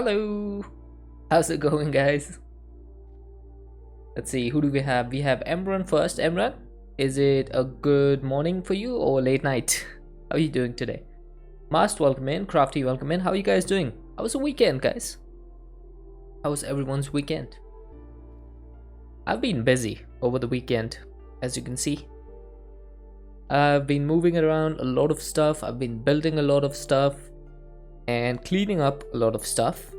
Hello, how's it going, guys? Let's see, who do we have? We have Emran first. Emran, is it a good morning for you or late night? How are you doing today? Mast, welcome in. Crafty, welcome in. How are you guys doing? How was the weekend, guys? How was everyone's weekend? I've been busy over the weekend, as you can see. I've been moving around a lot of stuff. I've been building a lot of stuff and cleaning up a lot of stuff.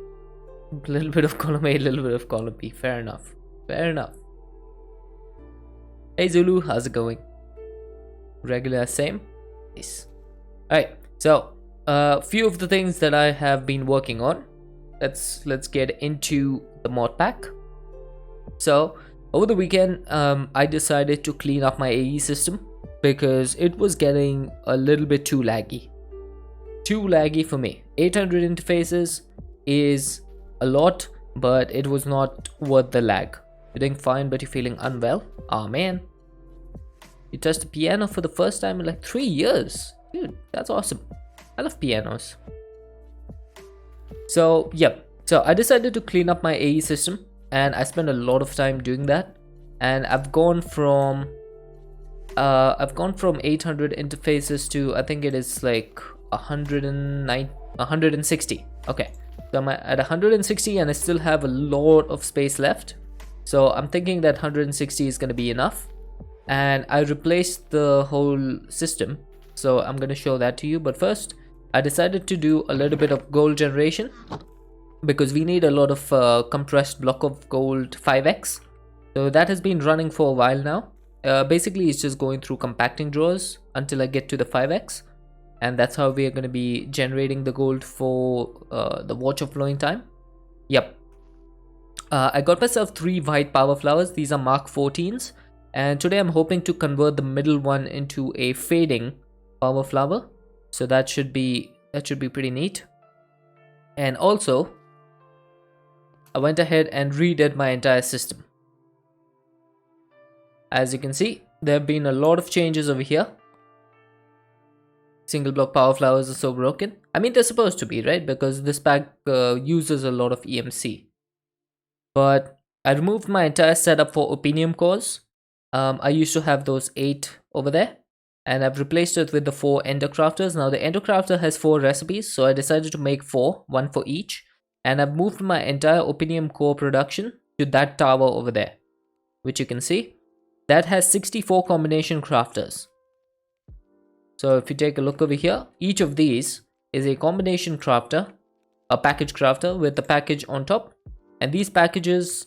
A little bit of column A, a little bit of column B. Fair enough. Fair enough. Hey Zulu, how's it going? Regular, same? Nice. Alright, so few of the things that I have been working on. Let's get into the mod pack. So over the weekend, I decided to clean up my AE system because it was getting a little bit too laggy. Too laggy for me. 800 interfaces is a lot, but it was not worth the lag. You're doing fine, but you're feeling unwell. Oh man. You touched the piano for the first time in like 3 years. Dude, that's awesome. I love pianos. So, yep. So I decided to clean up my AE system, and I spent a lot of time doing that. And I've gone from 800 interfaces to, I think it is like 160. Okay, so I'm at 160 and I still have a lot of space left. So I'm thinking that 160 is going to be enough. And I replaced the whole system. So I'm going to show that to you. But first, I decided to do a little bit of gold generation, because we need a lot of compressed block of gold 5x. So that has been running for a while now. Basically, it's just going through compacting drawers until I get to the 5x. And that's how we are going to be generating the gold for the Watch of Flowing Time. Yep. I got myself 3 white power flowers. These are Mark 14s. And today I'm hoping to convert the middle one into a fading power flower. So that should be pretty neat. And also, I went ahead and redid my entire system. As you can see, there have been a lot of changes over here. Single block power flowers are so broken. I mean, they're supposed to be, right? Because this pack uses a lot of EMC. But I removed my entire setup for Opinium cores. I used to have those 8 over there. And I've replaced it with the 4 Ender Crafters. Now the Ender Crafter has 4 recipes. So I decided to make 4, 1 for each. And I've moved my entire Opinium core production to that tower over there, which you can see. That has 64 combination crafters. So if you take a look over here, each of these is a combination crafter, a package crafter with the package on top. And these packages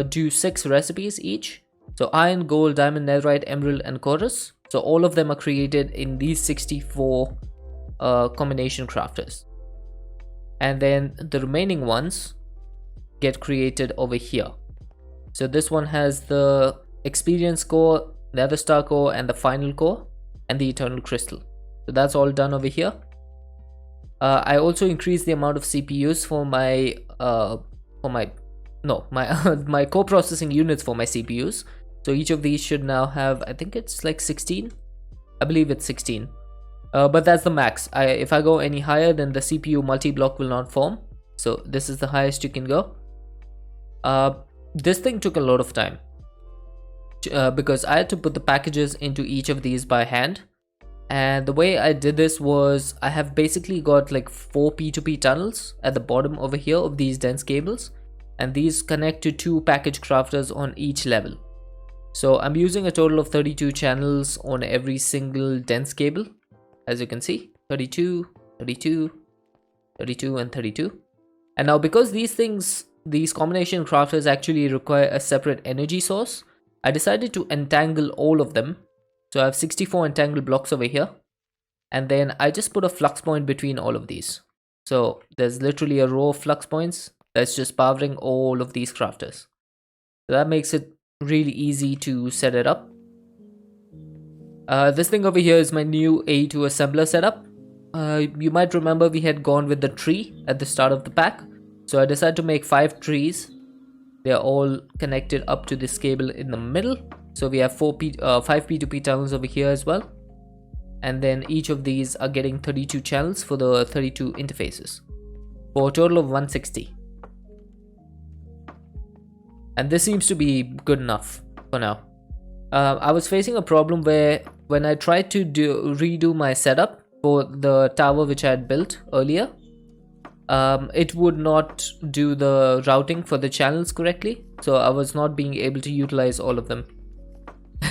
do 6 recipes each. So iron, gold, diamond, netherite, emerald, and chorus. So all of them are created in these 64 combination crafters. And then the remaining ones get created over here. So this one has the experience core, nether star core, and the final core, and the eternal crystal. So that's all done over here. I also increased the amount of CPUs for my my co-processing units for my CPUs. So each of these should now have, I think it's like 16. I believe it's 16. But that's the max. If I go any higher, then the CPU multi-block will not form. So this is the highest you can go. This thing took a lot of time. Because I had to put the packages into each of these by hand. And the way I did this was, I have basically got like 4 P2P tunnels at the bottom over here of these dense cables. And these connect to 2 package crafters on each level. So I'm using a total of 32 channels on every single dense cable. As you can see, 32, 32, 32, and 32. And now because these combination crafters actually require a separate energy source, I decided to entangle all of them. So I have 64 entangled blocks over here. And then I just put a flux point between all of these. So there's literally a row of flux points that's just powering all of these crafters. So that makes it really easy to set it up. This thing over here is my new A2 assembler setup. You might remember we had gone with the tree at the start of the pack. So I decided to make 5 trees. They're all connected up to this cable in the middle. So we have 5 P2P tunnels over here as well. And then each of these are getting 32 channels for the 32 interfaces, for a total of 160. and this seems to be good enough for now. I was facing a problem where when I tried to redo my setup for the tower which I had built earlier, it would not do the routing for the channels correctly, so I was not being able to utilize all of them.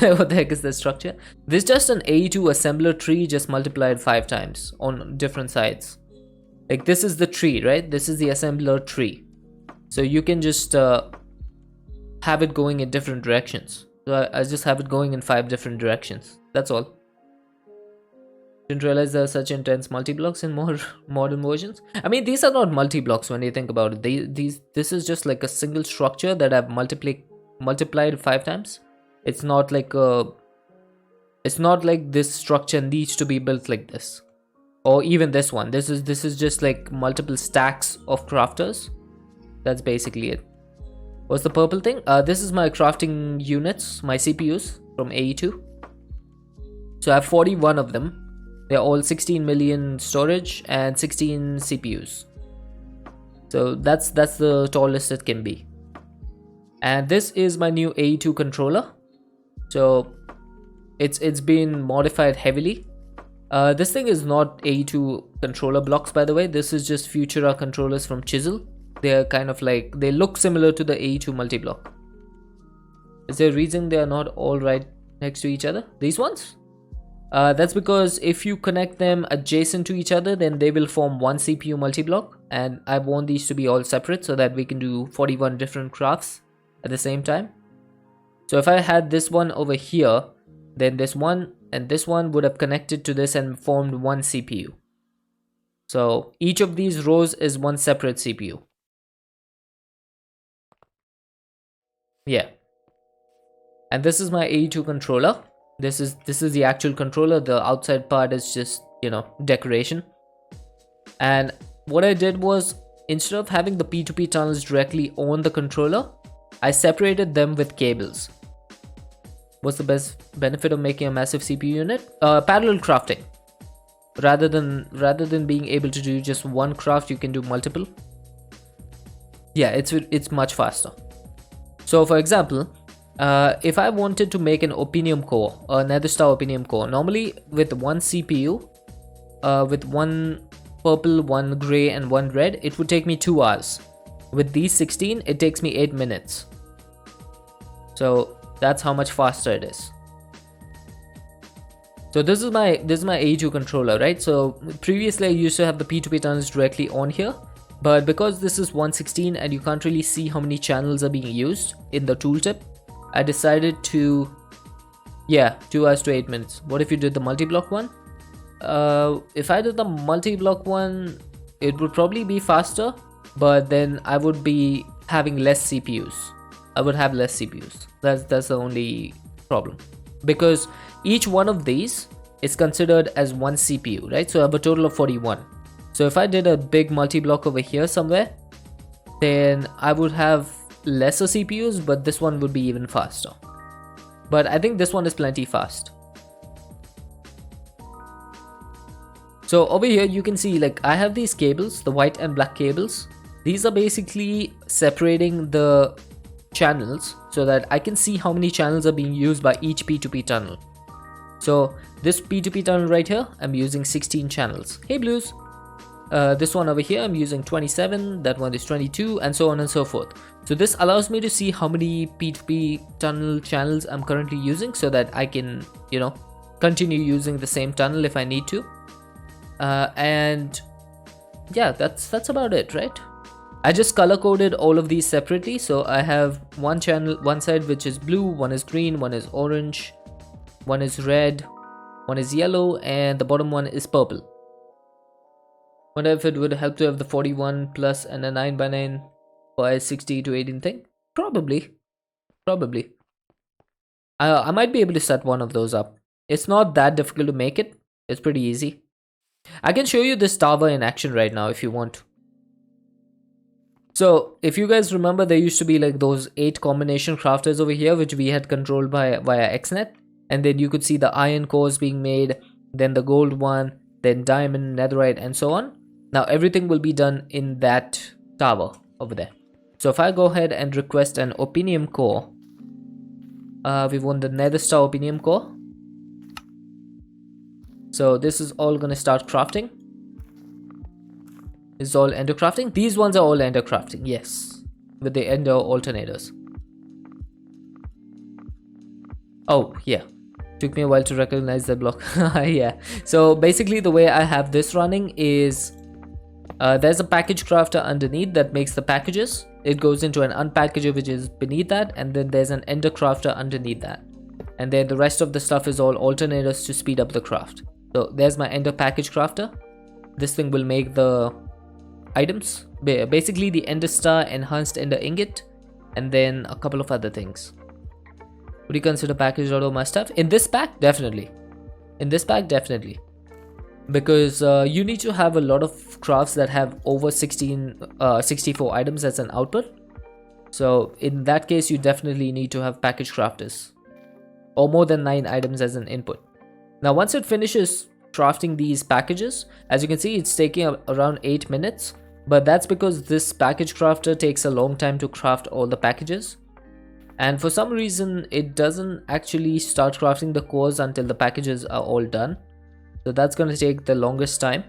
What the heck is this structure? This is just an AE2 assembler tree just multiplied 5 times on different sides. Like this is the tree, right? This is the assembler tree. So you can just have it going in different directions. So I just have it going in 5 different directions. That's all. Didn't realize there are such intense multi-blocks in more modern versions. I mean, these are not multi-blocks when you think about it. This is just like a single structure that I've multiplied 5 times. It's not like this structure needs to be built like this, or even this one. This is just like multiple stacks of crafters. That's basically it. What's the purple thing? This is my crafting units, my CPUs from AE2. So I have 41 of them. They're all 16 million storage and 16 CPUs. So that's the tallest it can be. And this is my new AE2 controller. So it's been modified heavily. This thing is not AE2 controller blocks, by the way. This is just Futura controllers from Chisel. They're kind of like, they look similar to the AE2 multi-block. Is there a reason they are not all right next to each other? These ones? That's because if you connect them adjacent to each other, then they will form one CPU multi-block. And I want these to be all separate so that we can do 41 different crafts at the same time. So if I had this one over here, then this one and this one would have connected to this and formed one CPU. So each of these rows is one separate CPU. Yeah. And this is my AE2 controller. This is the actual controller. The outside part is just, you know, decoration. And what I did was, instead of having the P2P tunnels directly on the controller, I separated them with cables. What's the best benefit of making a massive CPU unit? Parallel crafting. Rather than being able to do just one craft, you can do multiple. Yeah, it's much faster. So for example, if I wanted to make an Opinium core, a Nether Star Opinium core, normally with one CPU, with one purple, one gray and one red, it would take me 2 hours. With these 16, it takes me 8 minutes. So that's how much faster it is. So this is my AE2 controller, right? So previously I used to have the P2P tunnels directly on here, but because this is 116 and you can't really see how many channels are being used in the tooltip, I decided to, yeah, 2 hours to 8 minutes. What if you did the multi-block one? If I did the multi-block one, it would probably be faster, but then I would be having less CPUs. I would have less CPUs. That's the only problem, because each one of these is considered as one CPU, right? So I have a total of 41. So if I did a big multi-block over here somewhere, then I would have lesser CPUs, but this one would be even faster. But I think this one is plenty fast. So over here you can see, like, I have these cables, the white and black cables. These are basically separating the channels so that I can see how many channels are being used by each P2P tunnel. So this P2P tunnel right here, I'm using 16 channels. Hey Blues. This one over here, I'm using 27, that one is 22, and so on and so forth. So this allows me to see how many P2P tunnel channels I'm currently using so that I can, you know, continue using the same tunnel if I need to. And yeah, that's about it, right? I just color coded all of these separately. So I have one channel, one side which is blue, one is green, one is orange, one is red, one is yellow, and the bottom one is purple. Wonder if it would help to have the 41 plus and a 9x9 by 60 to 18 thing. Probably. I might be able to set one of those up. It's not that difficult to make it. It's pretty easy. I can show you this tower in action right now if you want. So if you guys remember, there used to be like those 8 combination crafters over here which we had controlled via XNet, and then you could see the iron cores being made, then the gold one, then diamond, netherite, and so on. Now everything will be done in that tower over there. So if I go ahead and request an Opinium core, we want the Nether Star Opinium core. So this is all gonna start crafting. This is all ender crafting. These ones are all ender crafting, yes, with the ender alternators. Oh yeah, took me a while to recognize that block. Yeah, so basically the way I have this running is there's a package crafter underneath that makes the packages. It goes into an unpackager which is beneath that, and then there's an ender crafter underneath that, and then the rest of the stuff is all alternators to speed up the craft. So there's my ender package crafter. This thing will make the items, basically the ender star, enhanced ender ingot, and then a couple of other things. Would you consider packaged out all my stuff? In this pack, definitely. In this pack, definitely. Because you need to have a lot of crafts that have over 64 items as an output. So in that case, you definitely need to have package crafters. Or more than 9 items as an input. Now once it finishes crafting these packages, as you can see, it's taking around 8 minutes. But that's because this package crafter takes a long time to craft all the packages. And for some reason, it doesn't actually start crafting the cores until the packages are all done. So that's going to take the longest time.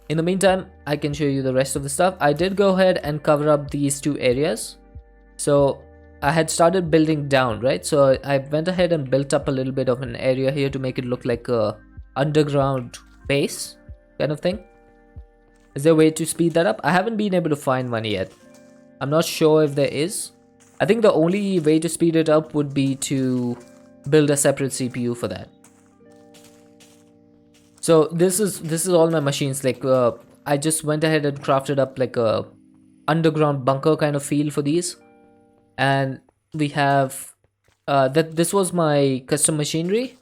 In the meantime, I can show you the rest of the stuff. I did go ahead and cover up these 2 areas. So I had started building down, right? So I went ahead and built up a little bit of an area here to make it look like a underground base kind of thing. Is there a way to speed that up? I haven't been able to find one yet. I'm not sure if there is. I think the only way to speed it up would be to build a separate CPU for that. So this is all my machines. Like I just went ahead and crafted up like a underground bunker kind of feel for these. And we have this was my custom machinery.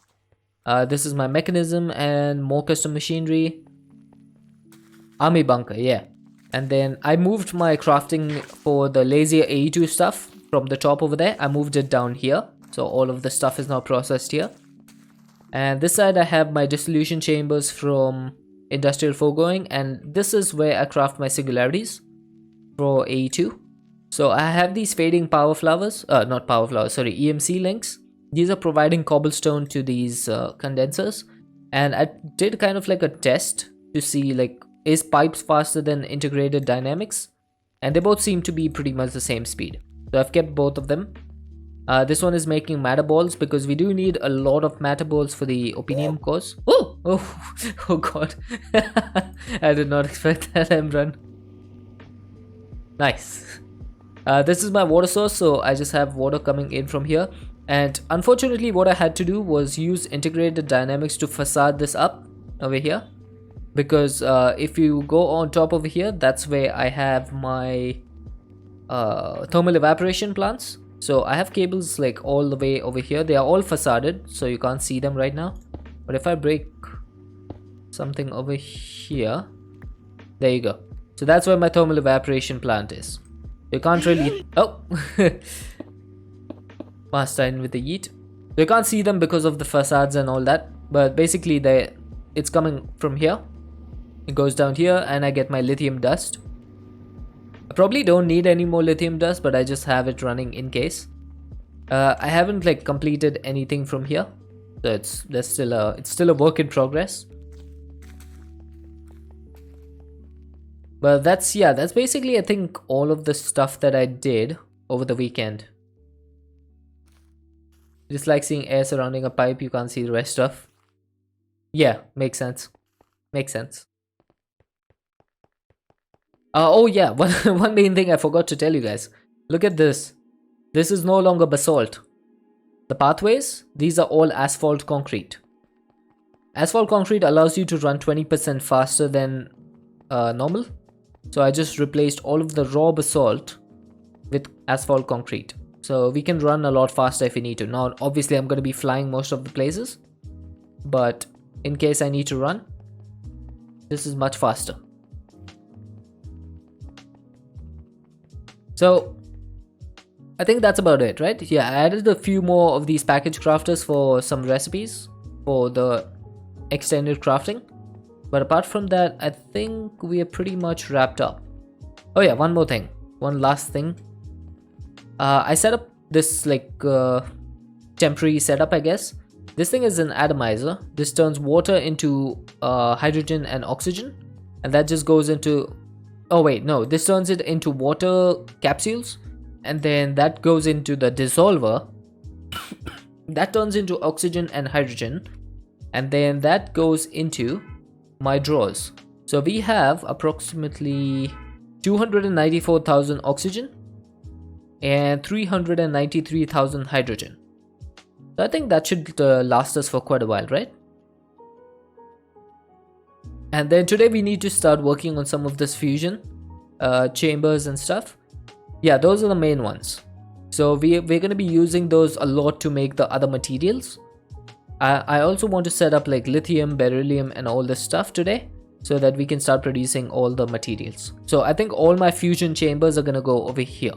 This is my mechanism and more custom machinery. Army bunker, yeah. And then I moved my crafting for the lazier AE2 stuff from the top over there. I moved it down here. So all of the stuff is now processed here. And this side I have my dissolution chambers from industrial foregoing. And this is where I craft my singularities for AE2. So I have these fading power flowers, not power flowers, sorry, EMC links. These are providing cobblestone to these condensers. And I did kind of like a test to see like, is pipes faster than integrated dynamics? And they both seem to be pretty much the same speed. So I've kept both of them. This one is making matter balls because we do need a lot of matter balls for the Opinium cores. Oh, oh god. I did not expect that run. Nice. This is my water source, so I just have water coming in from here. And unfortunately, what I had to do was use integrated dynamics to facade this up over here. Because if you go on top over here, that's where I have my thermal evaporation plants. So I have cables like all the way over here. They are all facaded, so you can't see them right now. But if I break something over here, there you go. So that's where my thermal evaporation plant is. You can't really... Oh! Master in with the yeet. So you can't see them because of the facades and all that. But basically, it's coming from here. It goes down here and I get my lithium dust. I probably don't need any more lithium dust, but I just have it running in case. I haven't like completed anything from here, so it's still a work in progress. But that's basically I think all of the stuff that I did over the weekend. Just like seeing air surrounding a pipe, you can't see the rest of. Yeah, makes sense. Makes sense. Oh yeah, one main thing I forgot to tell you guys. Look at this. This is no longer basalt. The pathways, these are all asphalt concrete. Asphalt concrete allows you to run 20% faster than normal. So I just replaced all of the raw basalt with asphalt concrete. So we can run a lot faster if we need to. Now obviously I'm going to be flying most of the places. But in case I need to run, this is much faster. So I think that's about it, right? Yeah, I added a few more of these package crafters for some recipes for the extended crafting. But apart from that, I think we are pretty much wrapped up. Oh yeah, one more thing. one last thing. I set up this like temporary setup, I guess. This thing is an atomizer. This turns water into hydrogen and oxygen, and that just goes into, oh wait, no, this turns it into water capsules, and then that goes into the dissolver. That turns into oxygen and hydrogen, and then that goes into my drawers. So we have approximately 294,000 oxygen and 393,000 hydrogen. So I think that should last us for quite a while, right? And then today we need to start working on some of this fusion chambers and stuff. Yeah, those are the main ones. So we're going to be using those a lot to make the other materials. I also want to set up like lithium, beryllium and all this stuff today, so that we can start producing all the materials. So I think all my fusion chambers are going to go over here.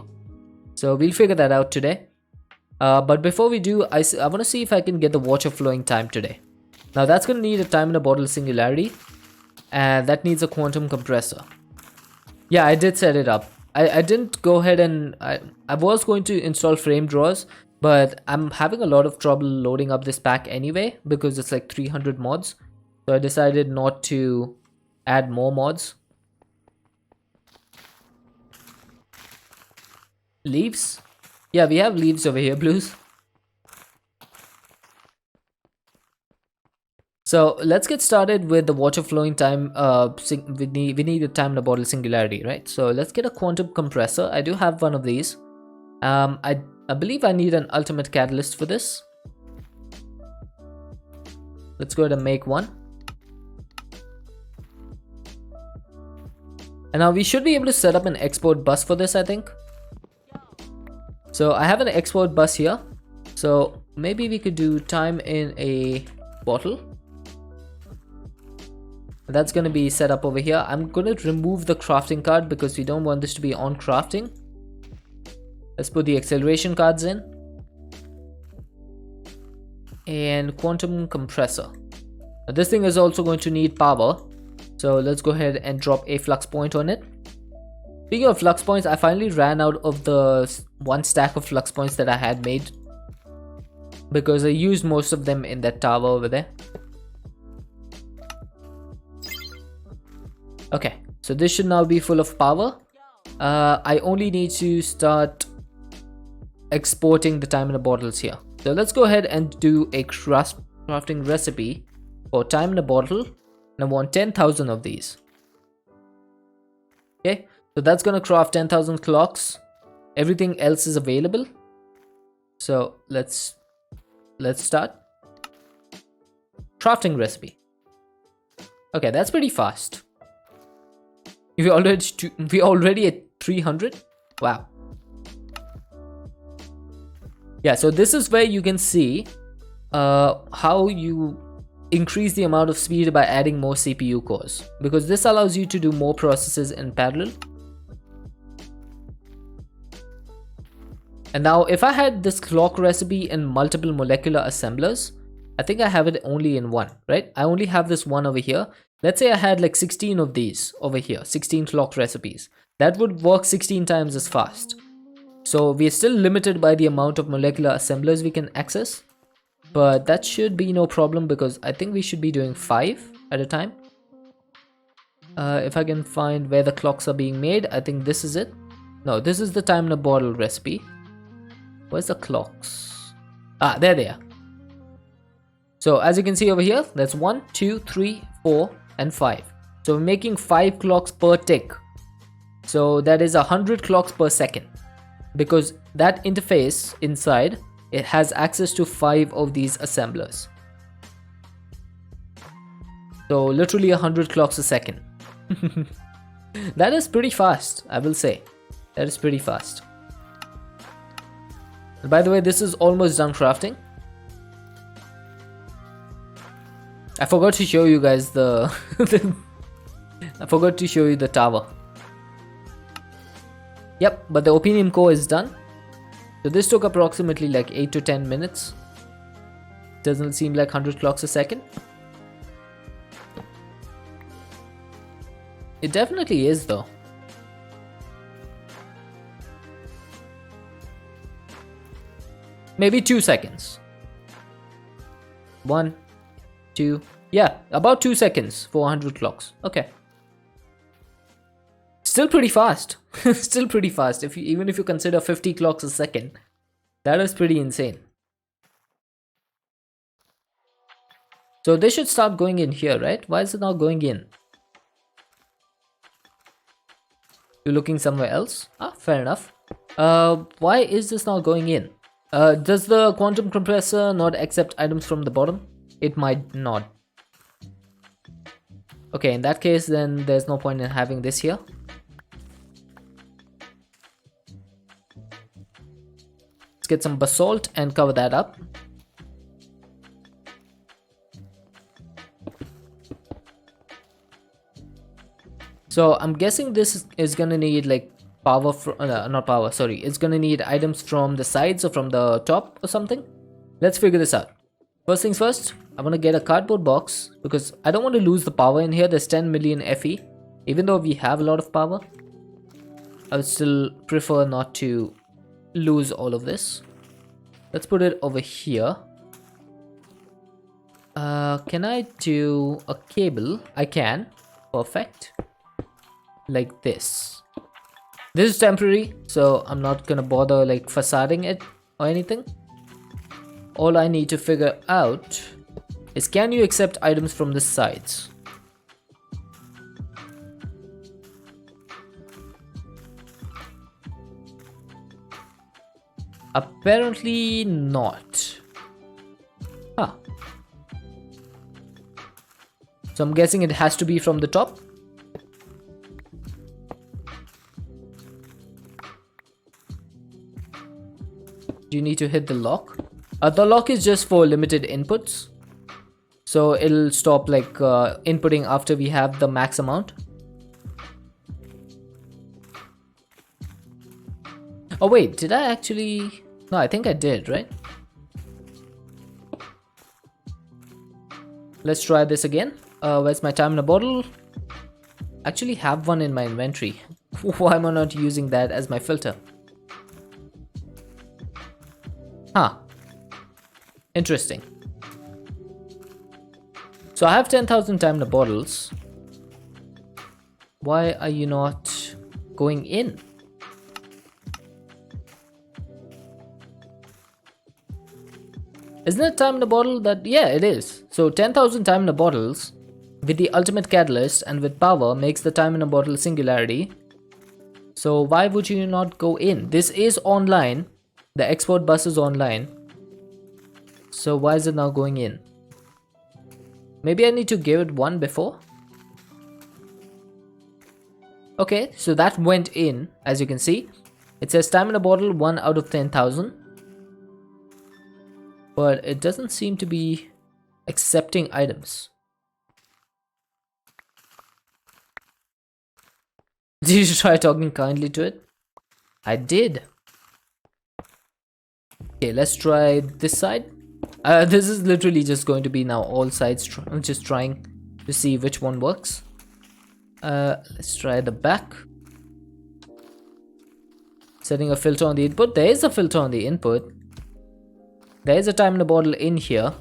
So we'll figure that out today. But before we do, I want to see if I can get the water flowing time today. Now that's going to need a time in a bottle singularity, and that needs a quantum compressor. Yeah, I did set it up. I didn't go ahead and I was going to install frame drawers, but I'm having a lot of trouble loading up this pack anyway because it's like 300 mods. So I decided not to add more mods. Leaves? Yeah, we have leaves over here, Blues. So let's get started with the water flowing time. We need a time in a bottle singularity, right? So let's get a quantum compressor. I do have one of these. I believe I need an ultimate catalyst for this. Let's go ahead and make one. And now we should be able to set up an export bus for this, I think. So I have an export bus here. So maybe we could do time in a bottle. That's going to be set up over here. I'm going to remove the crafting card because we don't want this to be on crafting. Let's put the acceleration cards in. And quantum compressor. Now this thing is also going to need power. So let's go ahead and drop a flux point on it. Speaking of flux points, I finally ran out of the one stack of flux points that I had made, because I used most of them in that tower over there. Okay, so this should now be full of power. I only need to start exporting the time in the bottles here. So let's go ahead and do a crafting recipe for time in a bottle. And I want 10,000 of these. Okay, so that's gonna craft 10,000 clocks. Everything else is available. So let's start. Crafting recipe. Okay, that's pretty fast. We already at 300. Wow. Yeah, so this is where you can see how you increase the amount of speed by adding more CPU cores, because this allows you to do more processes in parallel. And now if I had this clock recipe in multiple molecular assemblers, I think I have it only in one, right? I only have this one over here. Let's say I had like 16 of these over here, 16 clock recipes. That would work 16 times as fast. So we're still limited by the amount of molecular assemblers we can access. But that should be no problem, because I think we should be doing 5 at a time. If I can find where the clocks are being made, I think this is it. No, this is the time in a bottle recipe. Where's the clocks? Ah, there they are. So as you can see over here, that's 1, 2, 3, 4, and 5. So we're making 5 clocks per tick. So that is 100 clocks per second, because that interface inside, it has access to 5 of these assemblers. So literally 100 clocks a second. That is pretty fast, I will say. That is pretty fast. And by the way, this is almost done crafting. I forgot to show you guys the I forgot to show you the tower. Yep, but the Opinium core is done. So this took approximately like 8 to 10 minutes. Doesn't seem like 100 clocks a second. It definitely is though. maybe 2 seconds. 1, 2, yeah, about 2 seconds for 100 clocks. Okay. Still pretty fast. Still pretty fast. Even if you consider 50 clocks a second, that is pretty insane. So they should start going in here, right? Why is it not going in? You're looking somewhere else? Ah, fair enough. Why is this not going in? Does the quantum compressor not accept items from the bottom? It might not. Okay, in that case, then there's no point in having this here. Let's get some basalt and cover that up. So I'm guessing this is gonna need like power from, not power, sorry. It's gonna need items from the sides or from the top or something. Let's figure this out. First things first, I want to get a cardboard box because I don't want to lose the power in here. There's 10 million FE. Even though we have a lot of power, I would still prefer not to lose all of this. Let's put it over here. Can I do a cable? I can. Perfect. Like this. This is temporary, so I'm not gonna bother like facading it or anything. All I need to figure out is, can you accept items from the sides? Apparently not. Huh. So I'm guessing it has to be from the top. You need to hit the lock. The lock is just for limited inputs, so it'll stop like inputting after we have the max amount. Oh wait, did I actually? No, I think I did, right? Let's try this again. Where's my time in a bottle? I actually have one in my inventory. Why am I not using that as my filter? Huh. Interesting. So I have 10,000 timer bottles. Why are you not going in? Isn't it time in a bottle that... Yeah, it is. So 10,000 time in a bottles with the ultimate catalyst and with power makes the time in a bottle singularity. So why would you not go in? This is online. The export bus is online. So why is it now going in? Maybe I need to give it one before. Okay, so that went in, as you can see. It says time in a bottle 1 out of 10,000. But it doesn't seem to be accepting items. Did you try talking kindly to it? I did. Okay, let's try this side. This is literally just going to be now all sides. I'm just trying to see which one works. Let's try the back. Setting a filter on the input. There is a filter on the input. There is a time in a bottle in here.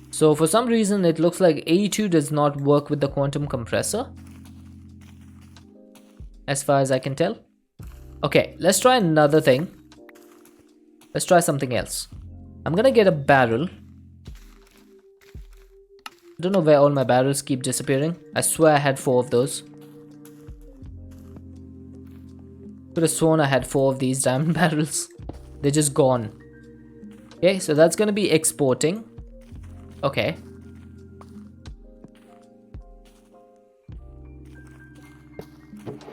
So for some reason it looks like AE2 does not work with the quantum compressor, as far as I can tell. Okay, let's try another thing. Let's try something else. I'm gonna get a barrel. I don't know where all my barrels keep disappearing. I swear I had 4 of those. Could have sworn I had 4 of these diamond barrels. They're just gone. Okay, so that's gonna be exporting. Okay.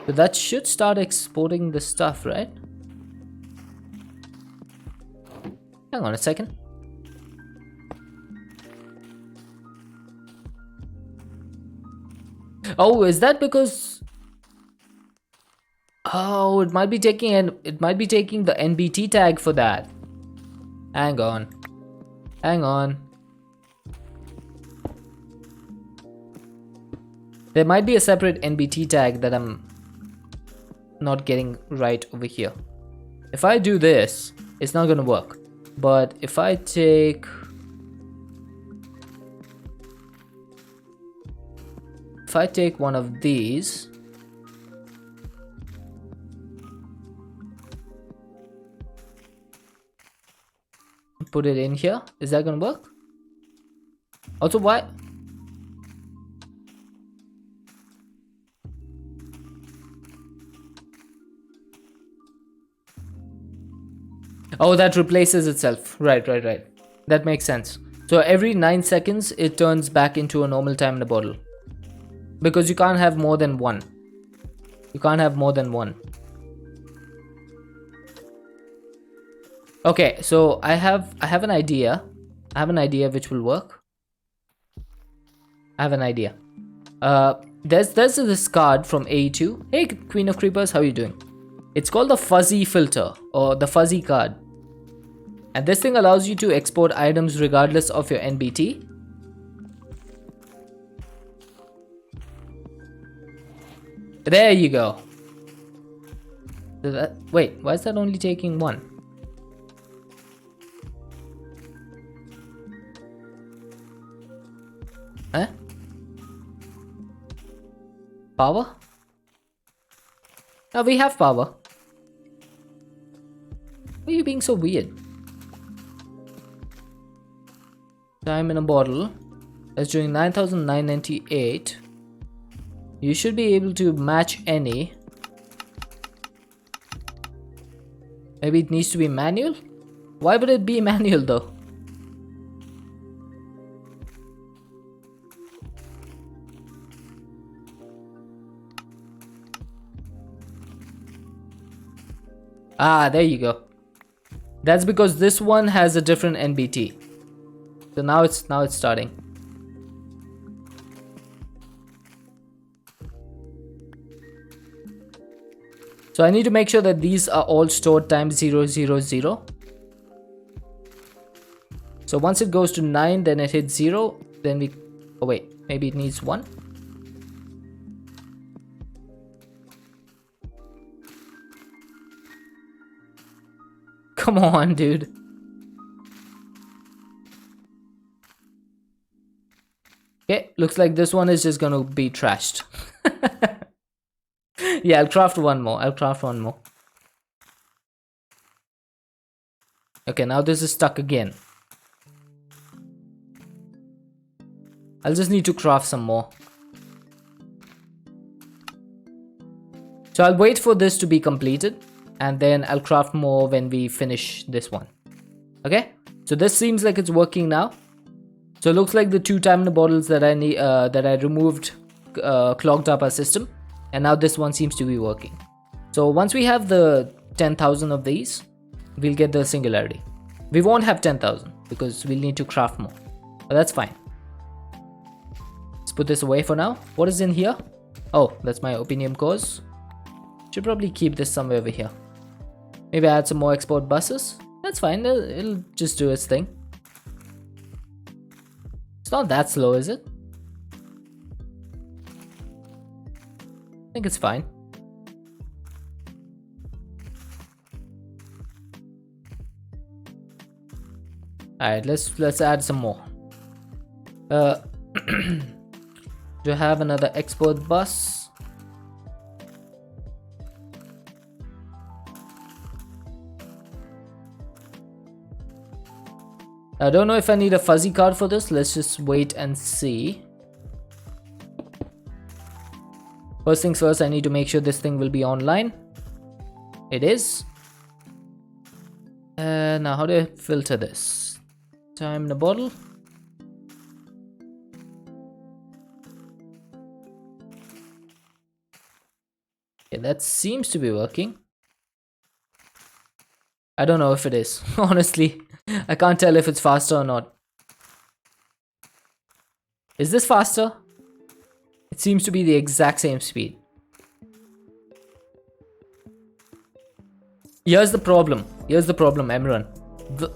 So that should start exporting the stuff, right? Hang on a second. Oh, is that because... Oh, it might be taking the NBT tag for that. Hang on. Hang on. There might be a separate NBT tag that I'm not getting right over here. If I do this, it's not gonna work. But if I take one of these, put it in here, is that gonna work? Also, why? Oh, that replaces itself. Right. That makes sense. So every 9 seconds, it turns back into a normal time in a bottle. Because you can't have more than one. Okay, so I have an idea. I have an idea which will work. I have an idea. There's this card from AE2. Hey, Queen of Creepers, how are you doing? It's called the fuzzy filter, or the fuzzy card. And this thing allows you to export items regardless of your NBT. There you go. Wait, why is that only taking one? Huh? Power? Now we have power. Why are you being so weird? Time in a bottle. That's doing 9,998. You should be able to match any. Maybe it needs to be manual? Why would it be manual though? Ah, there you go. That's because this one has a different NBT. So now it's starting. So I need to make sure that these are all stored times 000. So once it goes to 9, then it hits 0, then we... Oh wait, maybe it needs 1. Come on, dude. Okay, looks like this one is just gonna be trashed. Yeah, I'll craft one more. Okay, now this is stuck again. I'll just need to craft some more. So I'll wait for this to be completed, and then I'll craft more when we finish this one. Okay, so this seems like it's working now. So it looks like the 2 time in the bottles that I need, that I removed, clogged up our system, and now this one seems to be working. So once we have the 10,000 of these, we'll get the singularity. We won't have 10,000 because we'll need to craft more, but that's fine. Let's put this away for now. What is in here? Oh, that's my Opinium cores. Should probably keep this somewhere over here. Maybe add some more export buses. That's fine, it'll just do its thing. It's not that slow, is it? I think it's fine. Alright, let's add some more. Do I have another export bus? I don't know if I need a fuzzy card for this. Let's just wait and see. First things first, I need to make sure this thing will be online. It is. Now how do I filter this? Time in a bottle. Okay, that seems to be working. I don't know if it is. Honestly, I can't tell if it's faster or not. Is this faster? It seems to be the exact same speed. Here's the problem, Emran.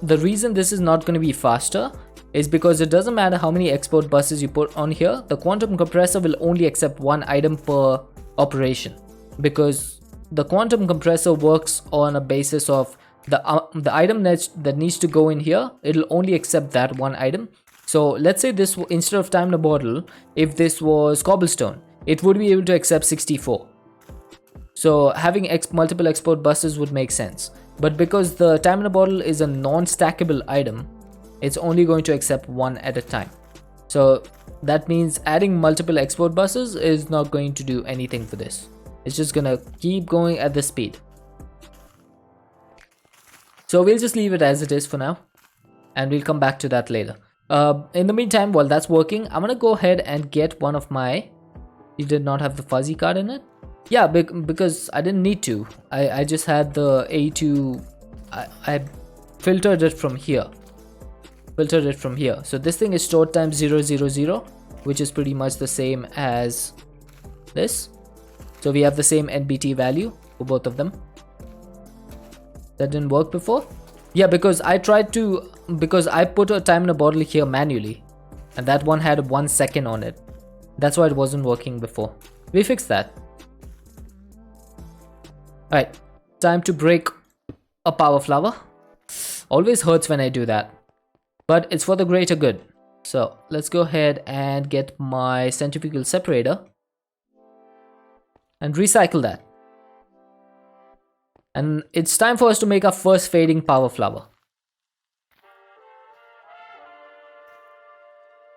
The reason this is not going to be faster is because it doesn't matter how many export buses you put on here, the quantum compressor will only accept one item per operation. Because the quantum compressor works on a basis of the item that needs to go in here, it'll only accept that one item. So let's say this, instead of time in a bottle, if this was cobblestone, it would be able to accept 64. So having multiple export buses would make sense. But because the time in a bottle is a non-stackable item, it's only going to accept one at a time. So that means adding multiple export buses is not going to do anything for this. It's just gonna keep going at this speed. So we'll just leave it as it is for now, and we'll come back to that later. In the meantime, while that's working, I'm gonna go ahead and get one of my... You did not have the fuzzy card in it? Yeah, because I didn't need to. I just had the A2... I filtered it from here. So this thing is stored times 000, which is pretty much the same as this. So we have the same NBT value for both of them. That didn't work before? Yeah, because I put a time in a bottle here manually, and that one had 1 second on it. That's why it wasn't working before. We fixed that. Alright, time to break a power flower. Always hurts when I do that, but it's for the greater good. So let's go ahead and get my centrifugal separator and recycle that. And it's time for us to make our first fading power flower.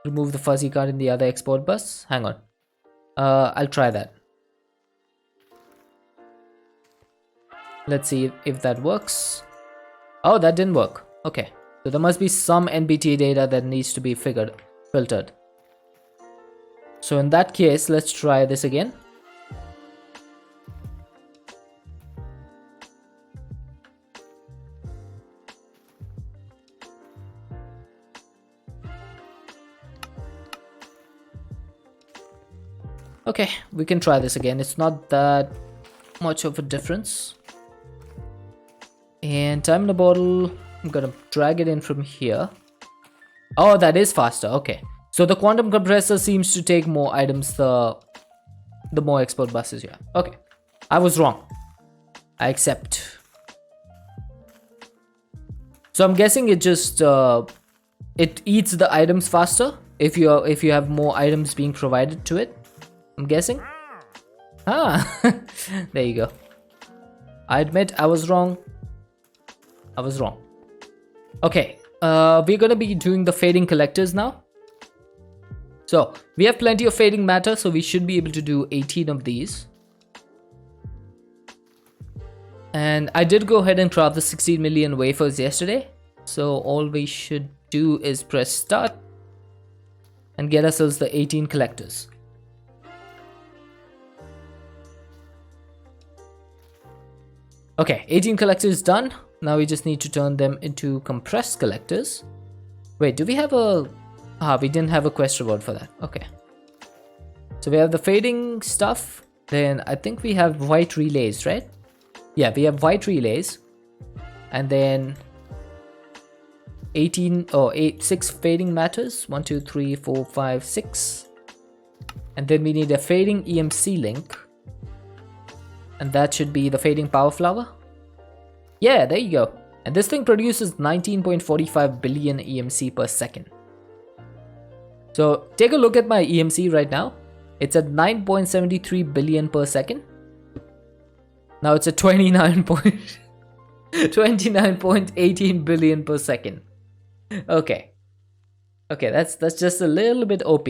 Remove the fuzzy card in the other export bus. Hang on. I'll try that. Let's see if that works. Oh, that didn't work. Okay. So there must be some NBT data that needs to be filtered. So in that case, let's try this again. Okay, we can try this again. It's not that much of a difference. And time in a bottle, I'm gonna drag it in from here. Oh, that is faster. Okay, so the quantum compressor seems to take more items the more export buses you have. Okay, I was wrong. I accept. So I'm guessing it just it eats the items faster if you have more items being provided to it. I'm guessing. Ah, there you go. I admit I was wrong. Okay, we're gonna be doing the fading collectors now. So we have plenty of fading matter, so we should be able to do 18 of these. And I did go ahead and craft the 16 million wafers yesterday. So all we should do is press start and get ourselves the 18 collectors. Okay, 18 collectors done. Now we just need to turn them into compressed collectors. Wait, do we have a... we didn't have a quest reward for that. Okay. So we have the fading stuff. Then I think we have white relays, right? Yeah, we have white relays. And then 6 fading matters. 1, 2, 3, 4, 5, 6. And then we need a fading EMC link. And that should be the fading power flower. Yeah, there you go. And this thing produces 19.45 billion EMC per second. So take a look at my EMC right now. It's at 9.73 billion per second. Now it's at 29.18 billion per second. Okay. Okay, that's just a little bit OP.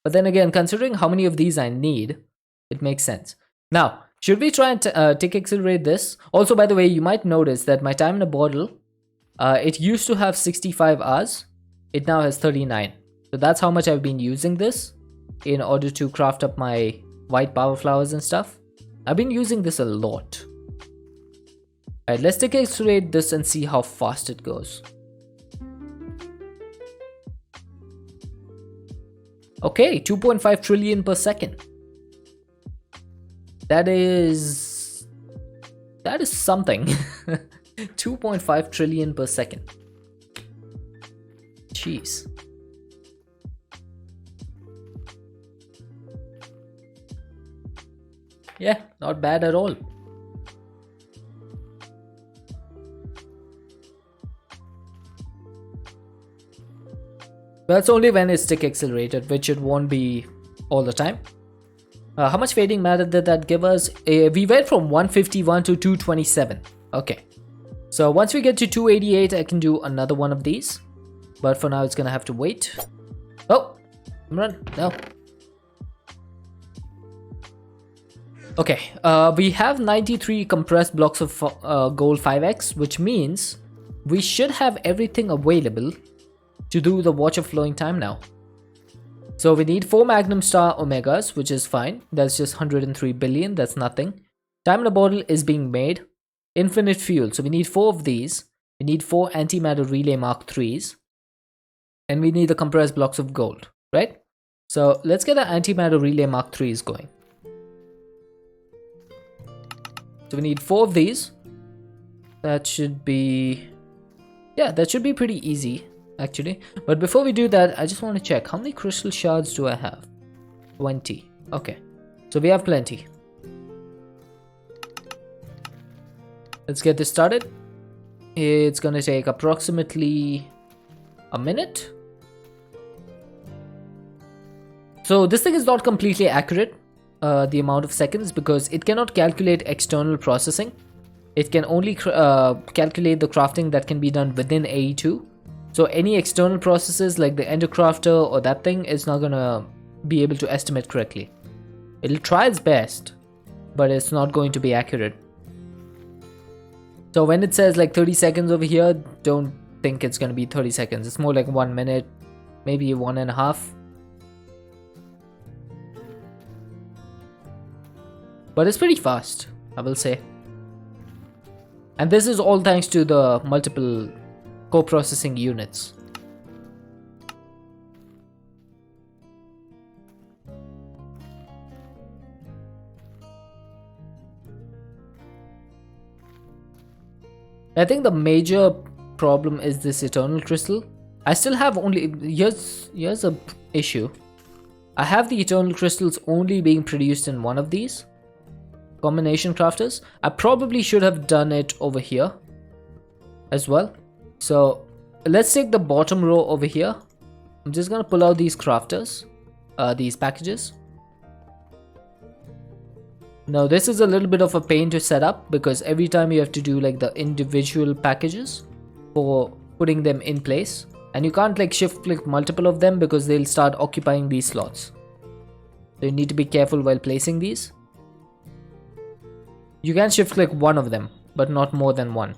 But then again, considering how many of these I need, it makes sense. Now, should we try and tick accelerate this? Also, by the way, you might notice that my time in a bottle, it used to have 65 hours. It now has 39. So that's how much I've been using this in order to craft up my white power flowers and stuff. I've been using this a lot. Alright, let's tick accelerate this and see how fast it goes. Okay, 2.5 trillion per second. That is something. 2.5 trillion per second. Jeez. Yeah, not bad at all. That's only when it's stick accelerated, which it won't be all the time. How much fading matter did that give us? We went from 151 to 227. Okay. So once we get to 288, I can do another one of these. But for now, it's gonna have to wait. Oh, run, no. Okay, we have 93 compressed blocks of gold 5x, which means we should have everything available to do the Watch of Flowing Time now. So we need 4 Magnum Star Omegas, which is fine. That's just 103 billion, that's nothing. Time in a bottle is being made. Infinite fuel, so we need 4 of these. We need 4 Antimatter Relay Mark 3s. And we need the compressed blocks of gold, right? So let's get the Antimatter Relay Mark 3s going. So we need 4 of these. That should be... yeah, that should be pretty easy, actually. But before we do that, I just want to check. How many crystal shards do I have? 20. Okay. So we have plenty. Let's get this started. It's gonna take approximately a minute. So this thing is not completely accurate, the amount of seconds, because it cannot calculate external processing. It can only calculate the crafting that can be done within AE2. So any external processes like the Ender Crafter or that thing is not gonna be able to estimate correctly. It'll try its best, but it's not going to be accurate. So when it says like 30 seconds over here, don't think it's gonna be 30 seconds. It's more like 1 minute, maybe 1.5. But it's pretty fast, I will say. And this is all thanks to the multiple co-processing units. I think the major problem is this Eternal Crystal. I still have only... here's a issue. I have the Eternal Crystals only being produced in one of these combination crafters. I probably should have done it over here as well. So let's take the bottom row over here. I'm just gonna pull out these crafters, these packages. Now this is a little bit of a pain to set up because every time you have to do like the individual packages for putting them in place, and you can't like shift click multiple of them because they'll start occupying these slots. So you need to be careful while placing these. You can shift click one of them, but not more than one.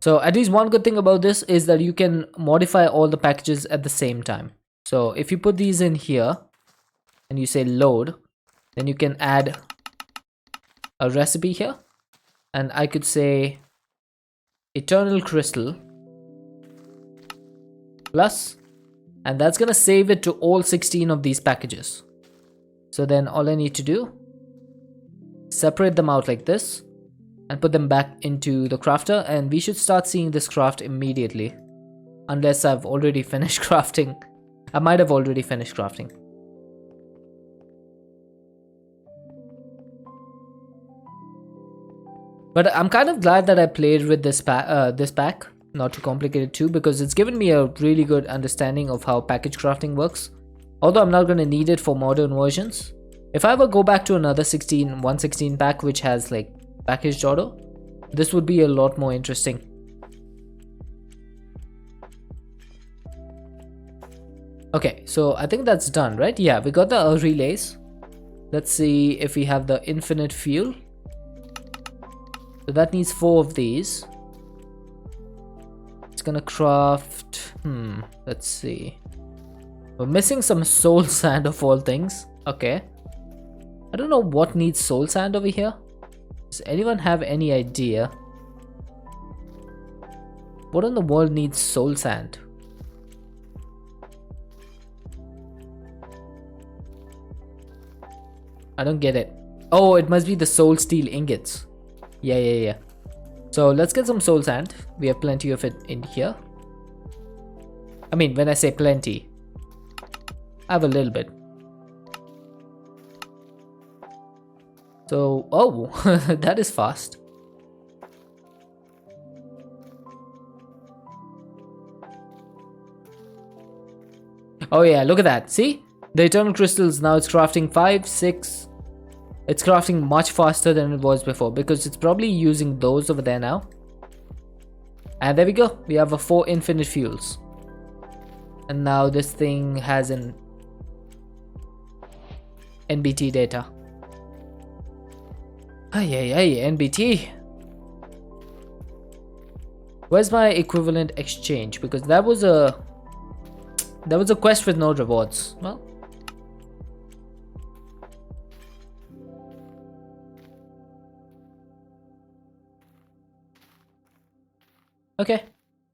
So at least one good thing about this is that you can modify all the packages at the same time. So if you put these in here and you say load, then you can add a recipe here, and I could say Eternal Crystal plus, and that's gonna save it to all 16 of these packages. So then all I need to do, separate them out like this and put them back into the crafter, and we should start seeing this craft immediately, unless I've already finished crafting. I might have already finished crafting. But I'm kind of glad that I played with this pack, not too complicated too, because it's given me a really good understanding of how package crafting works. Although I'm not going to need it for modern versions. If I ever go back to another 116 pack which has like packaged auto, this would be a lot more interesting. Okay, so I think that's done, right? Yeah, we got the relays. Let's see if we have the infinite fuel. So that needs 4 of these. It's gonna craft... let's see. We're missing some soul sand of all things. Okay. I don't know what needs soul sand over here. Does anyone have any idea? What in the world needs soul sand? I don't get it. Oh, it must be the soul steel ingots. Yeah. So let's get some soul sand. We have plenty of it in here. I mean, when I say plenty, I have a little bit. So, oh, that is fast. Oh yeah, look at that. See? The eternal crystals, now it's crafting 5, 6. It's crafting much faster than it was before because it's probably using those over there now. And there we go. We have a 4 infinite fuels. And now this thing has an NBT data. Ay, NBT. Where's my equivalent exchange? Because that was a quest with no rewards. Well, okay,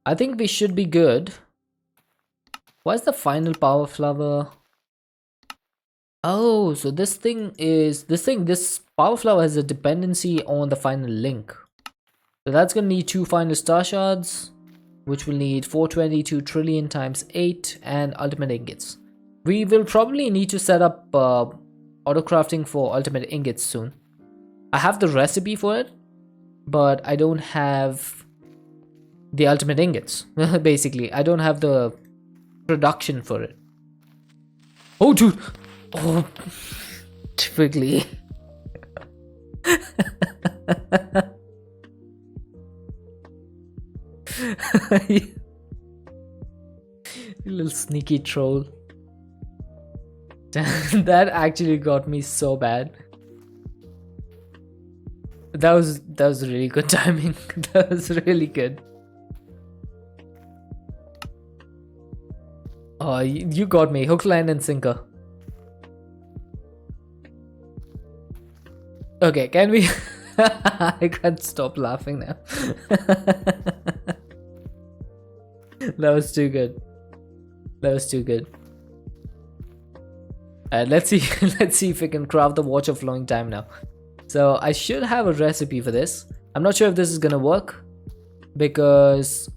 I think we should be good. What's the final power flower? Oh, so this power flower has a dependency on the final link. So that's gonna need 2 final star shards, which will need 422 trillion times 8 and ultimate ingots. We will probably need to set up auto crafting for ultimate ingots soon. I have the recipe for it, but I don't have the ultimate ingots. Basically, I don't have the production for it. Oh, dude. Oh, typically. You little sneaky troll. That actually got me so bad. That was really good timing. That was really good. Oh, you got me. Hook, line, and sinker. Okay, can we... I can't stop laughing now. That was too good. That was too good. Let's see. Let's see if we can craft the Watch of Flowing Time now. So I should have a recipe for this. I'm not sure if this is gonna work because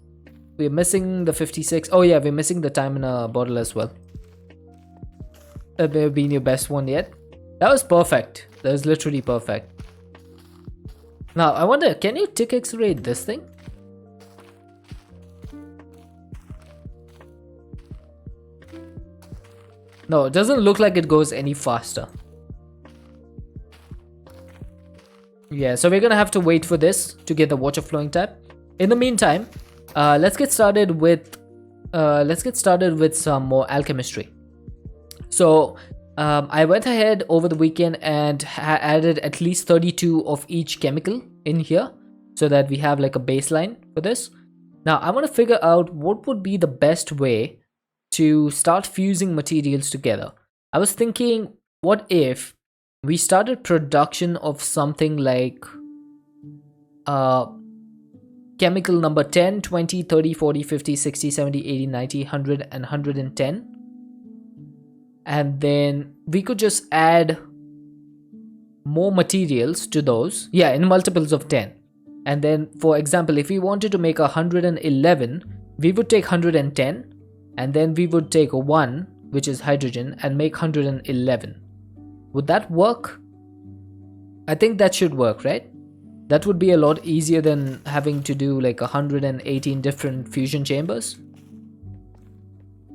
we're missing the 56. Oh yeah, we're missing the time in a bottle as well. That may have been your best one yet. That was perfect. That was literally perfect. Now I wonder, can you tick X-ray this thing? No, it doesn't look like it goes any faster. Yeah, so we're gonna have to wait for this to get the Watch of Flowing Time. In the meantime, let's get started with some more alchemistry. So I went ahead over the weekend and added at least 32 of each chemical in here so that we have like a baseline for this. Now I want to figure out what would be the best way to start fusing materials together. I was thinking, what if we started production of something like chemical number 10, 20, 30, 40, 50, 60, 70, 80, 90, 100 and 110. And then we could just add more materials to those. Yeah, in multiples of 10. And then, for example, if we wanted to make 111, we would take 110. And then we would take 1, which is hydrogen, and make 111. Would that work? I think that should work, right? That would be a lot easier than having to do like 118 different fusion chambers.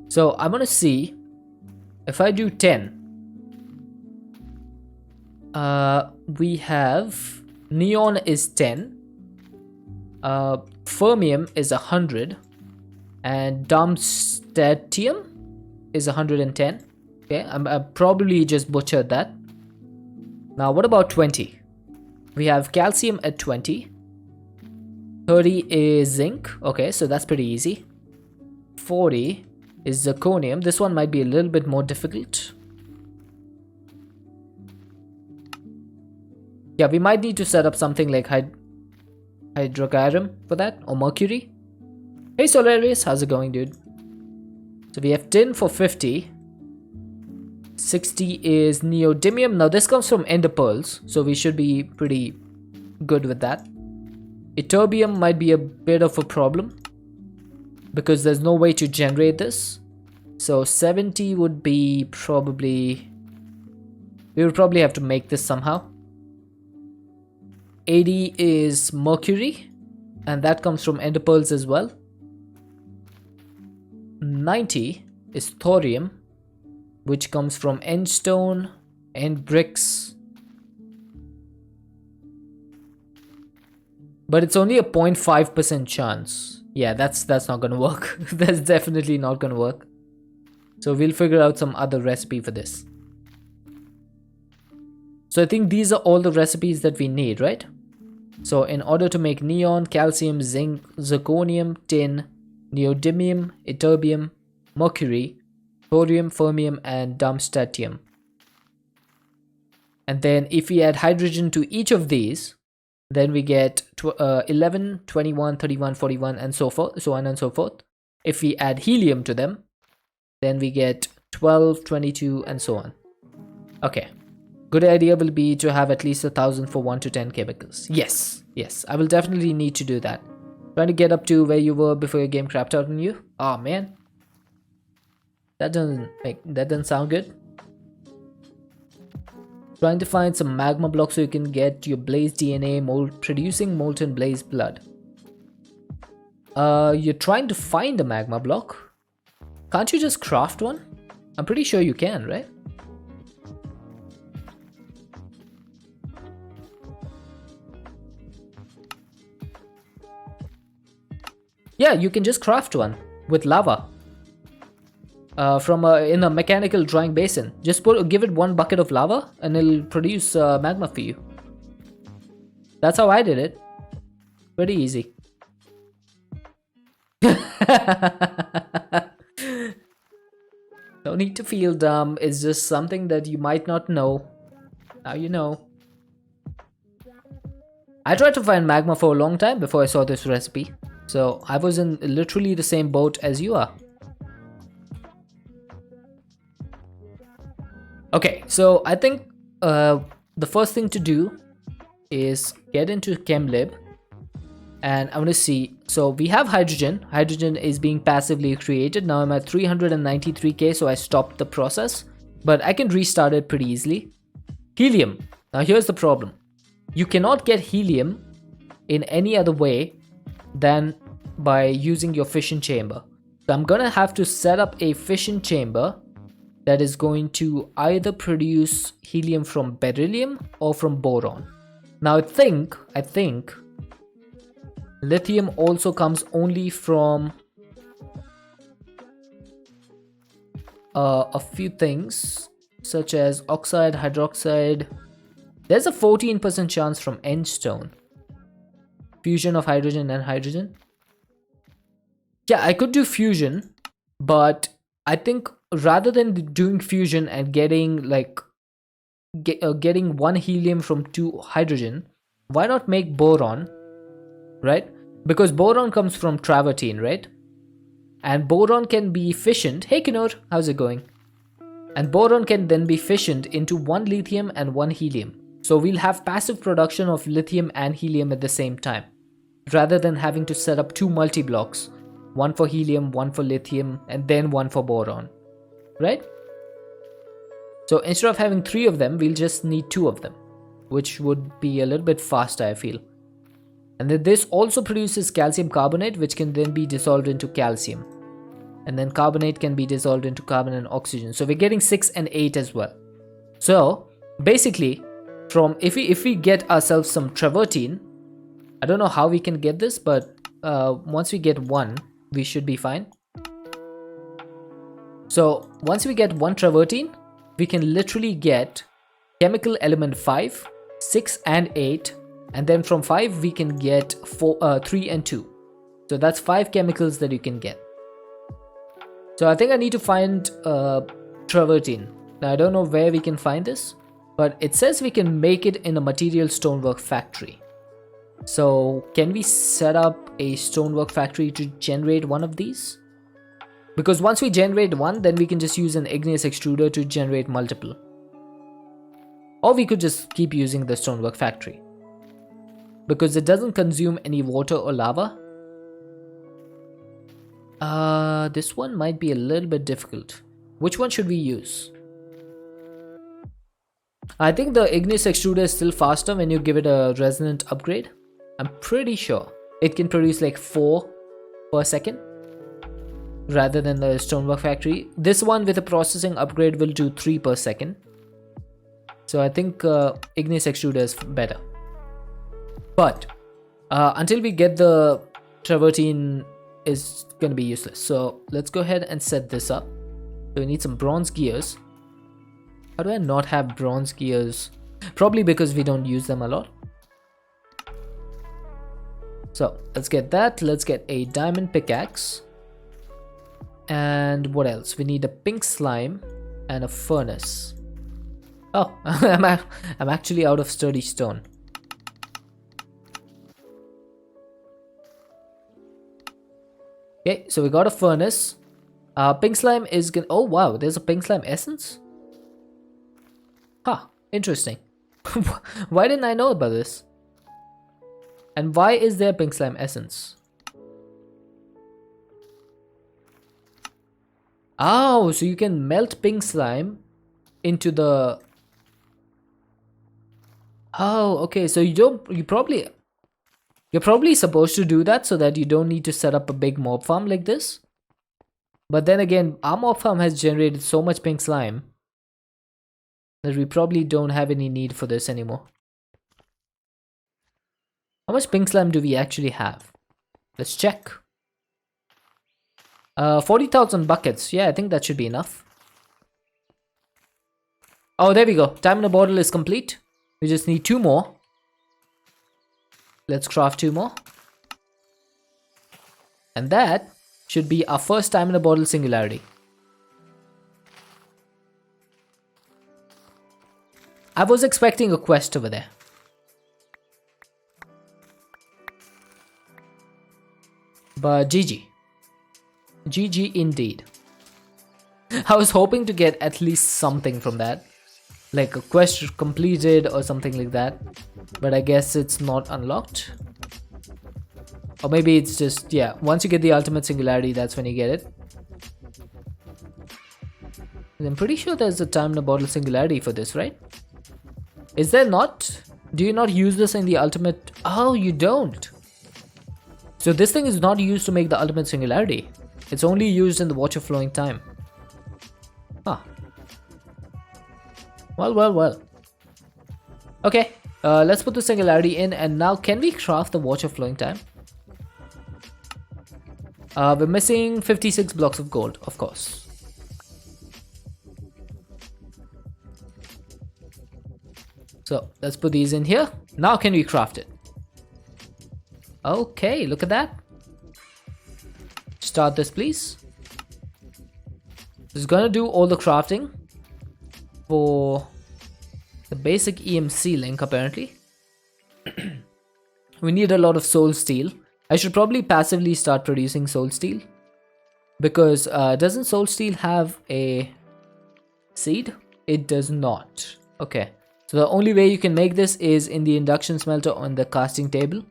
So I'm gonna see if I do 10. We have neon is 10. Fermium is 100. And Darmstadtium is 110. Okay, I probably just butchered that. Now what about 20? We have calcium at 20. 30 is zinc. Okay, so that's pretty easy. 40 is zirconium. This one might be a little bit more difficult. Yeah, we might need to set up something like hydrocarbon for that, or mercury. Hey Solarius, how's it going, dude? So we have tin for 50. 60 is neodymium. Now this comes from ender pearls, so we should be pretty good with that. Ytterbium might be a bit of a problem because there's no way to generate this. So 70 would be probably... we would probably have to make this somehow. 80 is mercury, and that comes from ender pearls as well. 90 is thorium, which comes from end stone, end bricks. But it's only a 0.5% chance. Yeah, that's not gonna work. That's definitely not gonna work. So we'll figure out some other recipe for this. So I think these are all the recipes that we need, right? So in order to make neon, calcium, zinc, zirconium, tin, neodymium, ytterbium, mercury, thorium, fermium, and darmstadtium. And then if we add hydrogen to each of these, then we get 11, 21, 31, 41, and so forth, so on and so forth. If we add helium to them, then we get 12, 22, and so on. Okay. Good idea will be to have at least 1,000 for 1 to 10 chemicals. Yes, I will definitely need to do that. Trying to get up to where you were before your game crapped out on you. Oh man, that doesn't sound good. Trying to find some magma blocks so you can get your blaze DNA, producing molten blaze blood. You're trying to find a magma block. Can't you just craft one? I'm pretty sure you can, right? Yeah, you can just craft one with lava in a mechanical drying basin. Just give it 1 bucket of lava and it'll produce magma for you. That's how I did it. Pretty easy. No need to feel dumb. It's just something that you might not know. Now you know. I tried to find magma for a long time before I saw this recipe. So I was in literally the same boat as you are. Okay, so I think the first thing to do is get into ChemLib. And I want to see, so we have hydrogen. Hydrogen is being passively created. Now I'm at 393k, so I stopped the process. But I can restart it pretty easily. Helium. Now here's the problem. You cannot get helium in any other way than by using your fission chamber. So I'm gonna have to set up a fission chamber that is going to either produce helium from beryllium or from boron. Now I think lithium also comes only from a few things such as oxide, hydroxide. There's a 14% chance from end stone. Fusion of hydrogen and hydrogen. Yeah, I could do fusion, but I think rather than doing fusion and getting getting 1 helium from 2 hydrogen, why not make boron, right? Because boron comes from travertine, right? And boron can be fissioned. Hey Kinor, how's it going? And boron can then be fissioned into 1 lithium and 1 helium. So we'll have passive production of lithium and helium at the same time, rather than having to set up 2 multi-blocks. 1 for helium, 1 for lithium, and then 1 for boron, right? So instead of having 3 of them, we'll just need 2 of them, which would be a little bit faster, I feel. And then this also produces calcium carbonate, which can then be dissolved into calcium. And then carbonate can be dissolved into carbon and oxygen. So we're getting 6 and 8 as well. So basically, if we get ourselves some travertine, I don't know how we can get this, but once we get 1, we should be fine. So once we get 1 travertine, we can literally get chemical element 5, 6 and 8, and then from 5 we can get 3 and 2. So that's 5 chemicals that you can get. So I think I need to find travertine. Now I don't know where we can find this, but it says we can make it in a material stonework factory. So can we set up a stonework factory to generate one of these? Because once we generate one, then we can just use an igneous extruder to generate multiple. Or we could just keep using the stonework factory, because it doesn't consume any water or lava. This one might be a little bit difficult. Which one should we use? I think the igneous extruder is still faster when you give it a resonant upgrade. I'm pretty sure it can produce like 4 per second. rather than the Stonework Factory. This one with a processing upgrade will do 3 per second. So I think Ignis Extruder is better. But until we get the travertine, is going to be useless. So let's go ahead and set this up. So we need some bronze gears. How do I not have bronze gears? Probably because we don't use them a lot. So let's get that. Let's get a diamond pickaxe. And what else? We need a pink slime and a furnace. Oh, I'm actually out of sturdy stone. Okay, so we got a furnace. Pink slime is gonna... Oh wow, there's a pink slime essence? Huh, interesting. Why didn't I know about this? And why is there pink slime essence? Oh, so you can melt pink slime into the... Oh, okay, so you're probably supposed to do that so that you don't need to set up a big mob farm like this. But then again, our mob farm has generated so much pink slime that we probably don't have any need for this anymore. How much pink slime do we actually have? Let's check. 40,000 buckets. Yeah, I think that should be enough. Oh, there we go. Time in a bottle is complete. We just need 2 more. Let's craft 2 more. And that should be our first time in a bottle singularity. I was expecting a quest over there. But GG. GG indeed. I was hoping to get at least something from that. Like a quest completed or something like that. But I guess it's not unlocked. Or maybe it's just, yeah, once you get the ultimate singularity, that's when you get it. And I'm pretty sure there's a time in a bottle singularity for this, right? Is there not? Do you not use this in the ultimate? Oh, you don't. So this thing is not used to make the ultimate singularity. It's only used in the Watch of Flowing Time. Huh. Well. Okay, let's put the singularity in, and now can we craft the Watch of Flowing Time? We're missing 56 blocks of gold, of course. So let's put these in here. Now can we craft it? Okay, look at that. Start this, please. This is gonna do all the crafting for the basic EMC link, apparently. We need a lot of soul steel. I should probably passively start producing soul steel. Because doesn't soul steel have a seed? It does not. Okay. So the only way you can make this is in the induction smelter on the casting table.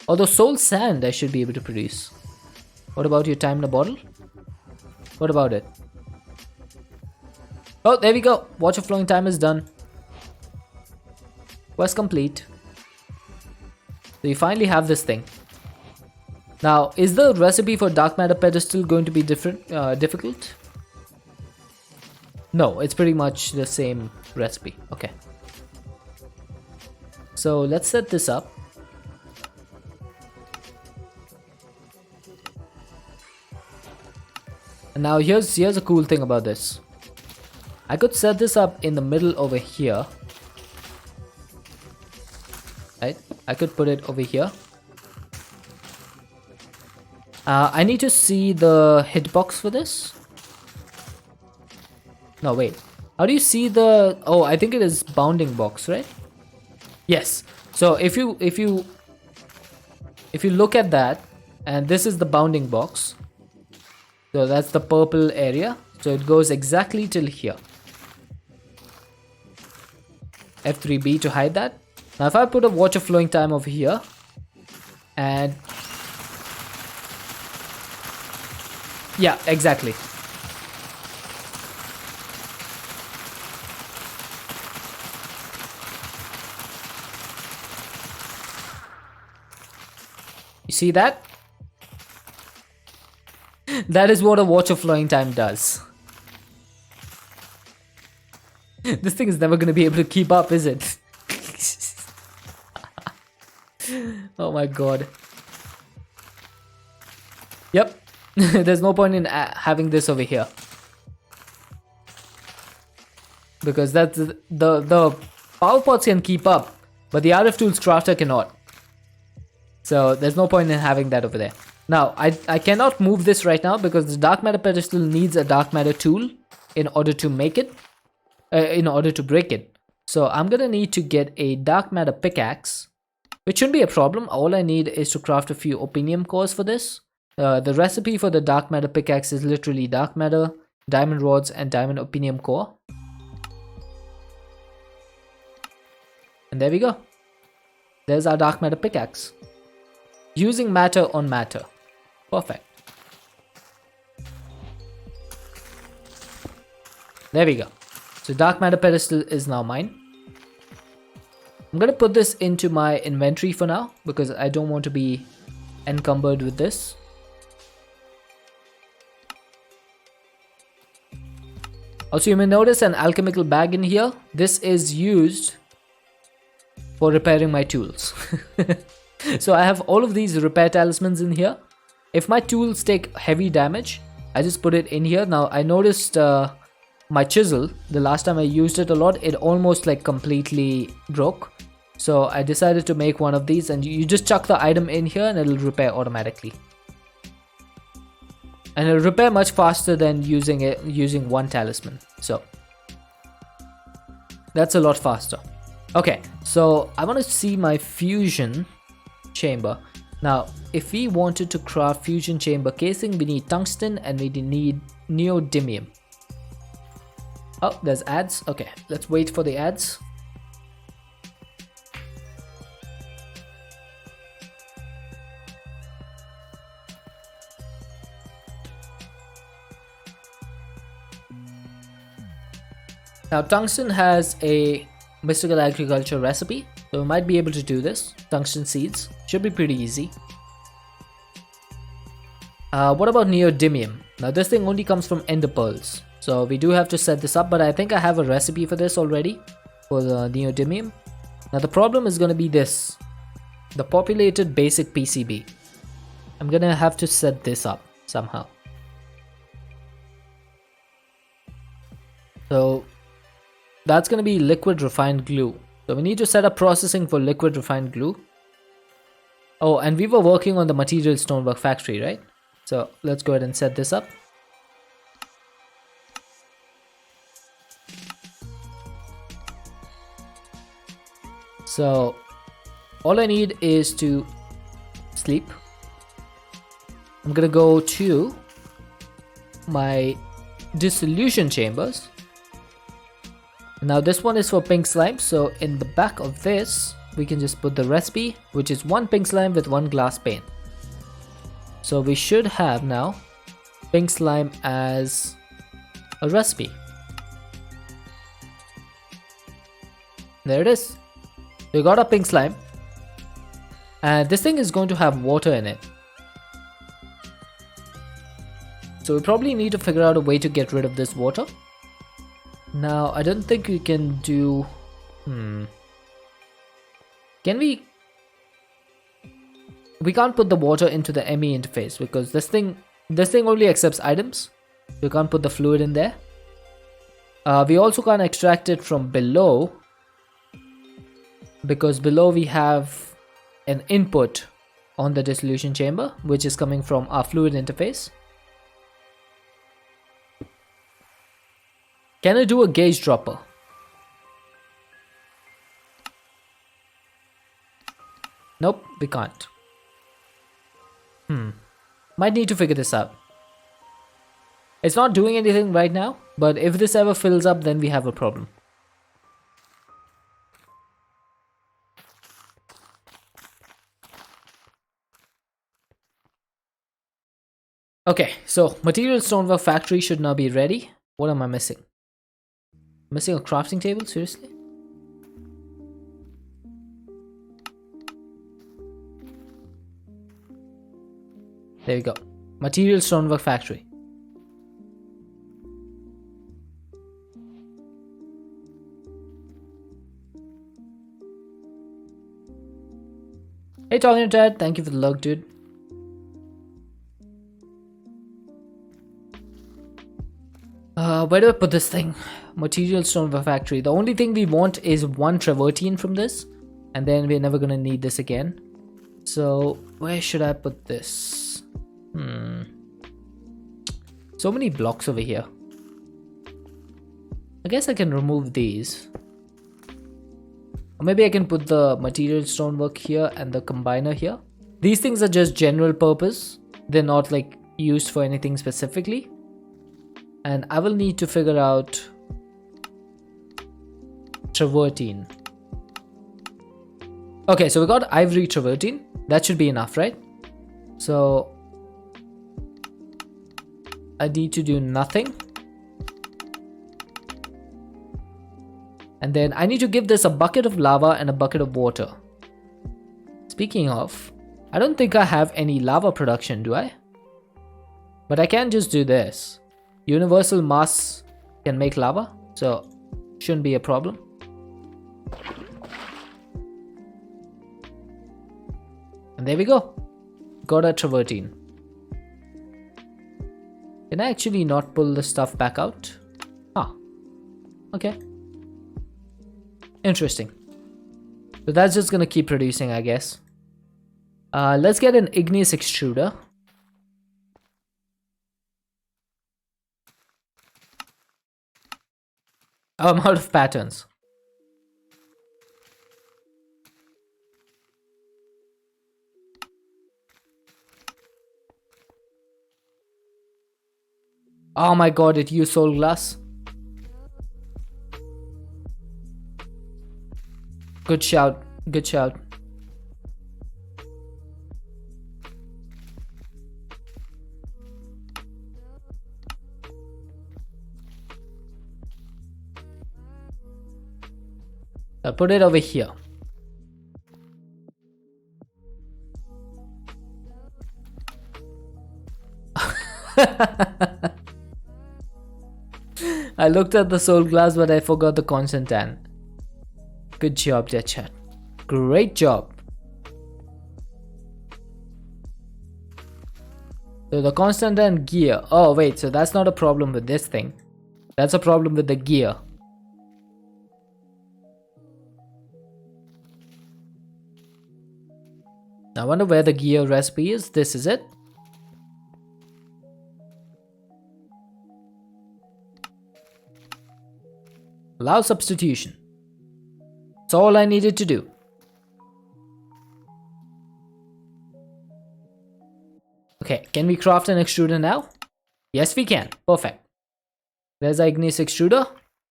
Although soul sand I should be able to produce. What about your time in a bottle? What about it? Oh, there we go. Watch of Flowing Time is done. Quest complete. So you finally have this thing. Now, is the recipe for Dark Matter Pedestal going to be difficult? No, it's pretty much the same recipe. Okay. So let's set this up. And now here's a cool thing about this. I could set this up in the middle over here. Right? I could put it over here. I need to see the hitbox for this. No, wait. How do you see the... Oh, I think it is bounding box, right? Yes. So if you look at that, and this is the bounding box. So that's the purple area. So it goes exactly till here. F3B to hide that. Now if I put a Watch of Flowing Time over here, and yeah, exactly. You see that? That is what a watch of flowing time does. This thing is never going to be able to keep up, is it? Oh my god. Yep. There's no point in having this over here. Because that's the power pods can keep up, but the RF Tools crafter cannot. So there's no point in having that over there. Now, I cannot move this right now because the dark matter pedestal needs a dark matter tool in order to make it, in order to break it. So I'm gonna need to get a dark matter pickaxe, which shouldn't be a problem. All I need is to craft a few opinium cores for this. The recipe for the dark matter pickaxe is literally dark matter, diamond rods, and diamond opinium core. And there we go. There's our dark matter pickaxe. Using matter on matter. Perfect. There we go. So dark matter pedestal is now mine. I'm gonna put this into my inventory for now because I don't want to be encumbered with this. Also, you may notice an alchemical bag in here. This is used for repairing my tools. So I have all of these repair talismans in here. If my tools take heavy damage, I just put it in here. Now I noticed my chisel, the last time I used it a lot, it almost like completely broke. So I decided to make one of these, and you just chuck the item in here and it'll repair automatically. And it'll repair much faster than using one talisman. So that's a lot faster. Okay, so I want to see my fusion chamber. Now, if we wanted to craft fusion chamber casing, we need tungsten and we need neodymium. Oh, there's ads. Okay, let's wait for the ads. Now, tungsten has a mystical agriculture recipe, so we might be able to do this. Tungsten seeds should be pretty easy. What about neodymium? Now this thing only comes from ender pearls, so we do have to set this up, but I think I have a recipe for this already, for the neodymium. Now the problem is going to be this, the populated basic PCB. I'm gonna have to set this up somehow. So that's going to be liquid refined glue. So we need to set up processing for liquid refined glue. Oh, and we were working on the material stonework factory, right? So let's go ahead and set this up. So all I need is to sleep. I'm gonna go to my dissolution chambers. Now this one is for pink slime, so in the back of this we can just put the recipe, which is 1 pink slime with 1 glass pane. So we should have now pink slime as a recipe. There it is. We got our pink slime, and this thing is going to have water in it. So we probably need to figure out a way to get rid of this water. Now, I don't think we can do... Can we... We can't put the water into the ME interface because this thing only accepts items. We can't put the fluid in there. We also can't extract it from below because below we have an input on the dissolution chamber, which is coming from our fluid interface. Can I do a gauge dropper? Nope, we can't. Might need to figure this out. It's not doing anything right now, but if this ever fills up, then we have a problem. Okay, so material stonework factory should now be ready. What am I missing? Missing a crafting table? Seriously? There we go. Material stonework factory. Hey, talking to Dad. Thank you for the log, dude. Where do I put this thing? Material stonework factory. The only thing we want is one travertine from this, and then we're never gonna need this again. So where should I put this? So many blocks over here. I guess I can remove these. Or maybe I can put the material stonework here and the combiner here. These things are just general purpose. They're not like used for anything specifically. And I will need to figure out travertine. Okay, so we got ivory travertine. That should be enough, right? So I need to do nothing. And then I need to give this a bucket of lava and a bucket of water. Speaking of, I don't think I have any lava production, do I? But I can just do this. Universal mass can make lava, so shouldn't be a problem. And there we go. Got a travertine. Can I actually not pull the stuff back out? Ah, okay. Interesting. So that's just gonna keep producing, I guess. Let's get an igneous extruder. Oh, I'm out of patterns. Oh my god, it used soul glass. Good shout. Good shout. I'll put it over here. I looked at the soul glass, but I forgot the Constantan. Good job, Deadshot. Great job. So the Constantan gear. Oh wait, so that's not a problem with this thing. That's a problem with the gear. I wonder where the gear recipe is. This is it. Allow substitution. That's all I needed to do. Okay, can we craft an extruder now? Yes, we can. Perfect. There's our igneous extruder.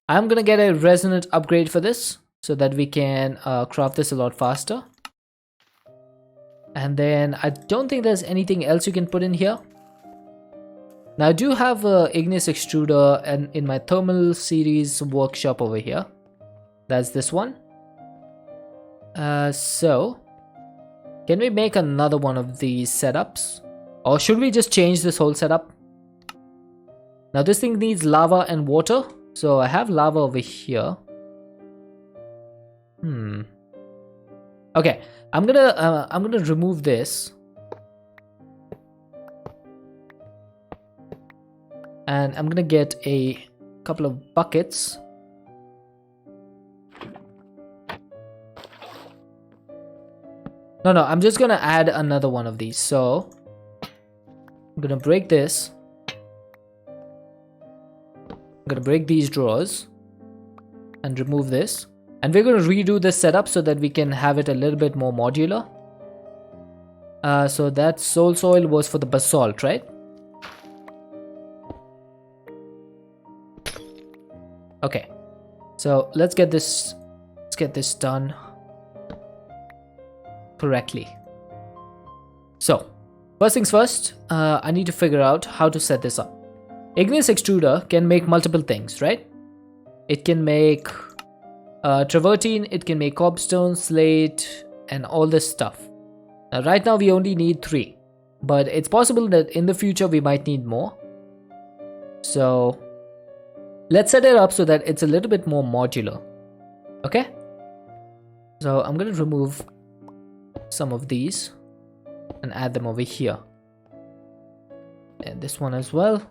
I'm gonna get a resonant upgrade for this so that we can craft this a lot faster. And then I don't think there's anything else you can put in here. Now I do have a igneous extruder and in my thermal series workshop over here. That's this one. So can we make another one of these setups? Or should we just change this whole setup? Now this thing needs lava and water. So I have lava over here. Okay, I'm gonna remove this. And I'm gonna get a couple of buckets. No, I'm just gonna add another one of these. So I'm gonna break this. I'm gonna break these drawers and remove this. And we're gonna redo this setup so that we can have it a little bit more modular. So that soul soil was for the basalt, right? Okay, so let's get this done correctly. So first things first, I need to figure out how to set this up. Igneous extruder can make multiple things, right? It can make travertine, it can make cobblestone, slate, and all this stuff. Now right now we only need 3. but it's possible that in the future we might need more. So let's set it up so that it's a little bit more modular. Okay, so I'm going to remove some of these and add them over here, and this one as well.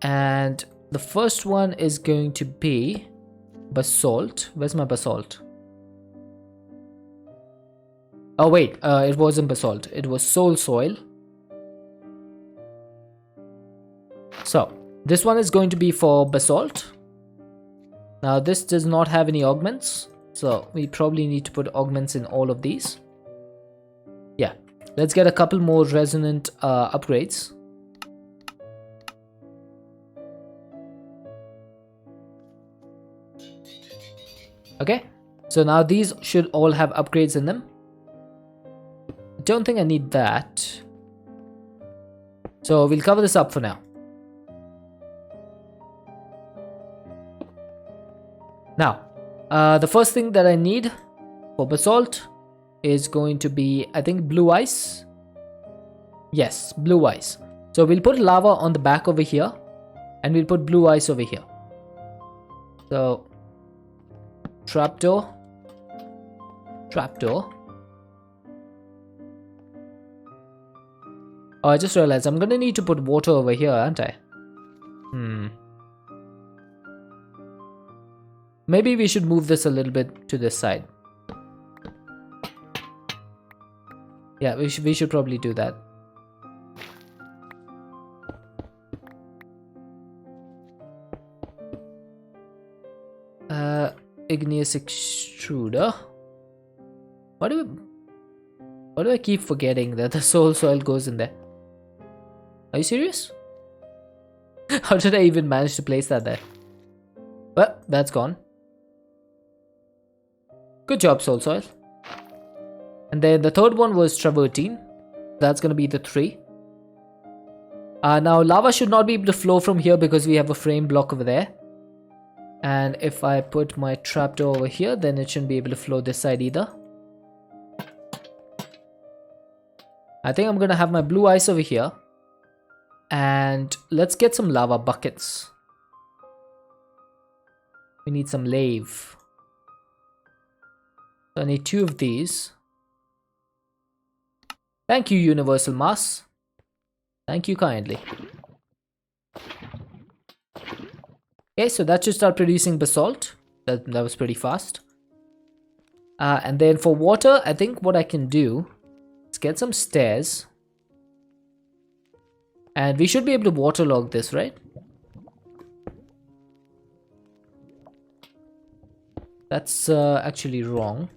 And the first one is going to be basalt. Where's my basalt? Oh wait, it wasn't basalt, it was soul soil. So this one is going to be for basalt. Now this does not have any augments, so we probably need to put augments in all of these. Yeah, let's get a couple more resonant upgrades. Okay, so now these should all have upgrades in them. I don't think I need that, so we'll cover this up for now. Now, the first thing that I need for basalt is going to be, I think, blue ice. Yes, blue ice. So we'll put lava on the back over here, and we'll put blue ice over here. So trapdoor, trapdoor. Oh, I just realized I'm gonna need to put water over here, aren't I? Maybe we should move this a little bit to this side. Yeah, we should probably do that. Igneous extruder. Why do I keep forgetting that the soul soil goes in there? Are you serious? How did I even manage to place that there? Well, that's gone. Good job, soul soil. And then the third one was travertine. That's gonna be the 3. Now lava should not be able to flow from here because we have a frame block over there. And if I put my trapdoor over here, then it shouldn't be able to flow this side either. I think I'm gonna have my blue ice over here. And let's get some lava buckets. We need some lave. So I need 2 of these. Thank you, Universal Mass. Thank you kindly. Okay, so that should start producing basalt. That was pretty fast. And then for water, I think what I can do is get some stairs. And we should be able to waterlog this, right? That's actually wrong.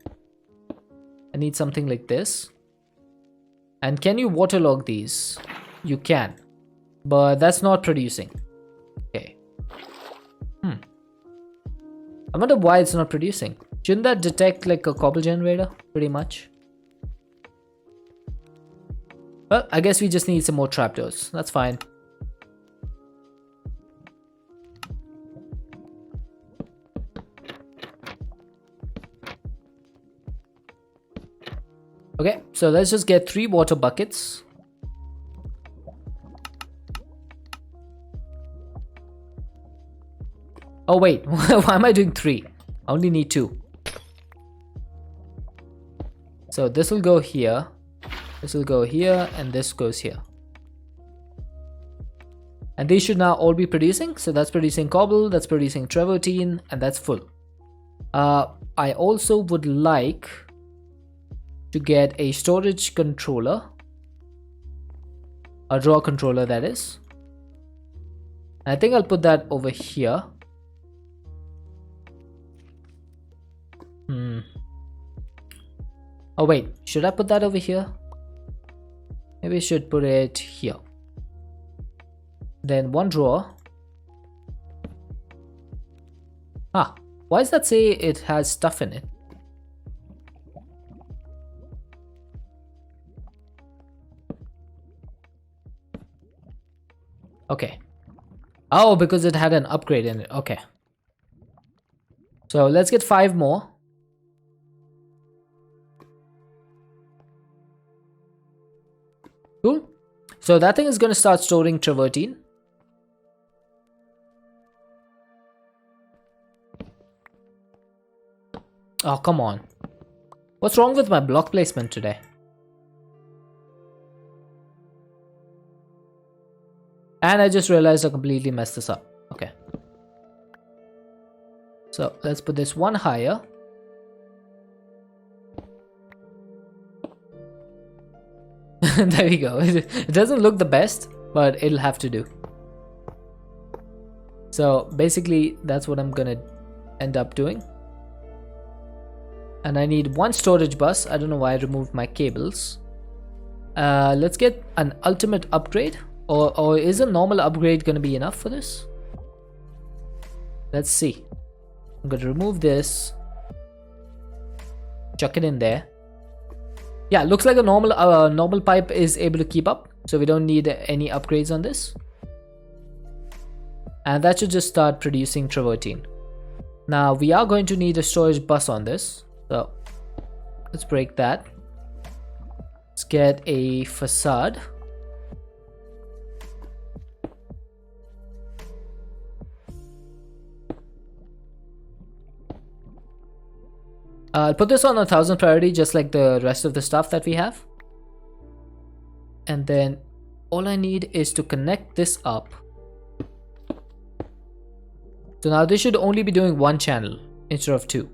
I need something like this. And can you waterlog these? You can. But that's not producing. Okay. I wonder why it's not producing. Shouldn't that detect like a cobble generator? Pretty much. Well, I guess we just need some more trapdoors. That's fine. Okay, so let's just get 3 water buckets. Oh wait, why am I doing 3? I only need 2. So this will go here. This will go here, and this goes here. And these should now all be producing. So that's producing cobble, that's producing travertine, and that's full. I also would like to get a storage controller. A drawer controller, that is. I think I'll put that over here. Oh wait, should I put that over here? Maybe I should put it here. Then 1 drawer. Ah, why does that say it has stuff in it? Okay. Oh, because it had an upgrade in it. Okay. So let's get 5 more. So that thing is going to start storing travertine. Oh, come on. What's wrong with my block placement today? And I just realized I completely messed this up. Okay. So let's put this one higher. There we go. It doesn't look the best, but it'll have to do. So basically that's what I'm gonna end up doing. And I need one storage bus. I don't know why I removed my cables. Let's get an ultimate upgrade. Or is a normal upgrade gonna be enough for this? Let's see. I'm gonna remove this. Chuck it in there. Yeah, looks like a normal pipe is able to keep up. So we don't need any upgrades on this. And that should just start producing travertine. Now we are going to need a storage bus on this. So let's break that. Let's get a facade. I'll put this on 1000 priority just like the rest of the stuff that we have. And then all I need is to connect this up. So now this should only be doing one channel instead of two.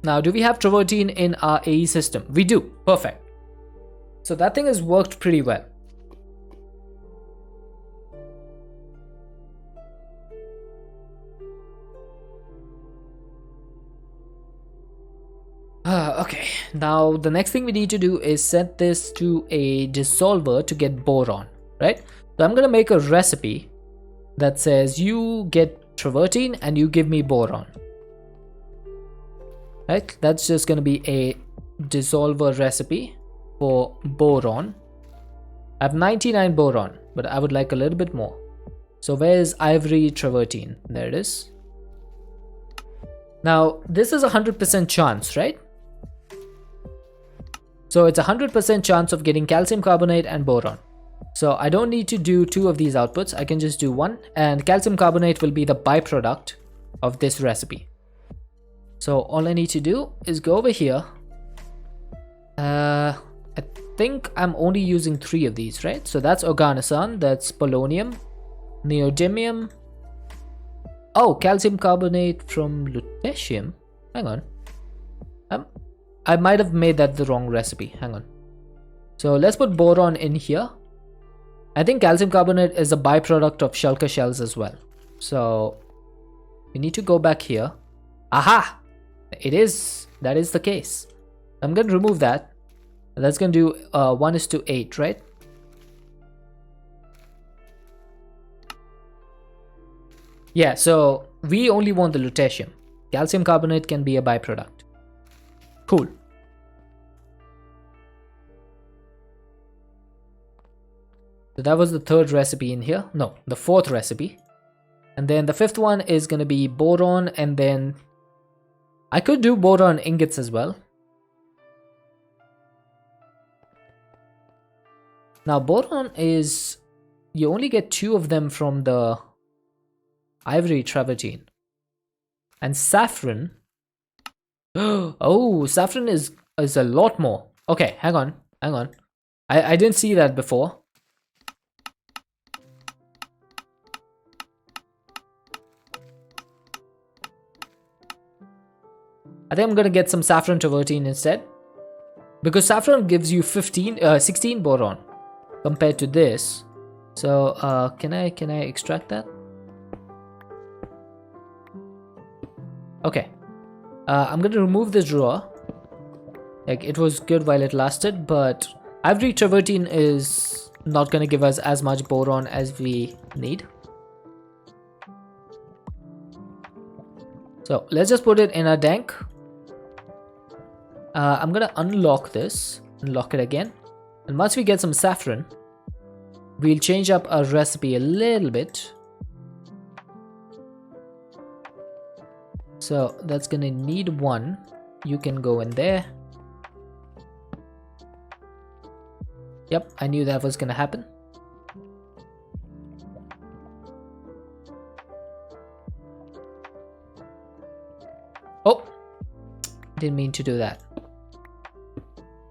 Now, do we have travertine in our AE system? We do. Perfect. So that thing has worked pretty well. Okay, now the next thing we need to do is set this to a dissolver to get boron, right? So I'm gonna make a recipe that says you get travertine and you give me boron. Right, that's just gonna be a dissolver recipe for boron. I have 99 boron, but I would like a little bit more. So where's ivory travertine? There it is. Now this is 100% chance, right? So it's 100% chance of getting calcium carbonate and boron. So I don't need to do two of these outputs. I can just do one, and calcium carbonate will be the byproduct of this recipe. So all I need to do is go over here. I think I'm only using 3 of these, right? So that's organosan, that's polonium, neodymium. Oh, calcium carbonate from lutetium. Hang on. I might have made that the wrong recipe. Hang on. So let's put boron in here. I think calcium carbonate is a byproduct of shulker shells as well. So we need to go back here. Aha! It is. That is the case. I'm going to remove that. That's going to do 1:8, right? Yeah, so we only want the lutetium. Calcium carbonate can be a byproduct. Cool. So that was the 3rd recipe in here. No, the 4th recipe. And then the 5th one is going to be boron, and then I could do boron ingots as well. Now boron is, you only get 2 of them from the ivory travertine. And saffron, oh, saffron is a lot more. Okay, hang on. I didn't see that before. I think I'm gonna get some saffron travertine instead, because saffron gives you 16 boron compared to this. So can I extract that? Okay. I'm gonna remove this drawer. Like, it was good while it lasted, but ivory travertine is not gonna give us as much boron as we need. So let's just put it in our tank. I'm gonna unlock this and lock it again. And once we get some saffron, we'll change up our recipe a little bit. So that's gonna need one. You can go in there. Yep, I knew that was gonna happen. Oh, didn't mean to do that.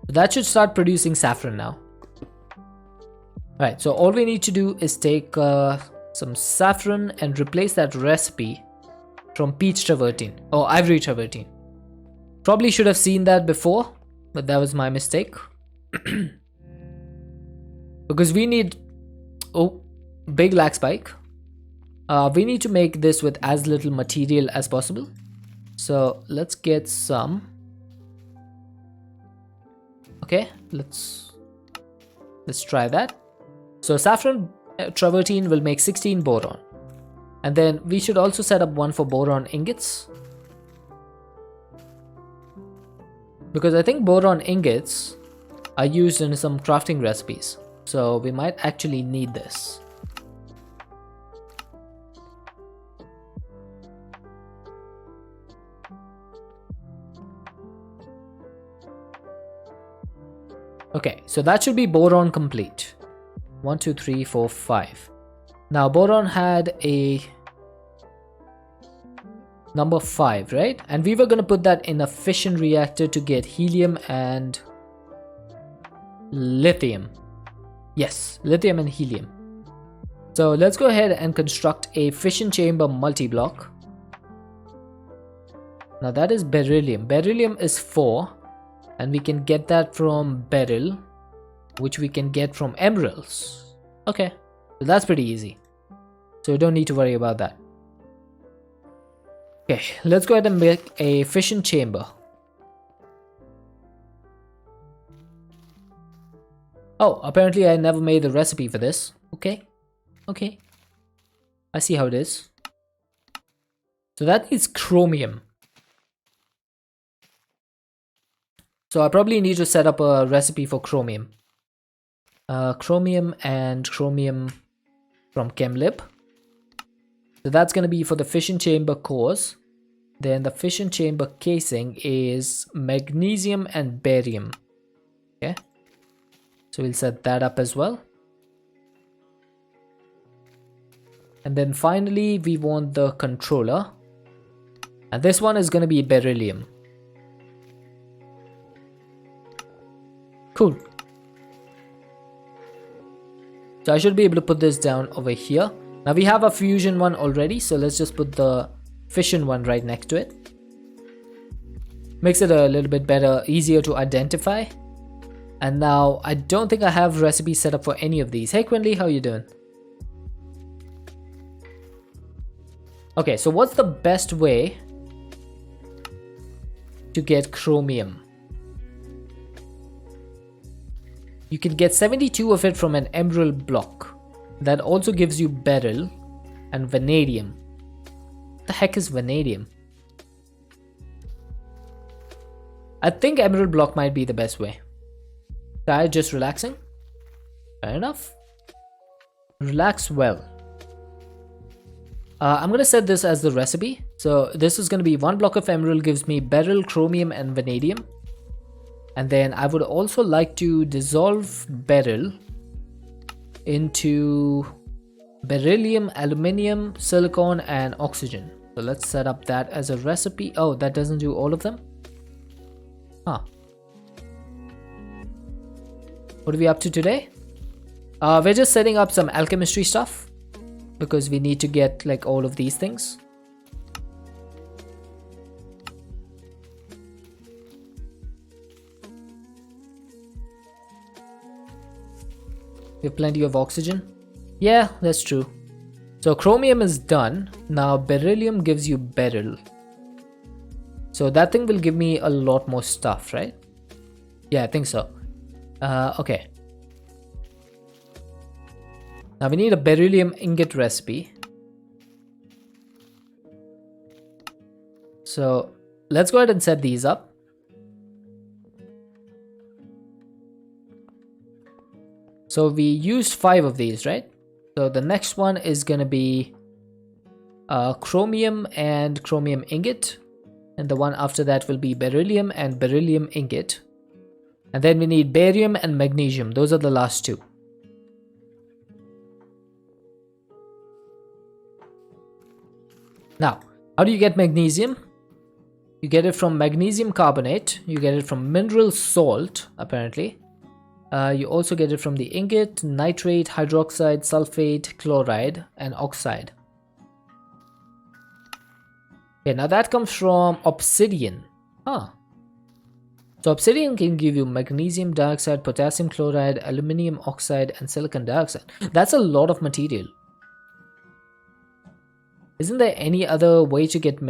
That should start producing saffron now. Alright, so all we need to do is take some saffron and replace that recipe from peach travertine or ivory travertine. Probably should have seen that before, but that was my mistake. Because we need big lag spike. We need to make this with as little material as possible. So let's get some. Okay, let's try that. So saffron travertine will make 16 boron. And then we should also set up one for boron ingots. Because I think boron ingots are used in some crafting recipes. So we might actually need this. Okay, so that should be boron complete. 1, 2, 3, 4, 5. Now boron had a number 5, right? And we were going to put that in a fission reactor to get helium and lithium. Yes, lithium and helium. So let's go ahead and construct a fission chamber multi-block. Now that is beryllium. Beryllium is 4. And we can get that from beryl, which we can get from emeralds. Okay, so that's pretty easy. So we don't need to worry about that. Okay, let's go ahead and make a fission chamber. Oh, apparently I never made the recipe for this. Okay, I see how it is. So that is chromium. So I probably need to set up a recipe for chromium. Chromium and chromium from ChemLib. So that's going to be for the fission chamber cores. Then the fission chamber casing is magnesium and barium. Okay. So we'll set that up as well. And then finally we want the controller. And this one is going to be beryllium. Cool. So I should be able to put this down over here. Now we have a fusion one already, so let's just put the fission one right next to it. Makes it a little bit better, easier to identify. And now I don't think I have recipes set up for any of these. Hey Quinley, how you doing? Okay, so what's the best way to get chromium? You can get 72 of it from an emerald block. That also gives you beryl and vanadium. What the heck is vanadium? I think emerald block might be the best way. Tired, just relaxing? Fair enough. Relax well. I'm gonna set this as the recipe. So this is gonna be 1 block of emerald gives me beryl, chromium and vanadium. And then I would also like to dissolve beryl into beryllium, aluminium, silicon and oxygen. So let's set up that as a recipe. Oh, that doesn't do all of them? Huh. What are we up to today? We're just setting up some alchemistry stuff because we need to get like all of these things. We have plenty of oxygen. Yeah, that's true. So chromium is done. Now beryllium gives you beryl. So that thing will give me a lot more stuff, right? Yeah, I think so. Okay. Now we need a beryllium ingot recipe. So let's go ahead and set these up. So we used 5 of these, right? So the next one is gonna be chromium and chromium ingot. And the one after that will be beryllium and beryllium ingot. And then we need barium and magnesium. Those are the last two. Now, how do you get magnesium? You get it from magnesium carbonate. You get it from mineral salt, apparently. You also get it from the ingot, nitrate, hydroxide, sulfate, chloride, and oxide. Okay, now that comes from obsidian. Huh. So obsidian can give you magnesium dioxide, potassium chloride, aluminum oxide, and silicon dioxide. That's a lot of material. Isn't there any other way to get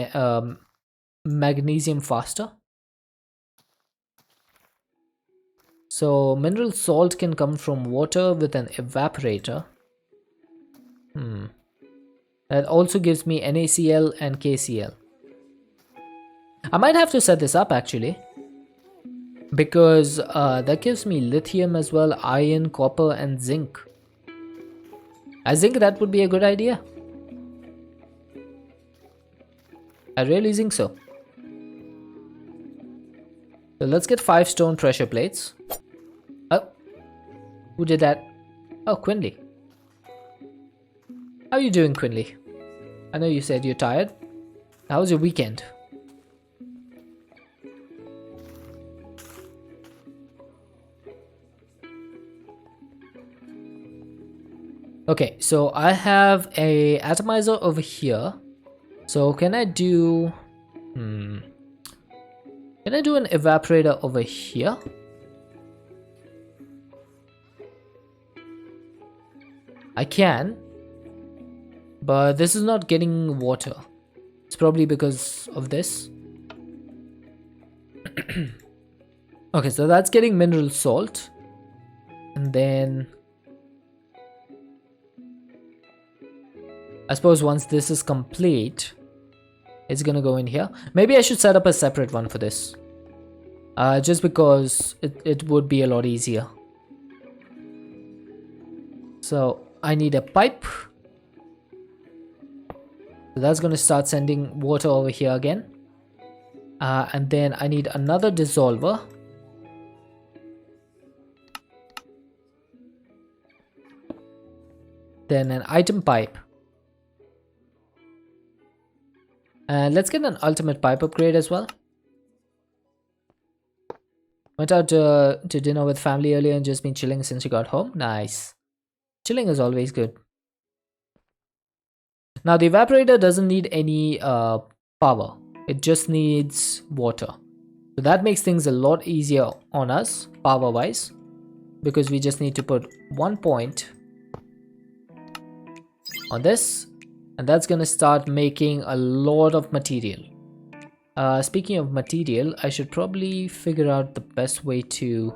magnesium faster? So mineral salt can come from water with an evaporator. That also gives me NaCl and KCl. I might have to set this up actually, because that gives me lithium as well, iron, copper, and zinc. I think that would be a good idea. I really think so. So let's get 5 stone pressure plates. Oh, who did that? Oh, Quinley. How are you doing, Quinley? I know you said you're tired. How was your weekend? Okay, so I have a atomizer over here. So can I do... Can I do an evaporator over here? I can. But this is not getting water. It's probably because of this. Okay, so that's getting mineral salt. And then... I suppose once this is complete, it's gonna go in here. Maybe I should set up a separate one for this. Just because it would be a lot easier. So I need a pipe. So that's gonna start sending water over here again. And then I need another dissolver. Then an item pipe. And let's get an ultimate pipe upgrade as well. Went out to dinner with family earlier and just been chilling since you got home. Nice. Chilling is always good. Now the evaporator doesn't need any power. It just needs water. So that makes things a lot easier on us, power wise. Because we just need to put 1 point on this. And that's gonna start making a lot of material. Speaking of material, I should probably figure out the best way to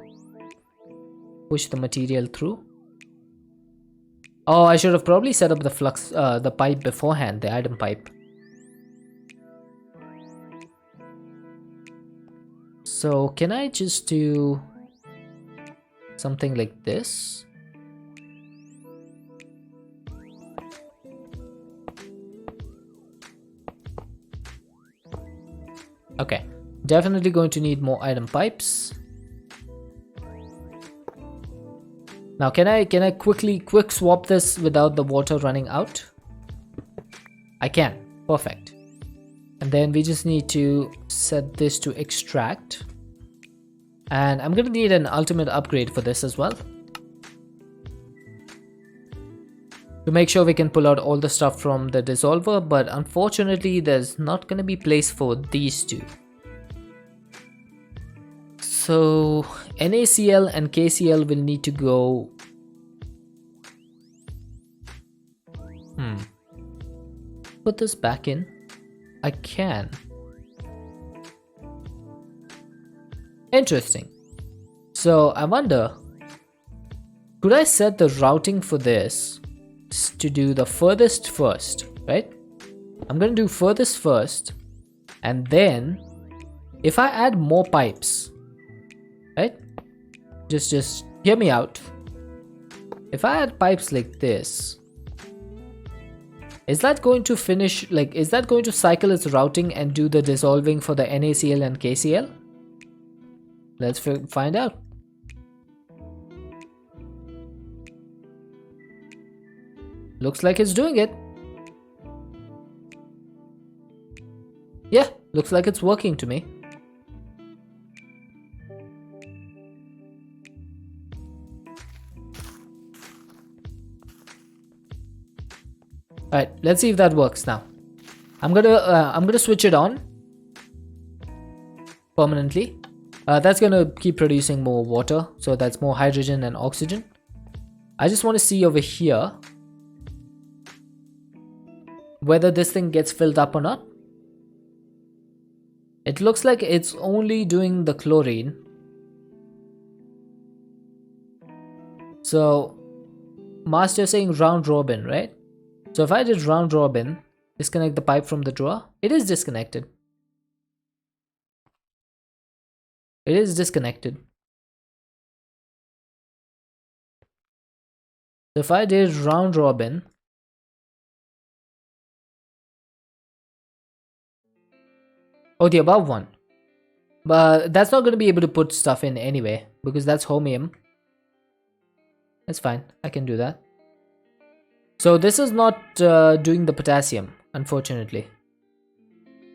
push the material through. Oh, I should have probably set up the flux, the pipe beforehand, the item pipe. So can I just do something like this? Okay, definitely going to need more item pipes. Now can I quick swap this without the water running out? I can. Perfect. And then we just need to set this to extract. And I'm gonna need an ultimate upgrade for this as well, to make sure we can pull out all the stuff from the dissolver, but unfortunately there's not gonna be place for these two. So NaCl and KCl will need to go. Put this back in. I can. Interesting. So I wonder, could I set the routing for this to do the furthest first, right? I'm gonna do furthest first, and then if I add more pipes, right? Just hear me out. If I add pipes like this, Is that going to finish, like, is that going to cycle its routing and do the dissolving for the NaCl and KCl? Let's find out. Looks like it's doing it. Yeah, looks like it's working to me. Alright, let's see if that works now. I'm gonna switch it on permanently. That's gonna keep producing more water, so that's more hydrogen and oxygen. I just want to see over here whether this thing gets filled up or not. It looks like it's only doing the chlorine. So, Master saying round robin, right? So if I did round robin, disconnect the pipe from the drawer, it is disconnected. It is disconnected. So if I did round robin, oh, the above one. But that's not going to be able to put stuff in anyway, because that's homium. That's fine, I can do that. So this is not doing the potassium, unfortunately.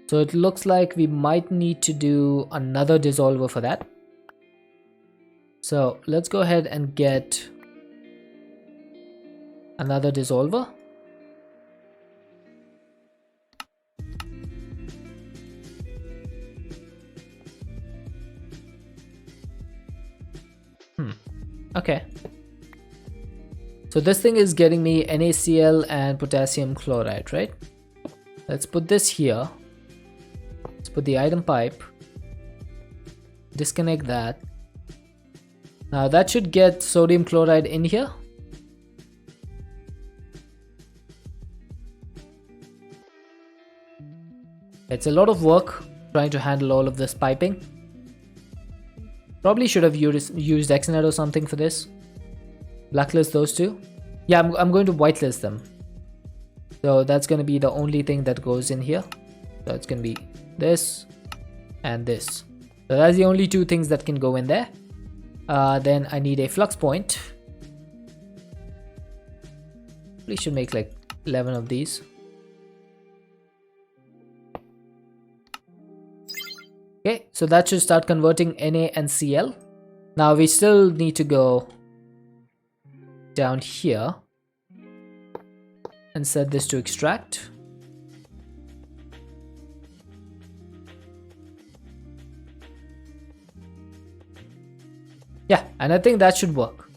So it looks like we might need to do another dissolver for that. So let's go ahead and get another dissolver. Okay. So this thing is getting me NaCl and potassium chloride, right? Let's put this here. Let's put the item pipe. Disconnect that. Now that should get sodium chloride in here. It's a lot of work trying to handle all of this piping. Probably should have used Exanet or something for this. Blacklist those two. Yeah, I'm going to whitelist them. So that's going to be the only thing that goes in here. So it's going to be this and this. So that's the only two things that can go in there. Then I need a flux point. We should make like 11 of these. Okay, so that should start converting Na and Cl. Now we still need to go down here and set this to extract. Yeah, and I think that should work.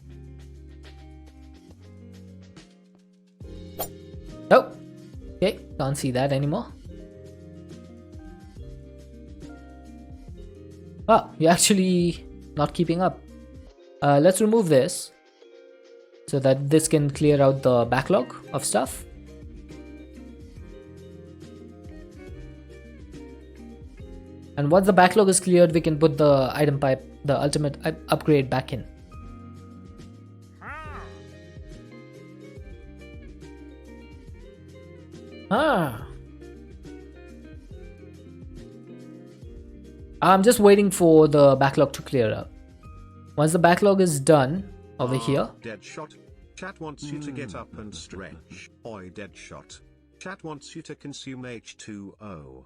Oh, okay, can't see that anymore. Oh, you're actually not keeping up. Let's remove this so that this can clear out the backlog of stuff. And once the backlog is cleared, we can put the item pipe, the ultimate upgrade, back in. I'm just waiting for the backlog to clear up. Once the backlog is done over here. Deadshot. Chat wants you to get up and stretch. Oi, Deadshot. Chat wants you to consume H2O.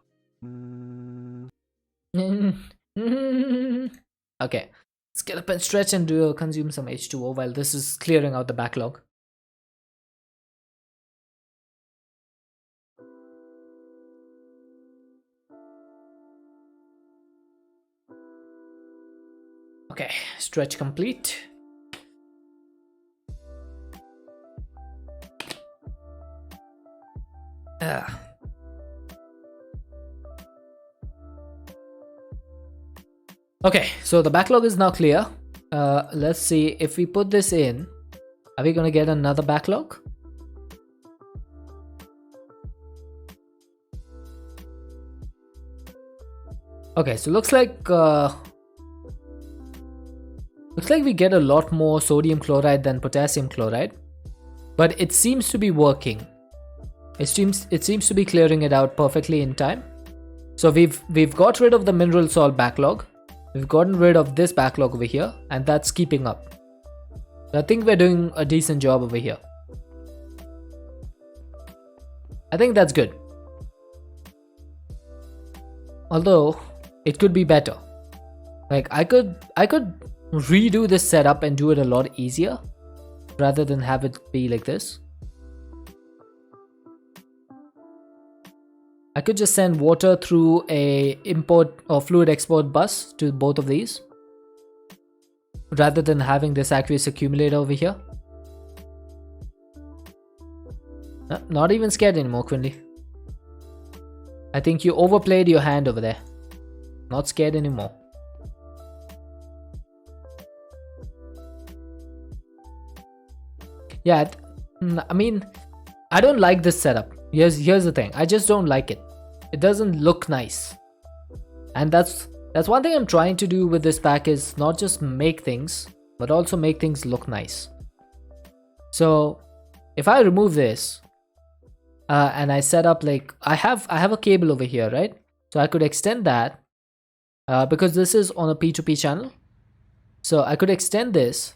Okay, let's get up and stretch and consume some H2O while this is clearing out the backlog. Okay, stretch complete. Okay, so the backlog is now clear. Let's see if we put this in, are we gonna get another backlog? Okay, so looks like we get a lot more sodium chloride than potassium chloride, but it seems to be working. It seems to be clearing it out perfectly in time. So we've got rid of the mineral salt backlog. We've gotten rid of this backlog over here, and that's keeping up. So I think we're doing a decent job over here. I think that's good. Although it could be better. Like I could redo this setup and do it a lot easier rather than have it be like this. I could just send water through a import or fluid export bus to both of these rather than having this aqueous accumulator over here. Not even scared anymore, Quinley. I think you overplayed your hand over there. Not scared anymore. Yeah, I mean, I don't like this setup. Here's the thing. I just don't like it. It doesn't look nice. And that's one thing I'm trying to do with this pack, is not just make things, but also make things look nice. So if I remove this and I set up, like, I have a cable over here, right? So I could extend that because this is on a P2P channel. So I could extend this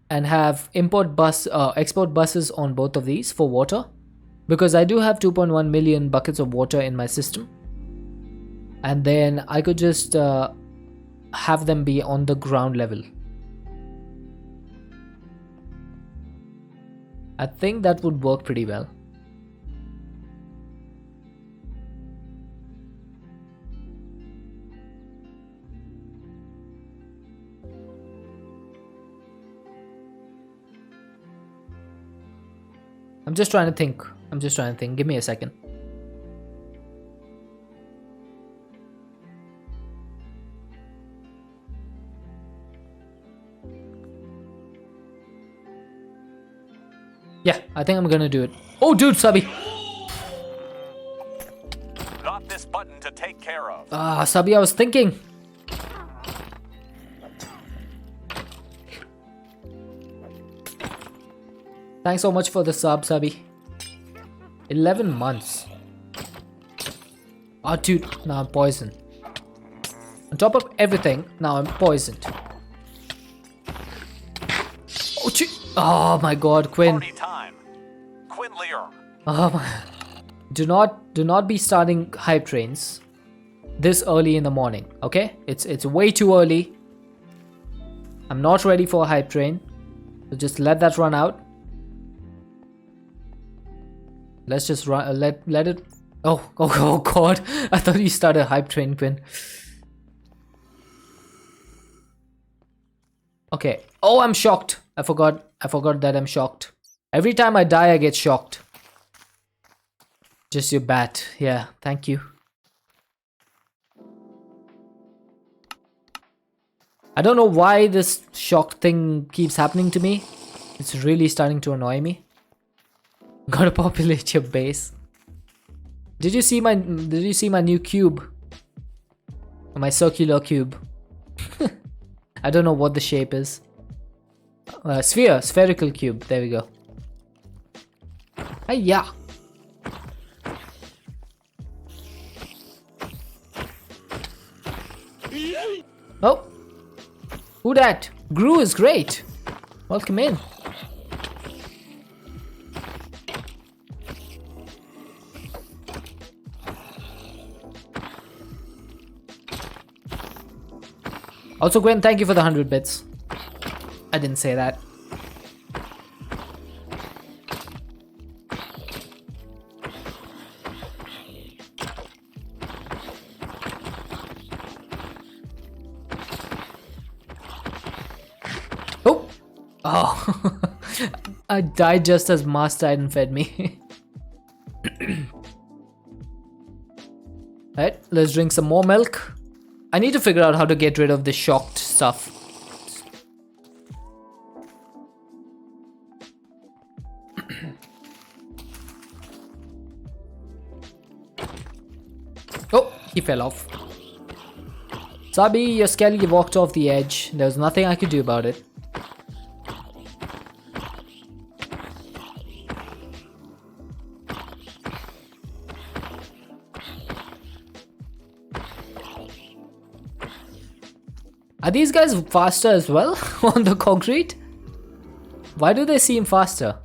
and have export buses on both of these for water, because I do have 2.1 million buckets of water in my system. And then I could just have them be on the ground level. I think that would work pretty well. I'm just trying to think. Give me a second. Yeah, I think I'm gonna do it. Oh, dude, Sabi. Not this button to take care of. Sabi, I was thinking. Thanks so much for the sub, Sabi. 11 months. Oh, dude, now I'm poisoned. On top of everything, now I'm poisoned. Oh, oh my God, Quinn. Party time. Quinn Lear. Oh my. Do not be starting hype trains this early in the morning, okay? It's way too early. I'm not ready for a hype train. So just let that run out. Let's just run. Let it. Oh God! I thought you started a hype train, Quinn. Okay. Oh, I'm shocked. I forgot that I'm shocked. Every time I die, I get shocked. Just your bat. Yeah. Thank you. I don't know why this shocked thing keeps happening to me. It's really starting to annoy me. Gotta populate your base. Did you see my new cube? My circular cube. I don't know what the shape is. Spherical cube. There we go. Hiya. Oh, who dat? Gru is great. Welcome in. Also, Gwen, thank you for the 100 bits. I didn't say that. Oh! Oh! I died just as Mars Titan fed me. Alright, let's drink some more milk. I need to figure out how to get rid of the shocked stuff. Oh, he fell off. Sabi, your Skelly walked off the edge. There was nothing I could do about it. Are these guys faster as well on the concrete? Why do they seem faster?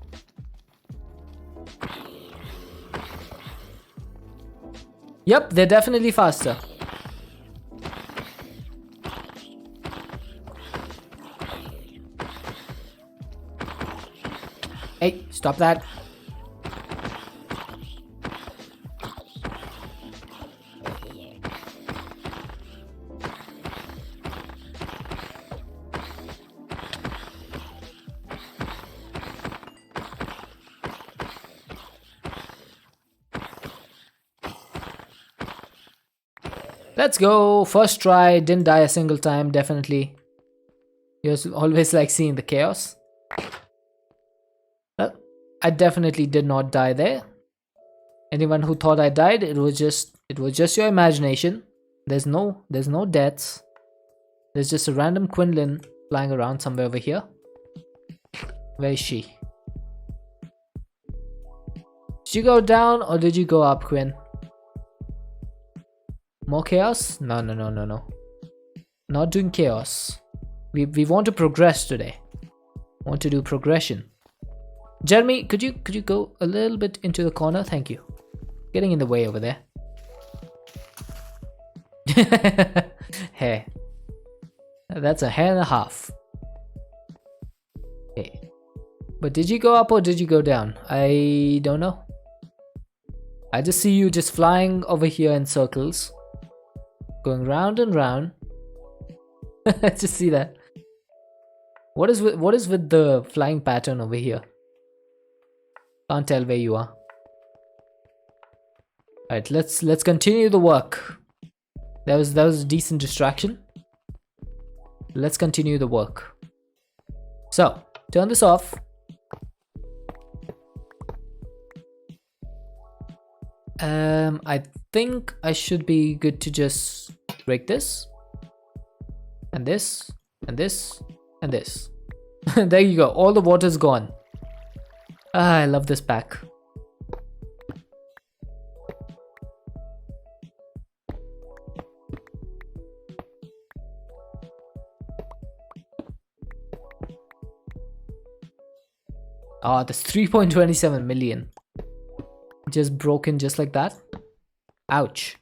Yep, they're definitely faster. Hey, stop that. Let's go. First try, didn't die a single time, definitely. You always like seeing the chaos. Well, I definitely did not die there. Anyone who thought I died, it was just your imagination. There's no deaths. There's just a random Quinlan flying around somewhere over here. Where is she? Did you go down or did you go up, Quinn? More chaos? No. Not doing chaos. We want to progress today. Want to do progression. Jeremy, could you go a little bit into the corner? Thank you. Getting in the way over there. Hair. That's a hair and a half. Okay. But did you go up or did you go down? I don't know. I just see you just flying over here in circles. Going round and round. Just see that. What is with the flying pattern over here? Can't tell where you are. Alright, let's continue the work. That was a decent distraction. Let's continue the work. So, turn this off. I think I should be good to just break this. And this. And this. And this. There you go. All the water's gone. Ah, I love this pack. Ah, that's 3.27 million. Just broken just like that. Ouch.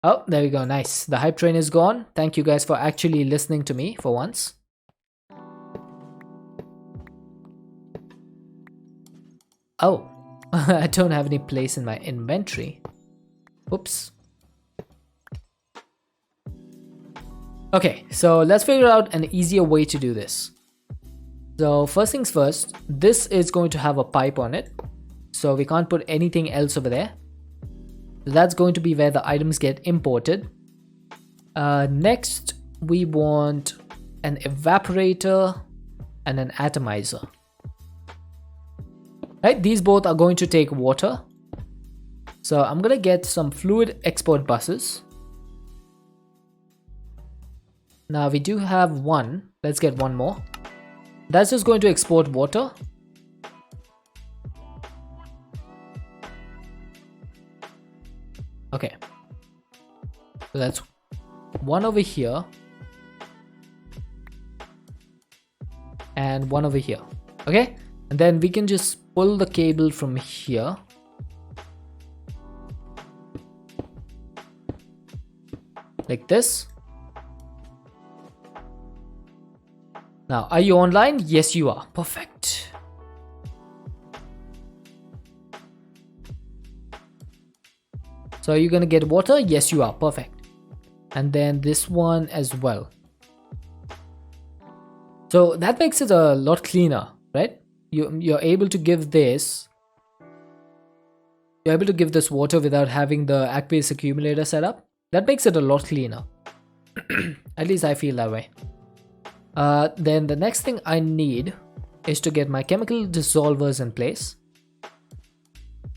Oh, there we go. Nice. The hype train is gone. Thank you guys for actually listening to me for once. Oh, I don't have any place in my inventory. Oops. Okay, so let's figure out an easier way to do this. So first things first, this is going to have a pipe on it. So we can't put anything else over there. So that's going to be where the items get imported. Next, we want an evaporator and an atomizer. Right, these both are going to take water. So I'm gonna get some fluid export buses. Now we do have one. Let's get one more. That's just going to export water. Okay. So that's one over here. And one over here. Okay? And then we can just pull the cable from here. Like this. Now, are you online? Yes, you are. Perfect. So are you gonna get water? Yes, you are. Perfect. And then this one as well. So that makes it a lot cleaner, right? You're able to give this. You're able to give this water without having the aqueous accumulator set up. That makes it a lot cleaner. At least I feel that way. Then the next thing I need is to get my chemical dissolvers in place.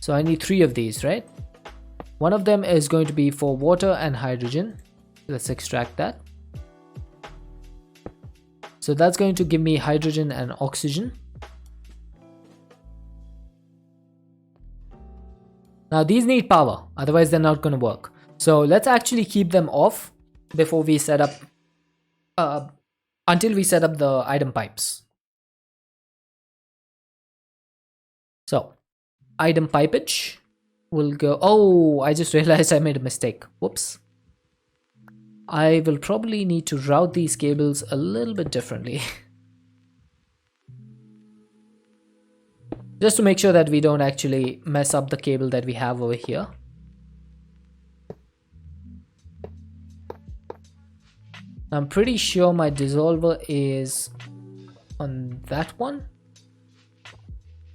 So I need 3 of these, right? One of them is going to be for water and hydrogen. Let's extract that. So that's going to give me hydrogen and oxygen. Now these need power, otherwise they're not going to work. So let's actually keep them off before we set up, until we set up the item pipes. So item pipage will go. Oh, I just realized I made a mistake. Whoops. I will probably need to route these cables a little bit differently. Just to make sure that we don't actually mess up the cable that we have over here. I'm pretty sure my dissolver is on that one.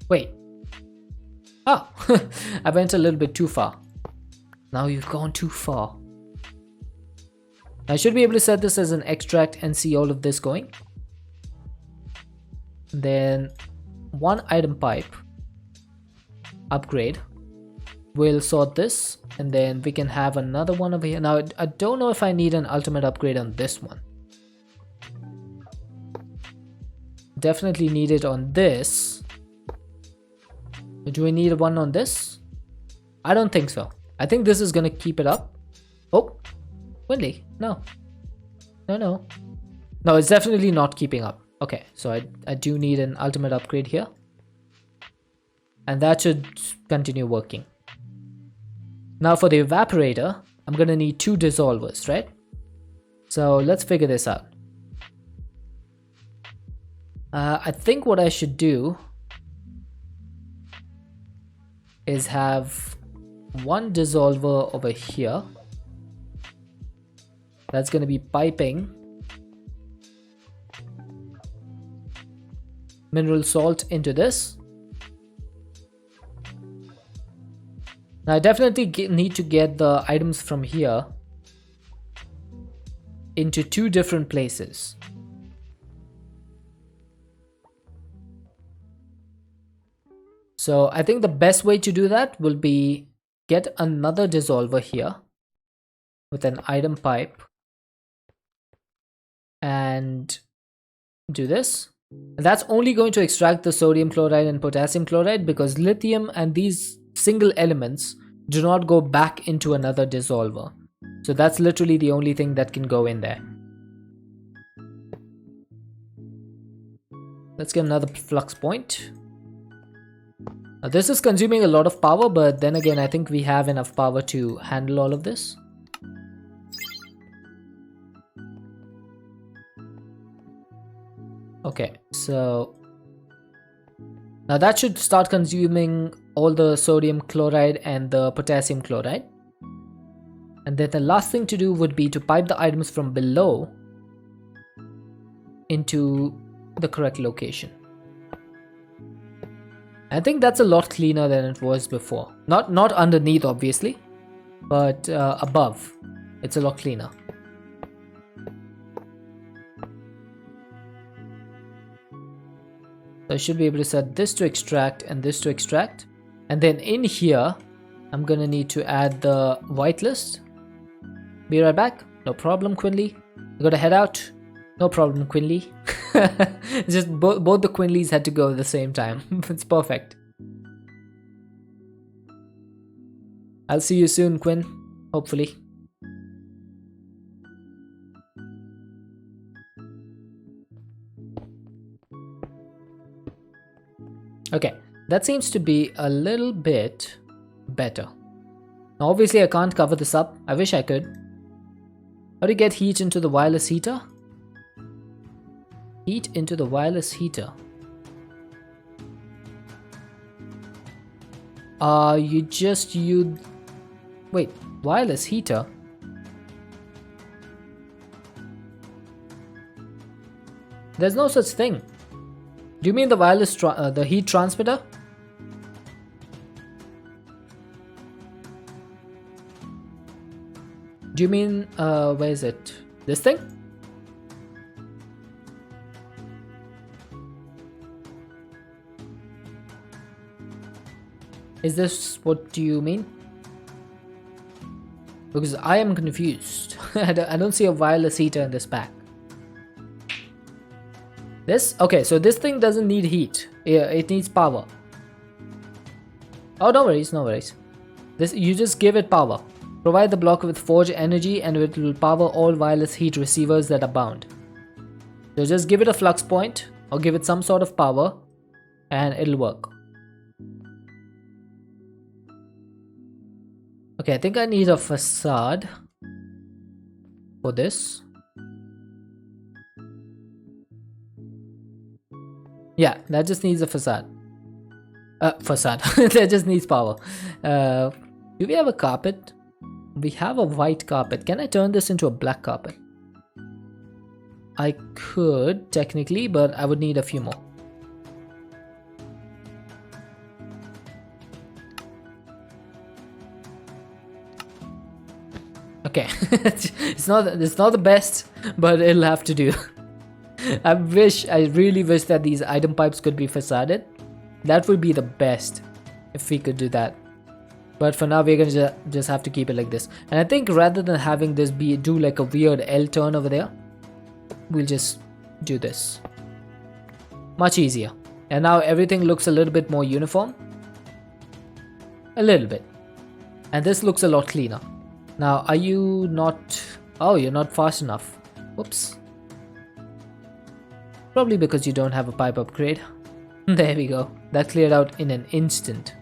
Wait. Ah, I went a little bit too far. Now you've gone too far. I should be able to set this as an extract and see all of this going. Then one item pipe upgrade will sort this, and then we can have another one over here. Now I don't know if I need an ultimate upgrade on this one. Definitely need it on this. Do we need one on this? I don't think so. I think this is gonna keep it up. Oh, Winley, no. No, it's definitely not keeping up. Okay, so I do need an ultimate upgrade here. And that should continue working. Now for the evaporator, I'm gonna need 2 dissolvers, right? So let's figure this out. I think what I should do is have one dissolver over here. That's gonna be piping mineral salt into this. Now I definitely need to get the items from here into 2 different places. So I think the best way to do that will be get another dissolver here with an item pipe and do this. And that's only going to extract the sodium chloride and potassium chloride, because lithium and these single elements do not go back into another dissolver. So that's literally the only thing that can go in there. Let's get another flux point. Now this is consuming a lot of power, but then again I think we have enough power to handle all of this. Okay, so now that should start consuming all the sodium chloride and the potassium chloride. And then the last thing to do would be to pipe the items from below into the correct location. I think that's a lot cleaner than it was before. Not underneath obviously, but above. It's a lot cleaner. So I should be able to set this to extract and this to extract. And then in here, I'm gonna need to add the whitelist. Be right back. No problem, Quinley. You gotta head out. No problem, Quinley. Just both the Quinleys had to go at the same time. It's perfect. I'll see you soon, Quinn. Hopefully. Okay, that seems to be a little bit better. Now obviously I can't cover this up. I wish I could. How do you get heat into the wireless heater? Heat into the wireless heater. Wait, wireless heater? There's no such thing. Do you mean the wireless the heat transmitter? Do you mean where is it? This thing? Is this what you mean? Because I am confused. I don't see a wireless heater in this pack. This? Okay, so this thing doesn't need heat. Yeah, it needs power. Oh, no worries, no worries. This, you just give it power. Provide the block with forge energy and it will power all wireless heat receivers that are bound. So just give it a flux point or give it some sort of power and it'll work. Okay, I think I need a facade for this. Yeah, that just needs a facade. Facade. That just needs power. Do we have a carpet? We have a white carpet. Can I turn this into a black carpet? I could, technically, but I would need a few more. Okay. it's not the best, but it'll have to do. I really wish that these item pipes could be facaded. That would be the best if we could do that. But for now, we're gonna just have to keep it like this. And I think rather than having this do like a weird L turn over there, we'll just do this. Much easier. And now everything looks a little bit more uniform. A little bit. And this looks a lot cleaner. Now, are you not... Oh, you're not fast enough. Whoops. Probably because you don't have a pipe upgrade. There we go. That cleared out in an instant.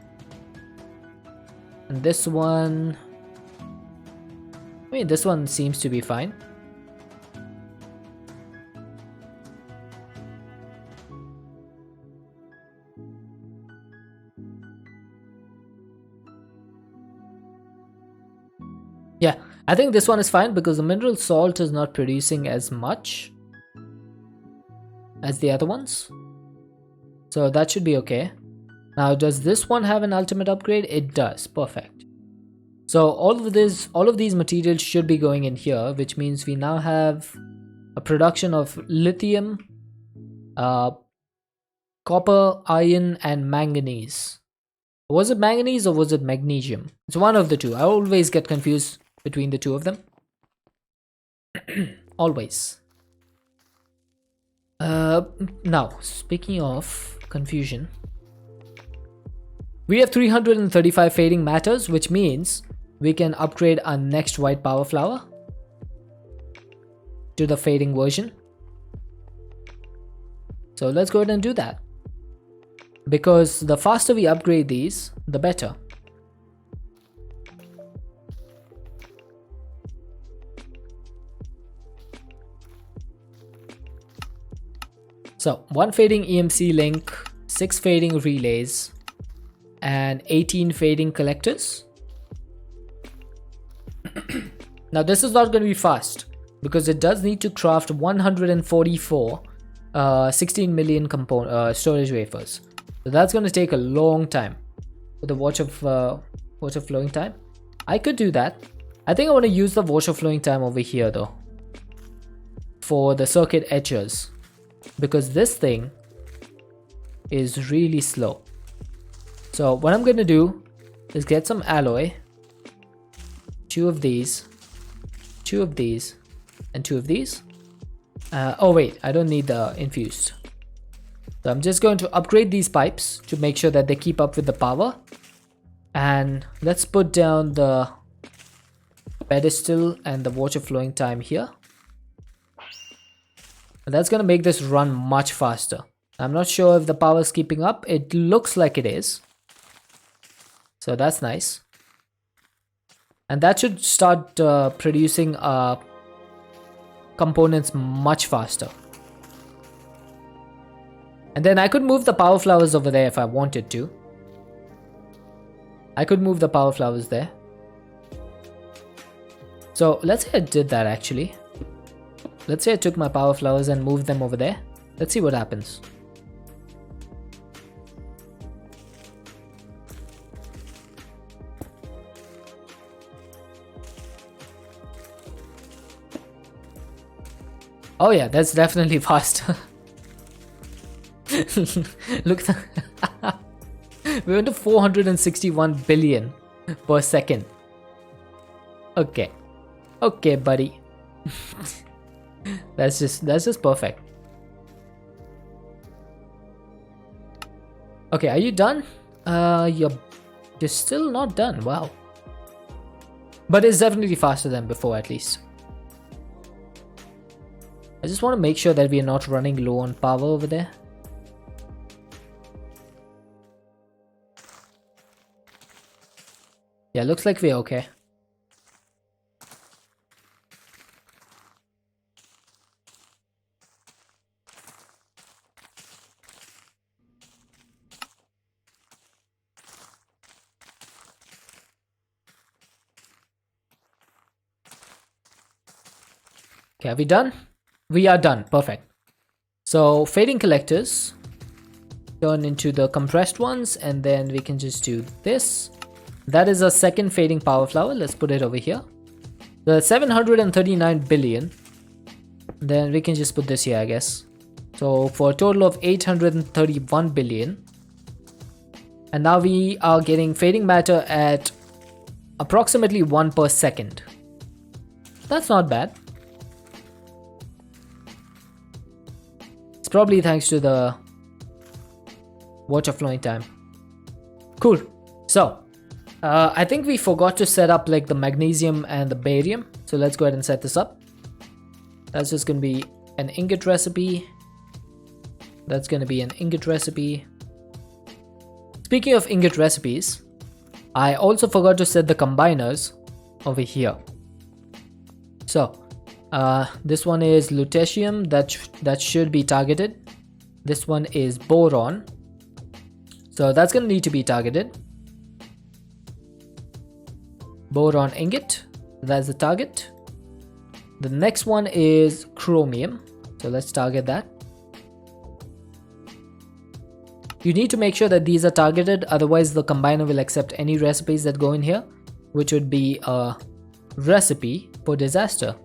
And this one... I mean, this one seems to be fine. Yeah, I think this one is fine because the mineral salt is not producing as much as the other ones. So that should be okay. Now, does this one have an ultimate upgrade? It does. Perfect. So all of these materials should be going in here, which means we now have a production of lithium, copper, iron, and manganese. Was it manganese or was it magnesium? It's one of the two. I always get confused between the two of them. Always. Now, speaking of confusion, we have 335 fading matters, which means we can upgrade our next white power flower to the fading version. So let's go ahead and do that, because the faster we upgrade these, the better. So 1 fading EMC link, 6 fading relays, and 18 fading collectors. Now this is not going to be fast because it does need to craft 144 16 million storage wafers. So that's going to take a long time with the watch of flowing time. I could do that. I think I want to use the watch of flowing time over here though for the circuit etchers, because this thing is really slow. So what I'm going to do is get some alloy, 2 of these, 2 of these, and 2 of these. Oh wait, I don't need the infused. So I'm just going to upgrade these pipes to make sure that they keep up with the power. And let's put down the pedestal and the watch of flowing time here. And that's going to make this run much faster. I'm not sure if the power is keeping up. It looks like it is. So that's nice. And that should start producing components much faster. And then I could move the power flowers over there if I wanted to. I could move the power flowers there. So let's say I did that actually. Let's say I took my power flowers and moved them over there. Let's see what happens. Oh yeah, that's definitely faster. Look, we went to 461 billion per second. Okay, okay, buddy. That's just perfect. Okay, are you done? You're still not done. Wow. But it's definitely faster than before, at least. I just want to make sure that we are not running low on power over there. Yeah, looks like we're okay. Okay, are we done? We are done. Perfect. So fading collectors turn into the compressed ones, and then we can just do this. That is a second fading power flower. Let's put it over here. The 739 billion. Then we can just put this here, I guess. So for a total of 831 billion. And now we are getting fading matter at approximately 1 per second. That's not bad. It's probably thanks to the water flowing time. Cool. So I think we forgot to set up like the magnesium and the barium. So let's go ahead and set this up. That's just going to be an ingot recipe. That's going to be an ingot recipe. Speaking of ingot recipes, I also forgot to set the combiners over here. So this one is lutetium, that should be targeted. This one is boron, so that's going to need to be targeted. Boron ingot, that's the target. The next one is chromium, so let's target that. You need to make sure that these are targeted, otherwise the combiner will accept any recipes that go in here, which would be a recipe for disaster.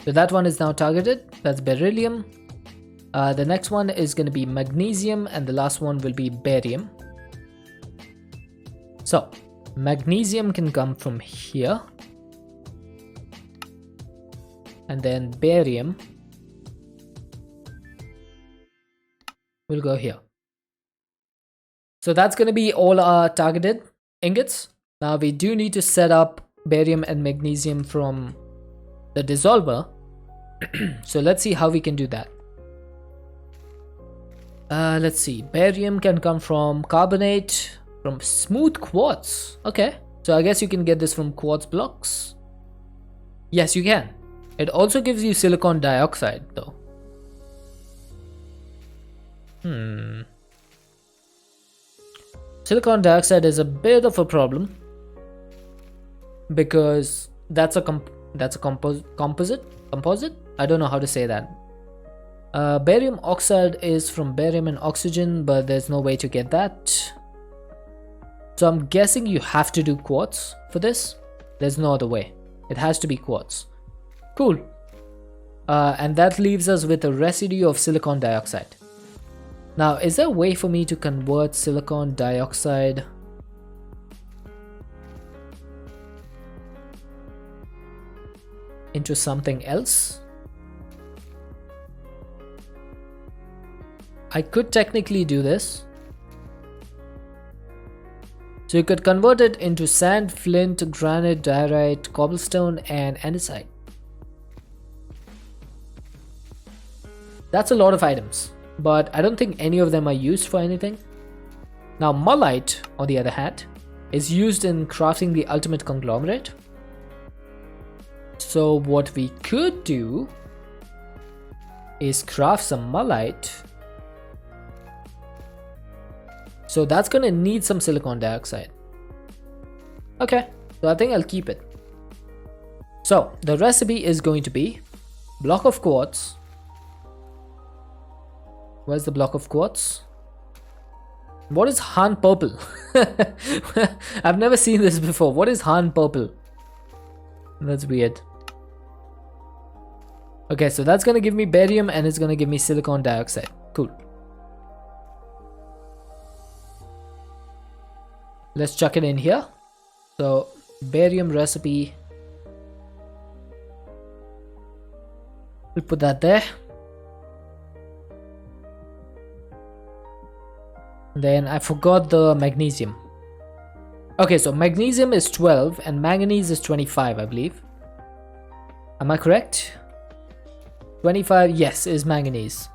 So that one is now targeted. That's beryllium. The next one is going to be magnesium, and the last one will be barium. So magnesium can come from here, and then barium will go here. So that's going to be all our targeted ingots. Now we do need to set up barium and magnesium from the dissolver. So let's see how we can do that. Let's see, barium can come from carbonate, from smooth quartz. Okay, so I guess you can get this from quartz blocks. Yes, you can. It also gives you silicon dioxide though. Silicon dioxide is a bit of a problem because that's a composite. I don't know how to say that. Barium oxide is from barium and oxygen, but there's no way to get that. So I'm guessing you have to do quartz for this. There's no other way. It has to be quartz. Cool. And that leaves us with a residue of silicon dioxide. Now, is there a way for me to convert silicon dioxide into something else? I could technically do this. So you could convert it into sand, flint, granite, diorite, cobblestone, and andesite. That's a lot of items, but I don't think any of them are used for anything. Now mullite, on the other hand, is used in crafting the ultimate conglomerate. So what we could do is craft some mullite. So that's gonna need some silicon dioxide. Okay, so I think I'll keep it. So the recipe is going to be block of quartz. Where's the block of quartz? What is Han purple? I've never seen this before. What is Han purple? That's weird. Okay, so that's gonna give me barium and it's gonna give me silicon dioxide. Cool. Let's chuck it in here. So barium recipe, we'll put that there. Then I forgot the magnesium. Okay, so magnesium is 12 and manganese is 25, I believe. Am I correct? 25, yes, is manganese.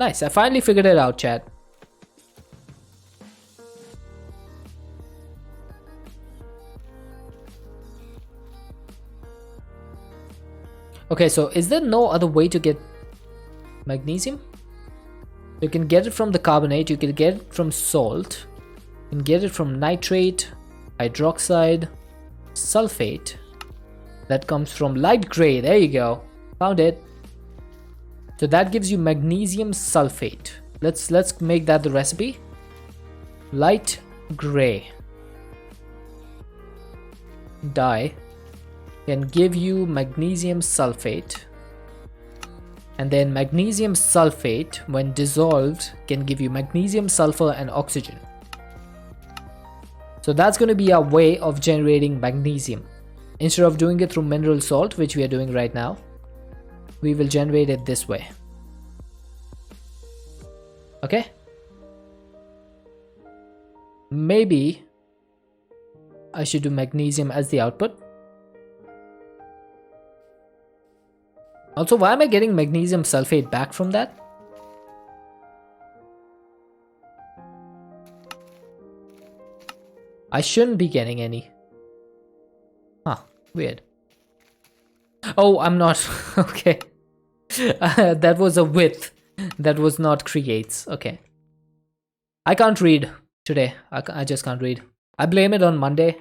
Nice, I finally figured it out, chat. Okay, so is there no other way to get magnesium? You can get it from the carbonate, you can get it from salt, you can get it from nitrate, hydroxide, sulfate. That comes from light gray. There you go. Found it. So that gives you magnesium sulfate. Let's make that the recipe. Light gray dye can give you magnesium sulfate, and then magnesium sulfate when dissolved can give you magnesium, sulfur and oxygen. So that's going to be our way of generating magnesium. Instead of doing it through mineral salt, which we are doing right now, we will generate it this way. Okay? Maybe I should do magnesium as the output. Also, why am I getting magnesium sulfate back from that? I shouldn't be getting any. Huh, weird. Oh, I'm not. Okay. That was a width. That was not creates. Okay. I can't read today. I just can't read. I blame it on Monday.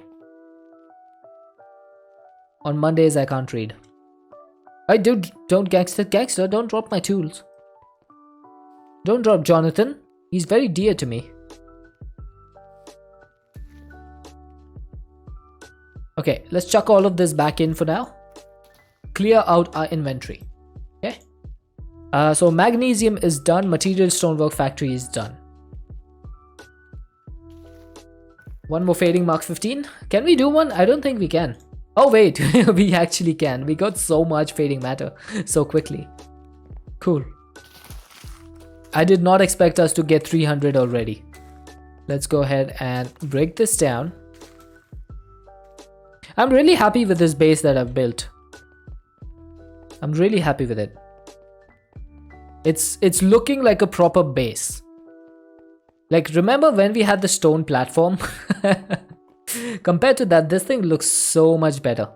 On Mondays, I can't read. I don't gangster, don't drop my tools. Don't drop Jonathan. He's very dear to me. Okay, let's chuck all of this back in for now. Clear out our inventory. Okay. So magnesium is done. Material stonework factory is done. One more fading Mark 15. Can we do one? I don't think we can. Oh wait, we actually can. We got so much fading matter so quickly. Cool. I did not expect us to get 300 already. Let's go ahead and break this down. I'm really happy with this base that I've built. I'm really happy with it. It's looking like a proper base. Like, remember when we had the stone platform? Compared to that, this thing looks so much better.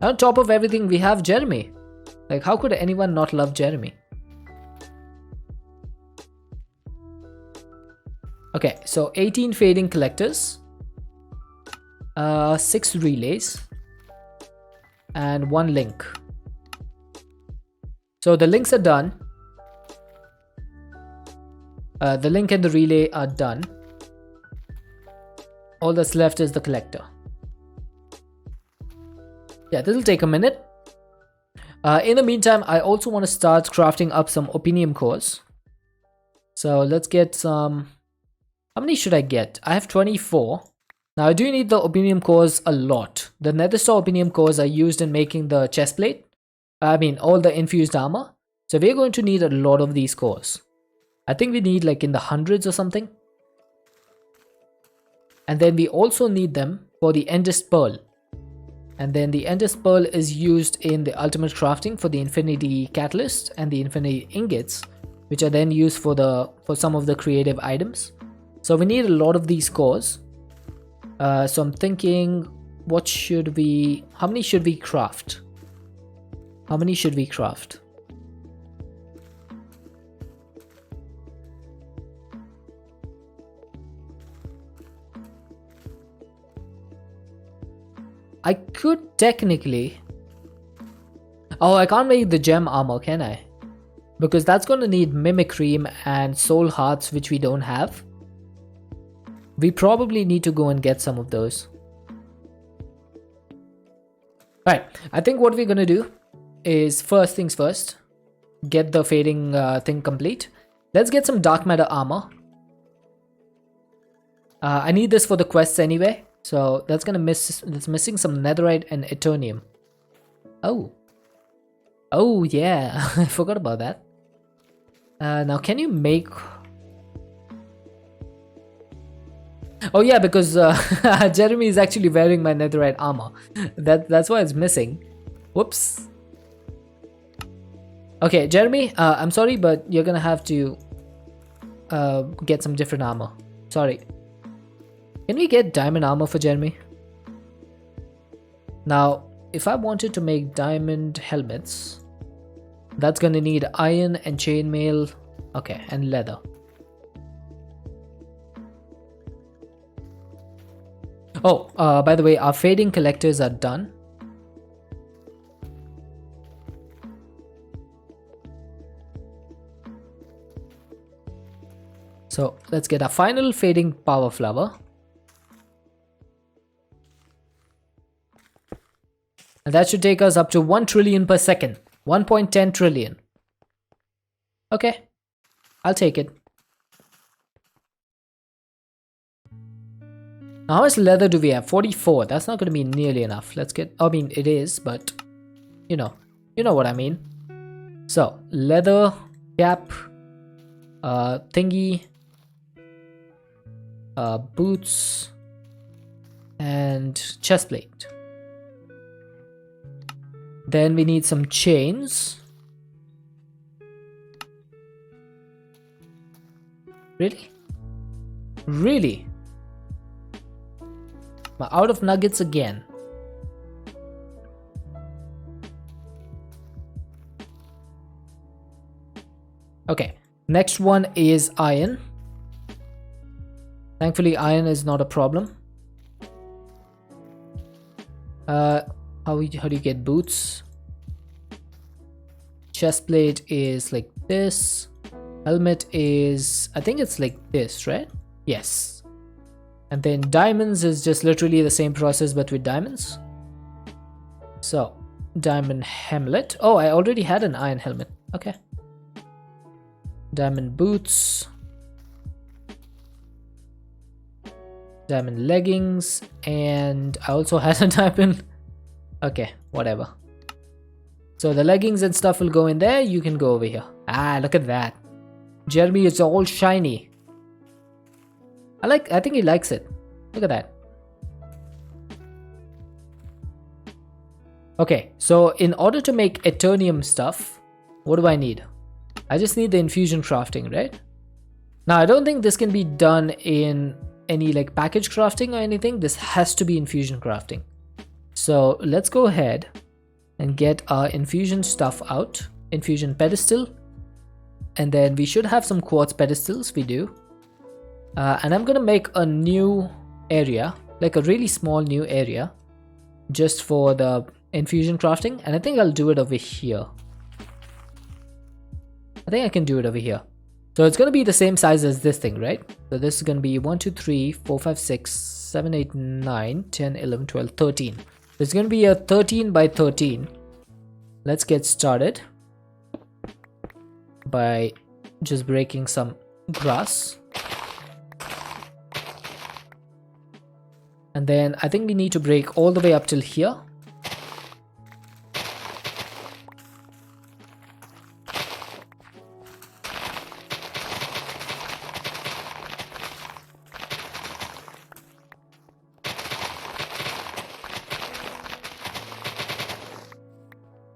On top of everything, we have Jeremy. Like, how could anyone not love Jeremy? Okay, so 18 fading collectors, 6 relays, and 1 link. So the links are done. The link and the relay are done. All that's left is the collector. Yeah, this will take a minute. In the meantime, I also want to start crafting up some opinium cores. So let's get some... How many should I get? I have 24. Now I do need the opinium cores a lot. The nether star opinium cores are used in making the chest plate. I mean, all the infused armor. So we're going to need a lot of these cores. I think we need like in the hundreds or something. And then we also need them for the Endest Pearl. And then the Endest Pearl is used in the ultimate crafting for the Infinity Catalyst and the Infinity Ingots, which are then used for some of the creative items. So we need a lot of these cores. So I'm thinking, how many should we craft? How many should we craft? I could technically... Oh, I can't make the gem armor, can I? Because that's going to need mimicry and soul hearts, which we don't have. We probably need to go and get some of those. Alright, I think what we're going to do is first things first. Get the fading thing complete. Let's get some dark matter armor. I need this for the quests anyway. So that's missing some netherite and eternium. Oh, Oh yeah, I forgot about that. Now can you make... Oh yeah, because Jeremy is actually wearing my netherite armor. That's why it's missing. Whoops. Okay, Jeremy, I'm sorry, but you're gonna have to get some different armor. Sorry. Can we get diamond armor for Jeremy? Now, if I wanted to make diamond helmets, that's gonna need iron and chainmail. Okay, and leather. Oh, by the way, our fading collectors are done. So let's get our final fading power flower. And that should take us up to 1 trillion per second. 1.10 trillion. Okay, I'll take it. Now, how much leather do we have? 44. That's not going to be nearly enough. Let's get... I mean, it is, but... You know what I mean. So, leather, cap, thingy, boots, and chest plate. Then we need some chains. Really? Really? I'm out of nuggets again. Okay, next one is iron. Thankfully, iron is not a problem. How do you get boots? Chest plate is like this. Helmet is, I think it's like this, right? Yes. And then diamonds is just literally the same process but with diamonds. So, diamond helmet. Oh, I already had an iron helmet. Okay. Diamond boots. Diamond leggings. And I also had a diamond. Okay, whatever. So the leggings and stuff will go in there. You can go over here. Ah, look at that. Jeremy is all shiny. I think he likes it. Look at that. Okay, so in order to make Eternium stuff, what do I need? I just need the infusion crafting, right? Now, I don't think this can be done in any like package crafting or anything. This has to be infusion crafting. So let's go ahead and get our infusion stuff out. Infusion pedestal. And then we should have some quartz pedestals. We do. And I'm gonna make a new area, like a really small new area, just for the infusion crafting. And I think I'll do it over here. I think I can do it over here. So it's gonna be the same size as this thing, right? So this is gonna be 1, 2, 3, 4, 5, 6, 7, 8, 9, 10, 11, 12, 13. So it's gonna be a 13 by 13. Let's get started by just breaking some grass. And then I think we need to break all the way up till here.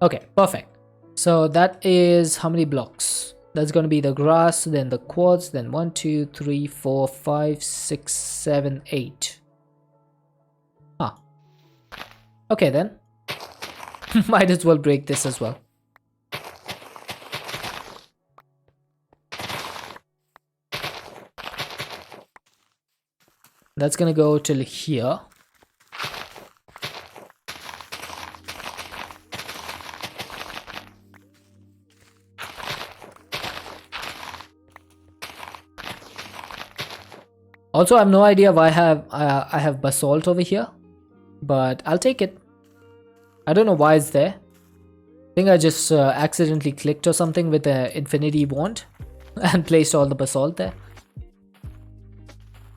Okay, perfect. So that is how many blocks? That's going to be the grass, then the quartz, then 1, 2, 3, 4, 5, 6, 7, 8. Huh. Okay then. Might as well break this as well. That's gonna go till here. Also, I have no idea why I have basalt over here, but I'll take it. I don't know why it's there. I think I just accidentally clicked or something with the infinity wand and placed all the basalt there.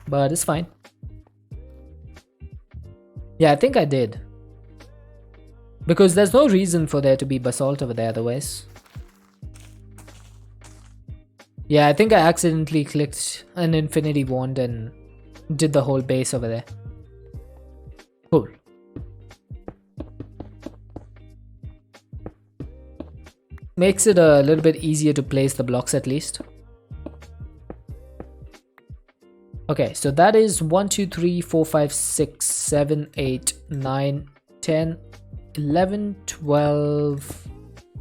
But it's fine. Yeah, I think I did. Because there's no reason for there to be basalt over there otherwise. Yeah, I think I accidentally clicked an infinity wand and did the whole base over there. Cool. Makes it a little bit easier to place the blocks at least. Okay, so that is 1, 2, 3, 4, 5, 6, 7, 8, 9, 10, 11, 12,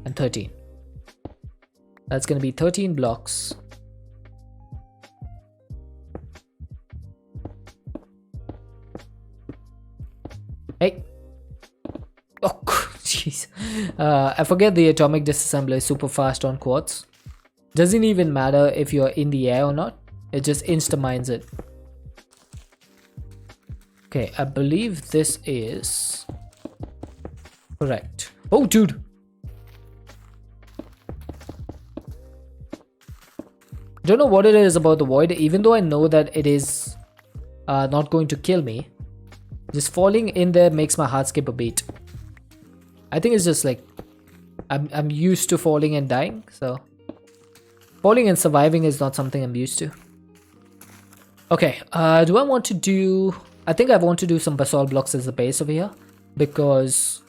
and 13. That's going to be 13 blocks. Hey. Oh, jeez. I forget the atomic disassembler is super fast on quartz. Doesn't even matter if you're in the air or not. It just insta-mines it. Okay, I believe this is correct. Oh, dude. Don't know what it is about the void, even though I know that it is not going to kill me. Just falling in there makes my heart skip a beat. I think it's just like I'm used to falling and dying, so falling and surviving is not something I'm used to. Okay, do I want to do... I think I want to do some basalt blocks as the base over here, because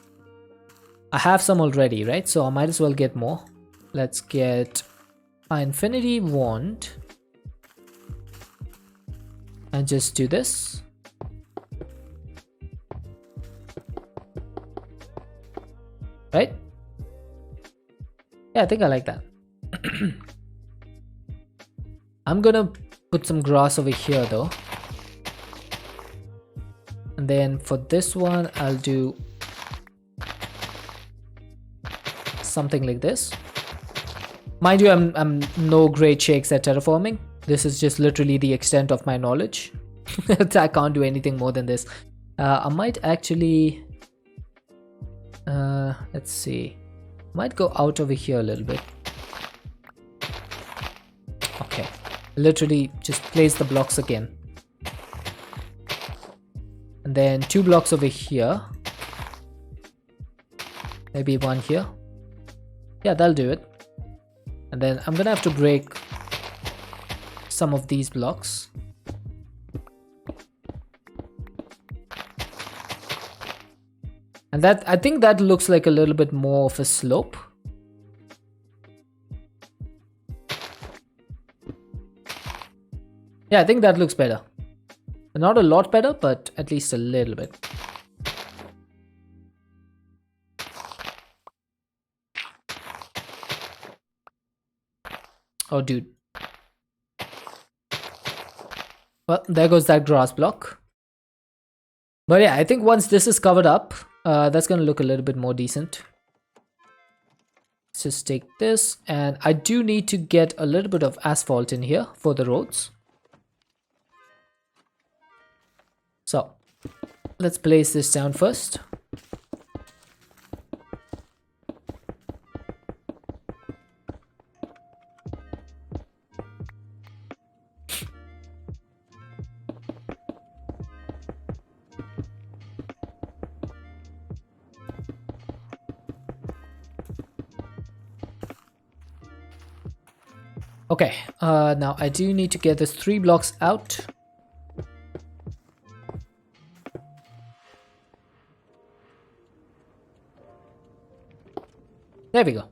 I have some already, right? So I might as well get more. Let's get an infinity wand and just do this. Right? Yeah, I think I like that. I'm gonna put some grass over here though. And then for this one, I'll do something like this. Mind you, I'm no great shakes at terraforming. This is just literally the extent of my knowledge. I can't do anything more than this. I might actually... let's see. Might go out over here a little bit. Okay. Literally just place the blocks again. And then 2 blocks over here. Maybe 1 here. Yeah, that'll do it. And then I'm gonna have to break some of these blocks. And that, I think that looks like a little bit more of a slope. Yeah, I think that looks better. Not a lot better, but at least a little bit. Oh, dude. Well, there goes that grass block. But yeah, I think once this is covered up, that's gonna look a little bit more decent. Let's just take this, and I do need to get a little bit of asphalt in here for the roads. So let's place this down first. Okay, now I do need to get this 3 blocks out. There we go.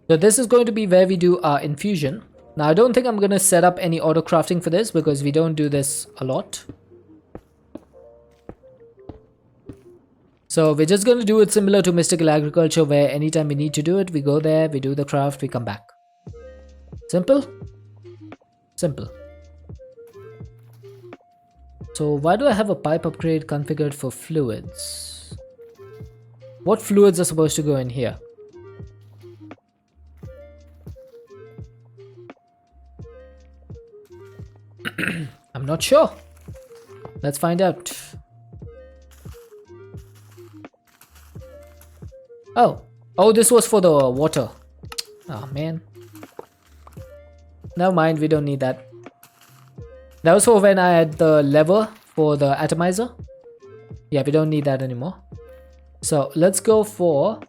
So this is going to be where we do our infusion. Now I don't think I'm going to set up any auto crafting for this because we don't do this a lot. So we're just going to do it similar to Mystical Agriculture, where anytime we need to do it, we go there, we do the craft, we come back. Simple? Simple. So why do I have a pipe upgrade configured for fluids? What fluids are supposed to go in here? I'm not sure. Let's find out. Oh, this was for the water. Oh man. Never mind, we don't need that. That was for when I had the lever for the atomizer. Yeah, we don't need that anymore. So let's go for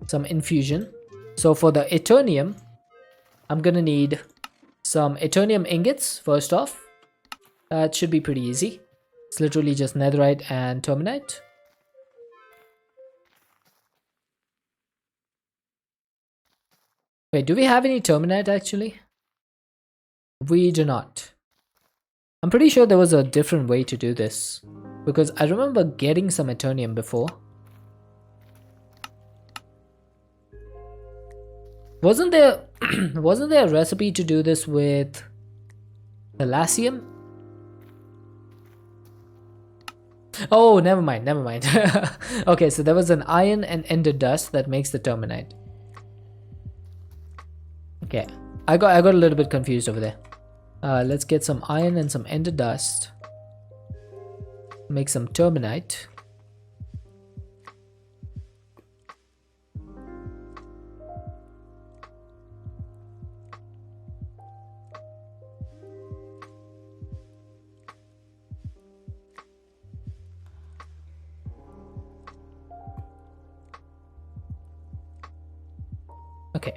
some infusion. So for the Eternium, I'm gonna need some Eternium ingots first off. That should be pretty easy. It's literally just netherite and terminite. Wait, do we have any terminite actually? We do not. I'm pretty sure there was a different way to do this, because I remember getting some Eternium before. Wasn't there wasn't there a recipe to do this with Thalassium? Oh, never mind. Okay, so there was an iron and ender dust that makes the terminite. Okay, I got a little bit confused over there. Let's get some iron and some ender dust. Make some terminite. Okay.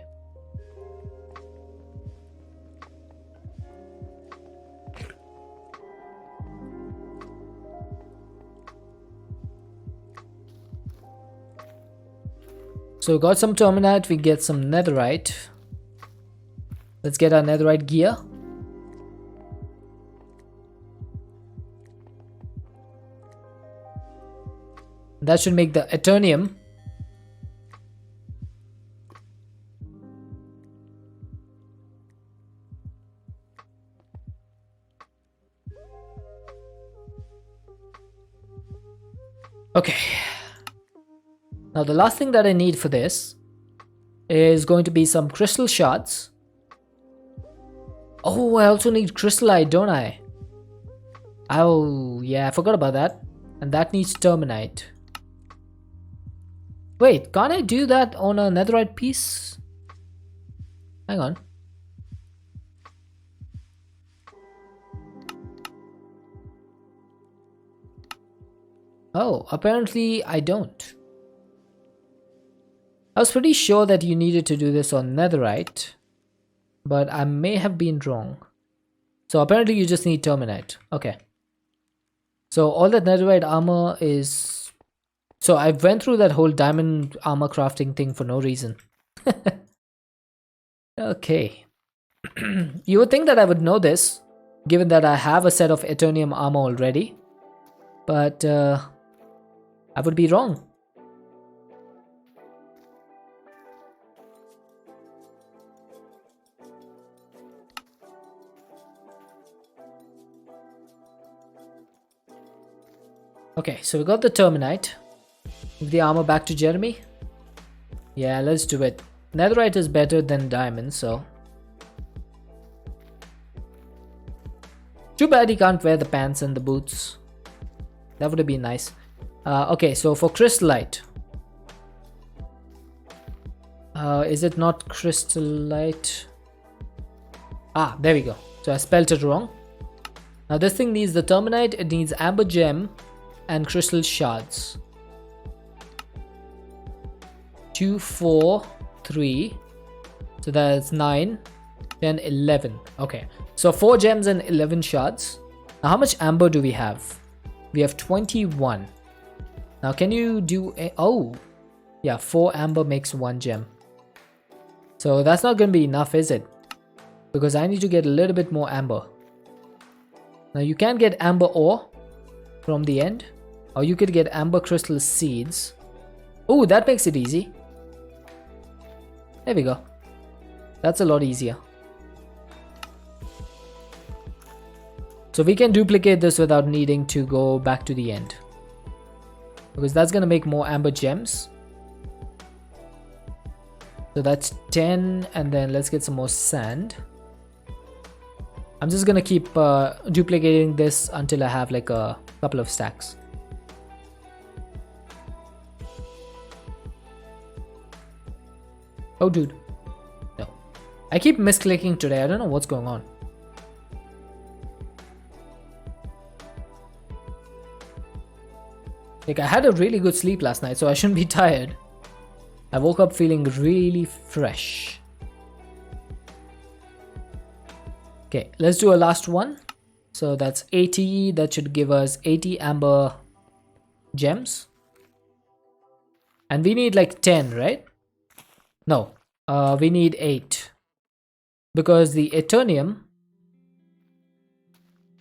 So we got some terminite, we get some netherite. Let's get our netherite gear. That should make the Eternium. Okay. Now the last thing that I need for this is going to be some crystal shards. Oh, I also need crystallite, don't I? Oh, yeah, I forgot about that. And that needs terminite. Wait, can't I do that on a netherite piece? Hang on. Oh, apparently I don't. I was pretty sure that you needed to do this on netherite, but I may have been wrong. So apparently you just need terminite. Okay. So all that netherite armor is... So I went through that whole diamond armor crafting thing for no reason. Okay. You would think that I would know this, given that I have a set of Eternium armor already. But I would be wrong. Okay, so we got the terminite. Move the armor back to Jeremy. Yeah, let's do it. Netherite is better than diamond, so... Too bad he can't wear the pants and the boots. That would have been nice. Okay, so for crystallite. Is it not crystallite? Ah, there we go. So I spelled it wrong. Now this thing needs the terminite, it needs amber gem and crystal shards. 2, 4, 3. So that's 9, 10, 11. Okay, so 4 gems and 11 shards. Now how much amber do we have? We have 21. Now can you do a... Oh, yeah, 4 amber makes 1 gem. So that's not going to be enough, is it? Because I need to get a little bit more amber. Now you can get amber ore from the end, or you could get amber crystal seeds. Oh, that makes it easy. There we go. That's a lot easier. So we can duplicate this without needing to go back to the end, because that's gonna make more amber gems. So that's 10, and then let's get some more sand. I'm just gonna keep duplicating this until I have like a couple of stacks. Oh dude, no. I keep misclicking today, I don't know what's going on. Like, I had a really good sleep last night, so I shouldn't be tired. I woke up feeling really fresh. Okay, let's do a last one. So that's 80. That should give us 80 amber gems. And we need like 10, right? No, we need 8. Because the Eternium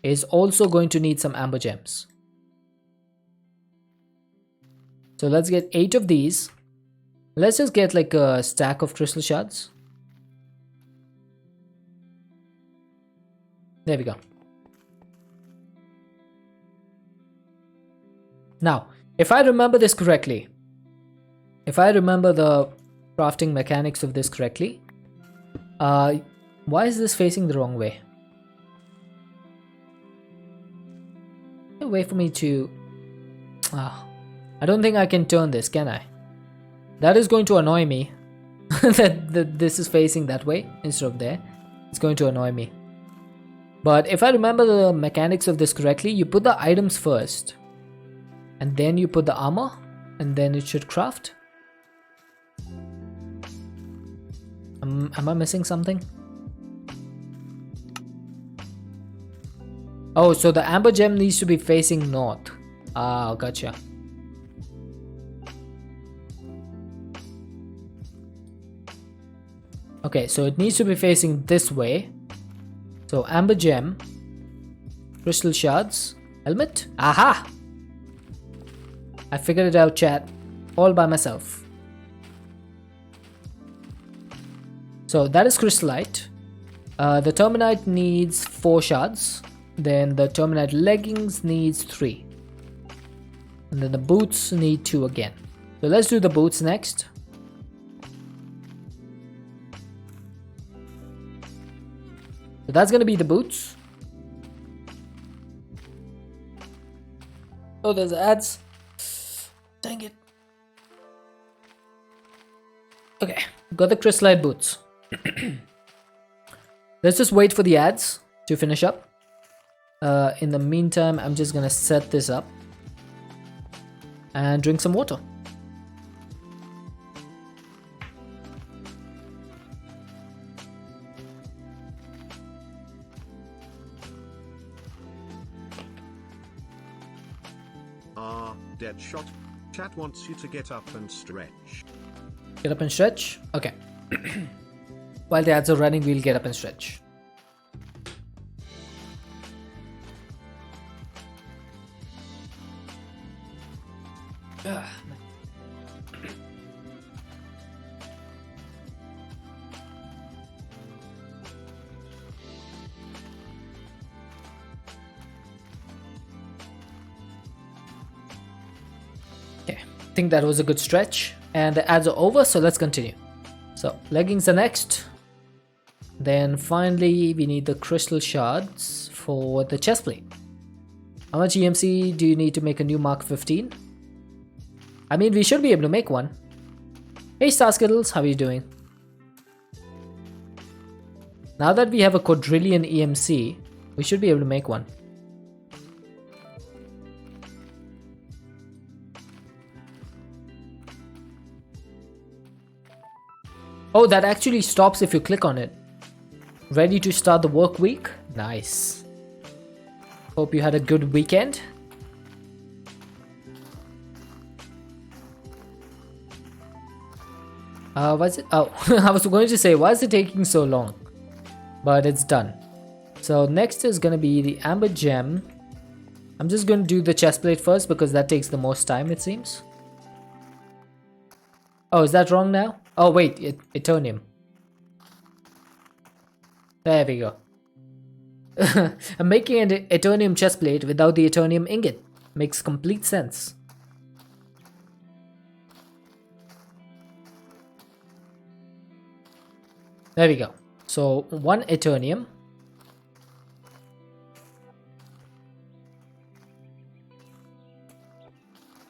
is also going to need some amber gems. So let's get 8 of these. Let's just get like a stack of crystal shards. There we go. Now, if I remember this correctly, if I remember the crafting mechanics of this correctly, why is this facing the wrong way? Wait for me to... I don't think I can turn this, can I? That is going to annoy me. that this is facing that way instead of there. It's going to annoy me. But if I remember the mechanics of this correctly, you put the items first. And then you put the armor. And then it should craft. Am I missing something? Oh, so the amber gem needs to be facing north. Ah, gotcha. Okay, so it needs to be facing this way. So amber gem, crystal shards, helmet. Aha! I figured it out, chat, all by myself. So that is crystallite. The terminite needs 4 shards. Then the terminite leggings needs 3. And then the boots need 2 again. So let's do the boots next. So that's gonna be the boots. Oh, there's ads. Dang it. Okay, got the crystallite boots. Let's just wait for the ads to finish up. In the meantime, I'm just gonna set this up and drink some water. Deadshot. Chat wants you to get up and stretch. Get up and stretch? Okay. While the ads are running, we'll get up and stretch. Okay, I think that was a good stretch. And the ads are over, so let's continue. So, leggings are next. Then finally, we need the crystal shards for the chest plate. How much EMC do you need to make a new Mark 15? I mean, we should be able to make one. Hey Star Skittles, how are you doing? Now that we have a quadrillion EMC, we should be able to make one. Oh, that actually stops if you click on it. Ready to start the work week? Nice. Hope you had a good weekend. What's it? Oh, I was going to say, why is it taking so long? But it's done. So next is gonna be the amber gem. I'm just gonna do the chest plate first because that takes the most time, it seems. Oh, is that wrong now? Oh wait, Eternium. There we go. I'm making an Eternium chest plate without the Eternium ingot. Makes complete sense. There we go. So 1 Eternium.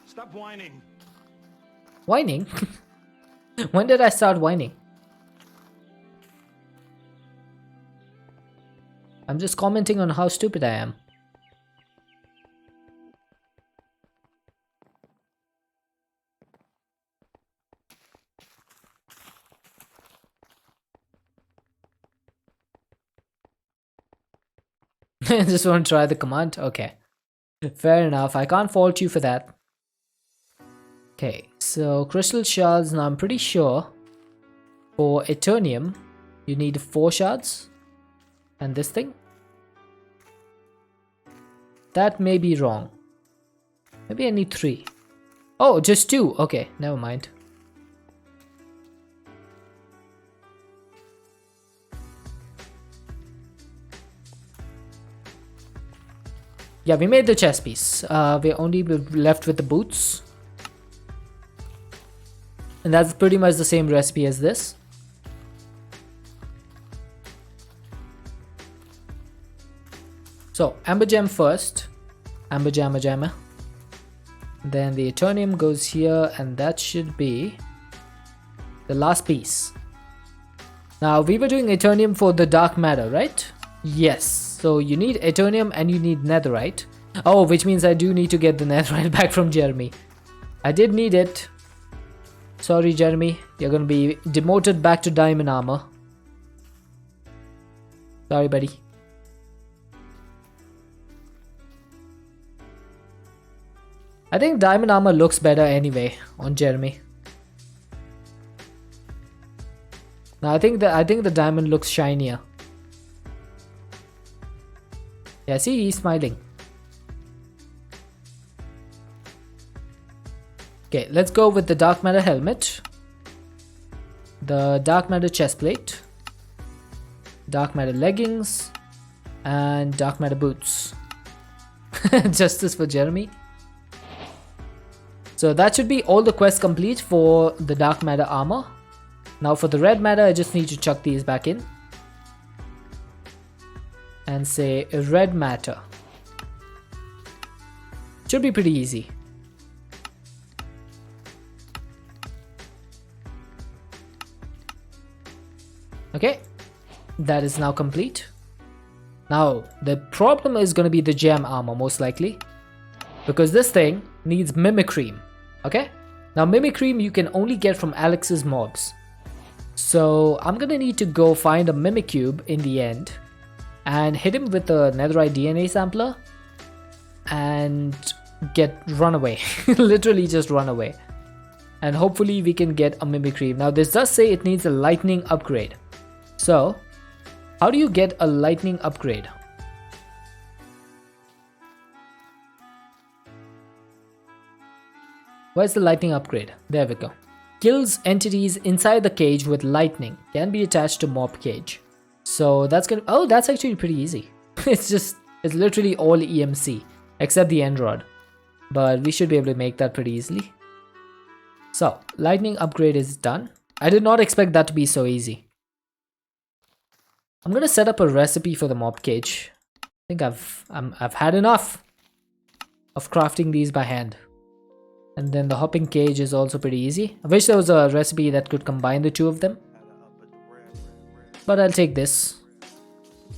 Stop whining. Whining? When did I start whining? I'm just commenting on how stupid I am. Just want to try the command? Okay. Fair enough. I can't fault you for that. Okay, so crystal shards. Now I'm pretty sure for Eternium, you need 4 shards. And this thing? That may be wrong. Maybe I need 3. Oh, just 2. Okay, never mind. Yeah, we made the chest piece. We're only left with the boots. And that's pretty much the same recipe as this. So, amber gem first. Amber jammer. Then the Eternium goes here, and that should be the last piece. Now, we were doing Eternium for the dark matter, right? Yes. So you need Eternium and you need netherite. Oh, which means I do need to get the netherite back from Jeremy. I did need it. Sorry, Jeremy. You're gonna be demoted back to diamond armor. Sorry, buddy. I think diamond armor looks better anyway on Jeremy. Now I think the diamond looks shinier. Yeah, see, he's smiling. Okay, let's go with the dark matter helmet, the dark matter chestplate, dark matter leggings, and dark matter boots. Justice for Jeremy. So that should be all the quests complete for the dark matter armor. Now for the red matter, I just need to chuck these back in and say red matter. Should be pretty easy. Okay, that is now complete. Now the problem is going to be the gem armor most likely, because this thing needs mimicry. Okay, now mimicry you can only get from Alex's mobs. So I'm gonna need to go find a Mimikyu in the end and hit him with a netherite DNA sampler and run away. Literally just run away. And hopefully we can get a Mimikry. Now this does say it needs a lightning upgrade. So how do you get a lightning upgrade? Where's the lightning upgrade? There we go. Kills entities inside the cage with lightning. Can be attached to mob cage. So that's gonna... Oh, that's actually pretty easy. It's literally all EMC. Except the end rod. But we should be able to make that pretty easily. So, lightning upgrade is done. I did not expect that to be so easy. I'm gonna set up a recipe for the mob cage. I think I've had enough of crafting these by hand. And then the hopping cage is also pretty easy. I wish there was a recipe that could combine the two of them. But I'll take this.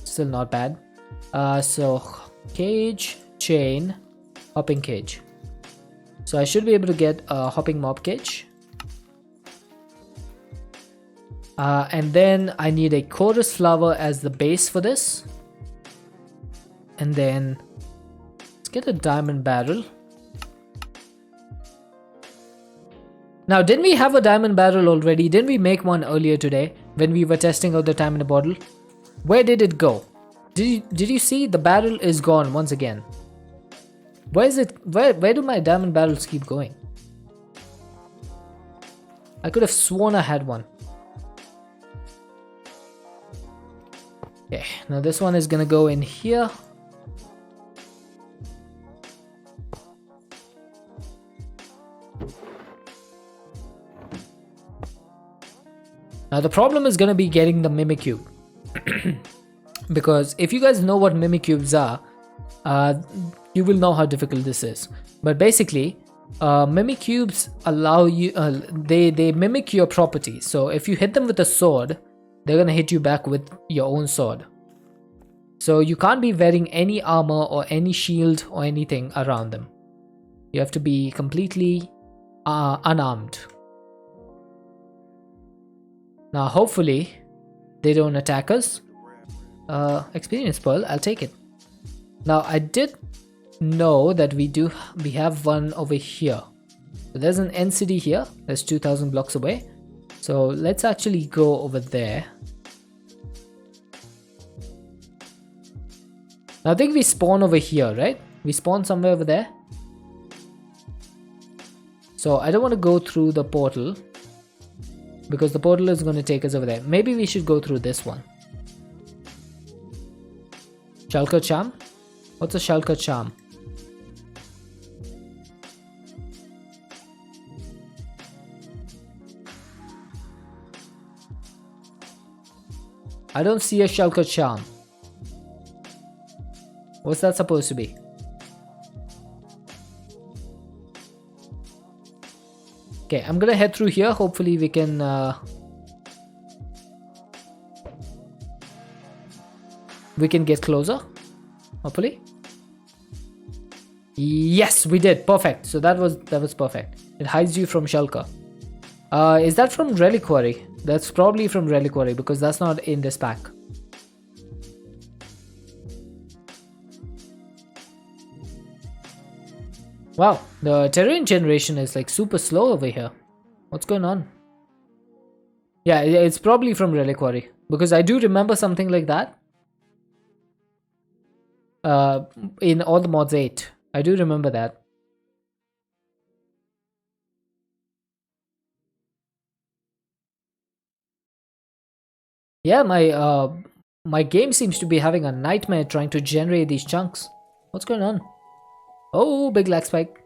Still not bad. So cage, chain, hopping cage. So I should be able to get a hopping mob cage. And then I need a chorus flower as the base for this. And then let's get a diamond barrel. Now, didn't we have a diamond barrel already? Didn't we make one earlier today when we were testing out the time in a bottle? Where did it go? Did you see? The barrel is gone once again. Where is it? Where do my diamond barrels keep going? I could have sworn I had one. Okay, now this one is gonna go in here. Now the problem is going to be getting the Mimikyu. Because if you guys know what Mimikyubs are, you will know how difficult this is. But basically, Mimikyubs allow you, they mimic your properties. So if you hit them with a sword, they're going to hit you back with your own sword. So you can't be wearing any armor or any shield or anything around them. You have to be completely unarmed. Now hopefully they don't attack us. Experience pearl, I'll take it. Now I did know that we have one over here. So there's an end city here. That's 2000 blocks away. So let's actually go over there. Now I think we spawn over here, right? We spawn somewhere over there. So I don't want to go through the portal, because the portal is going to take us over there. Maybe we should go through this one. Shulker Charm? What's a Shulker Charm? I don't see a Shulker Charm. What's that supposed to be? Okay, I'm gonna head through here. Hopefully we can get closer. Hopefully. Yes, we did. Perfect. So that was perfect. It hides you from Shulker. Is that from Reliquary? That's probably from Reliquary, because that's not in this pack. Wow, the terrain generation is like super slow over here. What's going on? Yeah, it's probably from Reliquary, because I do remember something like that. In All the Mods 8. I do remember that. Yeah, my game seems to be having a nightmare trying to generate these chunks. What's going on? Oh, big lag spike.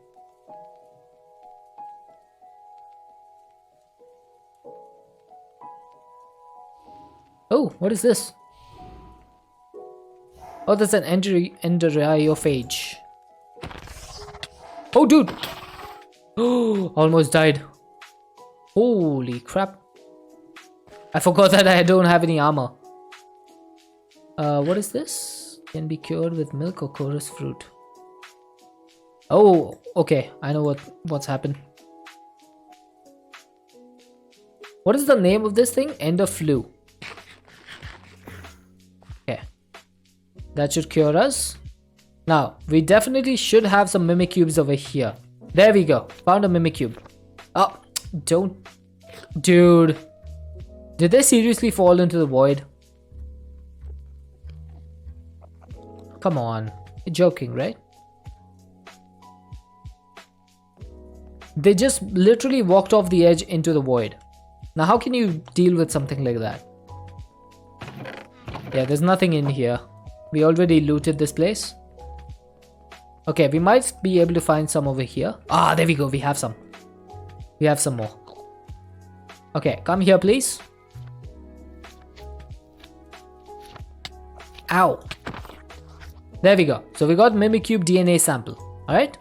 Oh, what is this? Oh, that's an Enderiophage. Oh, dude! Oh, almost died. Holy crap. I forgot that I don't have any armor. What is this? Can be cured with milk or chorus fruit. Oh, okay. I know what's happened. What is the name of this thing? Ender Flu. Okay. That should cure us. Now, we definitely should have some Mimikyu over here. There we go. Found a Mimikyu. Oh, don't. Dude. Did they seriously fall into the void? Come on. You're joking, right? They just literally walked off the edge into the void. Now how can you deal with something like that? Yeah, there's nothing in here. We already looted this place. Okay, we might be able to find some over here. Ah, there we go. We have some. We have some more. Okay, come here, please. Ow. There we go. So we got Mimikyu DNA sample. Alright.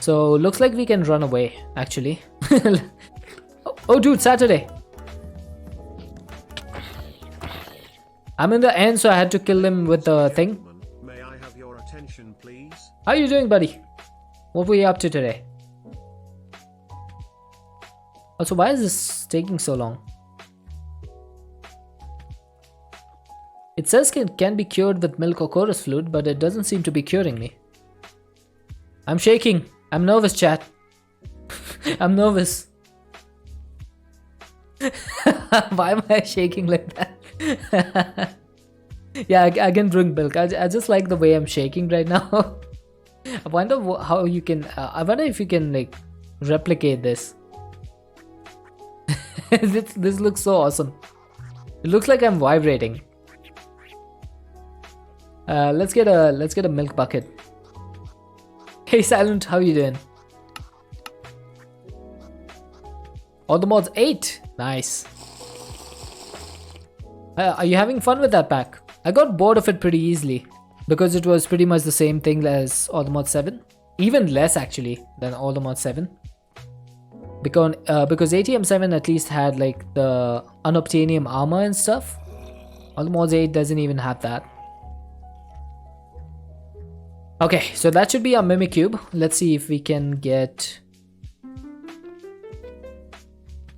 So looks like we can run away, actually. Oh, dude, Saturday. I'm in the end, so I had to kill him with the thing. May I have your attention, please? How you doing, buddy? What were you up to today? Also, why is this taking so long? It says it can be cured with milk or chorus fluid, but it doesn't seem to be curing me. I'm shaking. I'm nervous, chat. I'm nervous. Why am I shaking like that? Yeah, I can drink milk. I just like the way I'm shaking right now. I wonder how you can. I wonder if you can like replicate this. This looks so awesome. It looks like I'm vibrating. Let's get a milk bucket. Hey Silent, how you doing? All the Mods 8. Nice. Are you having fun with that pack? I got bored of it pretty easily because it was pretty much the same thing as All the Mods 7. Even less actually than All the Mods 7. Because ATM 7 at least had like the unobtainium armor and stuff. All the Mods 8 doesn't even have that. Okay, so that should be our Mimikyu. Let's see if we can get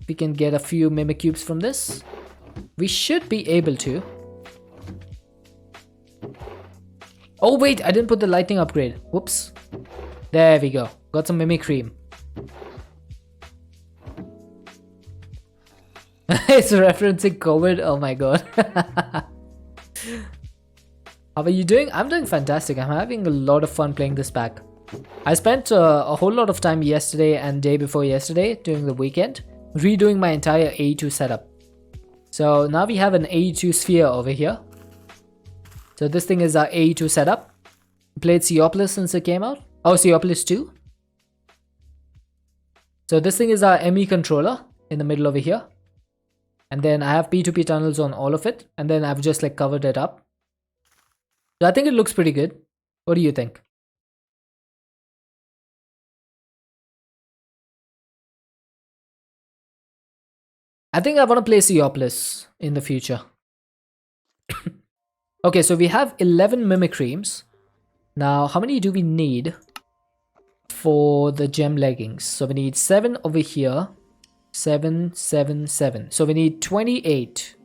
a few Mimikyubs from this. We should be able to. Oh wait, I didn't put the lightning upgrade. Whoops. There we go. Got some Mimicream. It's referencing COVID. Oh my god. How are you doing? I'm doing fantastic. I'm having a lot of fun playing this pack. I spent a whole lot of time yesterday and day before yesterday during the weekend redoing my entire AE2 setup. So now we have an AE2 sphere over here. So this thing is our AE2 setup. Played Seopolis since it came out. Oh, Seopolis 2. So this thing is our ME controller in the middle over here. And then I have P2P tunnels on all of it. And then I've just like covered it up. So I think it looks pretty good. What do you think? I think I want to play Seopolis in the future. Okay, so we have 11 Mimicreams. Now, how many do we need for the gem leggings? So we need 7 over here. 7, 7, 7. So we need 28.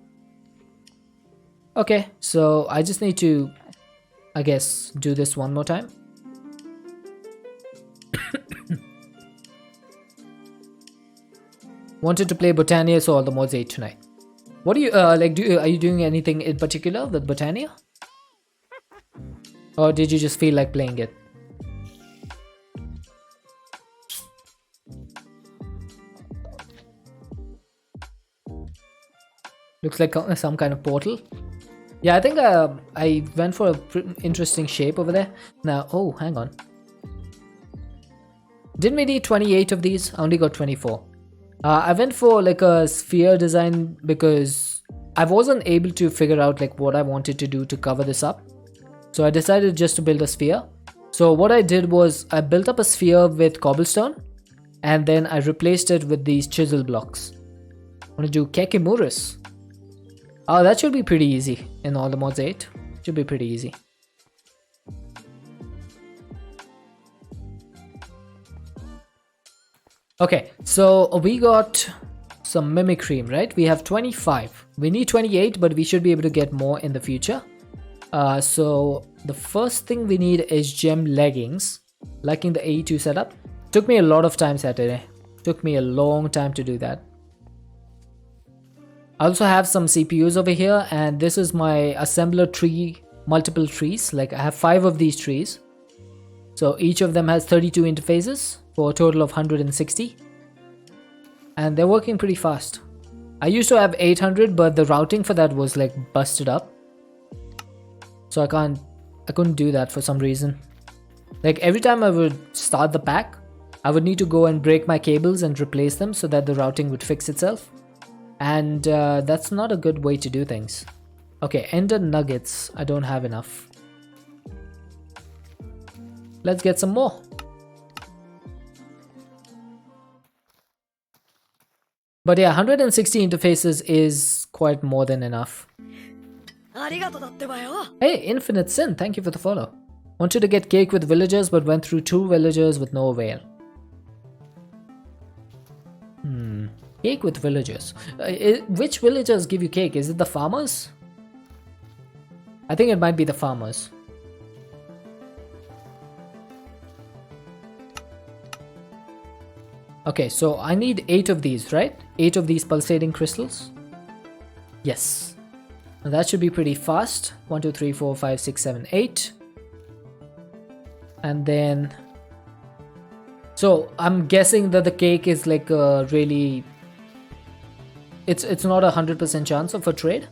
Okay, so I just need to, I guess, do this one more time. Wanted to play Botania, so all the mods 8 tonight. What do you like? Are you doing anything in particular with Botania, or did you just feel like playing it? Looks like some kind of portal. Yeah, I think I went for an interesting shape over there. Now, oh, hang on. Didn't we need 28 of these? I only got 24. I went for like a sphere design because I wasn't able to figure out like what I wanted to do to cover this up. So I decided just to build a sphere. So what I did was I built up a sphere with cobblestone and then I replaced it with these chisel blocks. I want to do Kekimuris. Oh, that should be pretty easy in all the mods 8. Should be pretty easy. Okay, so we got some Mimicream, right? We have 25. We need 28, but we should be able to get more in the future. So the first thing we need is gem leggings. Liking the AE2 setup. Took me a lot of time Saturday. Took me a long time to do that. I also have some CPUs over here, and this is my assembler tree, multiple trees. Like I have 5 of these trees. So each of them has 32 interfaces for a total of 160. And they're working pretty fast. I used to have 800, but the routing for that was like busted up. So I couldn't do that for some reason. Like every time I would start the pack, I would need to go and break my cables and replace them so that the routing would fix itself. And that's not a good way to do things. Okay, Ender Nuggets. I don't have enough. Let's get some more. But yeah, 160 interfaces is quite more than enough. Hey, Infinite Sin, thank you for the follow. Wanted to get cake with villagers but went through 2 villagers with no avail. Cake with villagers. Which villagers give you cake? Is it the farmers? I think it might be the farmers. Okay, so I need 8 of these, right? 8 of these pulsating crystals. Yes. Now that should be pretty fast. 1, 2, 3, 4, 5, 6, 7, 8. And then... So I'm guessing that the cake is like a really... It's not 100% chance of a trade.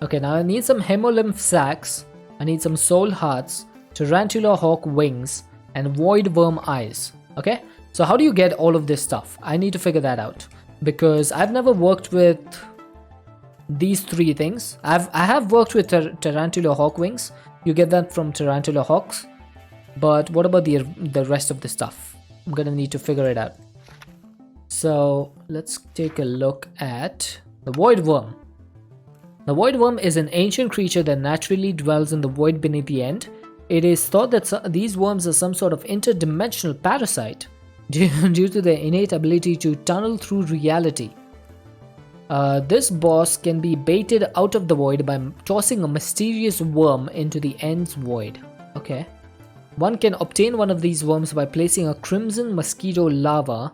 Okay, now I need some Hemolymph Sacs. I need some Soul Hearts, Tarantula Hawk Wings, and Void Worm Eyes. Okay, so how do you get all of this stuff? I need to figure that out because I've never worked with these 3 things. I have worked with Tarantula Hawk Wings. You get that from Tarantula Hawks. But what about the rest of the stuff? I'm gonna need to figure it out. So let's take a look at the Void Worm. The Void Worm is an ancient creature that naturally dwells in the void beneath the end. It is thought that these worms are some sort of interdimensional parasite due to their innate ability to tunnel through reality. This boss can be baited out of the void by tossing a mysterious worm into the end's void. Okay. One can obtain one of these worms by placing a crimson mosquito larva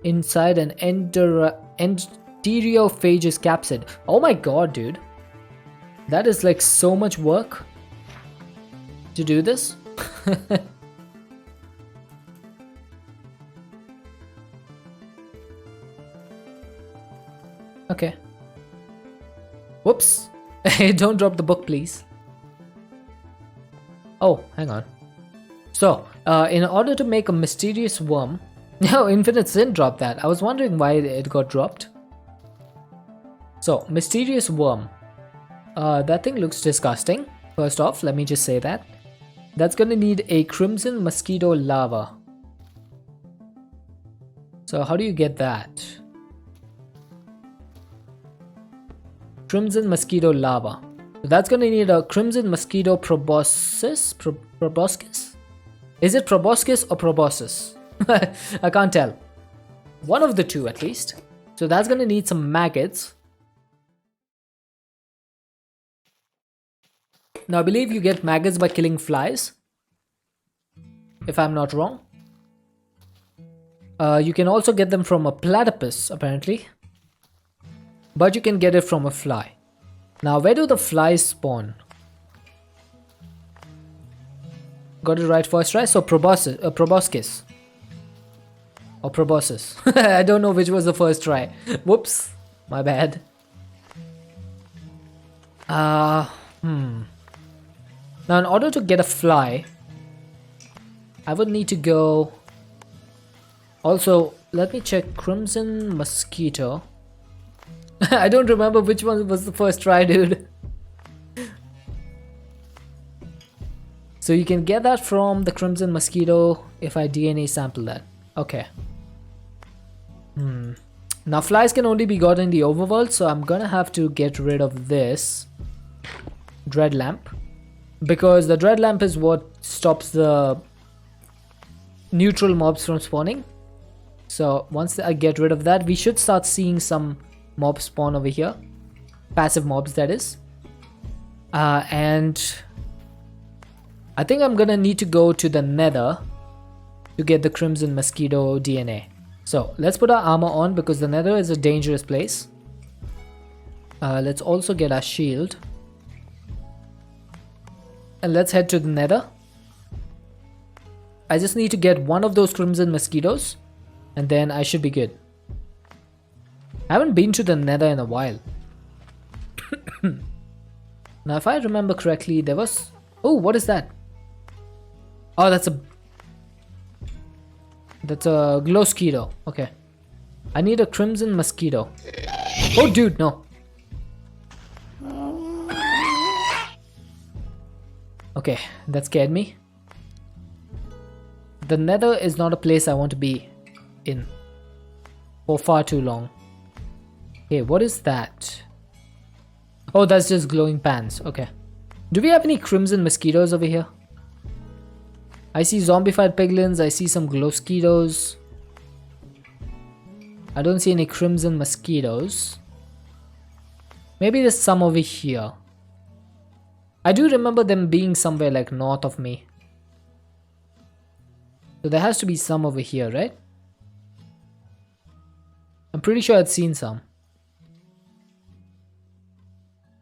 inside an enterophagus capsid. Oh my god, dude. That is like so much work to do this. Okay. Whoops. Don't drop the book, please. Oh, hang on. So, in order to make a mysterious worm... No, Infinite Sin dropped that. I was wondering why it got dropped. So, mysterious worm. That thing looks disgusting. First off, let me just say that. That's gonna need a crimson mosquito larva. So, how do you get that? Crimson mosquito larva. So that's gonna need a crimson mosquito proboscis? Proboscis? Is it proboscis or proboscis? I can't tell. One of the two at least. So that's gonna need some maggots. Now I believe you get maggots by killing flies, if I'm not wrong. You can also get them from a platypus apparently. But you can get it from a fly. Now, where do the flies spawn? Got it right first try? So, proboscis. Or proboscis. I don't know which was the first try. Whoops. My bad. Now, in order to get a fly, I would need to go... Also, let me check crimson mosquito. I don't remember which one was the first try, dude. So you can get that from the crimson mosquito if I DNA sample that. Okay. Now flies can only be got in the overworld, so I'm gonna have to get rid of this dread lamp, because the dread lamp is what stops the neutral mobs from spawning. So once I get rid of that, we should start seeing some mobs spawn over here. Passive mobs, that is. And I think I'm gonna need to go to the nether to get the crimson mosquito DNA. So let's put our armor on because the nether is a dangerous place. Let's also get our shield. And let's head to the nether. I just need to get one of those crimson mosquitoes and then I should be good. I haven't been to the nether in a while. Now if I remember correctly, there was... Oh, what is that? Oh, that's a glowsquito. Okay. I need a crimson mosquito. Oh, dude, no. Okay, that scared me. The nether is not a place I want to be in for far too long. Okay, what is that? Oh, that's just glowing pans. Okay. Do we have any crimson mosquitoes over here? I see zombified piglins. I see some glowsquitos. I don't see any crimson mosquitoes. Maybe there's some over here. I do remember them being somewhere like north of me. So there has to be some over here, right? I'm pretty sure I'd seen some.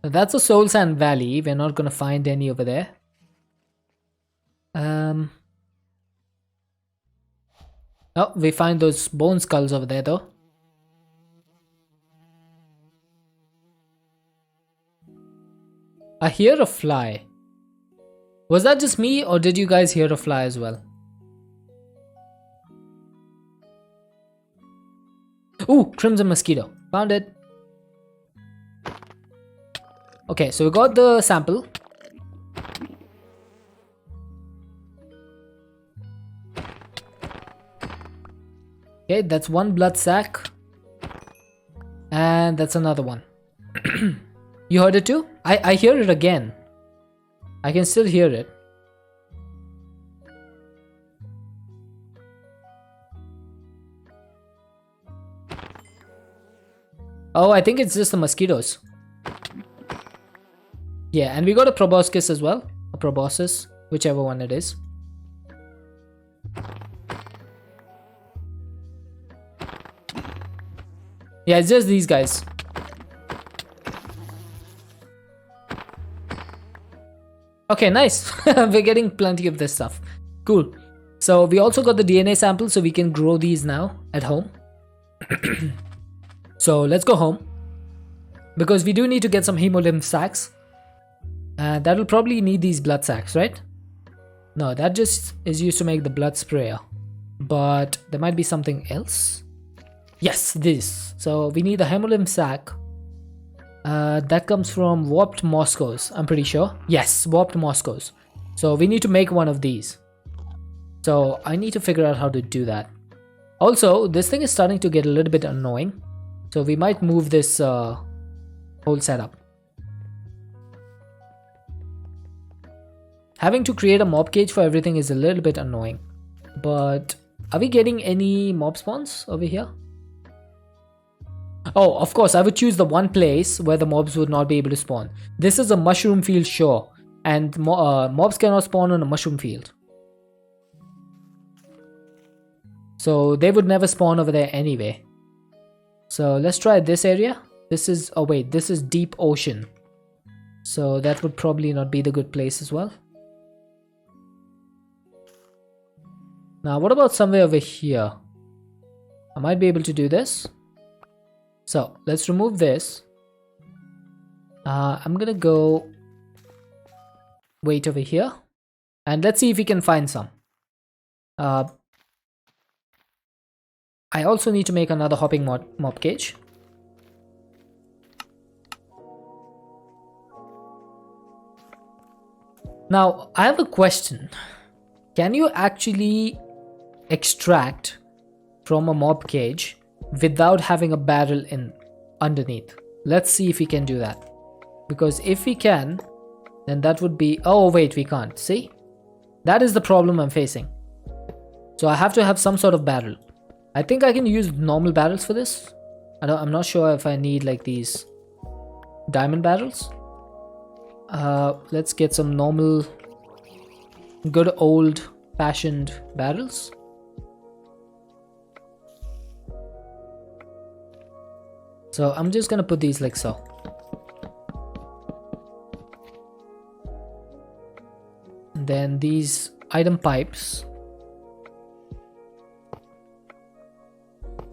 That's a Soul Sand Valley. We're not gonna find any over there. Oh, we find those bone skulls over there though. I hear a fly. Was that just me or did you guys hear a fly as well? Ooh, crimson mosquito. Found it. Okay, so we got the sample. Okay, that's one blood sac. And that's another one. You heard it too? I hear it again. I can still hear it. Oh, I think it's just the mosquitoes. Yeah, and we got a proboscis as well. A proboscis, whichever one it is. Yeah, it's just these guys. Okay, nice. We're getting plenty of this stuff. Cool. So we also got the DNA sample, so we can grow these now at home. So let's go home, because we do need to get some hemolymph sacs. That will probably need these blood sacs, right? No, that just is used to make the blood sprayer. But there might be something else. Yes, this. So we need the hemolymph sac. That comes from warped Moscows, I'm pretty sure. Yes, warped Moscows. So we need to make one of these. So I need to figure out how to do that. Also, this thing is starting to get a little bit annoying. So we might move this whole setup. Having to create a mob cage for everything is a little bit annoying. But are we getting any mob spawns over here? Oh, of course, I would choose the one place where the mobs would not be able to spawn. This is a mushroom field, sure. And mobs cannot spawn on a mushroom field. So they would never spawn over there anyway. So let's try this area. This is, oh wait, this is deep ocean. So that would probably not be the good place as well. Now what about somewhere over here? I might be able to do this. So let's remove this. I'm gonna go wait over here. And let's see if we can find some. I also need to make another hopping mob cage. Now, I have a question. Can you actually extract from a mob cage without having a barrel in underneath? Let's see if we can do that. Because if we can, then that would be... Oh, wait, we can't. See? That is the problem I'm facing. So I have to have some sort of barrel. I think I can use normal barrels for this. I'm not sure if I need like these diamond barrels. Let's get some normal, good old fashioned barrels. So I'm just gonna put these like so. And then these item pipes.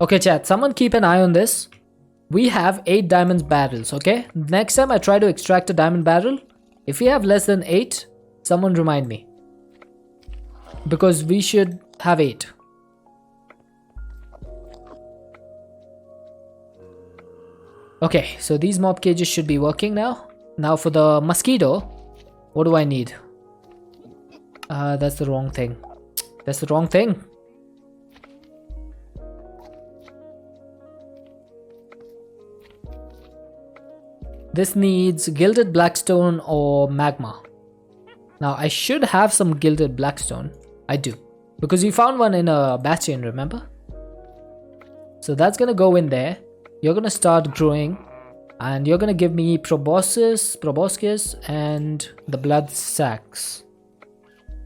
Okay chat, someone keep an eye on this. We have 8 diamond barrels, okay? Next time I try to extract a diamond barrel, if we have less than 8, someone remind me. Because we should have 8. Okay, so these mob cages should be working now. Now for the mosquito, what do I need? That's the wrong thing. That's the wrong thing. This needs gilded blackstone or magma. Now I should have some gilded blackstone. I do. Because we found one in a bastion, remember? So that's gonna go in there. You're gonna start growing. And you're gonna give me proboscis, and the blood sacs.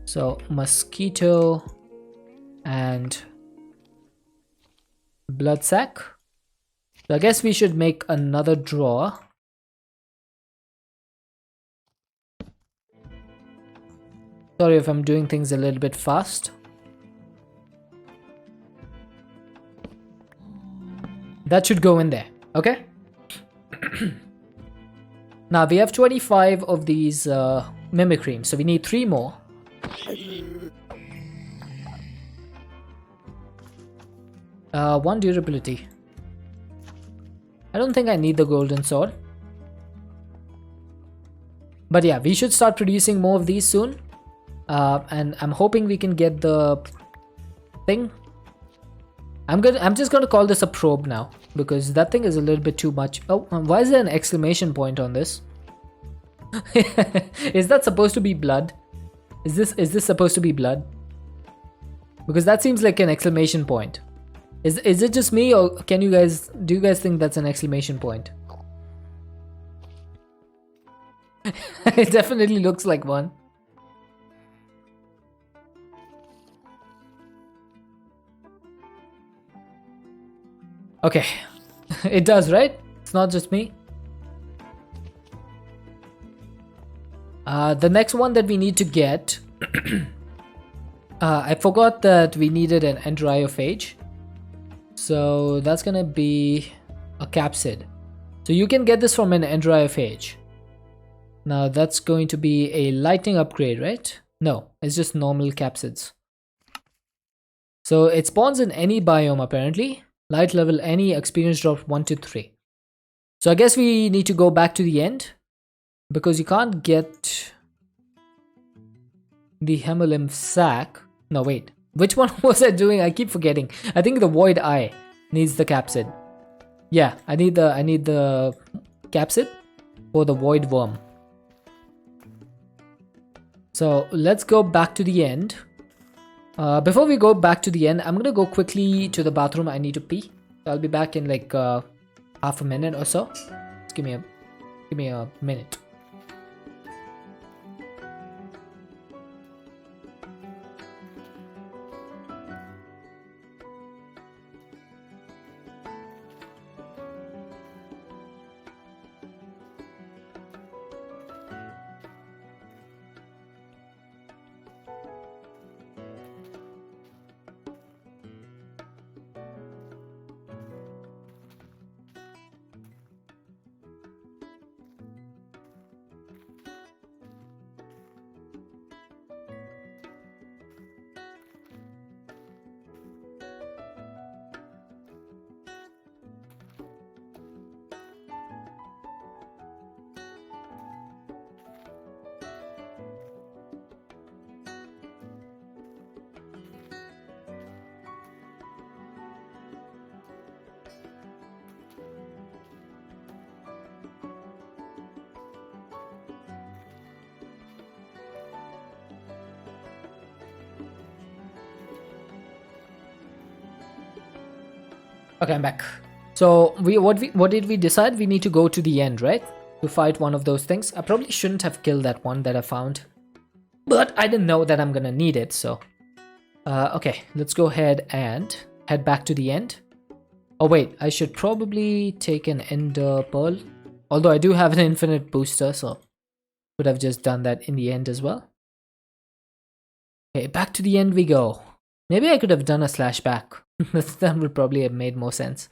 So mosquito and blood sac. So I guess we should make another drawer. Sorry if I'm doing things a little bit fast. That should go in there, okay? Now we have 25 of these mimicry, so we need 3 more. One durability. I don't think I need the golden sword. But yeah, we should start producing more of these soon. And I'm hoping we can get the thing. I'm just gonna call this a probe now, because that thing is a little bit too much. Oh, why is there an exclamation point on this? Is that supposed to be blood? Is this supposed to be blood? Because that seems like an exclamation point. Is it just me, or do you guys think that's an exclamation point? It definitely looks like one. Okay. It does, right? It's not just me. The next one that we need to get, I forgot that we needed an enterophage. So that's gonna be a capsid. So you can get this from an enterophage. Now that's going to be a lightning upgrade, right? No, it's just normal capsids. So it spawns in any biome apparently. Light level any, experience drop 1 to 3. So I guess we need to go back to the end, because you can't get the hemolymph sac. No, wait. Which one was I doing? I keep forgetting. I think the void eye needs the capsid. Yeah, I need the capsid for the void worm. So let's go back to the end. Before we go back to the end, I'm gonna go quickly to the bathroom. I need to pee. I'll be back in like half a minute or so. Just give me a minute. Okay, I'm back. So what did we decide? We need to go to the end, right? To fight one of those things. I probably shouldn't have killed that one that I found, but I didn't know that I'm gonna need it. So okay, let's go ahead and head back to the end. Oh wait, I should probably take an ender pearl, although I do have an infinite booster, so could have just done that in the end as well. Okay, back to the end we go. Maybe I could have done a slash back. That would probably have made more sense.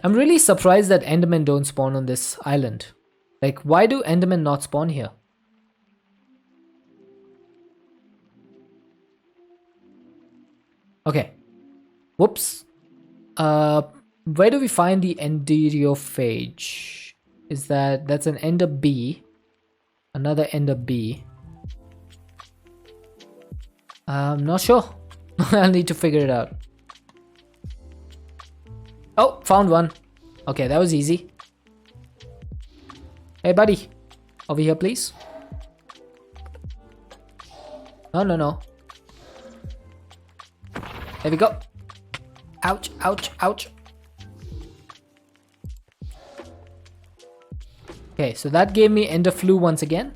I'm really surprised that endermen don't spawn on this island. Like, why do endermen not spawn here? Okay. Whoops. Where do we find the enterophage? Is that's an ender bee? Another ender bee. I'm not sure. I'll need to figure it out. Oh, found one. Okay, that was easy. Hey, buddy. Over here, please. No. There we go. Ouch, ouch, ouch. Okay, so that gave me ender flu once again.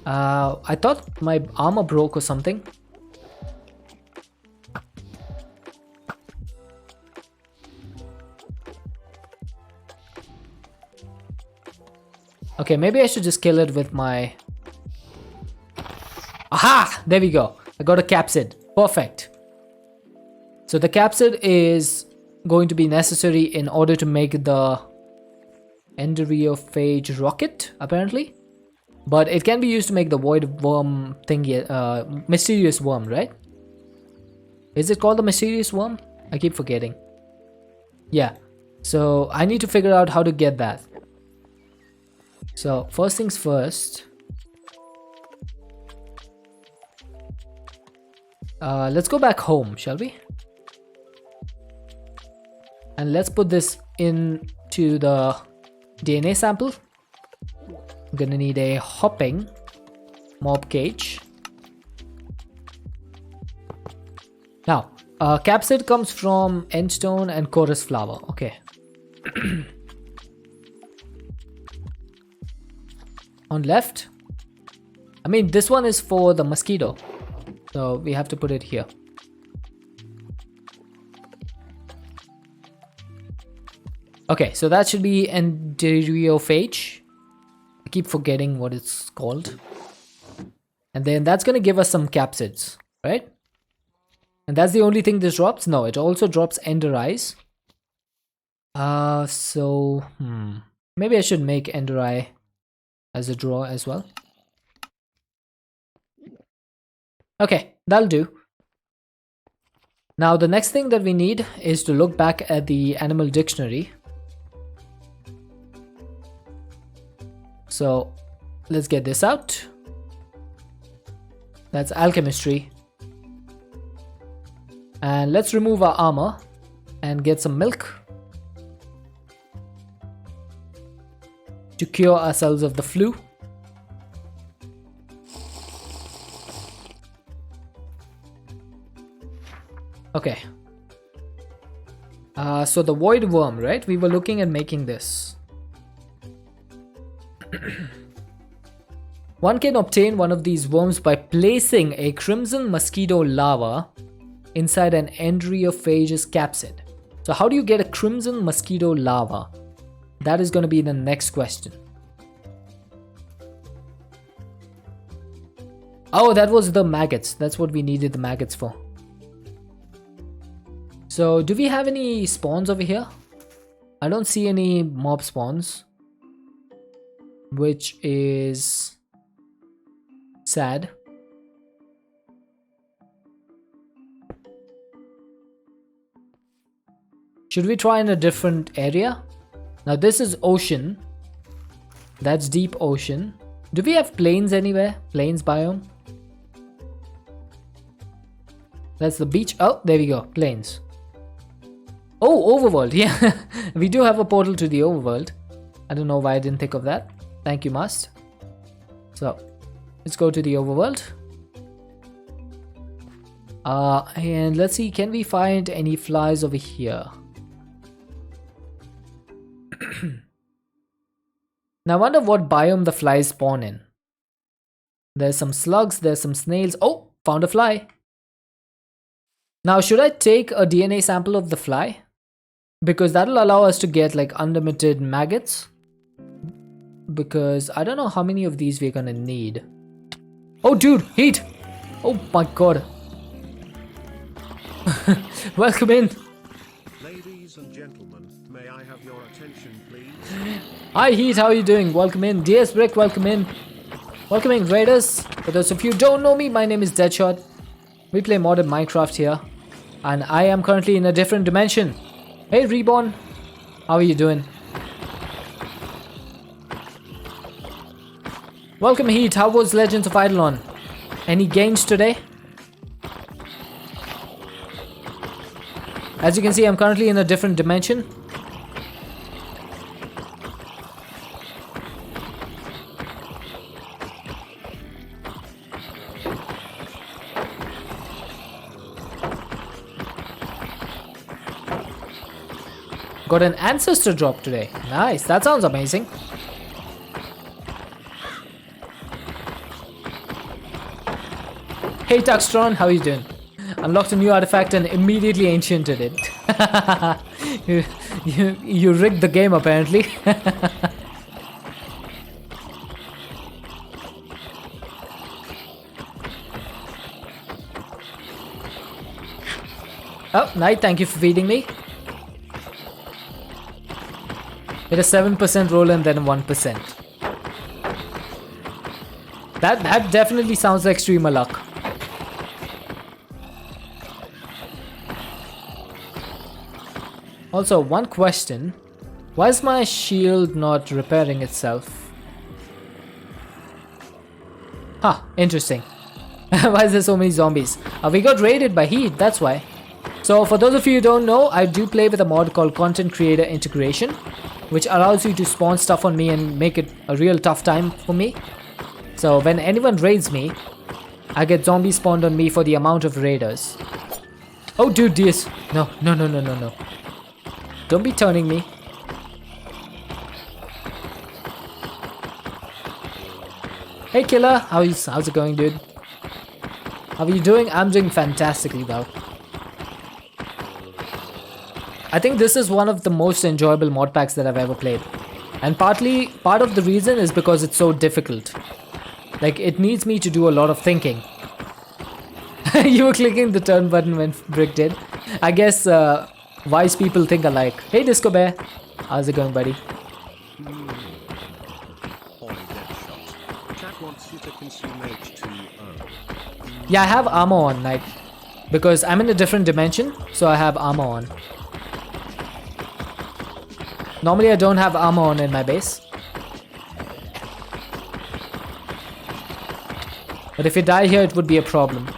I thought my armor broke or something. Okay, maybe I should just kill it with my... Aha! There we go. I got a capsid. Perfect. So the capsid is going to be necessary in order to make the enterophage rocket, apparently. But it can be used to make the void worm thingy, mysterious worm, right? Is it called the mysterious worm? I keep forgetting. Yeah. So I need to figure out how to get that. So first things first, let's go back home, shall we? And let's put this into the DNA sample. I'm gonna need a hopping mob cage. Now, Capsid comes from endstone and chorus flower. Okay. On left. I mean, this one is for the mosquito. So we have to put it here. Okay, so that should be enteriophage. I keep forgetting what it's called. And then that's going to give us some capsids, right? And that's the only thing this drops? No, it also drops ender eyes. Maybe I should make ender eye as a draw as well. Okay, that'll do. Now the next thing that we need is to look back at the animal dictionary. So let's get this out. That's alchemistry. And let's remove our armor and get some milk to cure ourselves of the flu. Okay. So the void worm, right? We were looking at making this. One can obtain one of these worms by placing a crimson mosquito larva inside an enteriophage's capsid. So how do you get a crimson mosquito larva? That is going to be the next question. Oh, that was the maggots. That's what we needed the maggots for. So do we have any spawns over here? I don't see any mob spawns, which is sad. Should we try in a different area? Now this is ocean. That's deep ocean. Do we have plains anywhere? Plains biome? That's the beach. Oh, there we go. Plains. Oh, overworld. Yeah, we do have a portal to the overworld. I don't know why I didn't think of that. Thank you, Must. So, let's go to the overworld. And let's see, can we find any flies over here? Now I wonder what biome the flies spawn in. There's some slugs, there's some snails. Oh, found a fly. Now should I take a DNA sample of the fly? Because that'll allow us to get like unlimited maggots. Because I don't know how many of these we're gonna need. Oh dude, heat! Oh my god. Welcome in. Ladies and gentlemen, may I have your attention, please? Hi Heat, how are you doing? Welcome in. DS Brick, welcome in. Welcome in, Raiders. For those of you who don't know me, my name is Deadshot. We play modded Minecraft here. And I am currently in a different dimension. Hey Reborn, how are you doing? Welcome Heat, how was Legends of Eidolon? Any gains today? As you can see, I'm currently in a different dimension. Got an ancestor drop today. Nice, that sounds amazing. Hey Tuxtron, how are you doing? Unlocked a new artifact and immediately anciented it. you rigged the game apparently. Oh, Knight, thank you for feeding me. Hit a 7% roll and then 1%. That definitely sounds like streamer luck. Also, one question. Why is my shield not repairing itself? Huh, interesting. Why is there so many zombies? We got raided by Heat, that's why. So for those of you who don't know, I do play with a mod called Content Creator Integration, which allows you to spawn stuff on me and make it a real tough time for me. So when anyone raids me, I get zombies spawned on me for the amount of raiders. Oh, dude, DS. No, no, no, no, no, no. Don't be turning me. Hey, killer. How's it going, dude? How are you doing? I'm doing fantastically well. I think this is one of the most enjoyable mod packs that I've ever played. And part of the reason is because it's so difficult. Like, it needs me to do a lot of thinking. You were clicking the turn button when Brick did. I guess wise people think alike. Hey, Disco Bear. How's it going, buddy? Oi, Deadshot. Chat wants you to consume H2O. Yeah, I have armor on, like, because I'm in a different dimension, so I have armor on. Normally, I don't have armor on in my base. But if you die here, it would be a problem.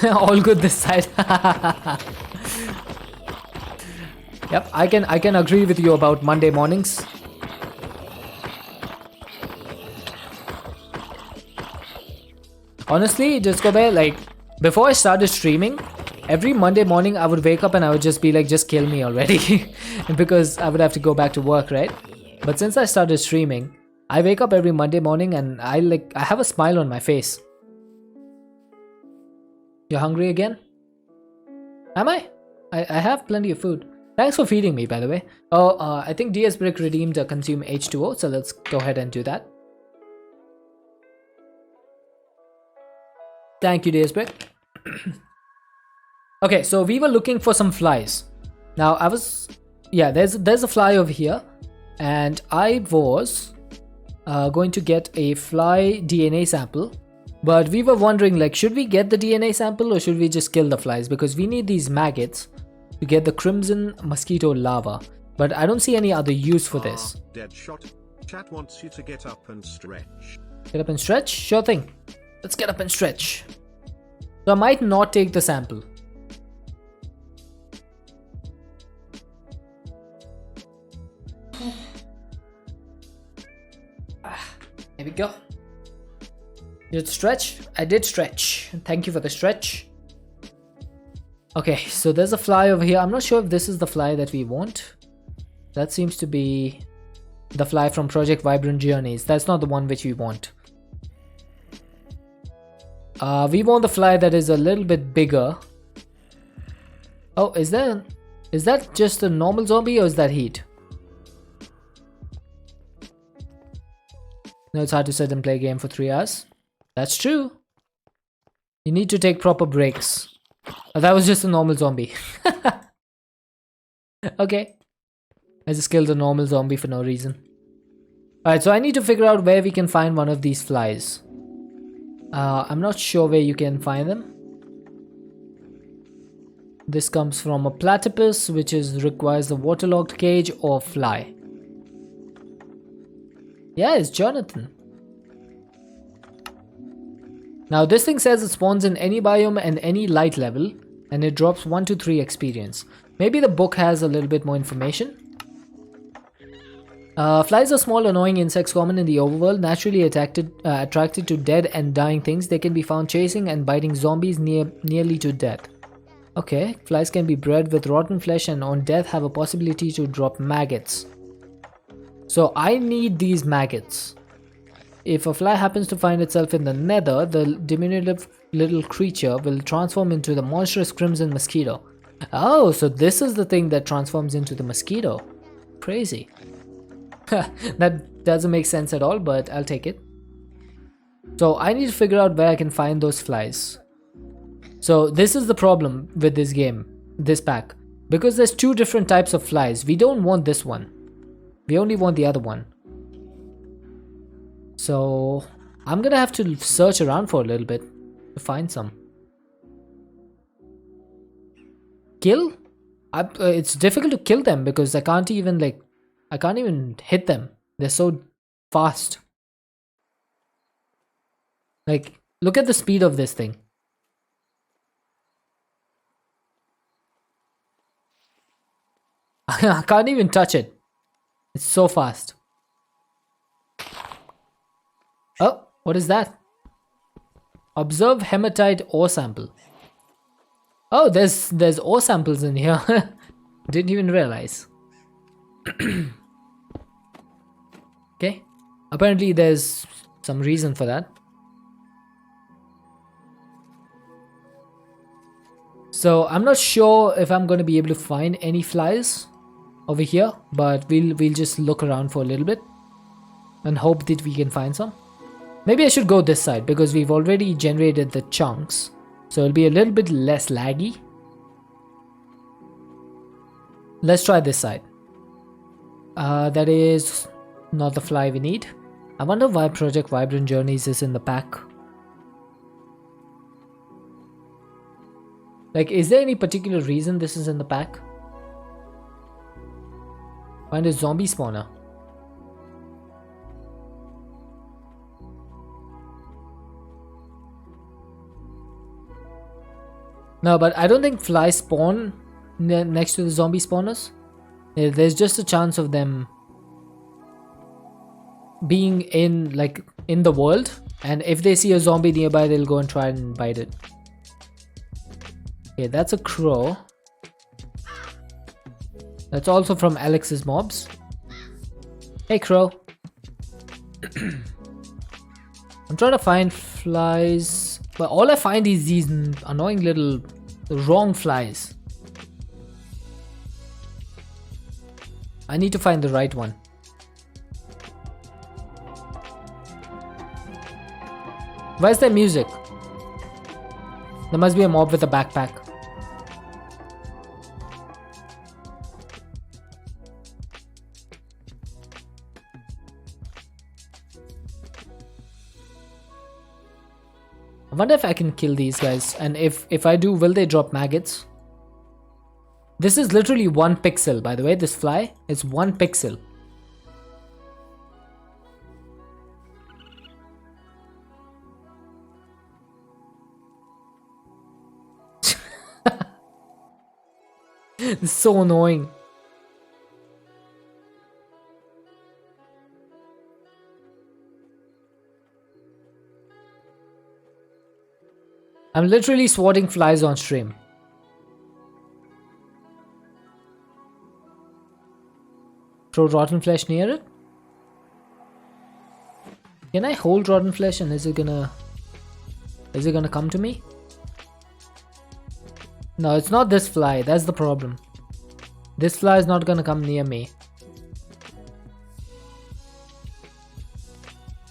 All good this side. Yep, I can agree with you about Monday mornings. Honestly, Disco Bear, like, before I started streaming, every Monday morning I would wake up and I would just be like, just kill me already. Because I would have to go back to work, right? But since I started streaming, I wake up every Monday morning and I have a smile on my face. You're hungry again? Am I? I have plenty of food. Thanks for feeding me, by the way. Oh, I think DS Brick redeemed a consume H2O, so let's go ahead and do that. Thank you, DS Brick. Okay, so we were looking for some flies. Now yeah, there's a fly over here, and I was going to get a fly DNA sample. But we were wondering, like, should we get the DNA sample or should we just kill the flies? Because we need these maggots to get the crimson mosquito larva. But I don't see any other use for this. Deadshot. Chat wants you to get up and stretch. Get up and stretch? Sure thing. Let's get up and stretch. So I might not take the sample. Here we go. Did it stretch? I did stretch. Thank you for the stretch. Okay, so there's a fly over here. I'm not sure if this is the fly that we want. That seems to be the fly from Project Vibrant Journeys. That's not the one which we want. We want the fly that is a little bit bigger. Oh, is that just a normal zombie or is that heat? No, it's hard to sit and play a game for 3 hours. That's true. You need to take proper breaks. Oh, that was just a normal zombie. Okay. I just killed a normal zombie for no reason. Alright, so I need to figure out where we can find one of these flies. I'm not sure where you can find them. This comes from a platypus, which requires a waterlogged cage or fly. Yeah, it's Jonathan. Now this thing says it spawns in any biome and any light level, and it drops 1 to 3 experience. Maybe the book has a little bit more information. Flies are small, annoying insects common in the overworld, naturally attracted to dead and dying things. They can be found chasing and biting zombies nearly to death. Okay, flies can be bred with rotten flesh and on death have a possibility to drop maggots. So I need these maggots. If a fly happens to find itself in the nether, the diminutive little creature will transform into the monstrous crimson mosquito. Oh, so this is the thing that transforms into the mosquito. Crazy. That doesn't make sense at all, but I'll take it. So I need to figure out where I can find those flies. So this is the problem with this game, this pack. Because there's 2 different types of flies. We don't want this one. We only want the other one. So I'm gonna have to search around for a little bit to find some. Kill? It's difficult to kill them because I can't even hit them. They're so fast. Like, look at the speed of this thing. I can't even touch it. It's so fast. Oh, what is that? Observe hematite ore sample. Oh, there's ore samples in here. Didn't even realize. Okay. Apparently there's some reason for that. So I'm not sure if I'm going to be able to find any flies over here, but we'll just look around for a little bit and hope that we can find some. Maybe I should go this side because we've already generated the chunks, so it'll be a little bit less laggy. Let's try this side. That is not the fly we need. I wonder why Project Vibrant Journeys is in the pack. Like, is there any particular reason this is in the pack? Find a zombie spawner. No, but I don't think flies spawn next to the zombie spawners. There's just a chance of them being in the world, and if they see a zombie nearby, they'll go and try and bite it. Okay, that's a crow. That's also from Alex's mobs. Hey, crow. I'm trying to find flies, but all I find is these annoying little wrong flies. I need to find the right one. Where's the music? There must be a mob with a backpack. I wonder if I can kill these guys, and if I do, will they drop maggots? This is literally 1 pixel, by the way. This fly is 1 pixel. It's so annoying. I'm literally swatting flies on stream. Throw rotten flesh near it? Can I hold rotten flesh and is it gonna come to me? No, it's not this fly, that's the problem. This fly is not gonna come near me.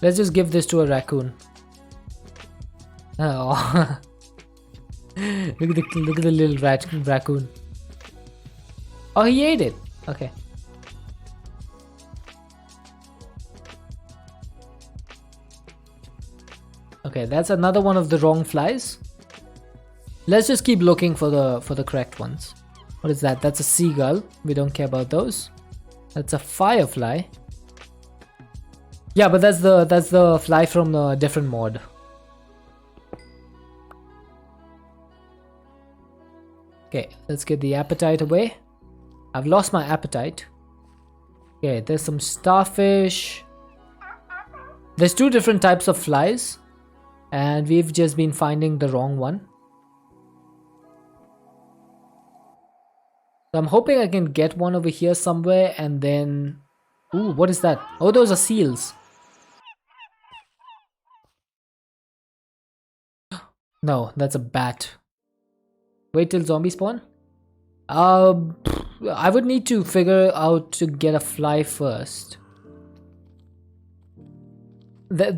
Let's just give this to a raccoon. Oh. look at the little raccoon. Oh, he ate it. Okay. Okay, that's another one of the wrong flies. Let's just keep looking for the correct ones. What is that? That's a seagull. We don't care about those. That's a firefly. Yeah, but that's the fly from a different mod. Okay, let's get the appetite away. I've lost my appetite. Okay, there's some starfish. There's 2 different types of flies, and we've just been finding the wrong one. So I'm hoping I can get one over here somewhere, and then... Ooh, what is that? Oh, those are seals. No, that's a bat. Wait till zombie spawn? I would need to figure out to get a fly first.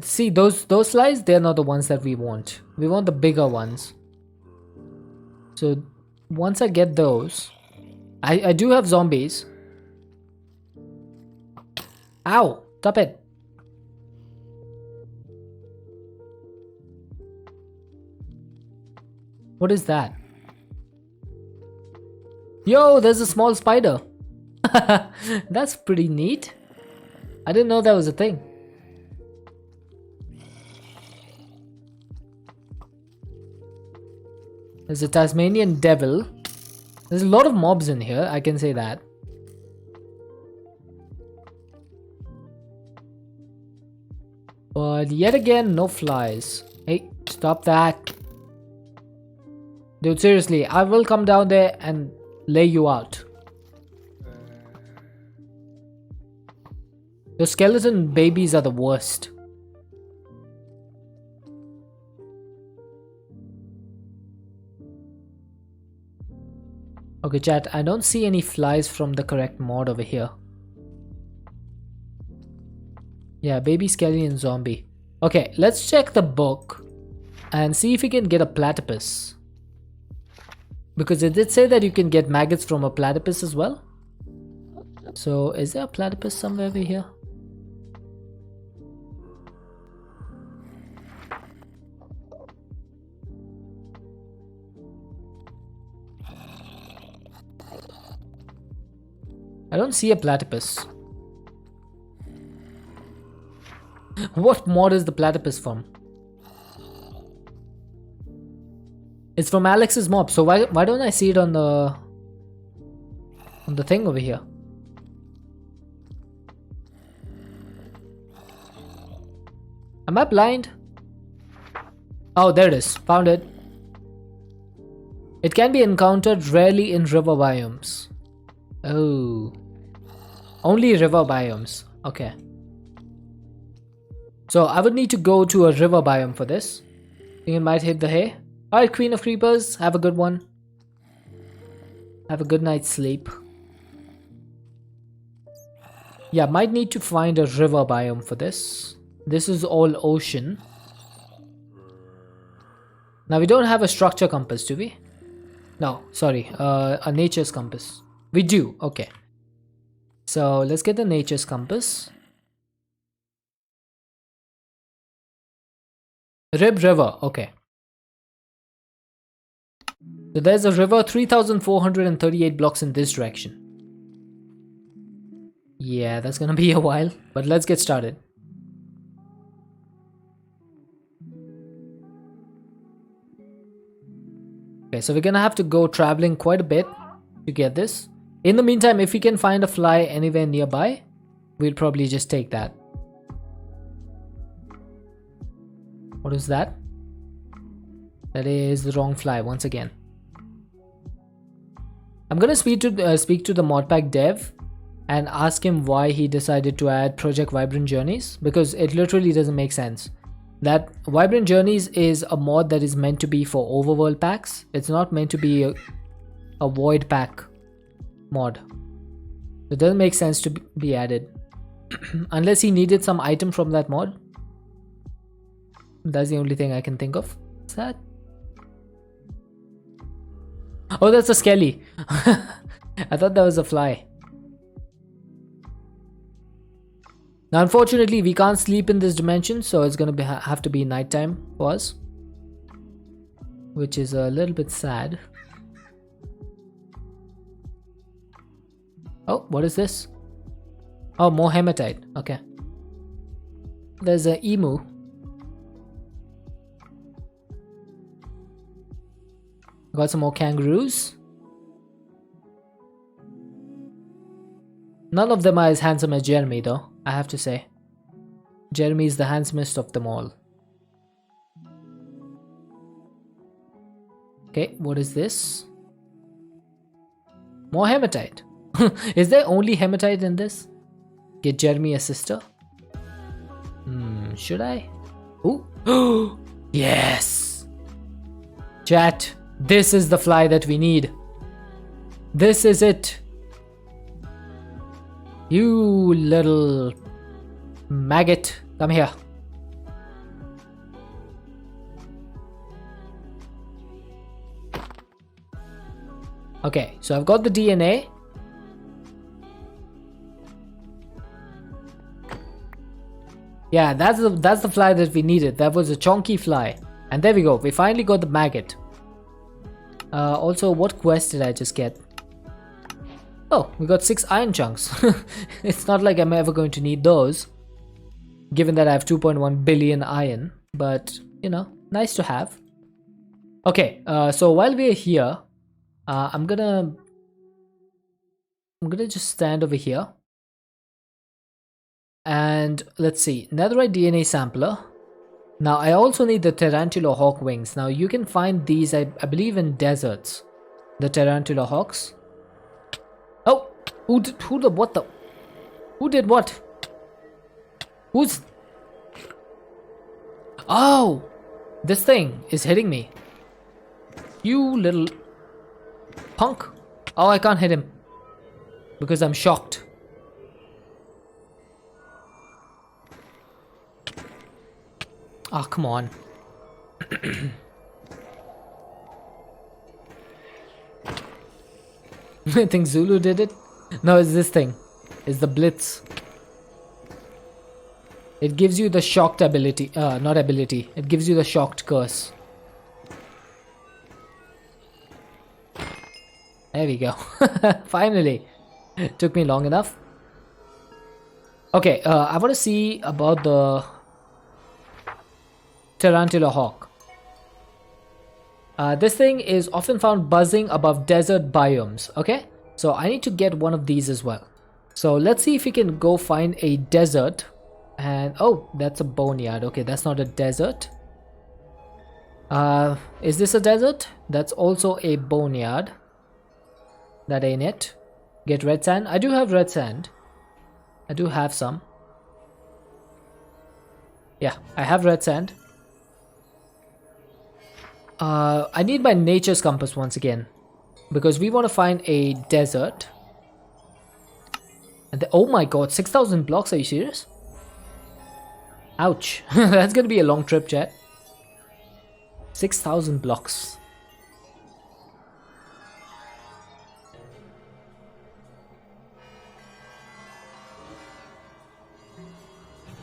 See, those flies, they're not the ones that we want. We want the bigger ones. So once I get those, I do have zombies. Ow! Stop it! What is that? Yo, there's a small spider. That's pretty neat. I didn't know that was a thing. There's a Tasmanian devil. There's a lot of mobs in here, I can say that. But yet again, no flies. Hey, stop that. Dude, seriously, I will come down there and lay you out. The skeleton babies are the worst. Okay, chat, I don't see any flies from the correct mod over here. Yeah, baby skeleton zombie. Okay, let's check the book and see if we can get a platypus. Because it did say that you can get maggots from a platypus as well. So, is there a platypus somewhere over here? I don't see a platypus. What mod is the platypus from? It's from Alex's mob, so why don't I see it on the thing over here? Am I blind? Oh, there it is. Found it. It can be encountered rarely in river biomes. Oh. Only river biomes. Okay. So I would need to go to a river biome for this. Think it might hit the hay. Alright, Queen of Creepers. Have a good one. Have a good night's sleep. Yeah, might need to find a river biome for this. This is all ocean. Now we don't have a structure compass, do we? No, sorry. A nature's compass. We do. Okay. So let's get the nature's compass. Rib River. Okay. So there's a river 3,438 blocks in this direction. Yeah, that's gonna be a while, but let's get started. Okay, so we're gonna have to go traveling quite a bit to get this. In the meantime, if we can find a fly anywhere nearby, we'll probably just take that. What is that? That is the wrong fly once again. I'm gonna speak to the modpack dev and ask him why he decided to add Project Vibrant Journeys, because it literally doesn't make sense. That Vibrant Journeys is a mod that is meant to be for overworld packs. It's not meant to be a void pack mod. It doesn't make sense to be added unless he needed some item from that mod. That's the only thing I can think of. What's that? Oh, that's a skelly. I thought that was a fly. Now, unfortunately, we can't sleep in this dimension, so it's gonna have to be nighttime for us, which is a little bit sad. Oh, what is this? Oh, more hematite. Okay. There's a emu. Got some more kangaroos. None of them are as handsome as Jeremy, though, I have to say. Jeremy is the handsomest of them all. Okay, what is this? More hematite. Is there only hematite in this? Get Jeremy a sister? Should I? Ooh. Yes! Chat, this is the fly that we need. This is it. You little maggot, come here. Okay, so I've got the DNA. Yeah, that's the fly that we needed. That was a chonky fly. And there we go. We finally got the maggot. Also, what quest did I just get? Oh, we got 6 iron chunks. It's not like I'm ever going to need those, given that I have 2.1 billion iron. But, you know, nice to have. Okay, so while we're here, I'm gonna just stand over here. And let's see, netherite DNA sampler. Now I also need the tarantula hawk wings. Now you can find these, I believe, in deserts. The tarantula hawks. Oh, who did what? Who's... Oh, this thing is hitting me. You little punk. Oh, I can't hit him because I'm shocked. Oh, come on. I think Zulu did it. No, it's this thing. It's the Blitz. It gives you the shocked ability. Not ability. It gives you the shocked curse. There we go. Finally. Took me long enough. Okay, I want to see about the Tarantula hawk. This thing is often found buzzing above desert biomes. Okay, so I need to get one of these as well. So let's see if we can go find a desert. And oh, that's a boneyard. Okay, that's not a desert. Is this a desert? That's also a boneyard. That ain't it. Get red sand. I do have red sand. I do have some. Yeah, I have red sand. I need my nature's compass once again, because we want to find a desert. And oh my god, 6,000 blocks, are you serious? Ouch. That's gonna be a long trip, chat. 6,000 blocks.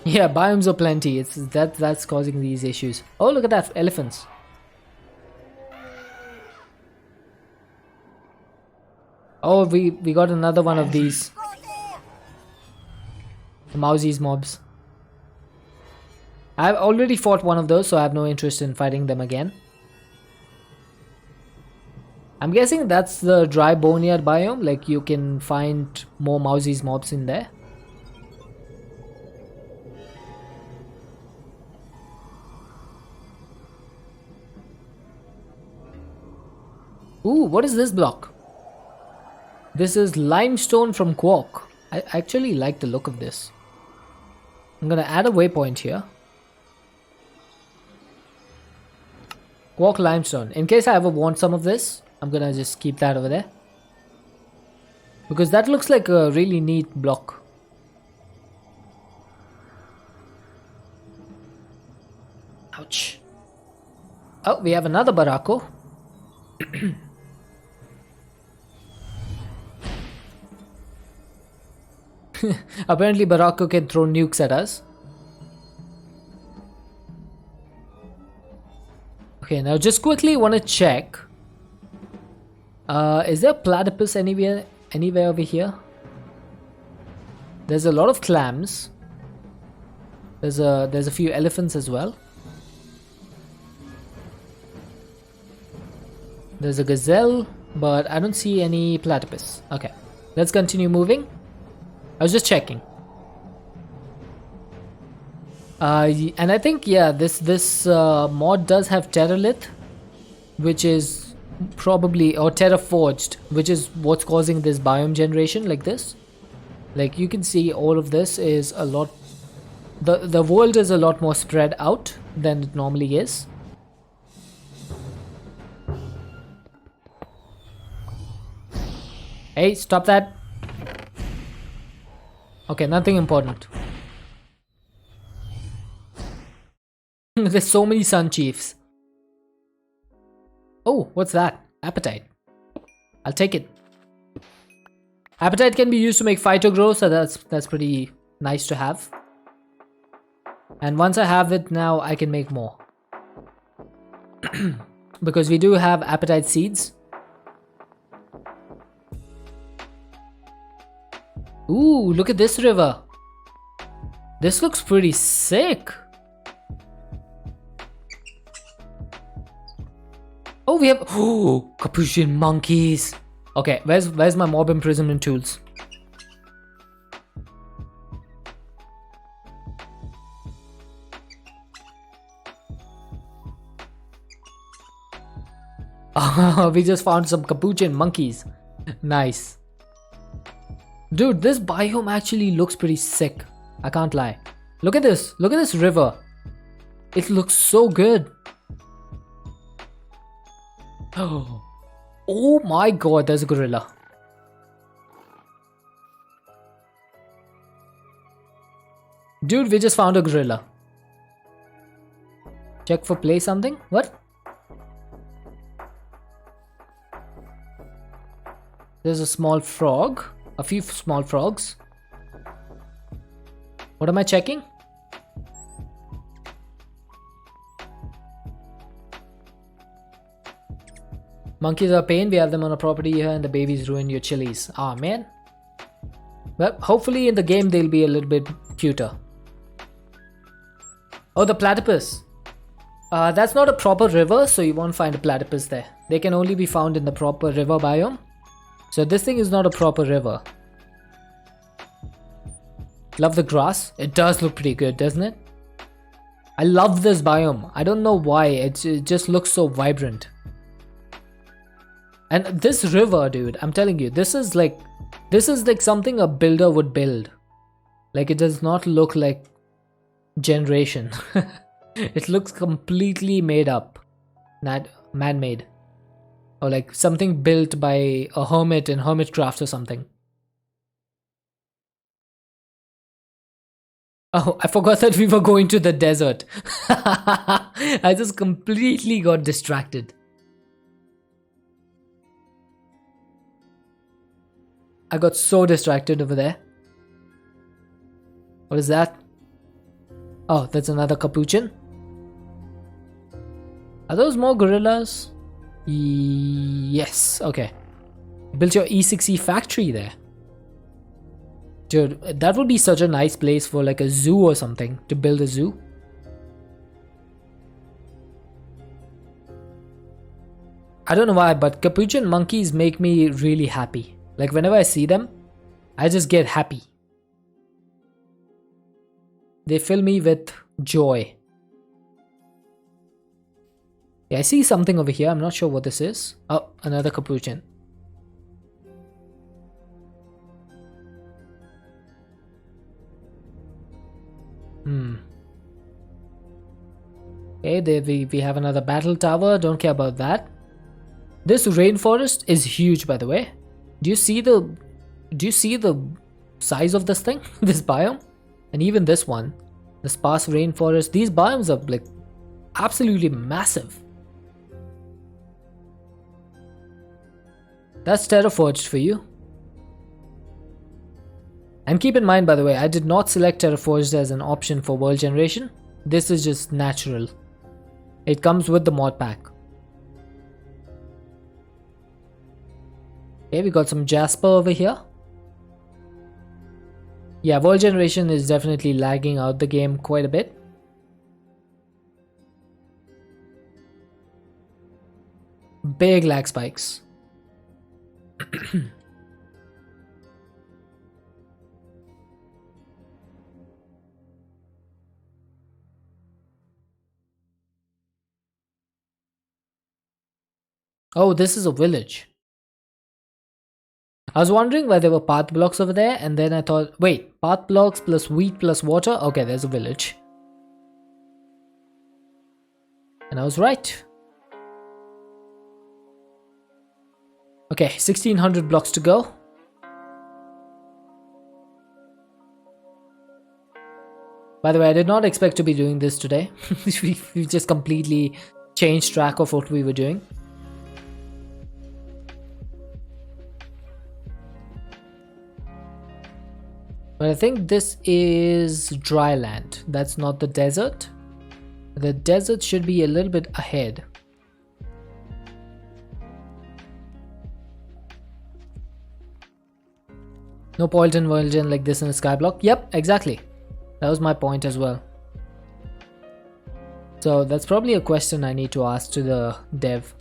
Yeah, biomes are plenty. It's that's causing these issues. Oh, look at that, elephants. Oh, we got another one of these. The Mousies mobs. I've already fought one of those, so I have no interest in fighting them again. I'm guessing that's the dry boneyard biome, like you can find more Mousies mobs in there. Ooh, what is this block? This is limestone from Quark. I actually like the look of this. I'm gonna add a waypoint here. Quark limestone. In case I ever want some of this, I'm gonna just keep that over there. Because that looks like a really neat block. Ouch. Oh, we have another Barako. Apparently Barako can throw nukes at us. Okay, now just quickly want to check. Is there platypus anywhere over here? There's a lot of clams. There's a few elephants as well. There's a gazelle, but I don't see any platypus. Okay, let's continue moving. I was just checking. And I think, yeah, this mod does have Terralith, which is probably, or Terraforged, which is what's causing this biome generation like this. Like you can see, all of this is a lot. The world is a lot more spread out than it normally is. Hey, stop that. Okay, nothing important. There's so many Sun Chiefs. Oh, what's that? Appetite. I'll take it. Appetite can be used to make Phyto grow, so that's pretty nice to have. And once I have it now, I can make more. Because we do have Appetite seeds. Ooh, look at this river. This looks pretty sick. Oh, we have capuchin monkeys. Okay, where's my mob imprisonment tools? We just found some capuchin monkeys. Nice. Dude, this biome actually looks pretty sick. I can't lie. Look at this. Look at this river. It looks so good. Oh my god, there's a gorilla. Dude, we just found a gorilla. Check for play something? What? There's a small frog. A few small frogs. What am I checking? Monkeys are pain. We have them on a property here and the babies ruin your chilies. Ah, man. Well, hopefully in the game they'll be a little bit cuter. Oh, the platypus. That's not a proper river, so you won't find a platypus there. They can only be found in the proper river biome. So this thing is not a proper river. Love the grass. It does look pretty good, doesn't it? I love this biome. I don't know why. It just looks so vibrant. And this river, dude, I'm telling you, this is like something a builder would build. Like, it does not look like Generation. It looks completely made up. Not man-made. Or like something built by a hermit in Hermitcraft or something. Oh, I forgot that we were going to the desert. I just completely got distracted. I got so distracted over there. What is that? Oh, that's another capuchin. Are those more gorillas? Yes, okay. Built your E6E factory there. Dude, that would be such a nice place for like a zoo or something, to build a zoo. I don't know why, but capuchin monkeys make me really happy. Like whenever I see them, I just get happy. They fill me with joy. Yeah, I see something over here. I'm not sure what this is. Oh, another capuchin. Okay, there we have another battle tower. Don't care about that. This rainforest is huge, by the way. Do you see the size of this thing? This biome? And even this one, the sparse rainforest. These biomes are like absolutely massive. That's Terraforged for you. And keep in mind, by the way, I did not select Terraforged as an option for world generation. This is just natural. It comes with the mod pack. Okay, we got some Jasper over here. Yeah, world generation is definitely lagging out the game quite a bit. Big lag spikes. Oh, this is a village. I was wondering why there were path blocks over there, and then I thought, wait, path blocks plus wheat plus water? Okay, there's a village. And I was right. Okay, 1600 blocks to go. By the way, I did not expect to be doing this today. we just completely changed track of what we were doing. But I think this is dry land. That's not the desert. The desert should be a little bit ahead. No point in version like this in a skyblock. Yep, exactly. That was my point as well. So that's probably a question I need to ask to the dev.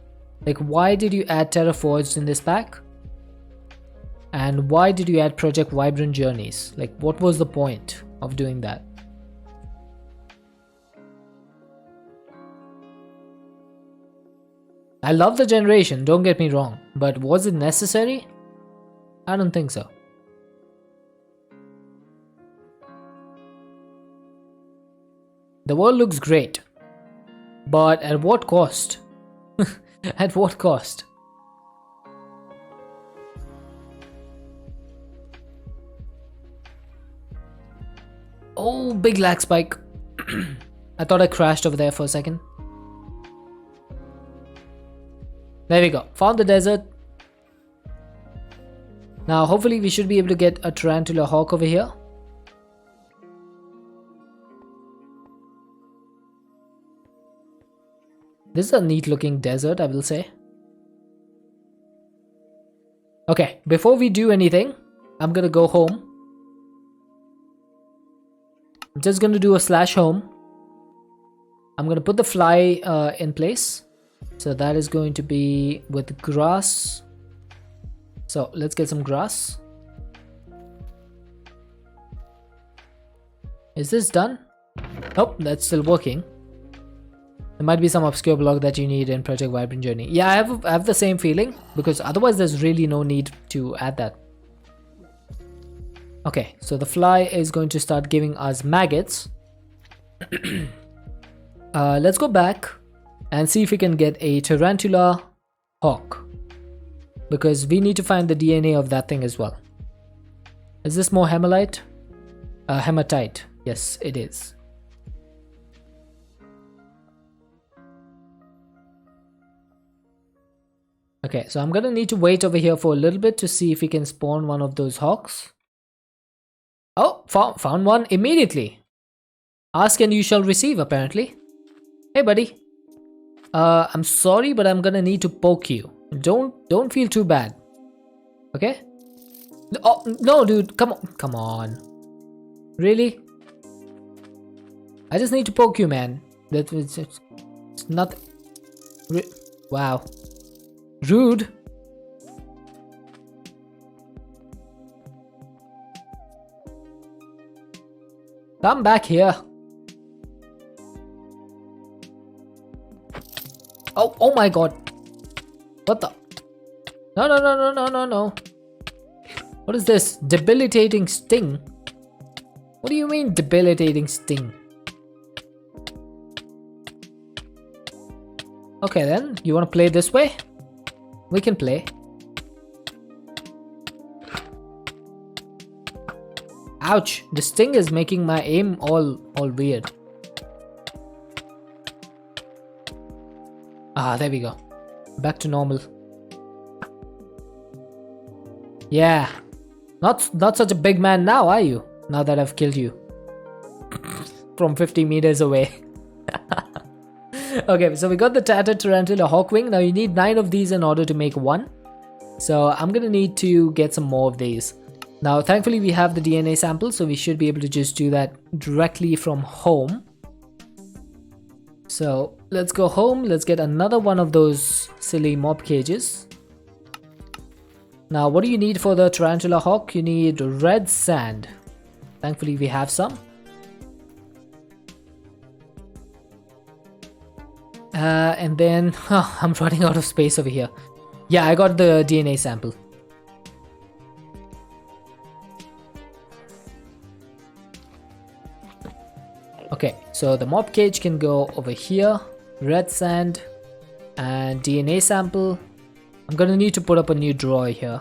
Like, why did you add Terraforged in this pack? And why did you add Project Vibrant Journeys? Like, what was the point of doing that? I love the generation, don't get me wrong, but was it necessary? I don't think so. The world looks great, but at what cost? At what cost? Oh, big lag spike. I thought I crashed over there for a second. There we go. Found the desert. Now, hopefully we should be able to get a tarantula hawk over here. This is a neat looking desert, I will say. Okay, before we do anything, I'm gonna go home. I'm just gonna do a /home. I'm gonna put the fly in place. So that is going to be with grass. So let's get some grass. Is this done? Nope, that's still working. There might be some obscure block that you need in Project Vibrant Journey. Yeah, I have the same feeling, because otherwise there's really no need to add that. Okay, so the fly is going to start giving us maggots. Let's go back and see if we can get a tarantula hawk, because we need to find the DNA of that thing as well. Is this more hematite? Hematite. Yes, it is. Okay, so I'm gonna need to wait over here for a little bit to see if we can spawn one of those hawks. Oh, found one immediately. Ask and you shall receive, apparently. Hey, buddy. I'm sorry, but I'm gonna need to poke you. Don't feel too bad. Okay? Oh, no, dude. Come on. Really? I just need to poke you, man. It's nothing. Wow. Rude. Come back here. Oh my god. What the? No. What is this? Debilitating sting? What do you mean debilitating sting? Okay then, you wanna play this way? We can play. Ouch, the sting is making my aim all weird. Ah, there we go. Back to normal. Yeah. Not such a big man now, are you? Now that I've killed you. From 50 meters away. Okay, so we got the tattered tarantula hawkwing. Now you need 9 of these in order to make one. So I'm gonna need to get some more of these. Now thankfully we have the DNA sample, so we should be able to just do that directly from home. So let's go home, let's get another one of those silly mob cages. Now what do you need for the tarantula hawk? You need red sand. Thankfully we have some. And then I'm running out of space over here. Yeah, I got the DNA sample. Okay, so the mob cage can go over here. Red sand and DNA sample. I'm gonna need to put up a new drawer here.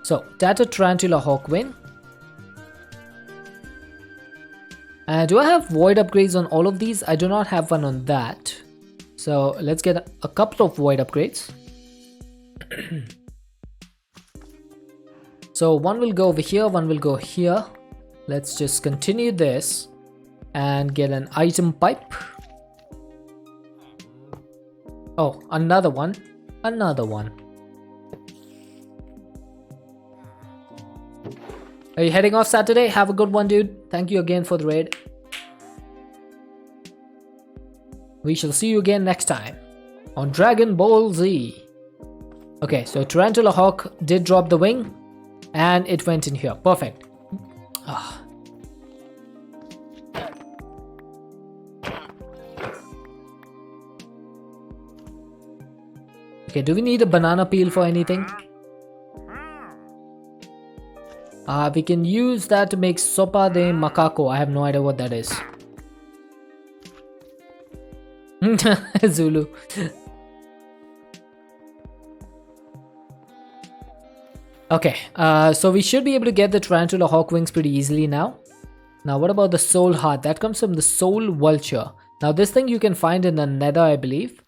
So, tattered tarantula hawkwing. Do I have void upgrades on all of these? I do not have one on that. So let's get a couple of void upgrades. So one will go over here, one will go here. Let's just continue this and get an item pipe. Oh, another one. Another one. Are you heading off Saturday? Have a good one, dude. Thank you again for the raid. We shall see you again next time on Dragon Ball Z. Okay, so Tarantula Hawk did drop the wing and it went in here. Perfect. Okay, do we need a banana peel for anything? We can use that to make sopa de macaco. I have no idea what that is. Zulu. Okay, so we should be able to get the tarantula hawk wings pretty easily now. Now what about the soul heart? That comes from the soul vulture. Now this thing you can find in the nether, I believe.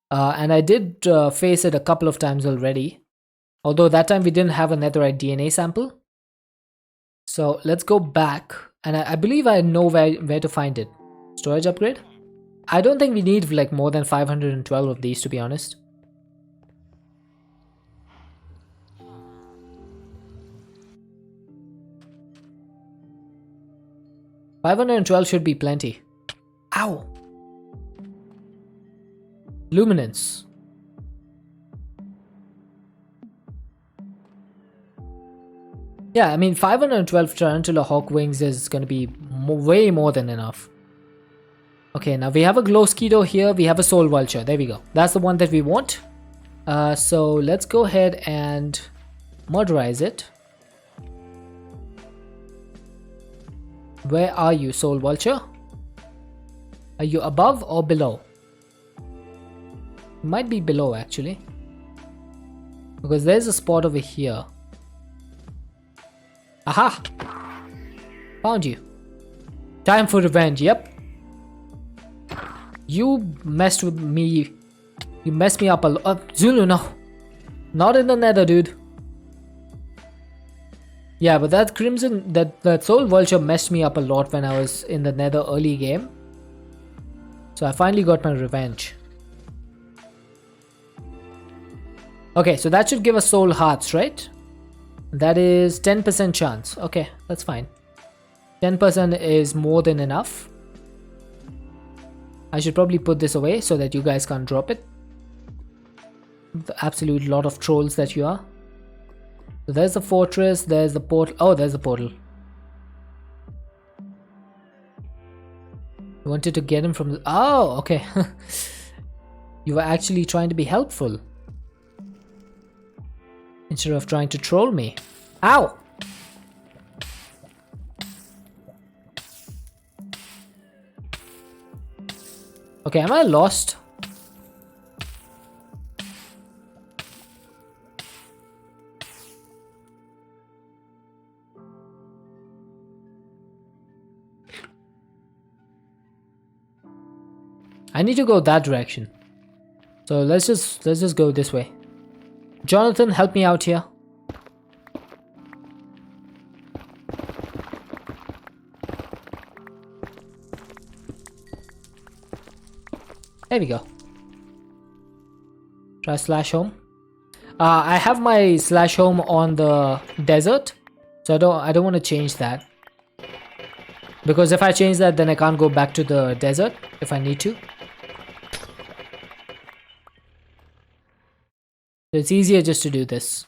And I did face it a couple of times already. Although that time we didn't have a netherite DNA sample. So let's go back. And I believe I know where to find it. Storage upgrade? I don't think we need like more than 512 of these, to be honest. $512 should be plenty. Ow! Luminance. Yeah, I mean 512 tarantula hawk wings is gonna be way more than enough. Okay, now we have a glowskeeto here, we have a soul vulture, there we go. That's the one that we want. So let's go ahead and murderize it. Where are you, soul vulture? Are you above or below? Might be below actually, because there's a spot over here. Aha! Found you. Time for revenge, yep. You messed with me. You messed me up a lot. Zulu, no. Not in the nether, dude. Yeah, but that crimson, that soul vulture messed me up a lot when I was in the nether early game. So I finally got my revenge. Okay, so that should give us soul hearts, right? That is 10% chance. Okay, that's fine. 10% is more than enough. I should probably put this away so that you guys can't drop it. The absolute lot of trolls that you are. So there's the fortress, there's the portal. Oh, there's the portal. You wanted to get him from the... Oh, okay. You were actually trying to be helpful, instead of trying to troll me. Ow! Okay, am I lost? I need to go that direction. So let's just go this way. Jonathan, help me out here. There we go. Try slash home. I have my slash home on the desert, so I don't want to change that, because if I change that, then I can't go back to the desert if I need to. So it's easier just to do this.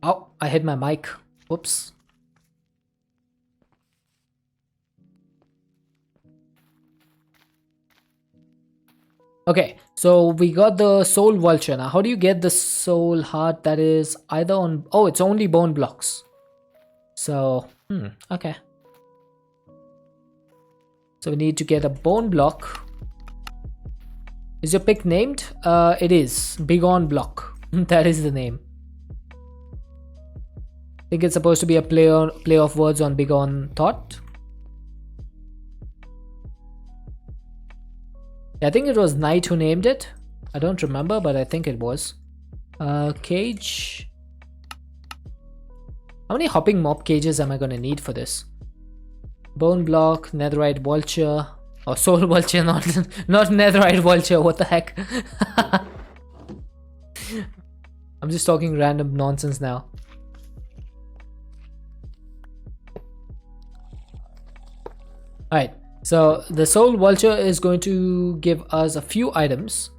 Oh, I hit my mic. Whoops. Okay, so we got the soul vulture. Now how do you get the soul heart? That is either on... Oh, it's only bone blocks. So, okay. So we need to get a bone block. Is your pick named? It is. Big on block. That is the name. I think it's supposed to be a play of words on big on thought. I think it was Knight who named it. I don't remember, but I think it was. Cage. How many hopping mob cages am I gonna need for this? Bone block, netherite vulture, or soul vulture, not netherite vulture. What the heck? I'm just talking random nonsense now. Alright, so the soul vulture is going to give us a few items.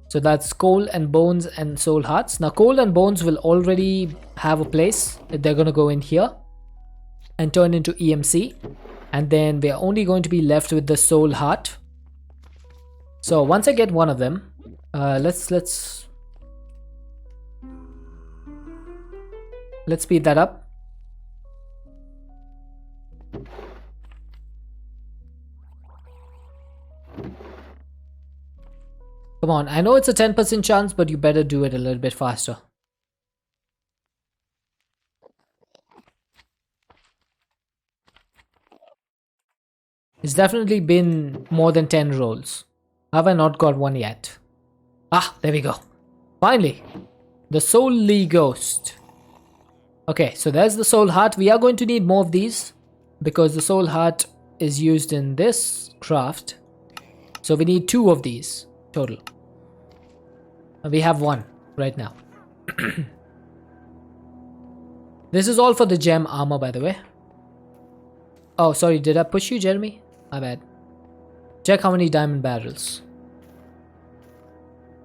So that's coal and bones and soul hearts. Now coal and bones will already have a place. They're gonna go in here and turn into EMC. And then we're only going to be left with the soul heart. So once I get one of them, let's speed that up. Come on, I know it's a 10% chance, but you better do it a little bit faster. It's definitely been more than 10 rolls. Have I not got one yet? Ah, there we go. Finally, the Soul Ghost. Okay, so there's the Soul Heart. We are going to need more of these because the Soul Heart is used in this craft. So we need 2 of these total. We have 1 right now. This is all for the gem armor, by the way. Oh, sorry, did I push you, Jeremy? My bad. Check how many diamond barrels.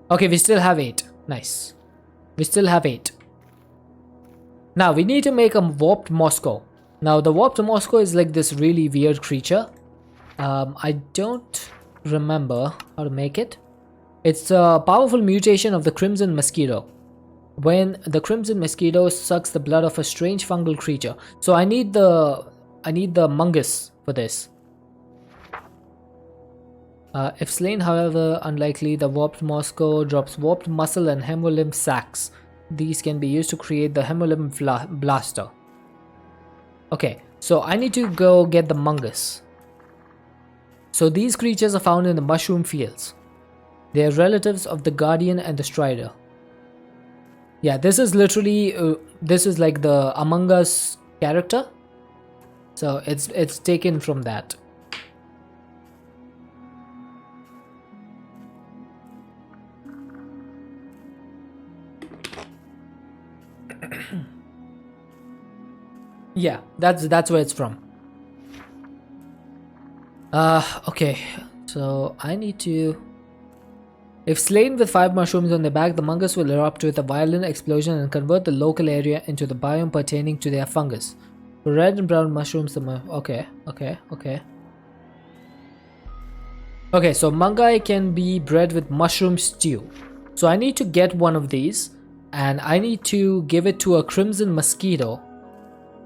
Okay, we still have 8. Nice. We still have 8. Now, we need to make a warped Moscow. Now, the warped Moscow is like this really weird creature. I don't remember how to make it. It's a powerful mutation of the Crimson Mosquito. When the Crimson Mosquito sucks the blood of a strange fungal creature. So I need the Mungus for this. If slain, however unlikely, the warped Moscow drops warped muscle and hemolymph sacs. These can be used to create the hemolymph blaster. Okay, so I need to go get the Mungus. So these creatures are found in the mushroom fields. They are relatives of the Guardian and the Strider. Yeah, this is literally this is like the Among Us character. So it's taken from that. Yeah, that's where it's from. Okay, so I need to. If slain with 5 mushrooms on their back, the Mungus will erupt with a violent explosion and convert the local area into the biome pertaining to their fungus. For red and brown mushrooms, okay. Okay, so Mungai can be bred with mushroom stew. So I need to get one of these, and I need to give it to a Crimson Mosquito.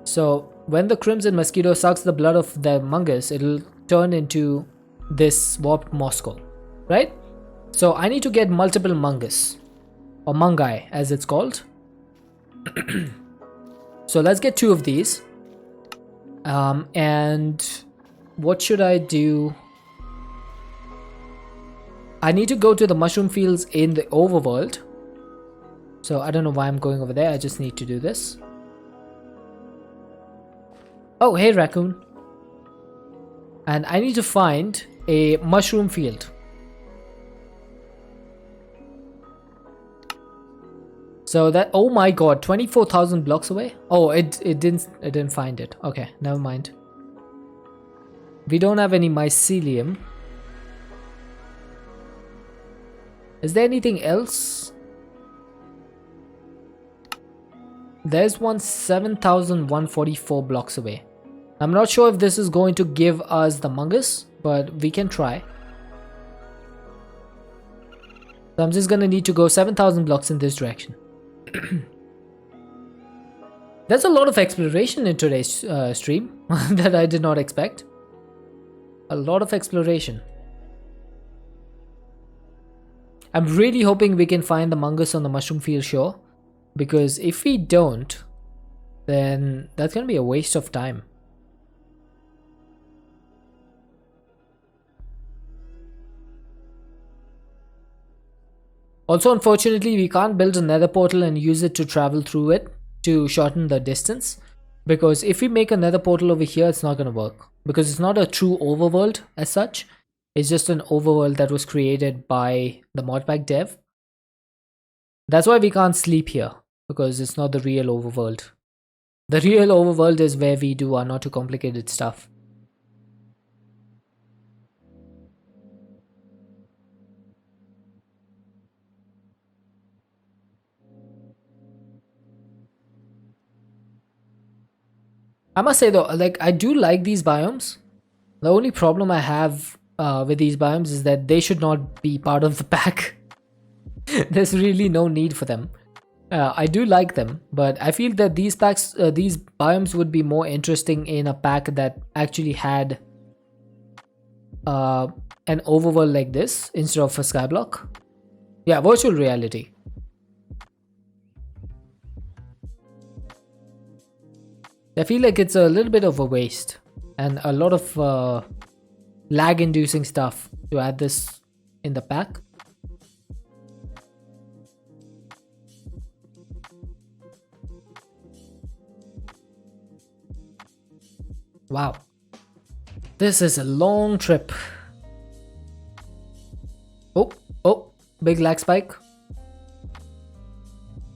So when the Crimson Mosquito sucks the blood of the Mungus, it'll turn into this warped Moscow, right? So I need to get multiple Mungus, or Mungai as it's called. So let's get 2 of these. And what should I do? I need to go to the mushroom fields in the overworld. So I don't know why I'm going over there. I just need to do this. Oh, hey raccoon. And I need to find a mushroom field. So that, oh my god, 24,000 blocks away? Oh, it didn't find it. Okay, never mind. We don't have any mycelium. Is there anything else? There's one 7,144 blocks away. I'm not sure if this is going to give us the Mungus, but we can try. So I'm just gonna need to go 7,000 blocks in this direction. There's a lot of exploration in today's stream that I did not expect. A lot of exploration. I'm really hoping we can find the Mungus on the mushroom field shore, because if we don't, then that's gonna be a waste of time. Also, unfortunately, we can't build a nether portal and use it to travel through it to shorten the distance. Because if we make a nether portal over here, it's not going to work. Because it's not a true overworld as such. It's just an overworld that was created by the modpack dev. That's why we can't sleep here. Because it's not the real overworld. The real overworld is where we do our not too complicated stuff. I must say though, like I do like these biomes. The only problem I have with these biomes is that they should not be part of the pack. There's really no need for them. I do like them, but I feel that these biomes would be more interesting in a pack that actually had an overworld like this instead of a skyblock. Yeah, virtual reality. I feel like it's a little bit of a waste and a lot of lag inducing stuff to add this in the pack. Wow, this is a long trip. Oh, big lag spike.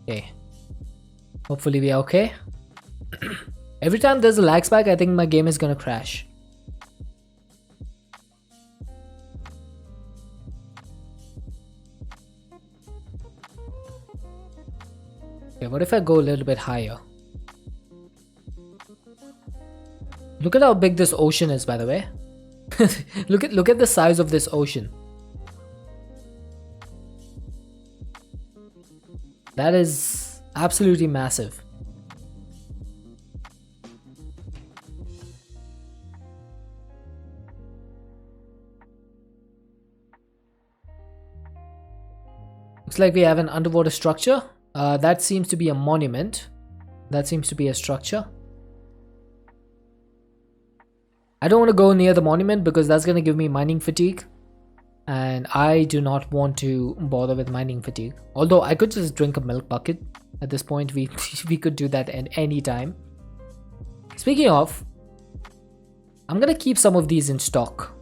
Okay, hopefully we are okay. Every time there's a lag spike, I think my game is gonna crash. Okay, what if I go a little bit higher? Look at how big this ocean is, by the way. look at the size of this ocean. That is absolutely massive. Looks like we have an underwater structure. That seems to be a monument. That seems to be a structure. I don't want to go near the monument because that's going to give me mining fatigue. And I do not want to bother with mining fatigue. Although I could just drink a milk bucket. At this point, we could do that at any time. Speaking of, I'm going to keep some of these in stock.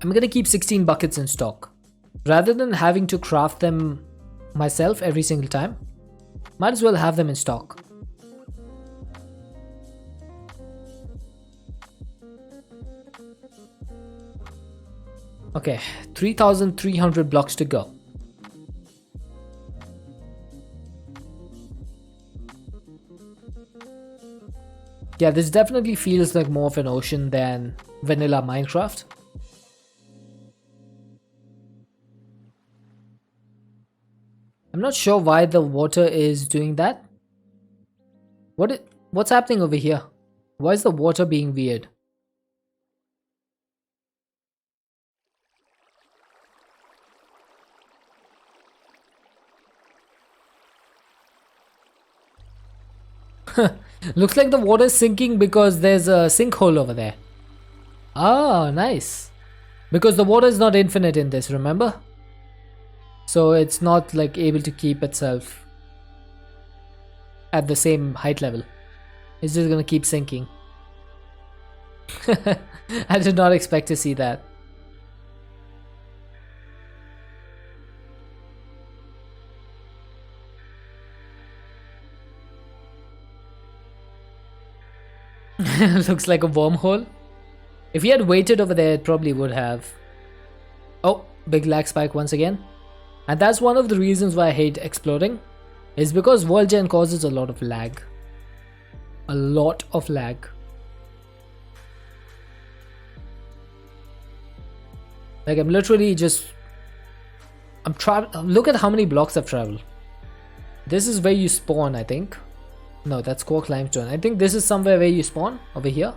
I'm going to keep 16 buckets in stock. Rather than having to craft them myself every single time, might as well have them in stock. Okay, 3,300 blocks to go. Yeah, this definitely feels like more of an ocean than vanilla Minecraft. I'm not sure why the water is doing that. What's happening over here? Why is the water being weird? Looks like the water is sinking because there's a sinkhole over there. Ah, nice. Because the water is not infinite in this, remember? So it's not like able to keep itself at the same height level. It's just gonna keep sinking. I did not expect to see that. Looks like a wormhole. If he had waited over there, it probably would have. Oh, big lag spike once again. And that's one of the reasons why I hate exploding. Is because World Gen causes a lot of lag. A lot of lag. Like I'm literally just... Look at how many blocks I've traveled. This is where you spawn, I think. No, that's Quark Limestone. I think this is somewhere where you spawn, over here.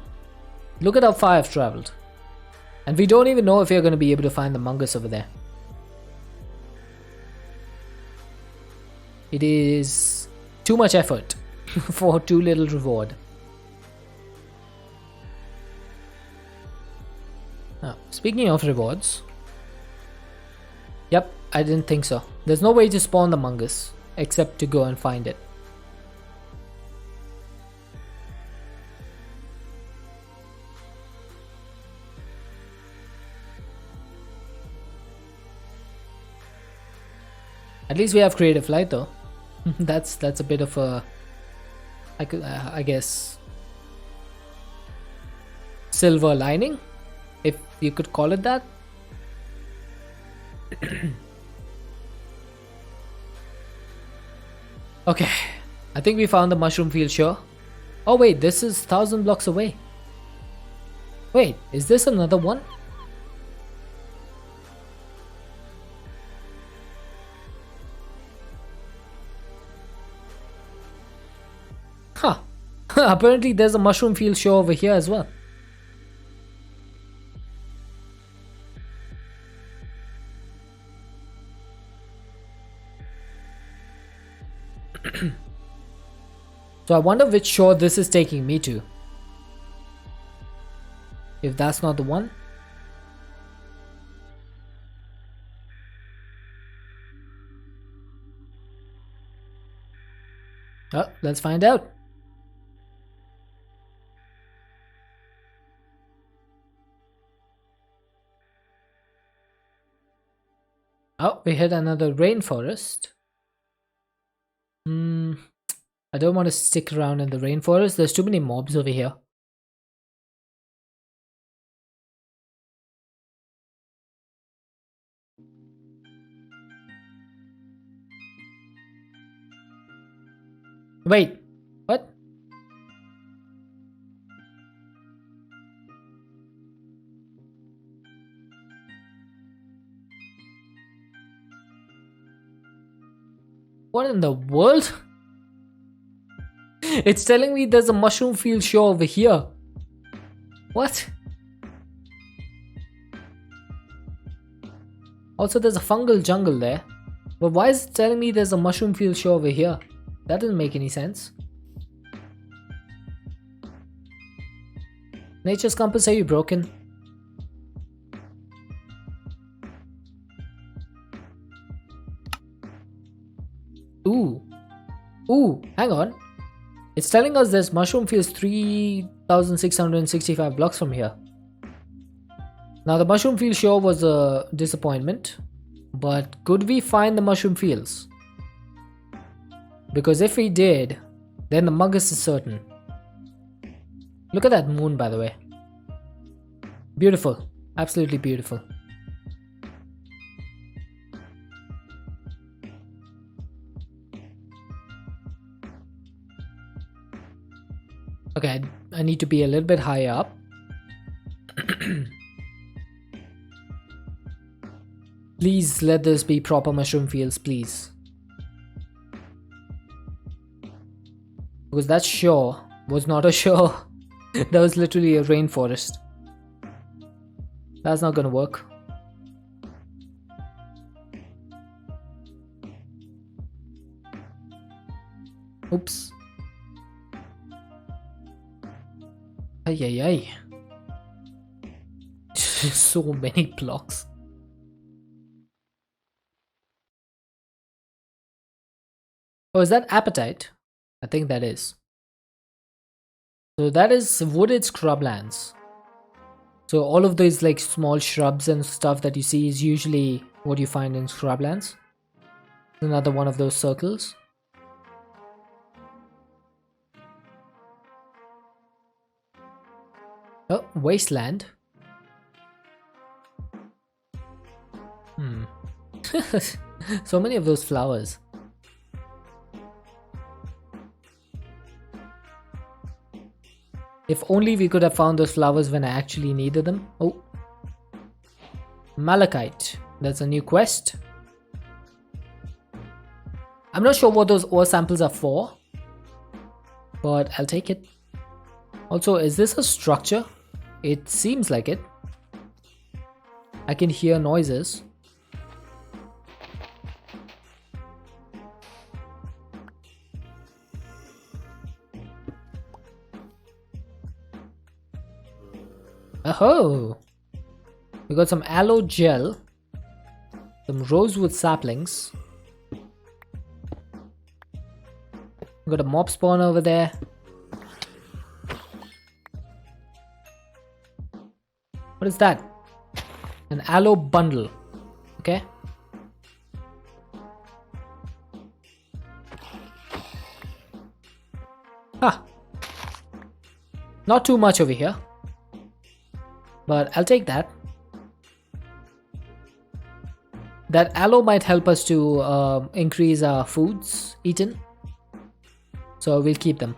Look at how far I've traveled. And we don't even know if you're going to be able to find the Mungus over there. It is too much effort for too little reward. Now, speaking of rewards. Yep, I didn't think so. There's no way to spawn the Mungus except to go and find it. At least we have creative light though. that's a bit of a I guess silver lining, if you could call it that. Okay, I think we found the mushroom field, sure. Oh wait, this is 1,000 blocks away. Wait, is this another one? Huh. Apparently there's a mushroom field show over here as well. So I wonder which shore this is taking me to. If that's not the one. Oh, let's find out. Oh, we hit another rainforest. I don't want to stick around in the rainforest. There's too many mobs over here. Wait, what? What in the world? It's telling me there's a mushroom field show over here. What? Also, there's a fungal jungle there. But why is it telling me there's a mushroom field show over here? That doesn't make any sense. Nature's compass, are you broken? Ooh, hang on. It's telling us there's mushroom fields 3,665 blocks from here. Now the mushroom field show was a disappointment, but could we find the mushroom fields? Because if we did, then the Muggus is certain. Look at that moon, by the way. Beautiful, absolutely beautiful. Okay, I need to be a little bit higher up. Please let this be proper mushroom fields, please. Because that shore was not a shore. That was literally a rainforest. That's not gonna work. Oops. Ay ay ay. So many blocks. Oh, is that Appetite? I think that is. So that is wooded scrublands. So all of these like small shrubs and stuff that you see is usually what you find in scrublands. Another one of those circles. Oh, wasteland. So many of those flowers. If only we could have found those flowers when I actually needed them. Oh. Malachite. That's a new quest. I'm not sure what those ore samples are for, but I'll take it. Also, is this a structure? It seems like it. I can hear noises. Oh, we got some aloe gel, some rosewood saplings. We got a mob spawn over there. What is that? An aloe bundle. Okay. Huh. Not too much over here, but I'll take that. That aloe might help us to increase our foods eaten, so we'll keep them.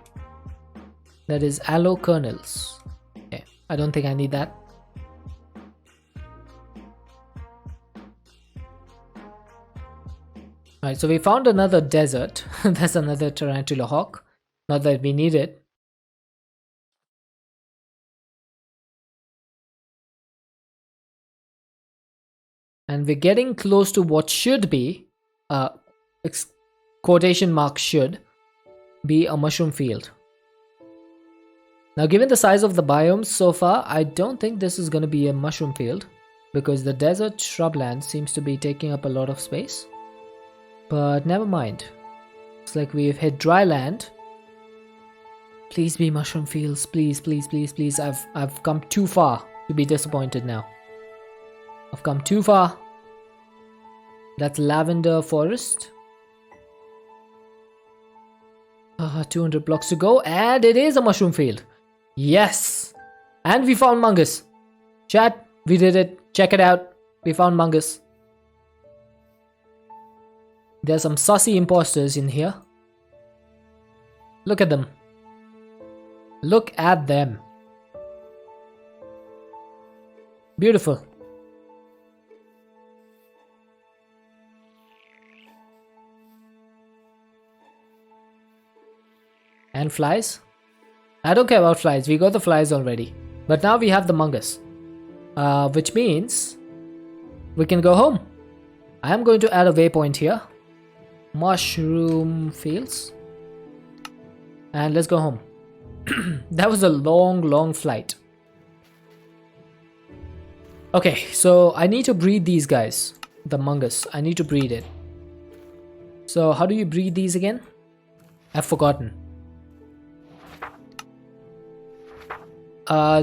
That is aloe kernels. Okay, I don't think I need that. Alright, so we found another desert. That's another tarantula hawk. Not that we need it. And we're getting close to what should be, quotation mark should, be a mushroom field. Now given the size of the biomes so far, I don't think this is going to be a mushroom field, because the desert shrubland seems to be taking up a lot of space. But never mind. It's like we've hit dry land. Please be mushroom fields, please, please, please, please. I've come too far to be disappointed now. I've come too far. That's lavender forest. 200 blocks to go, and it is a mushroom field. Yes! And we found Mungus. Chat, we did it. Check it out. We found Mungus. There's some sussy imposters in here. Look at them. Look at them. Beautiful. And flies? I don't care about flies. We got the flies already. But now we have the Mungus. Which means we can go home. I am going to add a waypoint here. Mushroom fields. And let's go home. That was a long flight. Okay, so I need to breed these guys. The Mungus. I need to breed it. So how do you breed these again? I've forgotten.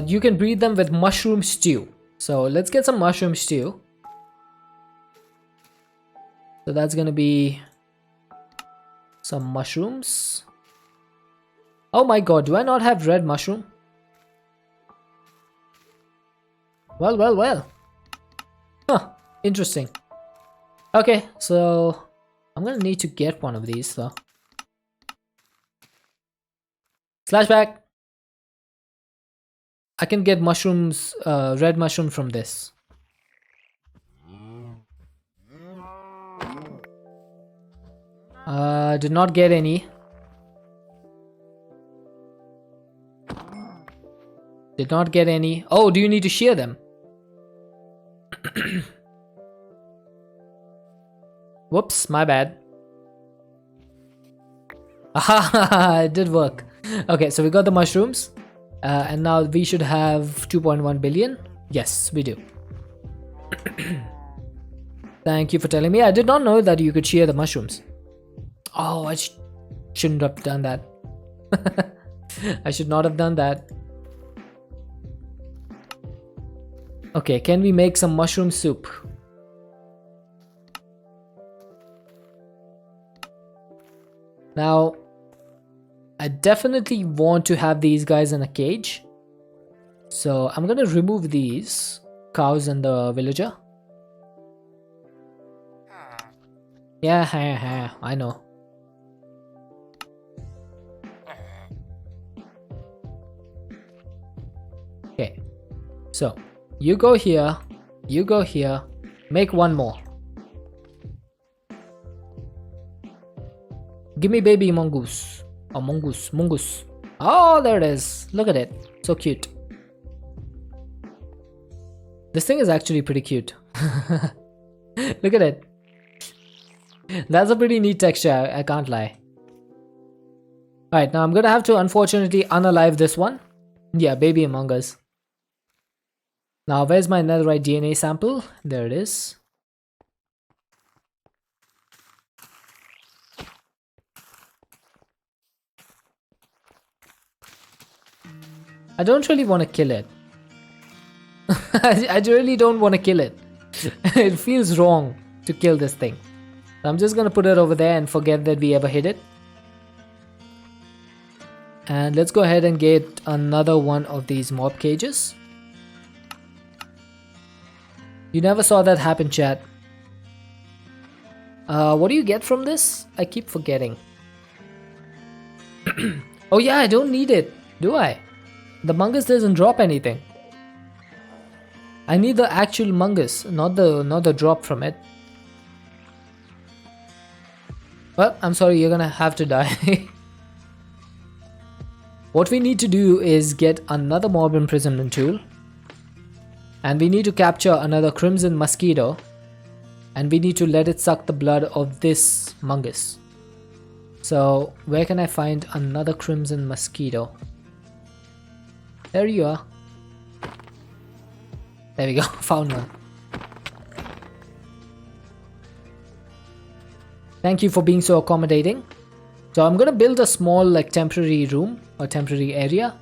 You can breed them with mushroom stew. So let's get some mushroom stew. So that's gonna be some mushrooms. Oh my god, do I not have red mushroom? Well. Huh, interesting. Okay, so I'm gonna need to get one of these though. Flashback. I can get mushrooms, red mushroom from this. Did not get any. Did not get any. Oh, do you need to shear them? Whoops, my bad. Aha, it did work. Okay, so we got the mushrooms. And now we should have 2.1 billion. Yes, we do. Thank you for telling me. I did not know that you could shear the mushrooms. Oh, I shouldn't have done that. I should not have done that. Okay, can we make some mushroom soup? Now, I definitely want to have these guys in a cage. So I'm gonna remove these cows and the villager. Yeah, I know. Okay, so you go here, make one more. Give me baby mongoose. Oh, mongoose. Oh, there it is. Look at it. So cute. This thing is actually pretty cute. Look at it. That's a pretty neat texture, I can't lie. Alright, now I'm gonna have to unfortunately unalive this one. Yeah, baby Among Us. Now, where's my netherite DNA sample? There it is. I don't really want to kill it. I really don't want to kill it. It feels wrong to kill this thing. I'm just gonna put it over there and forget that we ever hit it. And let's go ahead and get another one of these mob cages. You never saw that happen, chat. What do you get from this? I keep forgetting. Oh yeah, I don't need it, do I? The Mungus doesn't drop anything. I need the actual mungus, not the drop from it. Well, I'm sorry, you're gonna have to die. What we need to do is get another mob imprisonment tool. And we need to capture another crimson mosquito. And we need to let it suck the blood of this mungus. So, where can I find another crimson mosquito? There you are. There we go, found one. Thank you for being so accommodating. So I'm gonna build a small like temporary room or temporary area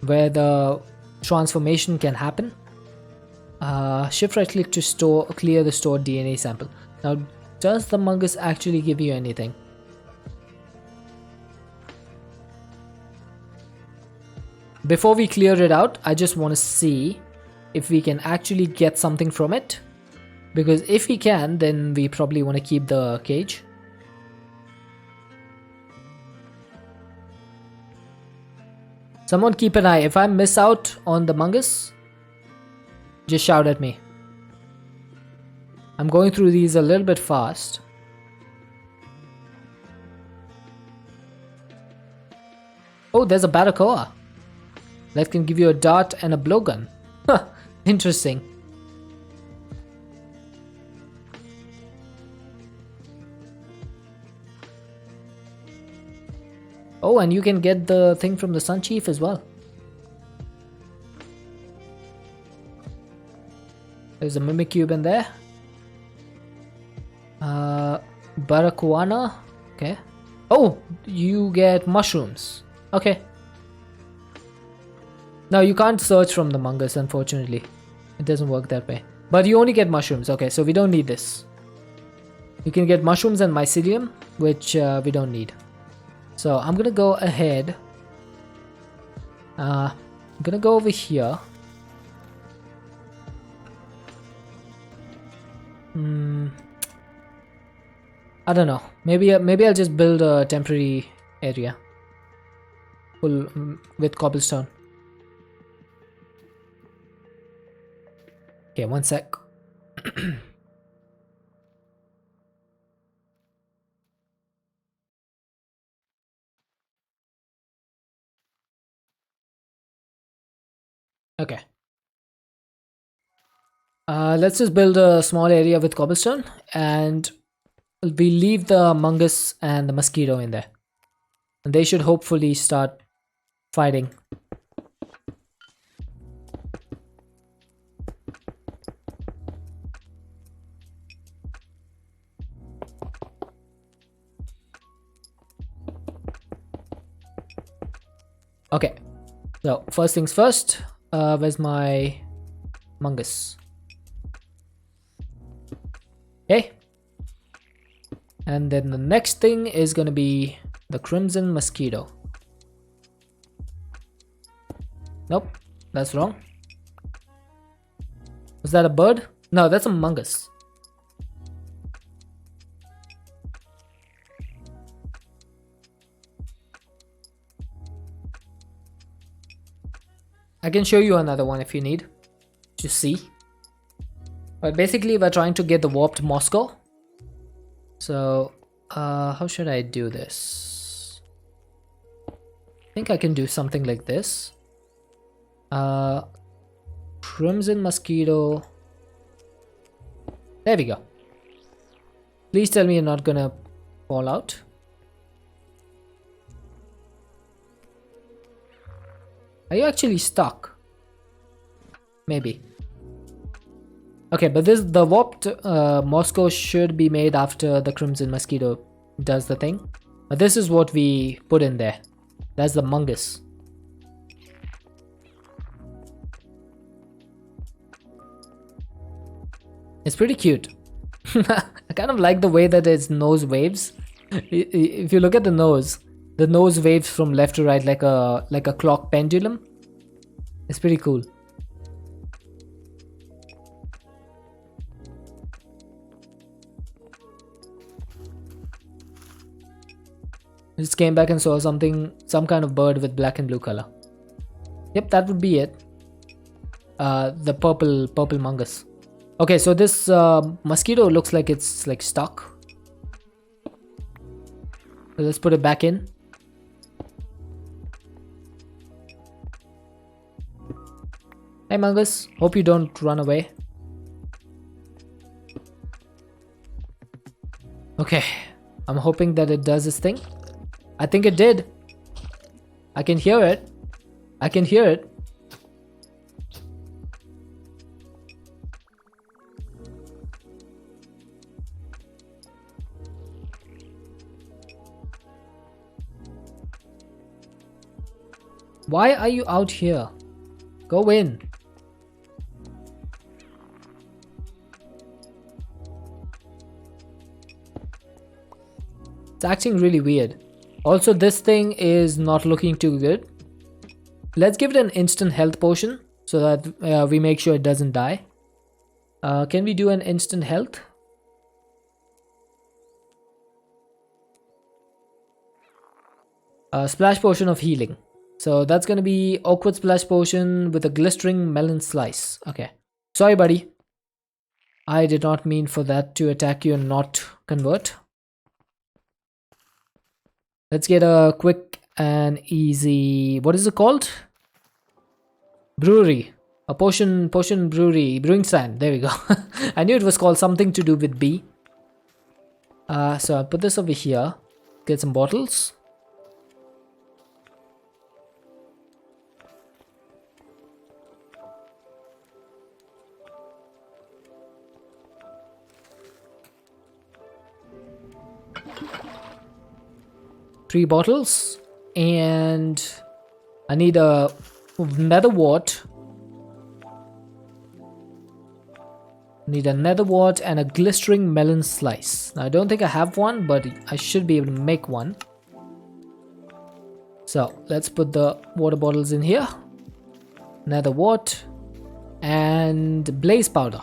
where the transformation can happen. Shift right click to clear the stored DNA sample. Now, does the mungus actually give you anything? Before we clear it out, I just want to see if we can actually get something from it. Because if we can, then we probably want to keep the cage. Someone keep an eye. If I miss out on the mungus, just shout at me. I'm going through these a little bit fast. Oh, there's a Barbacoa. That can give you a dart and a blowgun. Huh, interesting. Oh, and you can get the thing from the Sun Chief as well. There's a Mimikyu in there. Barbacoa. Okay. Oh, you get mushrooms. Okay. No, you can't search from the mungus, unfortunately. It doesn't work that way. But you only get mushrooms. Okay, so we don't need this. You can get mushrooms and mycelium, which we don't need. So I'm gonna go ahead. I'm gonna go over here. I don't know. Maybe I'll just build a temporary area full with cobblestone. Okay, one sec. Okay. Let's just build a small area with cobblestone and we leave the mungus and the mosquito in there. And they should hopefully start fighting. Okay, so first things first, where's my mungus? Okay, and then the next thing is gonna be the crimson mosquito. Nope, that's wrong. Was that a bird? No, that's a mungus. I can show you another one if you need to see. But basically we're trying to get the warped Moscow. So how should I do this? I think I can do something like this. Crimson mosquito. There we go. Please tell me you're not gonna fall out. Are you actually stuck? Maybe. Okay, but the warped Moscow should be made after the crimson mosquito does the thing. But this is what we put in there. That's the mungus. It's pretty cute. I kind of like the way that its nose waves. If you look at the nose waves from left to right like a clock pendulum. It's pretty cool. I just came back and saw some kind of bird with black and blue color. Yep, that would be it. The purple mungus. Okay, so this mosquito looks like it's like stuck. So let's put it back in. Hey Mungus, hope you don't run away. Okay, I'm hoping that it does this thing. I think it did. I can hear it. I can hear it. Why are you out here? Go in. It's acting really weird. Also, this thing is not looking too good. Let's give it an instant health potion so that we make sure it doesn't die. Can we do an instant health? Splash potion of healing. So that's gonna be awkward splash potion with a glistering melon slice. Okay. Sorry, buddy. I did not mean for that to attack you and not convert. Let's get a quick and easy, what is it called? Brewery. A potion brewery, brewing stand. There we go. I knew it was called something to do with B. So I'll put this over here. Get some bottles. Three bottles, and I need a nether wart. Need a nether wart and a glistering melon slice. Now I don't think I have one, but I should be able to make one. So let's put the water bottles in here. Nether wart and blaze powder.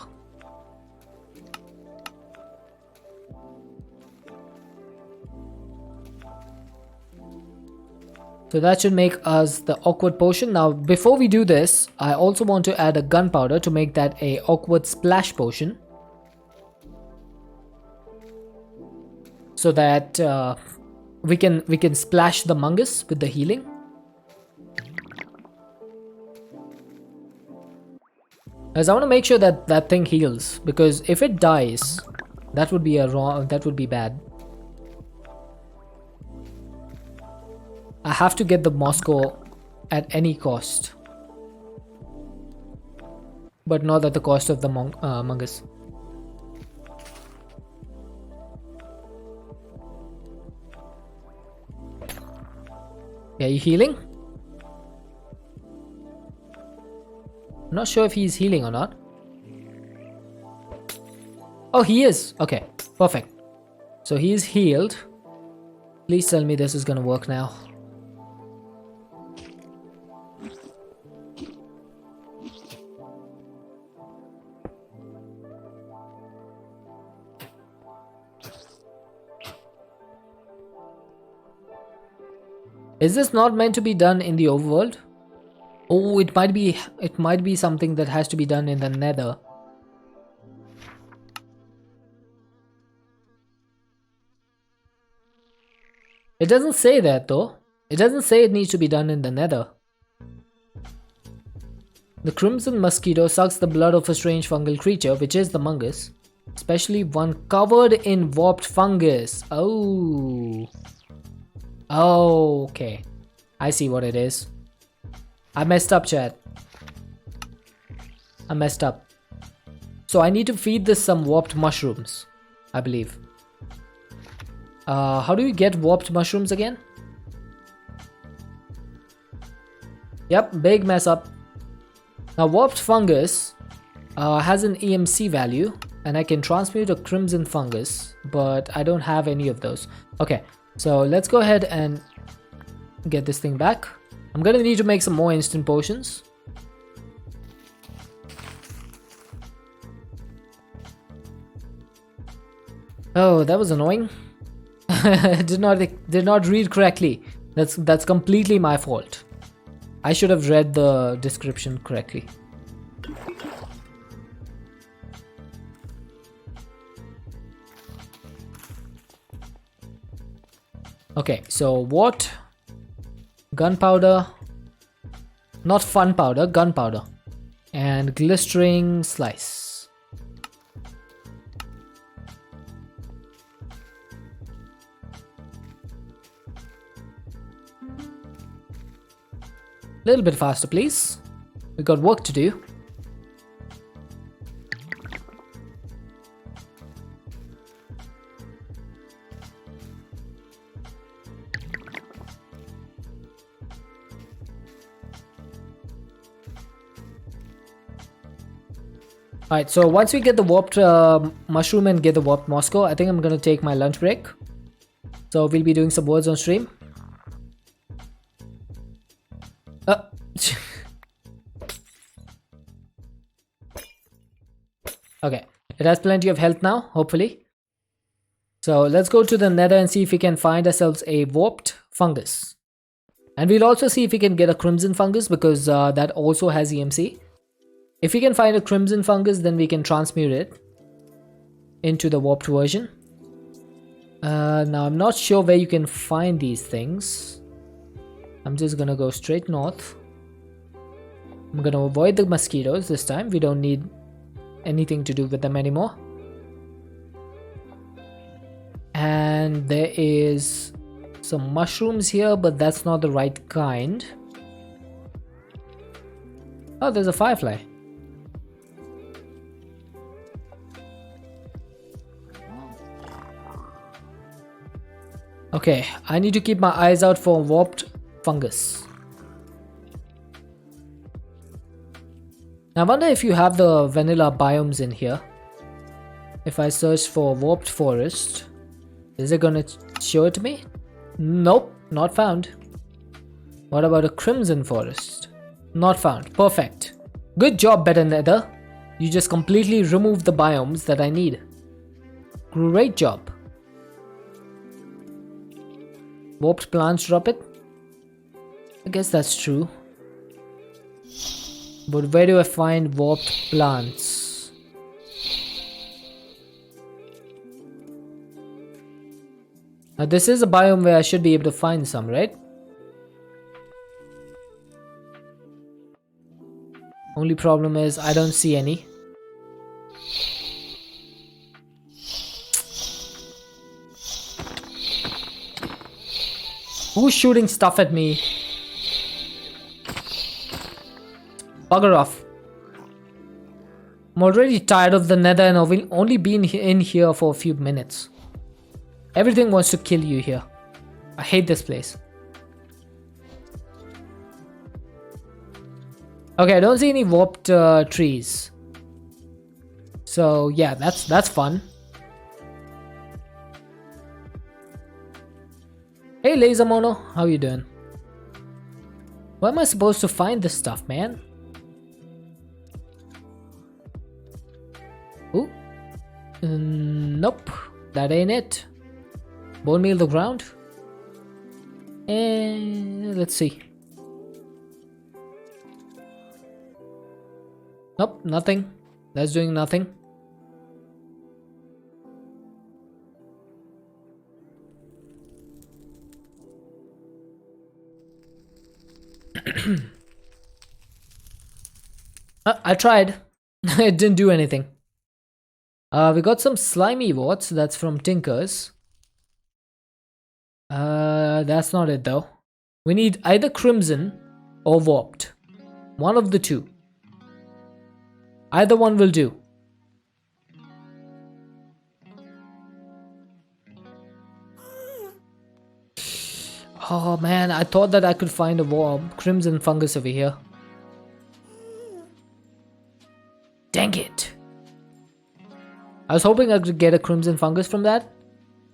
So that should make us the awkward potion. Now before we do this, I also want to add a gunpowder to make that a awkward splash potion. So that we can splash the mungus with the healing. As I want to make sure that that thing heals, because if it dies, that would be bad. I have to get the Moscow at any cost, but not at the cost of the mungus. Yeah, you healing? I'm not sure if he's healing or not. Oh, he is. Okay, perfect. So he is healed. Please tell me this is gonna work now. Is this not meant to be done in the overworld? Oh, it might be something that has to be done in the nether. It doesn't say that though. It doesn't say it needs to be done in the nether. The crimson mosquito sucks the blood of a strange fungal creature, which is the mungus, especially one covered in warped fungus. Oh. Oh, okay. I see what it is. I messed up, chat. I messed up. So I need to feed this some warped mushrooms, I believe. How do you get warped mushrooms again? Yep, big mess up. Now warped fungus has an EMC value, and I can transmute a crimson fungus, but I don't have any of those. Okay, so let's go ahead and get this thing back. I'm gonna need to make some more instant potions. Oh, that was annoying. did not read correctly. That's completely my fault. I should have read the description correctly. Okay, so what? Gunpowder. Not fun powder, gunpowder. And glistering slice. Little bit faster, please. We got work to do. Alright, so once we get the warped mushroom and get the warped Moscow, I think I'm gonna take my lunch break. So we'll be doing some words on stream. Okay, it has plenty of health now, hopefully. So let's go to the nether and see if we can find ourselves a warped fungus. And we'll also see if we can get a crimson fungus because that also has EMC. If we can find a crimson fungus, then we can transmute it into the warped version. Now I'm not sure where you can find these things. I'm just gonna go straight north. I'm gonna avoid the mosquitoes this time. We don't need anything to do with them anymore. And there is some mushrooms here, but that's not the right kind. Oh, there's a firefly. Okay, I need to keep my eyes out for warped fungus. I wonder if you have the vanilla biomes in here. If I search for warped forest, is it gonna show it to me? Nope, not found. What about a crimson forest? Not found. Perfect. Good job, Better Nether. You just completely removed the biomes that I need. Great job. Warped plants drop it? I guess that's true. But where do I find warped plants? Now this is a biome where I should be able to find some, right? Only problem is I don't see any. Who's shooting stuff at me? Bugger off. I'm already tired of the nether and I've only been in here for a few minutes. Everything wants to kill you here. I hate this place. Okay, I don't see any warped trees. So yeah, that's fun. Hey Laser Mono, how you doing? Where am I supposed to find this stuff, man? Ooh. Nope, that ain't it. Bone meal the ground. And let's see. Nope, nothing. That's doing nothing. I tried. It didn't do anything. We got some slimy warts. That's from Tinkers. That's not it though. We need either crimson or warped. One of the two. Either one will do. Oh man, I thought that I could find a crimson fungus over here. Dang it. I was hoping I could get a crimson fungus from that.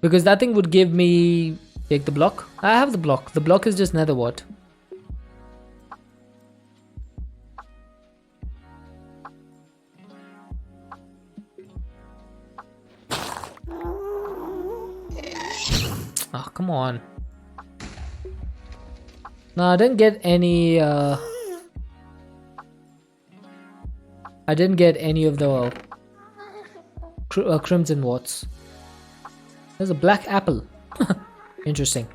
Because that thing would give me... Take the block. I have the block. The block is just nether wart. Oh, come on. No, I didn't get any... I didn't get any of the crimson warts. There's a black apple. Interesting.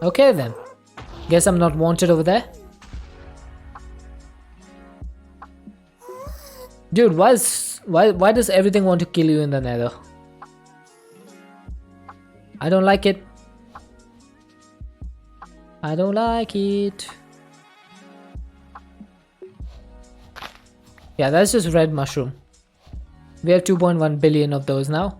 Okay then. Guess I'm not wanted over there. Dude, why does everything want to kill you in the nether? I don't like it. I don't like it. Yeah, that's just red mushroom. We have 2.1 billion of those now.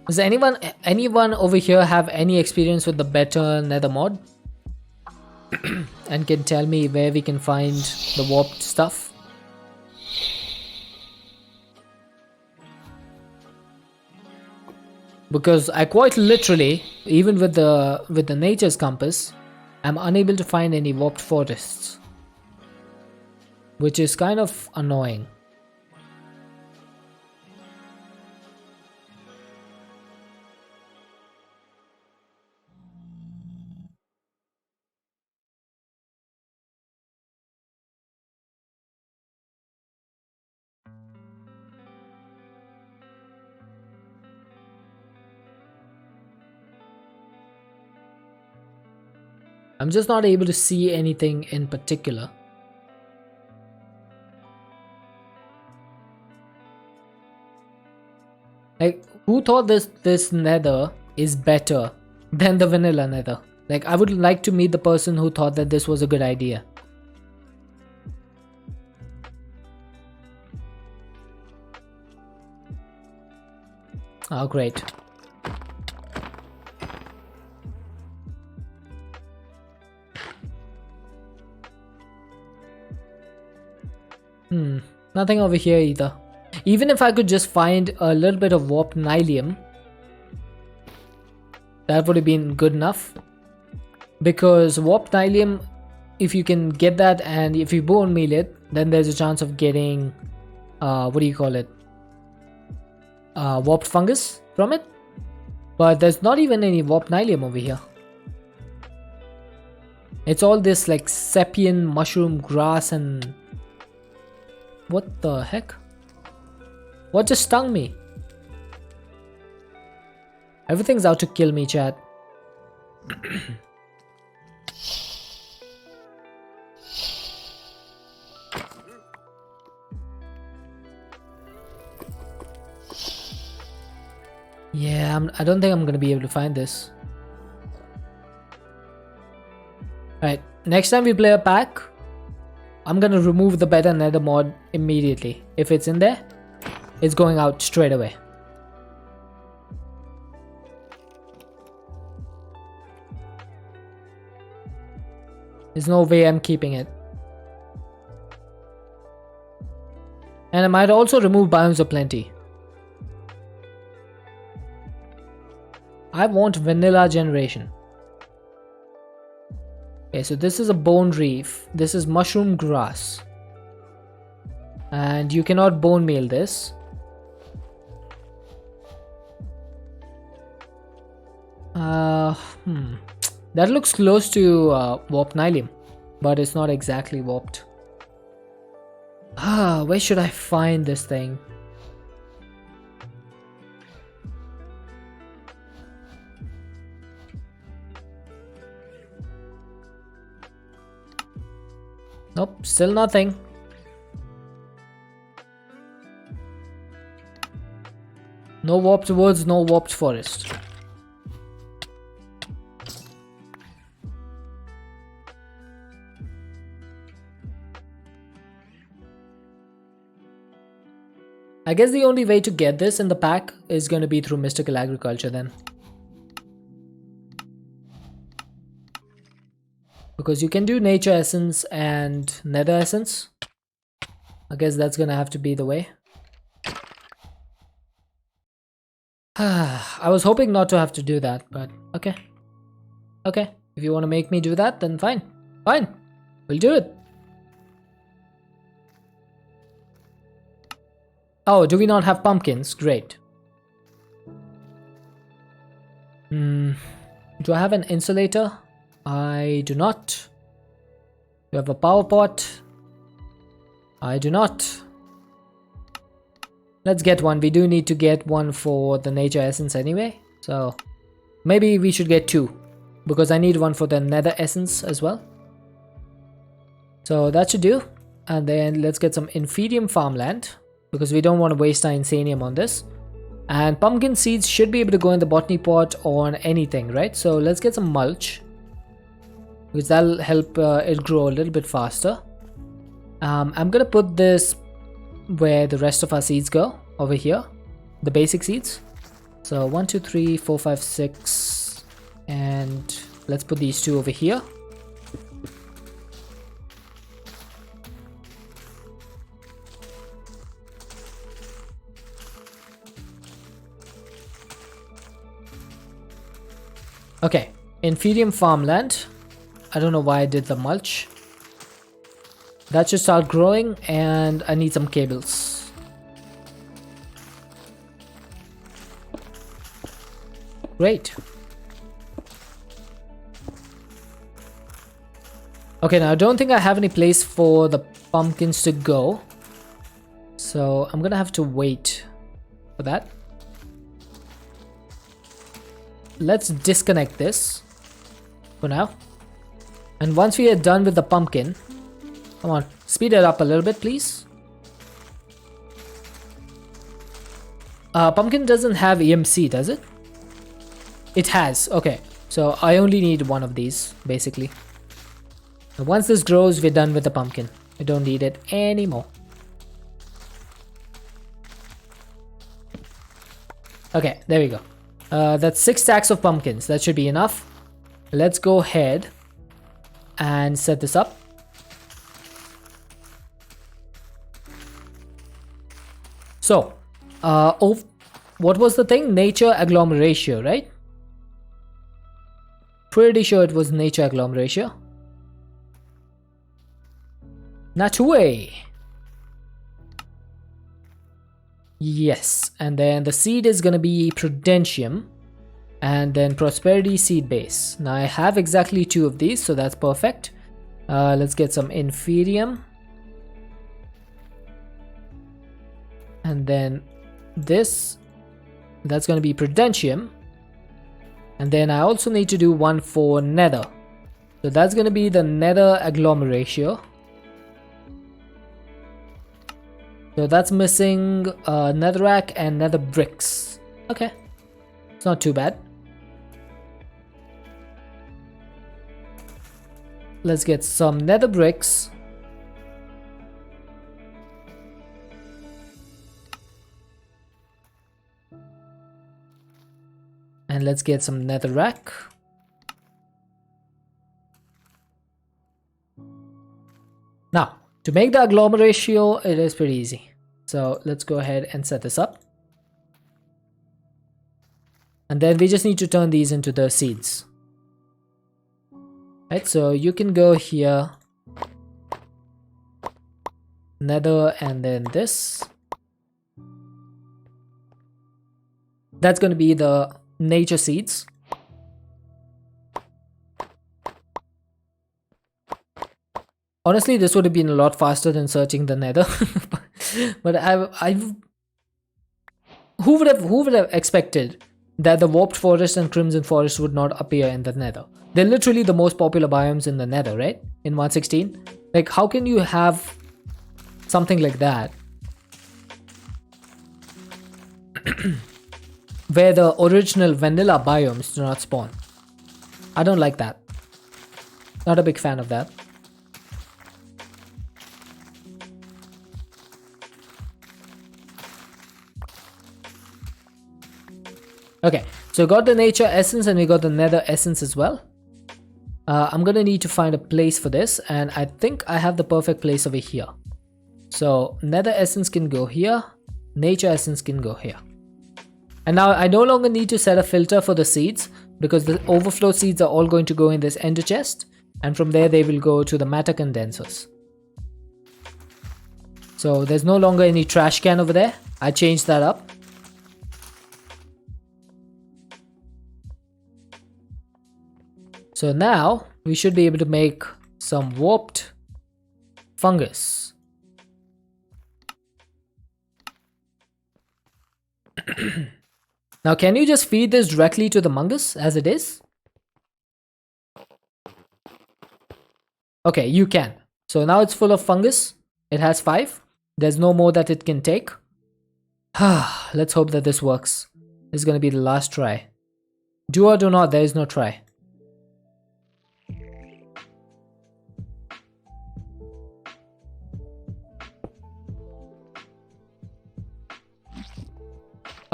Does anyone over here have any experience with the better nether mod? And can tell me where we can find the warped stuff? Because I quite literally, even with the nature's compass, I'm unable to find any warped forests, which is kind of annoying. I'm just not able to see anything in particular. Like, who thought this nether is better than the vanilla nether? Like, I would like to meet the person who thought that this was a good idea. Oh, great. Nothing over here either. Even if I could just find a little bit of warped nylium, that would have been good enough. Because warped nylium, if you can get that and if you bone meal it, then there's a chance of getting, what do you call it? Warped fungus from it. But there's not even any warped nylium over here. It's all this like Sepian mushroom grass and... What the heck? What just stung me? Everything's out to kill me, chat. Yeah, I don't think I'm gonna be able to find this. Alright, next time we play a pack, I'm gonna remove the better nether mod immediately. If it's in there, it's going out straight away. There's no way I'm keeping it. And I might also remove Biomes of Plenty. I want vanilla generation. Okay, so this is a bone reef. This is mushroom grass. And you cannot bone meal this. That looks close to warped nylium, but it's not exactly warped. Where should I find this thing? Nope, still nothing. No warped woods, no warped forest. I guess the only way to get this in the pack is going to be through mystical agriculture then. Because you can do nature essence and nether essence. I guess that's gonna have to be the way. I was hoping not to have to do that, but okay. Okay, if you want to make me do that, then fine. Fine, we'll do it. Oh, do we not have pumpkins? Great. Do I have an insulator? I do not. We have a power pot. I do not. Let's get one. We do need to get one for the nature essence anyway. So maybe we should get two, because I need one for the nether essence as well. So that should do. And then let's get some Inferium farmland, because we don't want to waste our Insanium on this. And pumpkin seeds should be able to go in the botany pot on anything, right? So let's get some mulch, because that'll help it grow a little bit faster. I'm gonna put this where the rest of our seeds go, over here, the basic seeds. So 1 2 3 4 5 6, and let's put these two over here. Okay, Inferium farmland. I don't know why I did the mulch. That should start growing, and I need some cables. Great. Okay, now I don't think I have any place for the pumpkins to go, so I'm gonna have to wait for that. Let's disconnect this for now. And once we are done with the pumpkin, come on, speed it up a little bit, please. Pumpkin doesn't have EMC, does it? It has. Okay, so I only need one of these, basically. And once this grows, we're done with the pumpkin. We don't need it anymore. Okay, there we go. That's 6 stacks of pumpkins. That should be enough. Let's go ahead and set this up. So, what was the thing? Nature agglomeration, right? Pretty sure it was nature agglomeration. Natue. Yes, and then the seed is gonna be Prudentium, and then Prosperity seed base. Now I have exactly 2 of these, so that's perfect. Let's get some Inferium, and then this, that's gonna be Prudentium, and then I also need to do one for Nether, so that's gonna be the Nether agglomeration. So that's missing netherrack and nether bricks. Okay, it's not too bad. Let's get some nether bricks. And let's get some netherrack. Now, to make the agglomeration, it is pretty easy. So let's go ahead and set this up. And then we just need to turn these into the seeds. Right, so you can go here, nether, and then this. That's going to be the nature seeds. Honestly, this would have been a lot faster than searching the nether. But who would have expected that the warped forest and crimson forest would not appear in the nether? They're literally the most popular biomes in the nether, right? In 1.16. Like, how can you have something like that where the original vanilla biomes do not spawn? I don't like that. Not a big fan of that. Okay, so got the nature essence and we got the nether essence as well. I'm gonna need to find a place for this, and I think I have the perfect place over here. So nether essence can go here, nature essence can go here. And now I no longer need to set a filter for the seeds, because the overflow seeds are all going to go in this ender chest, and from there they will go to the matter condensers. So there's no longer any trash can over there. I changed that up. So now we should be able to make some warped fungus. Now, can you just feed this directly to the mungus as it is? Okay, you can. So now it's full of fungus. It has 5. There's no more that it can take. Let's hope that this works. This is going to be the last try. Do or do not, there is no try.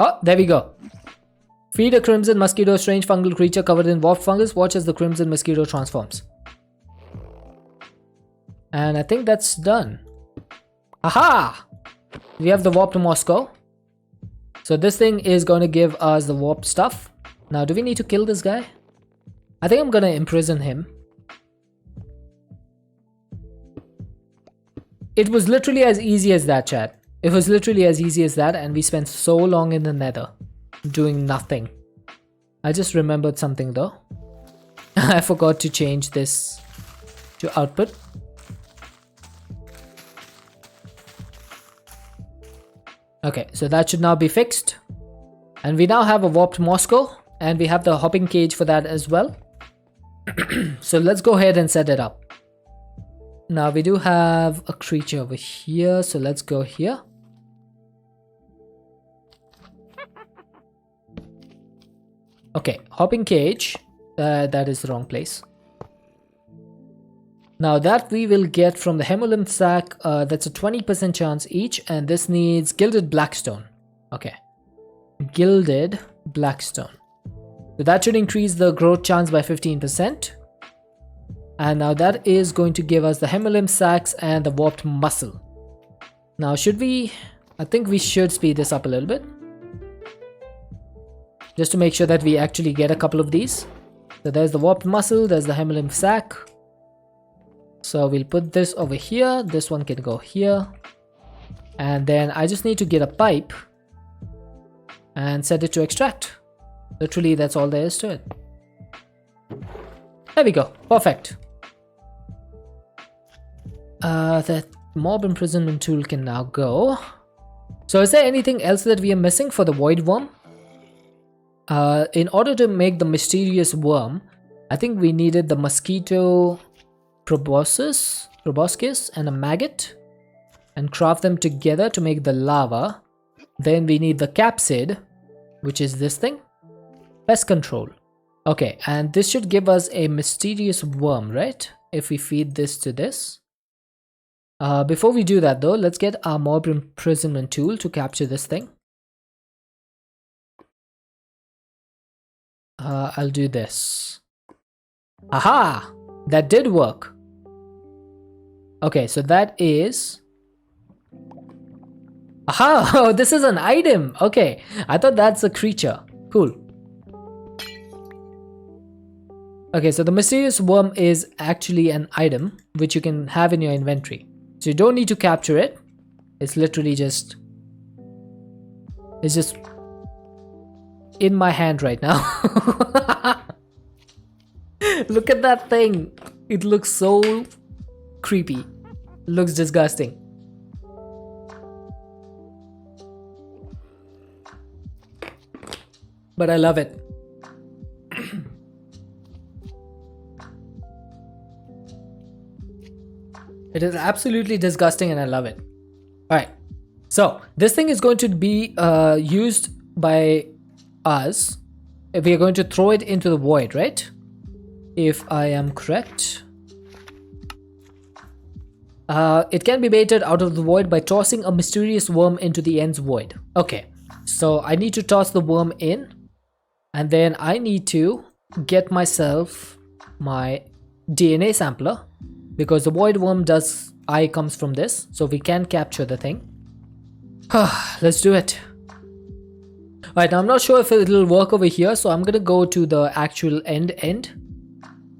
Oh, there we go. Feed a crimson mosquito, a strange fungal creature covered in warped fungus. Watch as the crimson mosquito transforms. And I think that's done. Aha! We have the warped Moscow. So this thing is going to give us the warped stuff. Now, do we need to kill this guy? I think I'm going to imprison him. It was literally as easy as that, chat. It was literally as easy as that, and we spent so long in the nether doing nothing. I just remembered something though. I forgot to change this to output. Okay, so that should now be fixed. And we now have a warped Moscow, and we have the hopping cage for that as well. So let's go ahead and set it up. Now we do have a creature over here, so let's go here. Okay, hopping cage. That is the wrong place. Now that we will get from the Hemolymph sac, that's a 20% chance each, and this needs Gilded Blackstone. Okay, Gilded Blackstone. So that should increase the growth chance by 15%. And now that is going to give us the Hemolymph sacs and the warped muscle. Now should we, I think we should speed this up a little bit. Just to make sure that we actually get a couple of these. So there's the warped muscle, there's the Hemolymph sac. So we'll put this over here, this one can go here. And then I just need to get a pipe and set it to extract. Literally, that's all there is to it. There we go, perfect. That mob imprisonment tool can now go. So is there anything else that we are missing for the void worm? In order to make the mysterious worm, I think we needed the mosquito proboscis and a maggot, and craft them together to make the lava. Then we need the capsid, which is this thing, pest control. Okay, and this should give us a mysterious worm, right? If we feed this to this. Before we do that though, let's get our mob imprisonment tool to capture this thing. I'll do this. Aha! That did work. Okay, so that is... Aha! Oh, this is an item! Okay, I thought that's a creature. Cool. Okay, so the mysterious worm is actually an item which you can have in your inventory. So you don't need to capture it. It's literally just... It's just... in my hand right now. Look at that thing. It looks so creepy. It looks disgusting. But I love it. It is absolutely disgusting and I love it. Alright. So this thing is going to be used by us. We are going to throw it into the void, right? If I am correct. It can be baited out of the void by tossing a mysterious worm into the end's void. Okay, so I need to toss the worm in, and then I need to get myself my DNA sampler, because the void worm eye comes from this, so we can capture the thing. Let's do it. Alright, now I'm not sure if it'll work over here, so I'm gonna go to the actual end,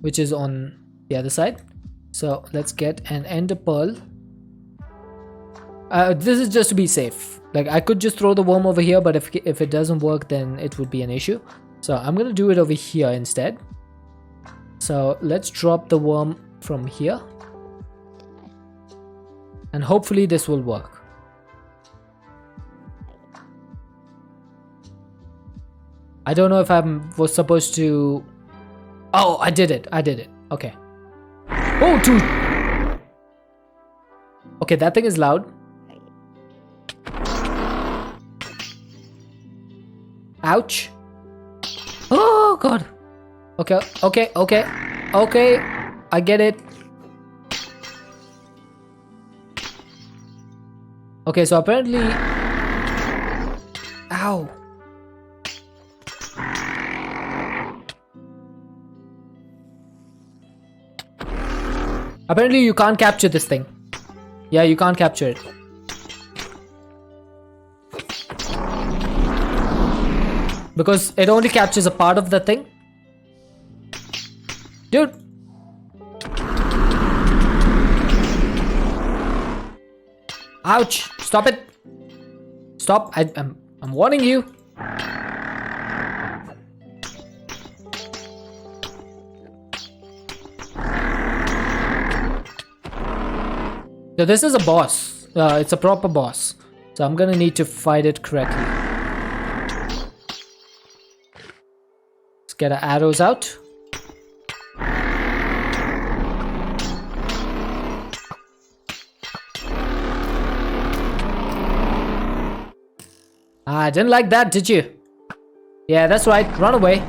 which is on the other side. So let's get an ender pearl. This is just to be safe. Like, I could just throw the worm over here, but if it doesn't work, then it would be an issue. So I'm gonna do it over here instead. So let's drop the worm from here. And hopefully this will work. I don't know if I was supposed to... Oh, I did it. I did it. Okay. Oh, dude. Okay, that thing is loud. Ouch. Oh, God. Okay, okay, okay. Okay. I get it. Okay, so apparently... Ow. Apparently you can't capture this thing. Yeah, you can't capture it. Because it only captures a part of the thing. Dude. Ouch. Stop it. Stop. I'm warning you. So this is a boss. It's a proper boss. So I'm gonna need to fight it correctly. Let's get our arrows out. Ah, didn't like that, did you? Yeah, that's right. Run away.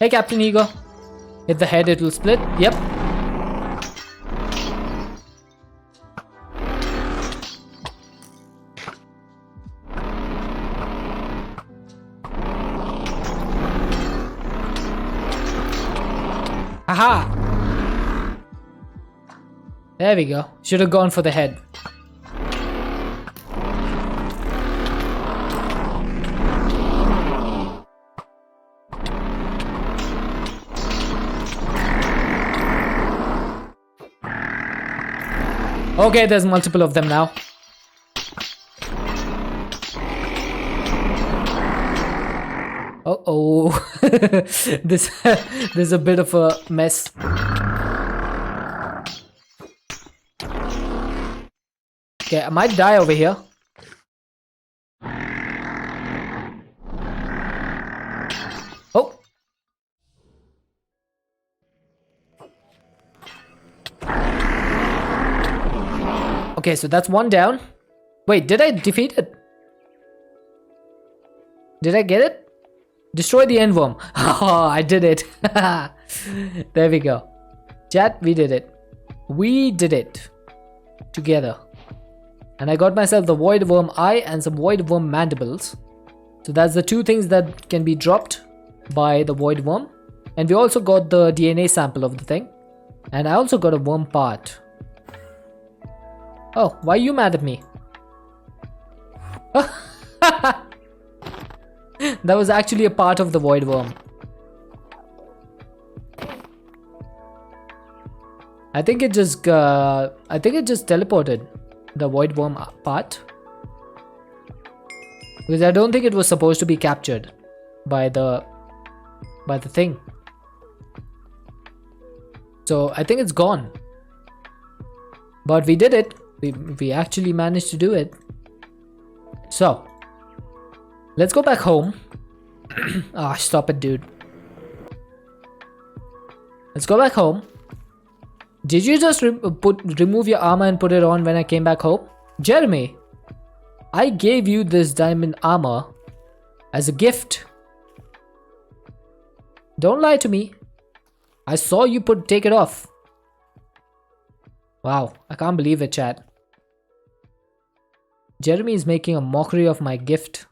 Hey, Captain Ego. Hit the head, it'll split. Yep. Aha! There we go. Should have gone for the head. Okay, there's multiple of them now. Uh-oh. This is a bit of a mess. Okay, I might die over here. Oh. Okay, so that's one down. Wait, did I defeat it? Did I get it? Destroy the endworm. Oh, I did it. There we go. Chat, we did it. We did it. Together. And I got myself the void worm eye and some void worm mandibles. So that's the two things that can be dropped by the void worm. And we also got the DNA sample of the thing. And I also got a worm part. Oh, why are you mad at me? That was actually a part of the void worm. I think it just teleported the void worm part. Because I don't think it was supposed to be captured by the thing. So I think it's gone. But we did it. We actually managed to do it. So let's go back home. Ah, stop it, dude. Let's go back home. Did you just remove your armor and put it on when I came back home? Jeremy, I gave you this diamond armor as a gift. Don't lie to me. I saw you take it off. Wow, I can't believe it, chat. Jeremy is making a mockery of my gift.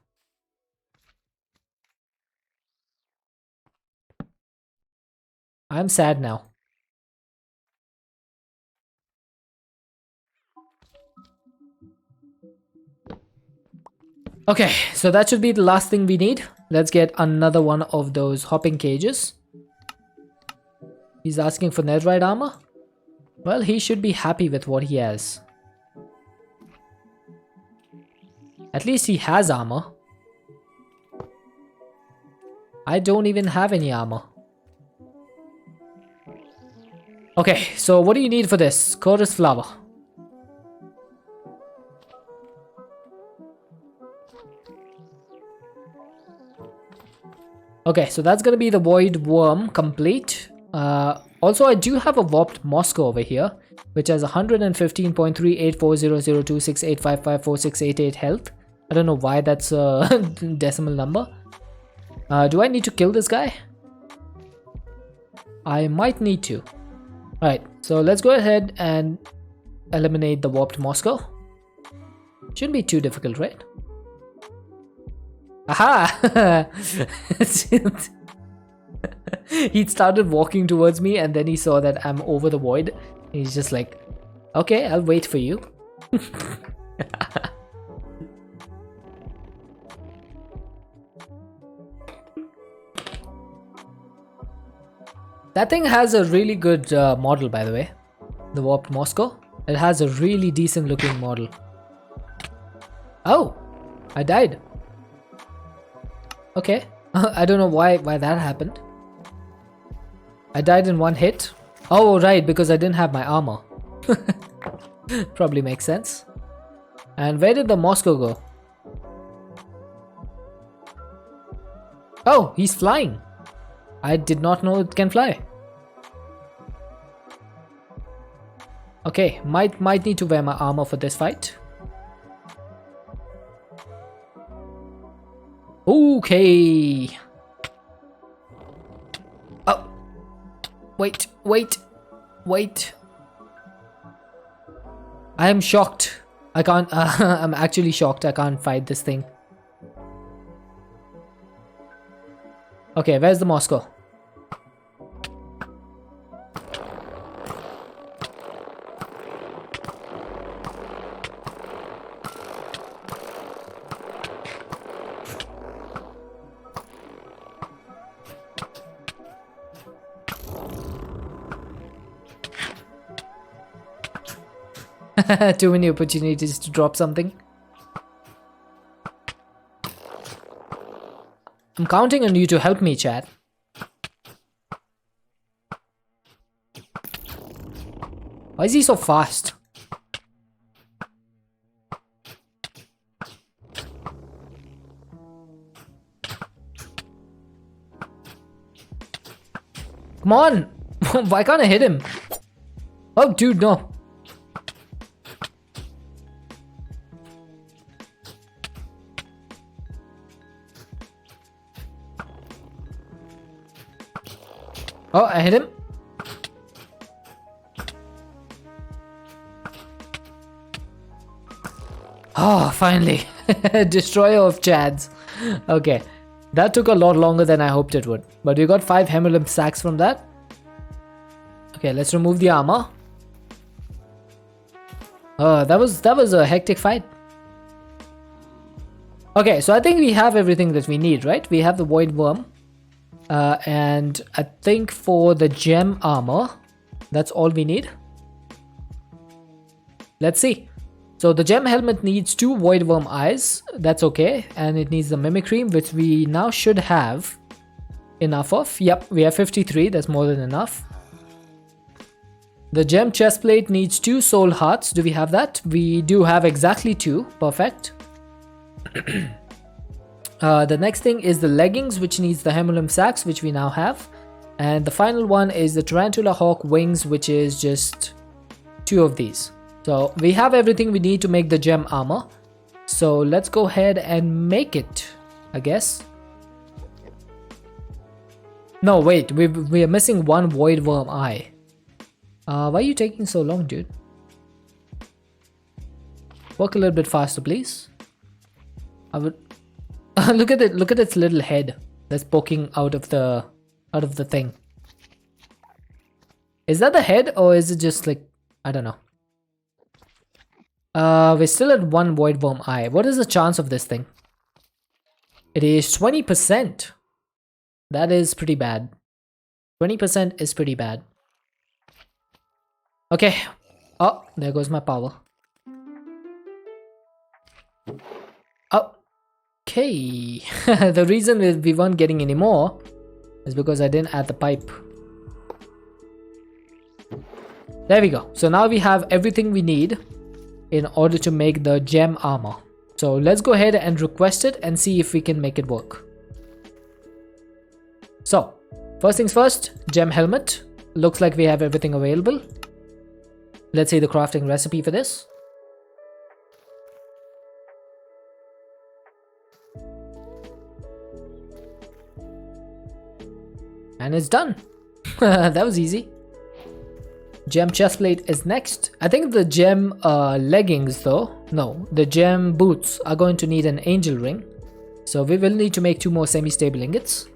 I'm sad now. Okay, so that should be the last thing we need. Let's get another one of those hopping cages. He's asking for netherite armor. Well, he should be happy with what he has. At least he has armor. I don't even have any armor. Okay, so what do you need for this? Chorus flower. Okay, so that's gonna be the Void Worm complete. Also, I do have a Warped Moscow over here, which has 115.38400268554688 health. I don't know why that's a decimal number. Do I need to kill this guy? I might need to. Alright, so let's go ahead and eliminate the Warped Moscow. Shouldn't be too difficult, right? Aha! He started walking towards me and then he saw that I'm over the void. He's just like, okay, I'll wait for you. That thing has a really good model, by the way. The Warped Moscow. It has a really decent looking model. Oh, I died. Okay. I don't know why that happened. I died in one hit. Oh, right, because I didn't have my armor. Probably makes sense. And where did the Moscow go? Oh, he's flying. I did not know it can fly. Okay, might need to wear my armor for this fight. Okay. Oh. Wait. I am shocked. I can't, I'm actually shocked I can't fight this thing. Okay, where's the Moscow? Too many opportunities to drop something. I'm counting on you to help me, chat. Why is he so fast? Come on! Why can't I hit him? Oh, dude, no. Oh, I hit him. Oh, finally. Destroyer of Chads. Okay. That took a lot longer than I hoped it would. But we got 5 Hemolymph sacks from that. Okay, let's remove the armor. That was a hectic fight. Okay, so I think we have everything that we need, right? We have the Void Worm. And I think for the gem armor, that's all we need. Let's see. So the gem helmet needs 2 Void Worm eyes. That's okay. And it needs the Mimicry, which we now should have enough of. Yep, we have 53. That's more than enough. The gem chestplate needs 2 soul hearts. Do we have that? We do have exactly 2. Perfect. The next thing is the leggings, which needs the Hemolymph sacks, which we now have. And the final one is the Tarantula Hawk wings, which is just 2 of these. So we have everything we need to make the gem armor. So let's go ahead and make it, I guess. No, wait, we are missing 1 Void Worm eye. Why are you taking so long, dude? Work a little bit faster, please. I would... look at it, look at its little head that's poking out of the thing. Is that the head or is it just like, I don't know. We're still at 1 Void Worm eye. What is the chance of this thing? It is 20%. That is pretty bad. 20% is pretty bad. Okay. Oh, there goes my power. Oh. Okay. The reason we weren't getting any more is because I didn't add the pipe. There we go. So now we have everything we need in order to make the gem armor. So let's go ahead and request it and see if we can make it work. So, first things first, gem helmet. Looks like we have everything available. Let's see the crafting recipe for this. And it's done. That was easy. Gem chestplate is next. I think the gem leggings though, no, the gem boots are going to need an angel ring. So we will need to make 2 more semi-stable ingots.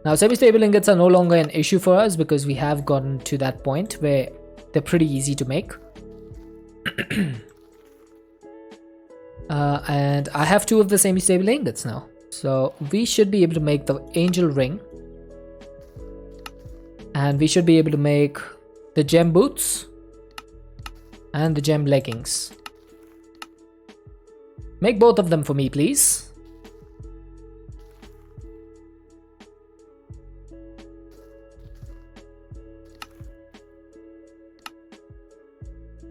Now semi-stable ingots are no longer an issue for us because we have gotten to that point where they're pretty easy to make. And I have 2 of the semi-stable ingots now. So we should be able to make the angel ring. And we should be able to make the gem boots and the gem leggings. Make both of them for me, please.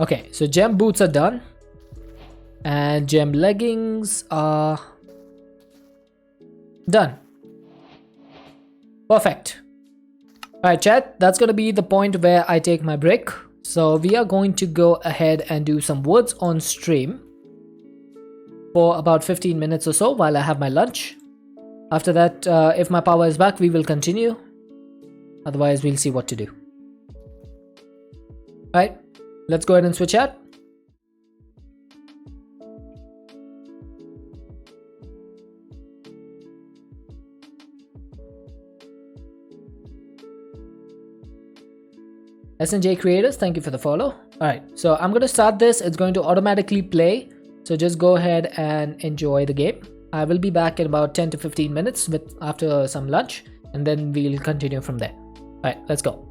Okay, so gem boots are done. And gem leggings are done. Perfect. Alright chat, that's gonna be the point where I take my break. So we are going to go ahead and do some words on stream for about 15 minutes or so while I have my lunch. After that, if my power is back, we will continue. Otherwise, we'll see what to do. Alright, let's go ahead and switch out. SNJ creators, thank you for the follow. Alright, so I'm going to start this. It's going to automatically play. So just go ahead and enjoy the game. I will be back in about 10 to 15 minutes after some lunch. And then we'll continue from there. Alright, let's go.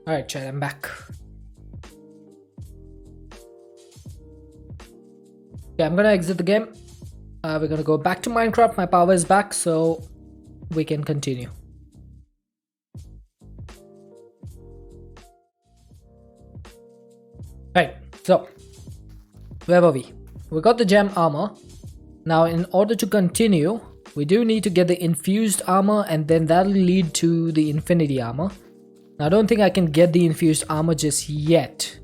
Alright, chat, I'm back. Okay, I'm gonna exit the game. We're gonna go back to Minecraft. My power is back, so we can continue. Right, so where were we? We got the gem armor. Now, in order to continue, we do need to get the infused armor, and then that'll lead to the infinity armor. Now, I don't think I can get the infused armor just yet.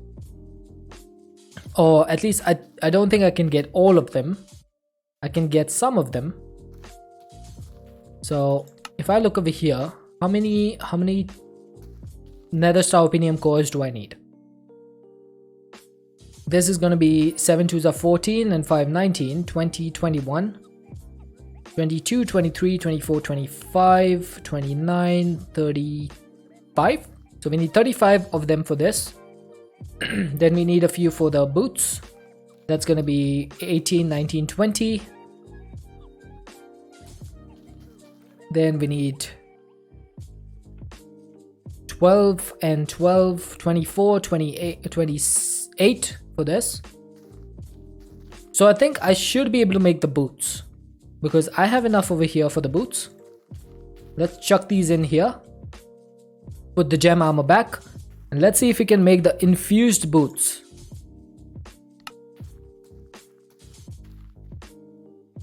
Or at least I don't think I can get all of them. I can get some of them. So if I look over here, how many nether star opinium cores do I need? This is going to be 7 2s are 14 and 5 19, 20 21, 22 23, 24 25, 29 35. So we need 35 of them for this. Then we need a few for the boots. That's going to be 18 19 20. Then we need 12 and 12, 24, 28 for this. So I think I should be able to make the boots, because I have enough over here for the boots. Let's chuck these in here. Put the gem armor back. And let's see if we can make the infused boots.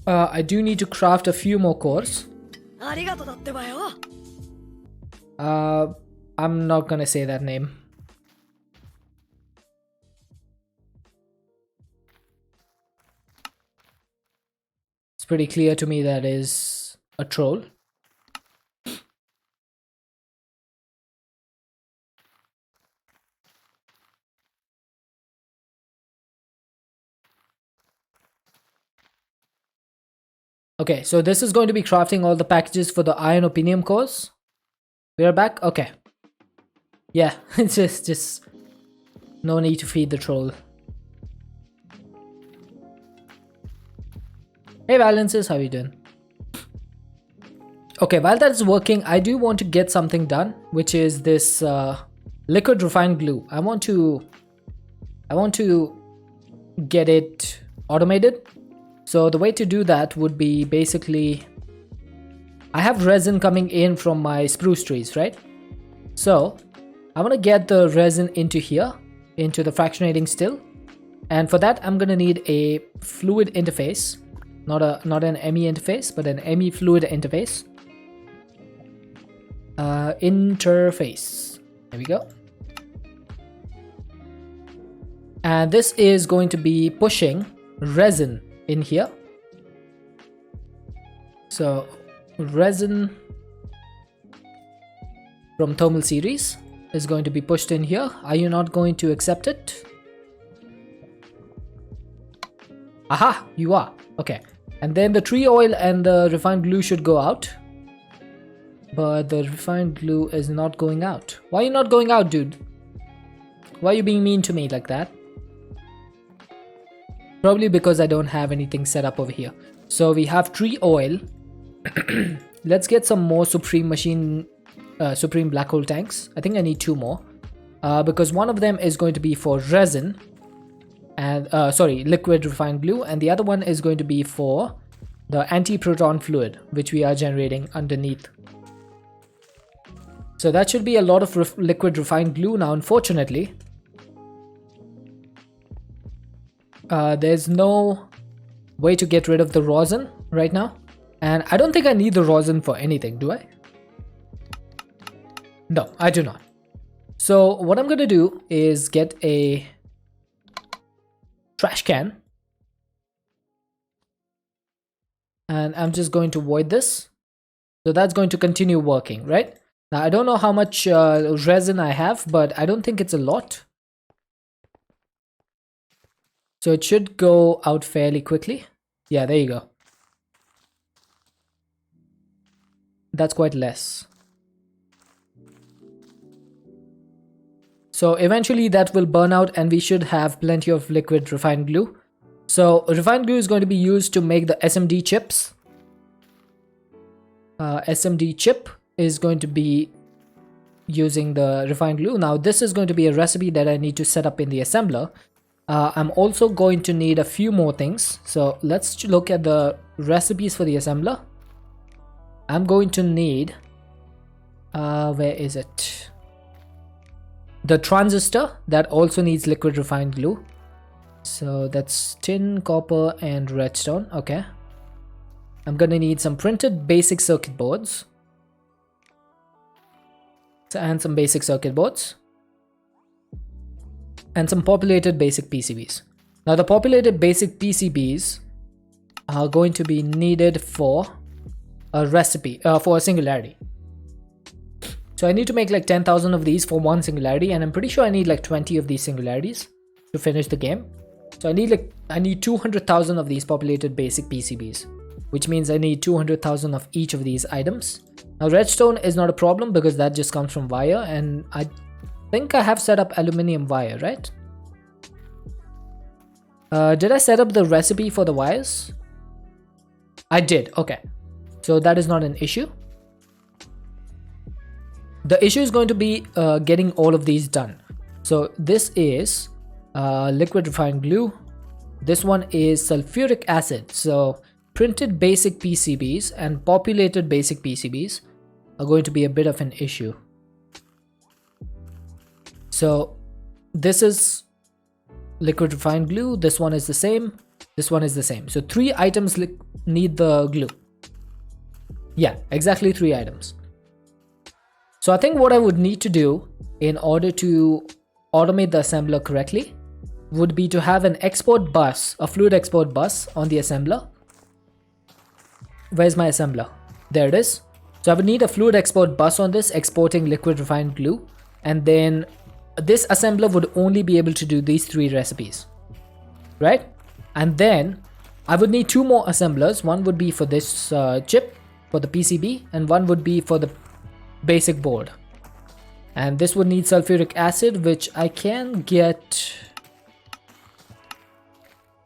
I do need to craft a few more cores. I'm not gonna say that name. It's pretty clear to me that is a troll. Okay, so this is going to be crafting all the packages for the iron opinium cores. We are back? Okay. Yeah, it's just no need to feed the troll. Hey Valences, how you doing? Okay, while that's working, I do want to get something done, which is this liquid refined glue. I want to get it automated. So the way to do that would be basically, I have resin coming in from my spruce trees, right? So I want to get the resin into here, into the fractionating still. And for that, I'm going to need a fluid interface, not an ME interface, but an ME fluid interface. Interface. There we go. And this is going to be pushing resin in here. So resin from thermal series is going to be pushed in here. Are you not going to accept it? Aha, you are. Okay. And then the tree oil and the refined glue should go out. But the refined glue is not going out. Why are you not going out, dude? Why are you being mean to me like that? Probably because I don't have anything set up over here. So we have tree oil. Let's get some more supreme black hole tanks. I think I need 2 more. Because one of them is going to be for resin. And liquid refined glue. And the other one is going to be for the anti-proton fluid, which we are generating underneath. So that should be a lot of liquid refined glue. Now, unfortunately, there's no way to get rid of the rosin right now. And I don't think I need the rosin for anything, do I? No, I do not. So what I'm going to do is get a trash can. And I'm just going to void this. So that's going to continue working, right? Now, I don't know how much resin I have, but I don't think it's a lot. So it should go out fairly quickly. Yeah, there you go. That's quite less. So eventually that will burn out and we should have plenty of liquid refined glue. So refined glue is going to be used to make the SMD chips. SMD chip is going to be using the refined glue. Now this is going to be a recipe that I need to set up in the assembler. I'm also going to need a few more things. So let's look at the recipes for the assembler. I'm going to need, where is it? The transistor that also needs liquid refined glue. So that's tin, copper, and redstone. Okay. I'm gonna need some printed basic circuit boards. And some basic circuit boards. And some populated basic PCBs. Now the populated basic PCBs are going to be needed for a recipe, for a singularity. So I need to make like 10,000 of these for one singularity, and I'm pretty sure I need like 20 of these singularities to finish the game. So I need 200,000 of these populated basic PCBs, which means I need 200,000 of each of these items. Now redstone is not a problem because that just comes from wire, and I think I have set up aluminium wire, right? Did I set up the recipe for the wires? I did. Okay, so that is not an issue. The issue is going to be getting all of these done. So this is liquid refined glue. This one is sulfuric acid. So printed basic PCBs and populated basic PCBs are going to be a bit of an issue. So this is liquid refined glue. This one is the same. This one is the same. So 3 items need the glue. Yeah, exactly 3 items. So I think what I would need to do in order to automate the assembler correctly would be to have an export bus, a fluid export bus on the assembler. Where's my assembler? There it is. So I would need a fluid export bus on this, exporting liquid refined glue, and then this assembler would only be able to do these 3 recipes, right? And then I would need 2 more assemblers. One would be for this chip, for the PCB, and one would be for the basic board. And this would need sulfuric acid, which I can get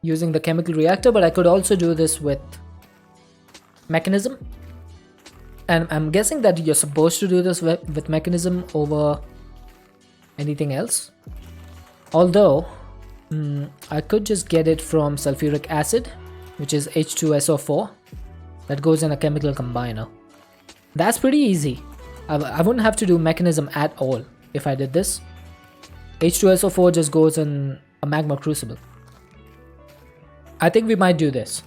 using the chemical reactor, but I could also do this with mechanism. And I'm guessing that you're supposed to do this with mechanism over anything else. Although, I could just get it from sulfuric acid, which is H2SO4, that goes in a chemical combiner. That's pretty easy. I wouldn't have to do mechanism at all if I did this. H2SO4 just goes in a magma crucible. I think we might do this.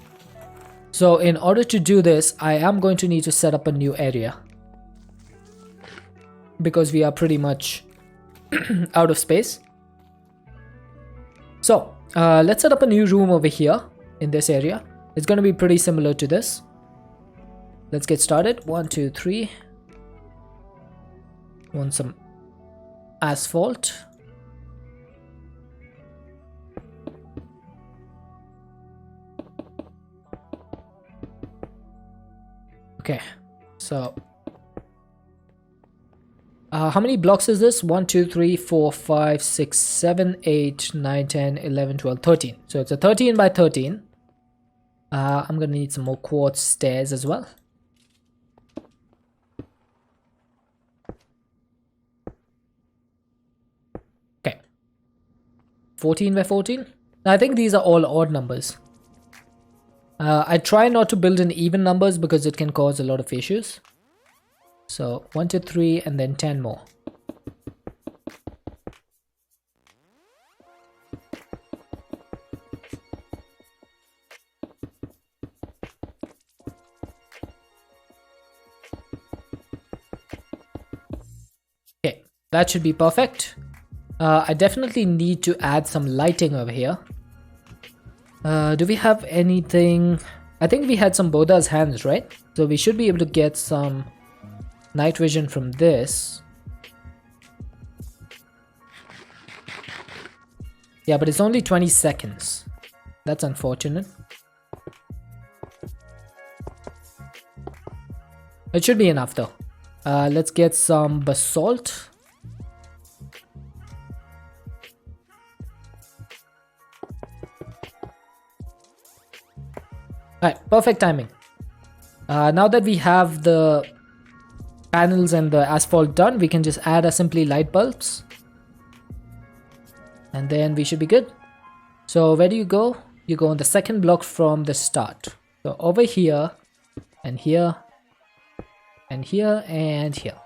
So in order to do this, I am going to need to set up a new area, because we are pretty much out of space. So let's set up a new room over here in this area. It's going to be pretty similar to this. Let's get started. 1, 2, 3. Want some asphalt. Okay, so how many blocks is this? 1, 2, 3, 4, 5, 6, 7, 8, 9, 10, 11, 12, 13. So it's a 13 by 13. I'm gonna need some more quartz stairs as well. Okay, 14 by 14. Now, I think these are all odd numbers. I try not to build in even numbers because it can cause a lot of issues. So 1, 2, 3, and then 10 more. Okay, that should be perfect. I definitely need to add some lighting over here. Do we have anything? I think we had some Boda's hands, right? So we should be able to get some night vision from this. Yeah, but it's only 20 seconds. That's unfortunate. It should be enough though. Let's get some basalt. Alright, perfect timing. Now that we have the panels and the asphalt done, we can just add simply light bulbs. And then we should be good. So where do you go? You go on the second block from the start. So over here, and here, and here, and here.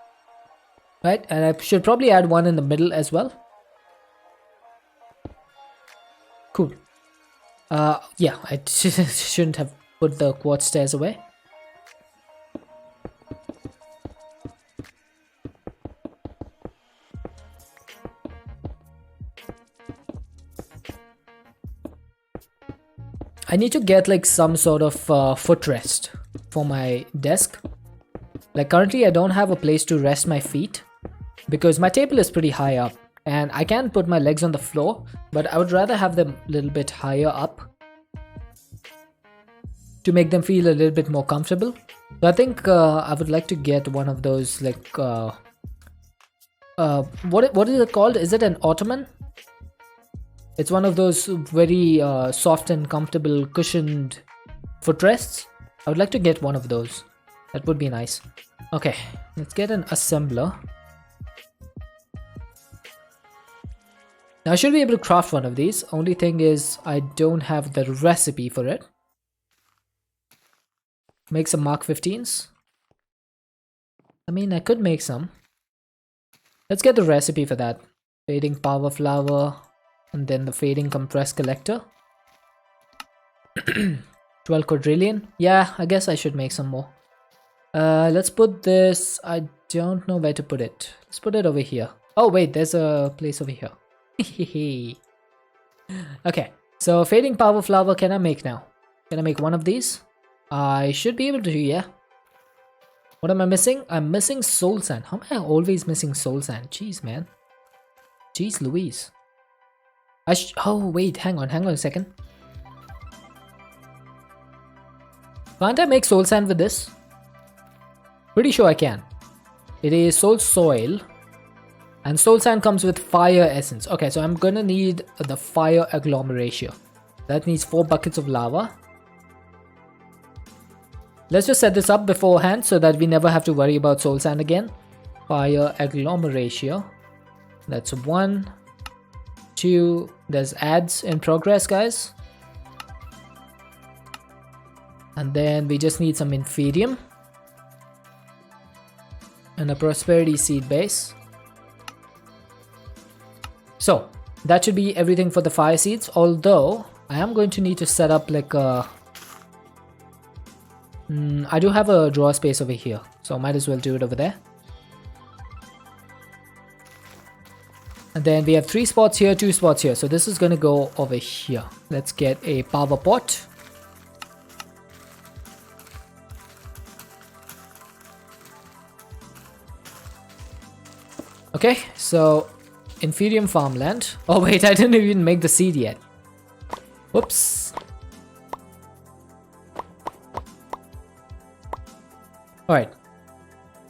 Right, and I should probably add one in the middle as well. Cool. Yeah, I shouldn't have put the quartz stairs away. I need to get like some sort of footrest for my desk. Like currently I don't have a place to rest my feet because my table is pretty high up and I can put my legs on the floor, but I would rather have them a little bit higher up to make them feel a little bit more comfortable. So I think I would like to get one of those like what is it called? Is it an ottoman? It's one of those very soft and comfortable cushioned footrests. I would like to get one of those. That would be nice. Okay, let's get an assembler. Now I should be able to craft one of these. Only thing is I don't have the recipe for it. Make some Mark 15s. I mean, I could make some. Let's get the recipe for that. Fading power flower. And then the fading compressed collector. 12 quadrillion. Yeah, I guess I should make some more. Let's put this. I don't know where to put it. Let's put it over here. Oh wait, there's a place over here. Okay, so fading power flower can I make now? Can I make one of these? I should be able to, yeah. What am I missing? I'm missing soul sand. How am I always missing soul sand? Jeez, man. Jeez Louise. Oh wait, hang on a second. Can't I make soul sand with this? Pretty sure I can. It is soul soil. And soul sand comes with fire essence. Okay, so I'm gonna need the fire agglomeration. That needs 4 buckets of lava. Let's just set this up beforehand so that we never have to worry about soul sand again. Fire agglomeration. That's 1, 2. There's ads in progress, guys. And then we just need some inferium. And a prosperity seed base. So that should be everything for the fire seeds, although I am going to need to set up like a I do have a drawer space over here, so I might as well do it over there. And then we have 3 spots here, 2 spots here, so this is going to go over here. Let's get a power pot. Okay, so inferium farmland. Oh wait, I didn't even make the seed yet. Whoops. Alright.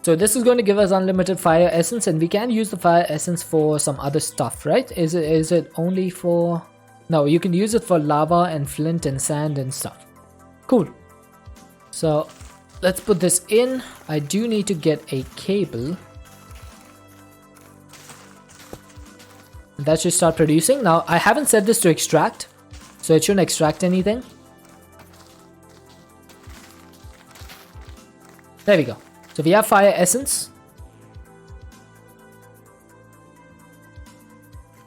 So this is going to give us unlimited fire essence, and we can use the fire essence for some other stuff, right? Is it only for... No, you can use it for lava and flint and sand and stuff. Cool. So let's put this in. I do need to get a cable. That should start producing. Now, I haven't set this to extract, so it shouldn't extract anything. There we go. So we have fire essence.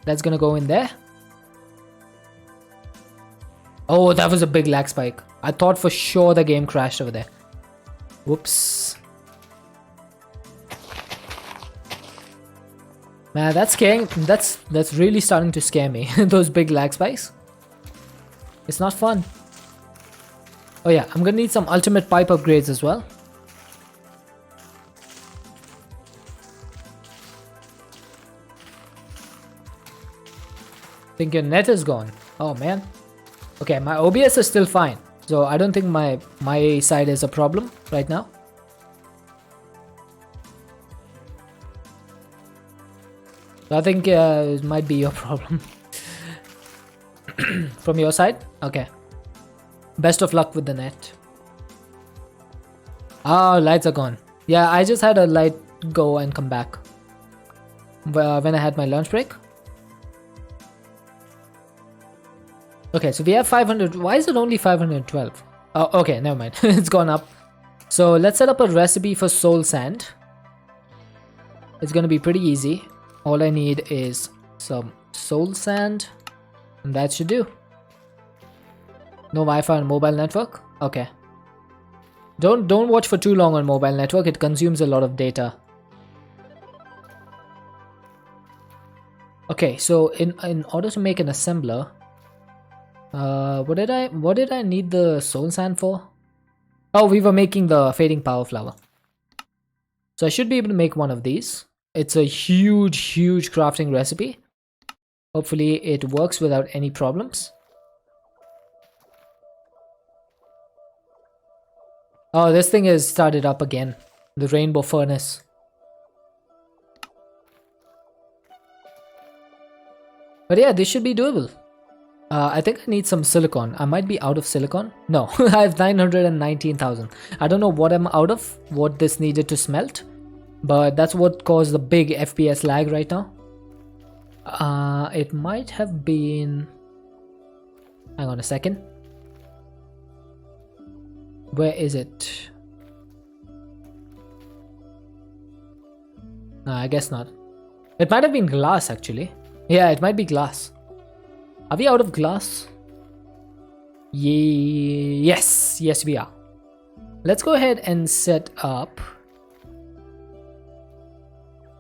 That's gonna go in there. Oh, that was a big lag spike. I thought for sure the game crashed over there. Whoops. Man, that's scaring. That's really starting to scare me. Those big lag spikes. It's not fun. Oh yeah, I'm gonna need some ultimate pipe upgrades as well. I think your net is gone. Oh man. Okay, my OBS is still fine, so I don't think my side is a problem right now. So I think it might be your problem. From your side? Okay. Best of luck with the net. Oh, lights are gone. Yeah, I just had a light go and come back when I had my lunch break. Okay, so we have 500. Why is it only 512? Oh, okay, never mind. It's gone up. So let's set up a recipe for soul sand. It's gonna be pretty easy. All I need is some soul sand, and that should do. No Wi-Fi on mobile network? Okay. Don't watch for too long on mobile network. It consumes a lot of data. Okay, so in order to make an assembler, what did I need the soul sand for? Oh, we were making the fading power flower. So I should be able to make one of these. It's a huge crafting recipe. Hopefully it works without any problems. Oh, this thing is started up again. The rainbow furnace. But yeah, this should be doable. I think I need some silicon. I might be out of silicon. No, I have 919,000. I don't know what I'm out of, what this needed to smelt. But that's what caused the big FPS lag right now. It might have been... Hang on a second. Where is it? No, I guess not. It might have been glass actually. Yeah, it might be glass. Are we out of glass? Yes, we are. Let's go ahead and set up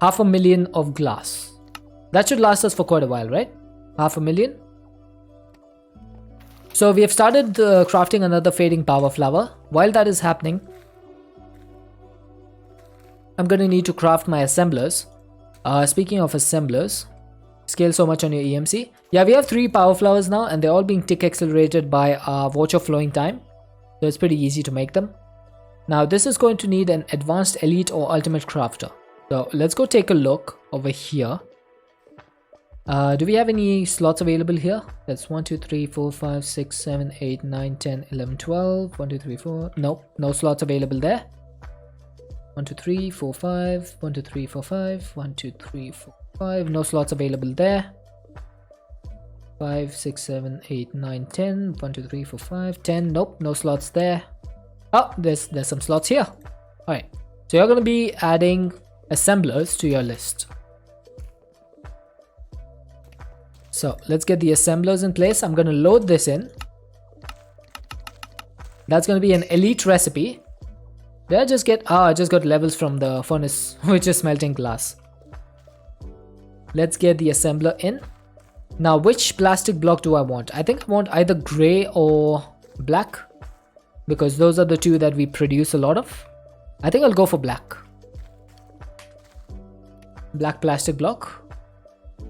500,000 of glass. That should last us for quite a while, right? 500,000. So we have started crafting another fading power flower. While that is happening, I'm gonna need to craft my assemblers. Speaking of assemblers, scale so much on your EMC. Yeah, we have 3 power flowers now, and they're all being tick accelerated by Watch of Flowing Time. So it's pretty easy to make them. Now this is going to need an advanced elite or ultimate crafter. So let's go take a look over here. Do we have any slots available here? That's 1, 2, 3, 4, 5, 6, 7, 8, 9, 10, 11, 12. 1, 2, 3, 4. Nope, no slots available there. 1, 2, 3, 4, 5. 1, 2, 3, 4, 5. 1, 2, 3, 4, 5. No slots available there. 5, 6, 7, 8, 9, 10. 1, 2, 3, 4, 5. 10. Nope, no slots there. Oh, there's some slots here. Alright, so you're going to be adding assemblers to your list. So let's get the assemblers in place. I'm going to load this in. That's going to be an elite recipe. Did I just get... I just got levels from the furnace, which is smelting glass. Let's get the assembler in. Now, which plastic block do I want? I think I want either gray or black, because those are the two that we produce a lot of. I think I'll go for black. Black plastic block.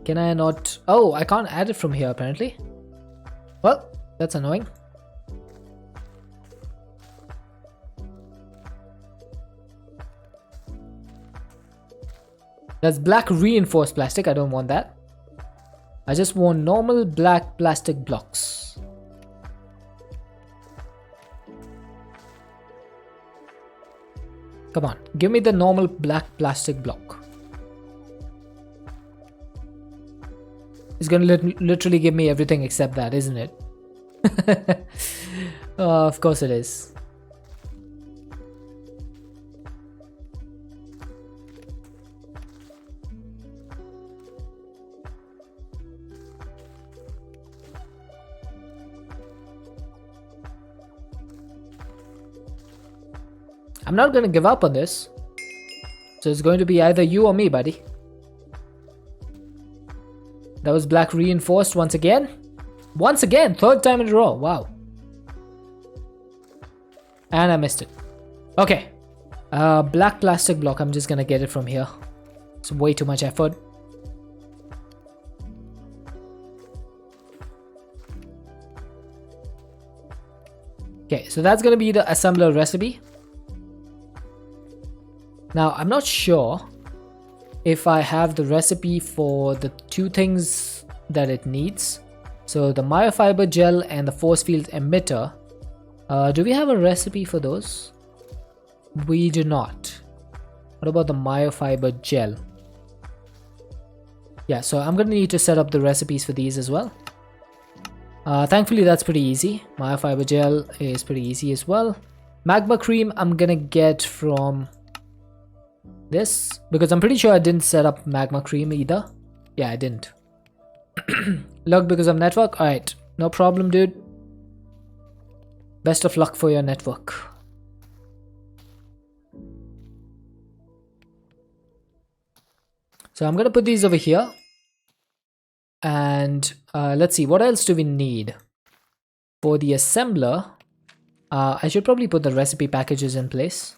Can I not... Oh, I can't add it from here apparently. Well, that's annoying. That's black reinforced plastic. I don't want that. I just want normal black plastic blocks. Come on, give me the normal black plastic block. It's gonna literally give me everything except that, isn't it? Oh, of course it is. I'm not gonna give up on this. So it's going to be either you or me, buddy. That was black reinforced once again. Once again, 3rd time in a row. Wow. And I missed it. Okay. Black plastic block. I'm just gonna get it from here. It's way too much effort. Okay, so that's gonna be the assembler recipe. Now, I'm not sure if I have the recipe for the 2 things that it needs. So the myofiber gel and the force field emitter. Do we have a recipe for those? We do not. What about the myofiber gel? Yeah, so I'm gonna need to set up the recipes for these as well. Thankfully that's pretty easy. Myofiber gel is pretty easy as well. Magma cream I'm gonna get from this, because I'm pretty sure I didn't set up magma cream either. Yeah, I didn't. Look, because of network. Alright, no problem, dude. Best of luck for your network. So I'm gonna put these over here. And let's see, what else do we need? For the assembler, I should probably put the recipe packages in place.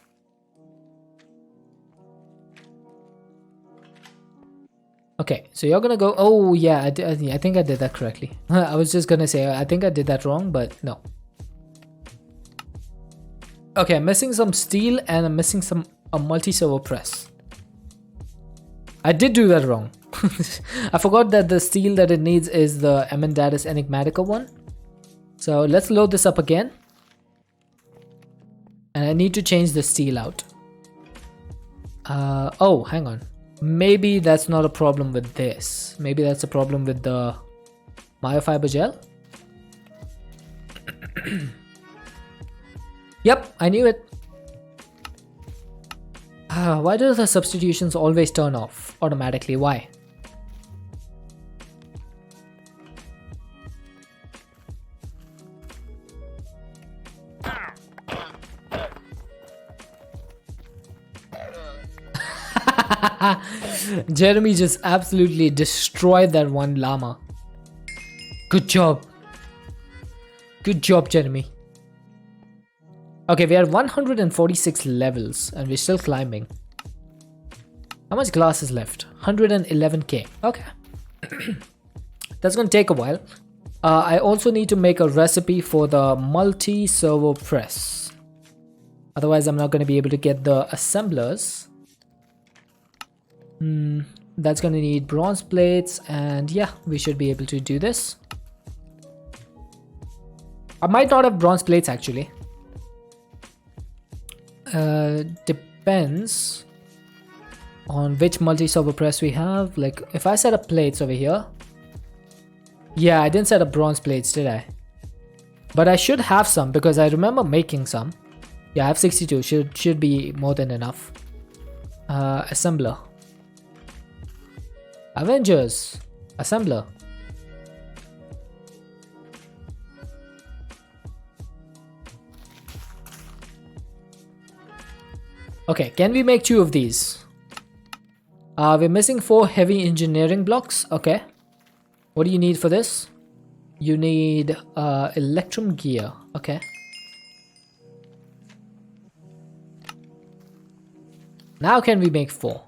Okay, so you're gonna go. Oh yeah, I think I did that correctly. I was just gonna say I think I did that wrong, but no. Okay, I'm missing some steel and I'm missing a multi-servo press. I did do that wrong. I forgot that the steel that it needs is the Emendatus Enigmatica one. So let's load this up again. And I need to change the steel out. Oh, hang on. Maybe that's not a problem with this. Maybe that's a problem with the myofiber gel. Yep, I knew it. Why do the substitutions always turn off automatically? Why? Jeremy just absolutely destroyed that one llama. Good job. Good job, Jeremy. Okay, we are 146 levels and we're still climbing. How much glass is left? 111k. Okay. That's gonna take a while. I also need to make a recipe for the multi-servo press. Otherwise, I'm not gonna be able to get the assemblers. That's gonna need bronze plates, and yeah, we should be able to do this. I might not have bronze plates actually. Depends on which multi-servo press we have. Like if I set up plates over here. Yeah, I didn't set up bronze plates, did I? But I should have some because I remember making some. Yeah, I have 62. Should be more than enough. Assembler. Avengers. Assembler. Okay, can we make 2 of these? We're missing 4 heavy engineering blocks. Okay. What do you need for this? You need electrum gear. Okay. Now can we make 4?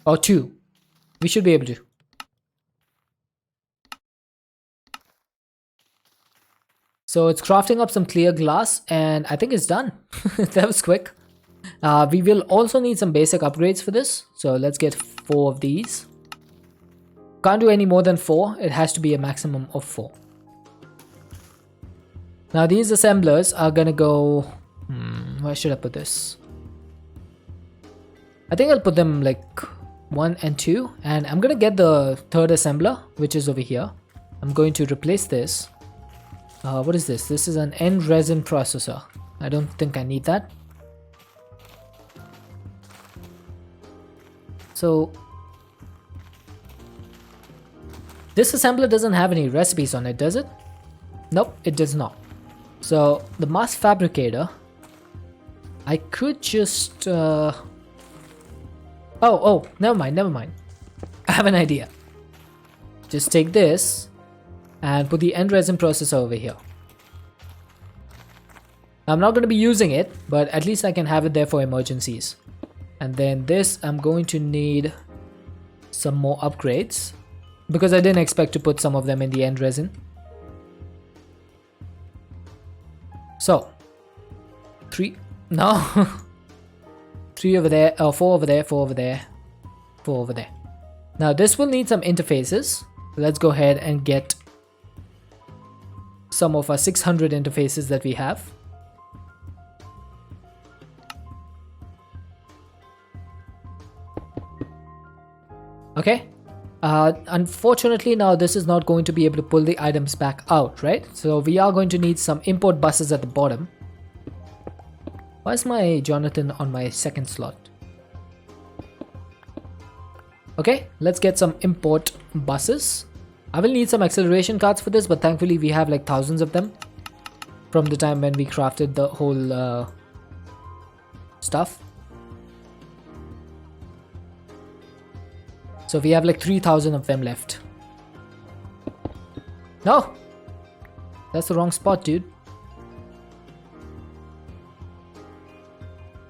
Or 2? We should be able to. So it's crafting up some clear glass and I think it's done. That was quick. We will also need some basic upgrades for this. So let's get 4 of these. Can't do any more than 4. It has to be a maximum of 4. Now these assemblers are gonna go... where should I put this? I think I'll put them like 1 and 2. And I'm gonna get the 3rd assembler, which is over here. I'm going to replace this. What is this? This is an end resin processor. I don't think I need that. So this assembler doesn't have any recipes on it, does it? Nope, it does not. So the mass fabricator, I could just oh, never mind. I have an idea. Just take this and put the end resin processor over here. I'm not going to be using it, but at least I can have it there for emergencies. And then this, I'm going to need some more upgrades because I didn't expect to put some of them in the end resin. So 3, no 3 over there, 4 over there, 4 over there, 4 over there. Now this will need some interfaces. Let's go ahead and get some of our 600 interfaces that we have. Okay. Unfortunately, now this is not going to be able to pull the items back out, right? So we are going to need some import buses at the bottom. Why is my Jonathan on my second slot? Okay, let's get some import buses. I will need some acceleration cards for this, but thankfully we have like thousands of them from the time when we crafted the whole stuff. So we have like 3,000 of them left. No! That's the wrong spot, dude.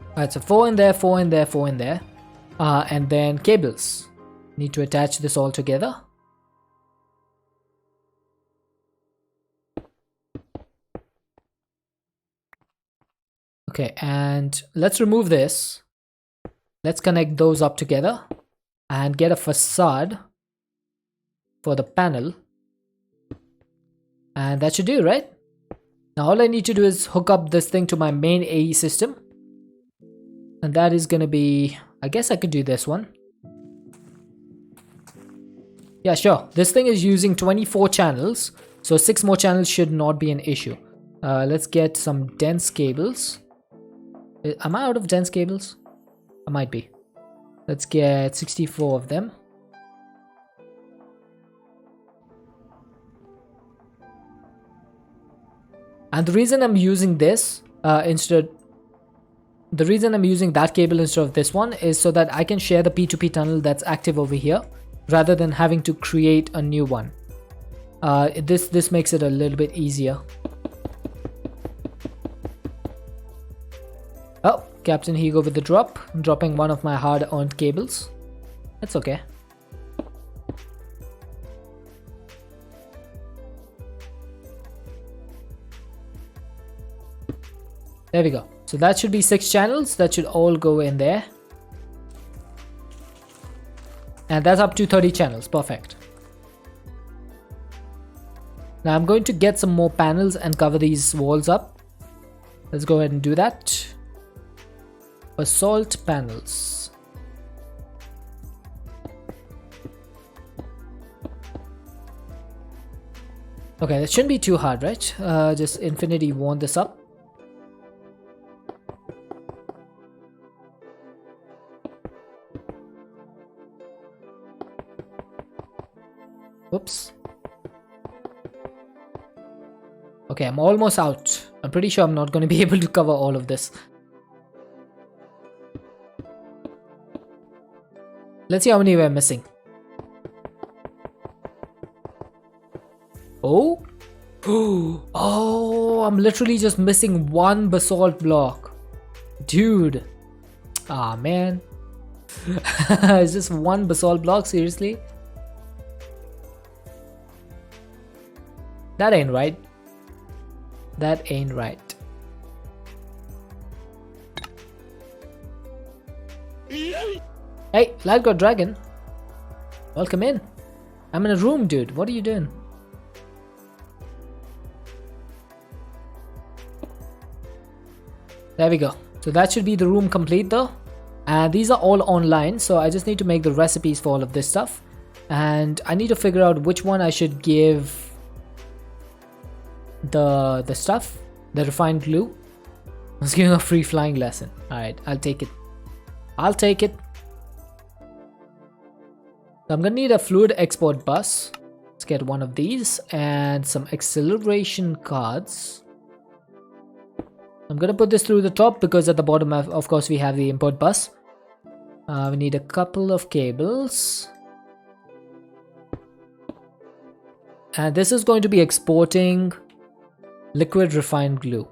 Alright, so 4 in there, 4 in there, 4 in there. And then cables. Need to attach this all together. Okay, and let's remove this. Let's connect those up together and get a facade for the panel. And that should do, right? Now all I need to do is hook up this thing to my main AE system. And that is gonna be, I guess I could do this one. Yeah, sure. This thing is using 24 channels, so 6 more channels should not be an issue. Let's get some dense cables. Am I out of dense cables? I might be. Let's get 64 of them. And the reason I'm using this the reason I'm using that cable instead of this one is so that I can share the P2P tunnel that's active over here rather than having to create a new one. This makes it a little bit easier. Oh, Captain Higo with the drop, dropping one of my hard-earned cables. That's okay. There we go. So that should be 6 channels. That should all go in there. And that's up to 30 channels. Perfect. Now I'm going to get some more panels and cover these walls up. Let's go ahead and do that. Basalt panels. Okay, that shouldn't be too hard, right? Just Infinity warmed this up. Whoops. Okay, I'm almost out. I'm pretty sure I'm not going to be able to cover all of this. Let's see how many we're missing. Oh? Oh, I'm literally just missing one basalt block. Dude. Ah, man. It's just one basalt block, seriously? That ain't right. That ain't right. Hey, Light God Dragon. Welcome in. I'm in a room, dude. What are you doing? There we go. So that should be the room complete though. And these are all online, so I just need to make the recipes for all of this stuff. And I need to figure out which one I should give the stuff, the refined glue. I was giving a free flying lesson. Alright, I'll take it. I'll take it. So I'm gonna need a fluid export bus. Let's get one of these and some acceleration cards. I'm gonna put this through the top because at the bottom of course we have the import bus. We need a couple of cables. And this is going to be exporting liquid refined glue.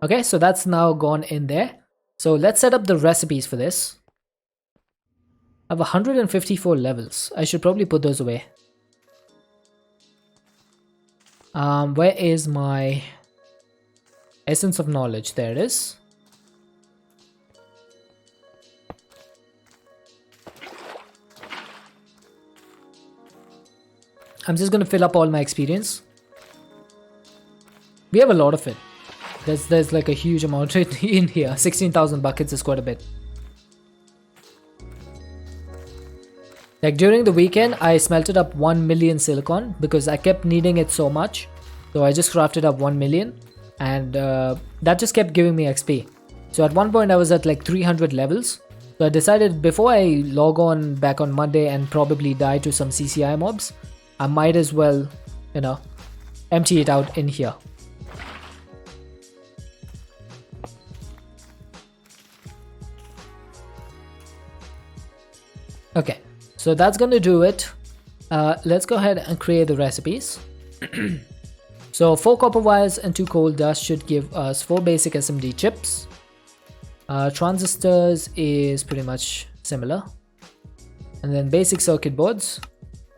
Okay, so that's now gone in there. So let's set up the recipes for this. I have 154 levels. I should probably put those away. Where is my essence of knowledge? There it is. I'm just gonna fill up all my experience. We have a lot of it. There's like a huge amount in here. 16,000 buckets is quite a bit. Like during the weekend, I smelted up 1 million silicon because I kept needing it so much. So I just crafted up 1 million, and that just kept giving me XP. So at one point I was at like 300 levels. So I decided before I log on back on Monday and probably die to some CCI mobs, I might as well, you know, empty it out in here. Okay, so that's gonna do it. Let's go ahead and create the recipes. So 4 copper wires and 2 coal dust should give us 4 basic SMD chips. Transistors is pretty much similar. And then basic circuit boards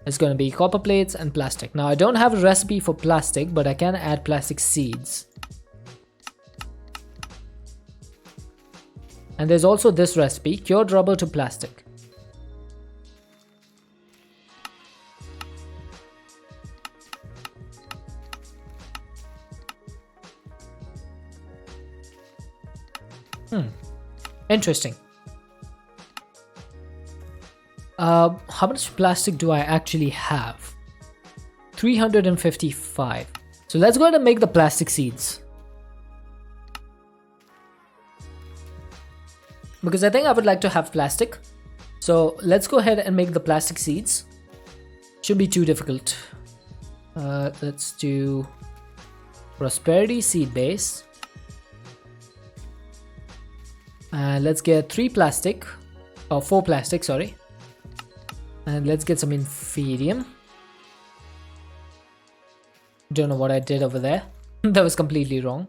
is going to be copper plates and plastic. Now I don't have a recipe for plastic, but I can add plastic seeds. And there's also this recipe, cured rubber to plastic. Interesting. How much plastic do I actually have? 355. So let's go ahead and make the plastic seeds. Because I think I would like to have plastic. So let's go ahead and make the plastic seeds. Shouldn't be too difficult. Let's do prosperity seed base. Let's get 4 plastic, sorry. And let's get some inferium. Don't know what I did over there. That was completely wrong.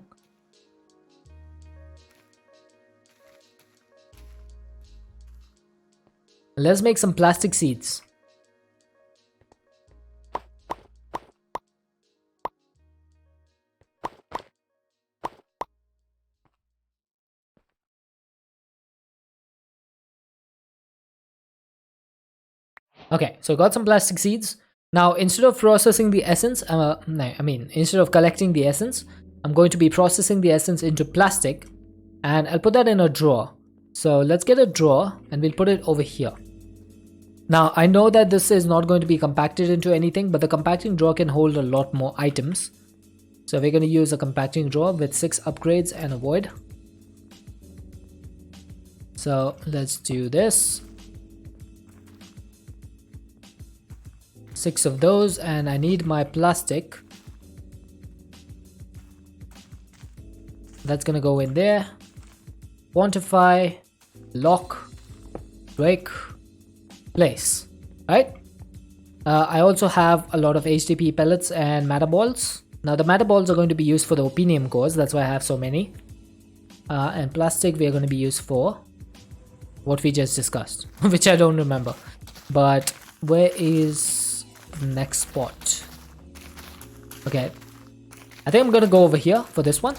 Let's make some plastic seeds. Okay, so got some plastic seeds. Now instead of processing the essence, instead of collecting the essence, I'm going to be processing the essence into plastic, and I'll put that in a drawer. So let's get a drawer and we'll put it over here. Now I know that this is not going to be compacted into anything, but the compacting drawer can hold a lot more items. So we're going to use a compacting drawer with 6 upgrades and a void. So let's do this. 6 of those, and I need my plastic. That's gonna go in there. Quantify, lock, break, place. Right? I also have a lot of HDP pellets and matter balls. Now the matter balls are going to be used for the opinium cores, that's why I have so many. And plastic we are going to be used for what we just discussed, which I don't remember. But where is the next spot? Okay, I think I'm gonna go over here for this one.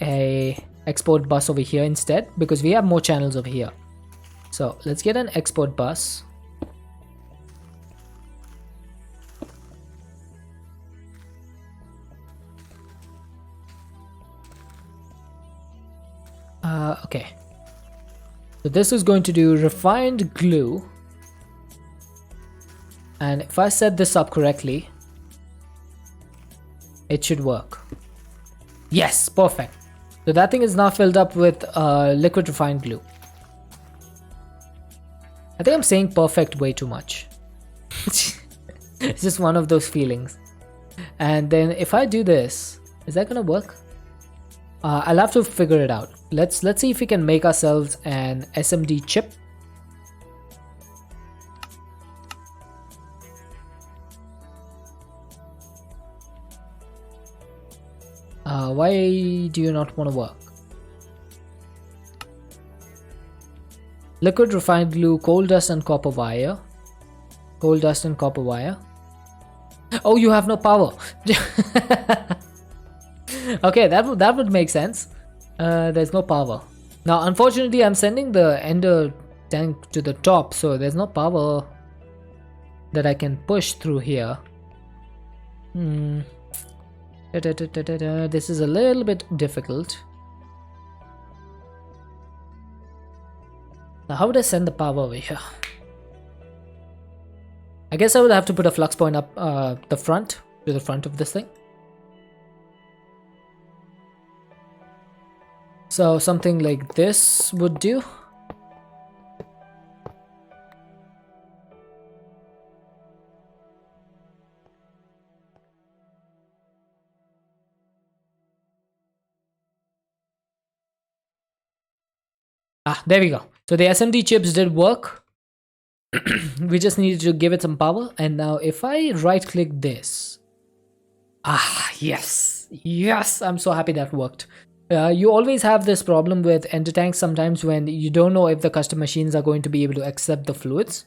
a export bus over here instead, because we have more channels over here. So let's get an export bus. Okay. So this is going to do refined glue. And if I set this up correctly, it should work. Yes, perfect. So that thing is now filled up with liquid refined glue. I think I'm saying perfect way too much. It's just one of those feelings. And then if I do this, is that gonna work? I'll have to figure it out. Let's see if we can make ourselves an SMD chip. Why do you not want to work? Liquid refined glue, coal dust and copper wire. Coal dust and copper wire. Oh, you have no power. Okay, that would make sense. There's no power. Now, unfortunately, I'm sending the ender tank to the top, so there's no power that I can push through here. This is a little bit difficult. Now, how would I send the power over here? I guess I would have to put a flux point up to the front of this thing. So something like this would do. Ah, there we go. So the SMD chips did work. We just needed to give it some power. And now if I right click this. Ah, yes. Yes, I'm so happy that worked. You always have this problem with ender tanks sometimes when you don't know if the custom machines are going to be able to accept the fluids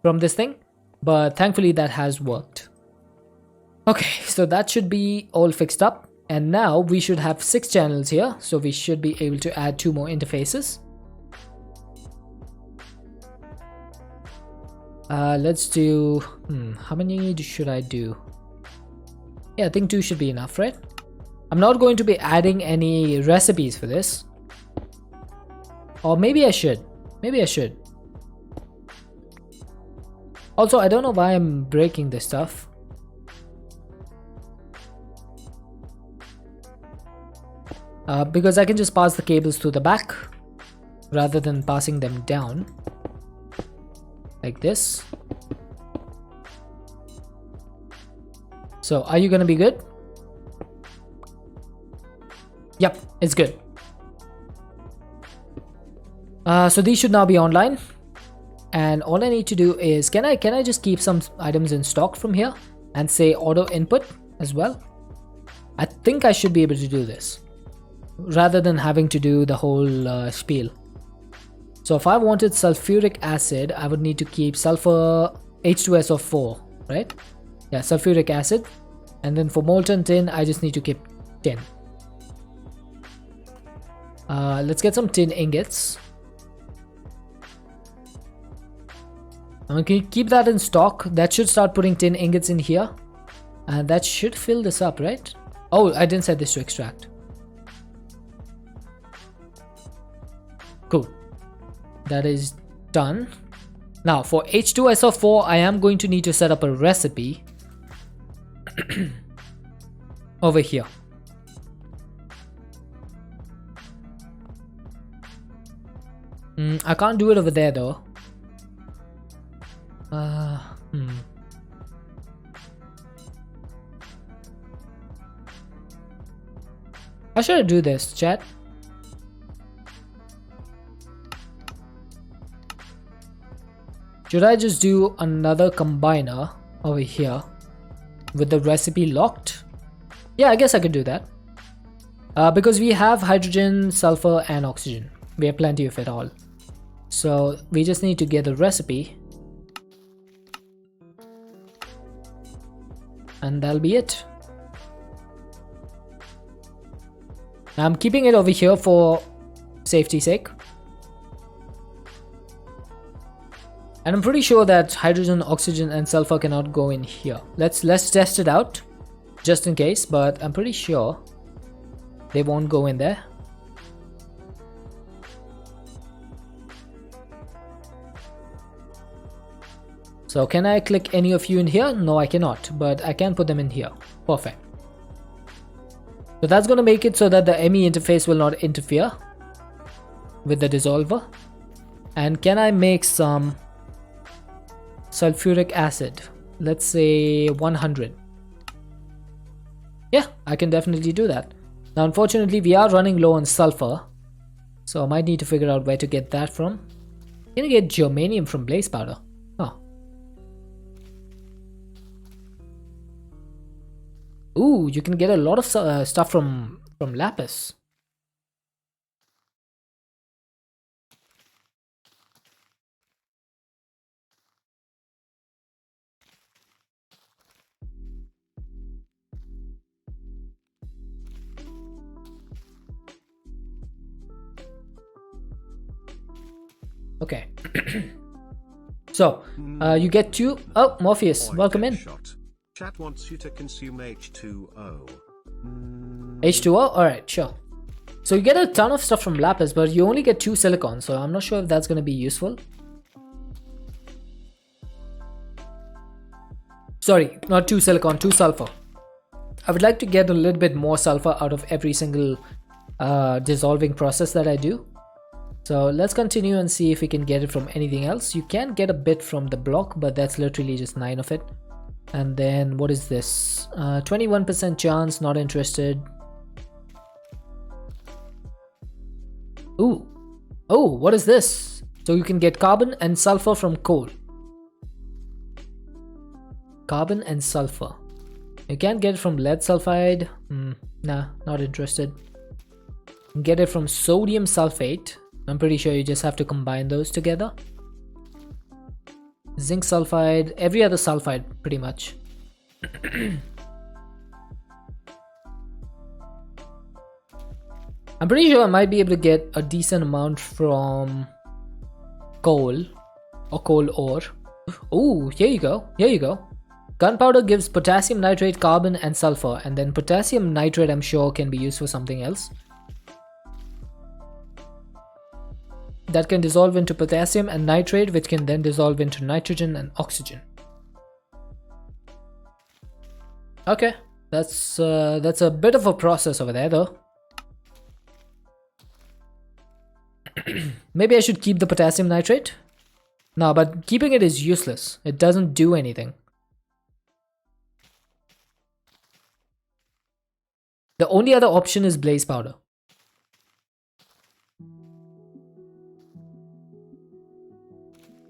from this thing. But thankfully that has worked. Okay, so that should be all fixed up. And now we should have 6 channels here. So we should be able to add 2 more interfaces. Let's do... how many should I do? Yeah, I think 2 should be enough, right? I'm not going to be adding any recipes for this. Or maybe I should. Maybe I should. Also, I don't know why I'm breaking this stuff. Because I can just pass the cables through the back rather than passing them down. Like this. So, are you gonna be good? Yep, it's good. So these should now be online. And all I need to do is, can I just keep some items in stock from here and say auto input as well? I think I should be able to do this rather than having to do the whole spiel. So if I wanted sulfuric acid, I would need to keep sulfur H2SO4, right? Yeah, sulfuric acid. And then for molten tin, I just need to keep tin. Let's get some tin ingots. I'm gonna keep that in stock. That should start putting tin ingots in here. And that should fill this up, right? Oh, I didn't set this to extract. Cool. That is done. Now for H2SO4, I am going to need to set up a recipe over here. I can't do it over there though. How should I do this, chat? Should I just do another combiner over here with the recipe locked? Yeah, I guess I could do that. Because we have hydrogen, sulfur and oxygen. We have plenty of it all. So we just need to get the recipe. And that'll be it. Now I'm keeping it over here for safety's sake. And I'm pretty sure that hydrogen, oxygen, and sulfur cannot go in here. Let's test it out, just in case, but I'm pretty sure they won't go in there. So can I click any of you in here? No, I cannot, but I can put them in here. Perfect. So that's going to make it so that the ME interface will not interfere with the dissolver. And can I make some sulfuric acid? Let's say 100. Yeah, I can definitely do that. Now unfortunately we are running low on sulfur, so I might need to figure out where to get that from. Can I get germanium from blaze powder? Oh. Ooh, you can get a lot of stuff from lapis. Okay. So, you get two. Oh, Morpheus, welcome in. Chat wants you to consume H2O. H2O? Alright, sure. So you get a ton of stuff from lapis, but you only get 2 silicon, so I'm not sure if that's going to be useful. Sorry, not 2 silicon, 2 sulfur. I would like to get a little bit more sulfur out of every single dissolving process that I do. So let's continue and see if we can get it from anything else. You can get a bit from the block, but that's literally just 9 of it. And then what is this? 21% chance, not interested. Ooh. Oh, what is this? So you can get carbon and sulfur from coal. Carbon and sulfur. You can't get it from lead sulfide. Nah, not interested. You can get it from sodium sulfate. I'm pretty sure you just have to combine those together. Zinc sulfide, every other sulfide pretty much. I'm pretty sure I might be able to get a decent amount from coal or coal ore. Oh, here you go. Here you go. Gunpowder gives potassium nitrate, carbon, and sulfur, and then potassium nitrate I'm sure can be used for something else. That can dissolve into potassium and nitrate, which can then dissolve into nitrogen and oxygen. Okay, that's a bit of a process over there though. Maybe I should keep the potassium nitrate? No, but keeping it is useless. It doesn't do anything. The only other option is blaze powder.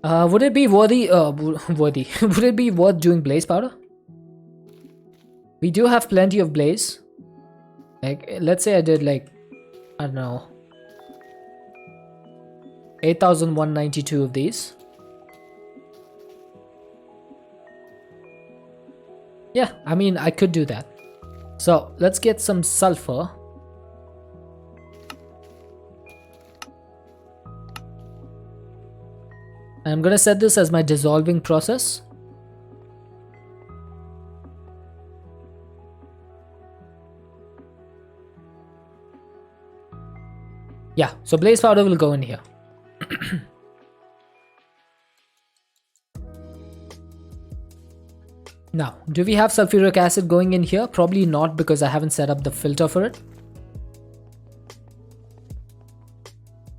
Would it be would it be worth doing blaze powder? We do have plenty of blaze. Like, let's say I did like, I don't know, 8,192 of these. Yeah, I mean, I could do that. So let's get some sulfur. I'm gonna set this as my dissolving process. Yeah, so blaze powder will go in here. Now, do we have sulfuric acid going in here? Probably not, because I haven't set up the filter for it.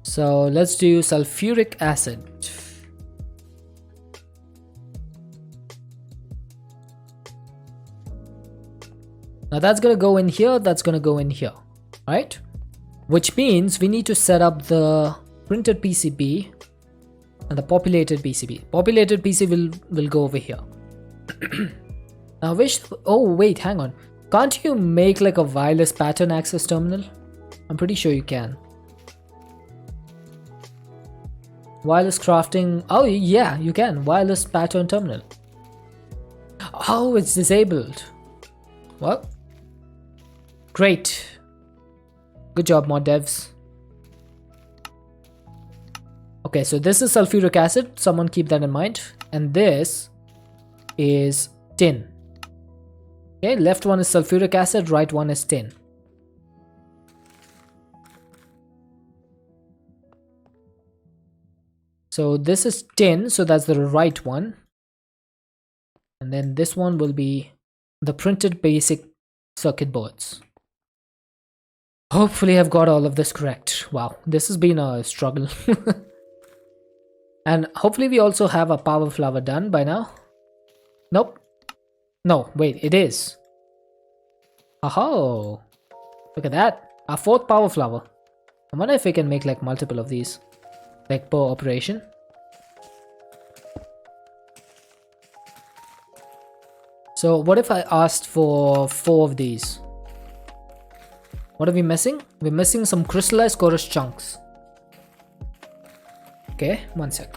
So let's do sulfuric acid. Now that's gonna go in here, that's gonna go in here, right? Which means we need to set up the printed PCB and the populated PCB. Populated PCB will go over here. Now oh wait, hang on. Can't you make like a wireless pattern access terminal? I'm pretty sure you can. Wireless crafting, oh yeah, you can. Wireless pattern terminal. Oh, it's disabled. Well, great. Good job, mod devs. Okay, so this is sulfuric acid. Someone keep that in mind. And this is tin. Okay, left one is sulfuric acid, right one is tin. So this is tin, so that's the right one. And then this one will be the printed basic circuit boards. Hopefully I've got all of this correct. Wow, this has been a struggle. And hopefully we also have a power flower done by now. Nope. No, wait, it is. Oh, look at that. Our fourth power flower. I wonder if we can make like multiple of these, like per operation. So what if I asked for 4 of these? What are we missing? We're missing some crystallized chorus chunks. Okay, one sec.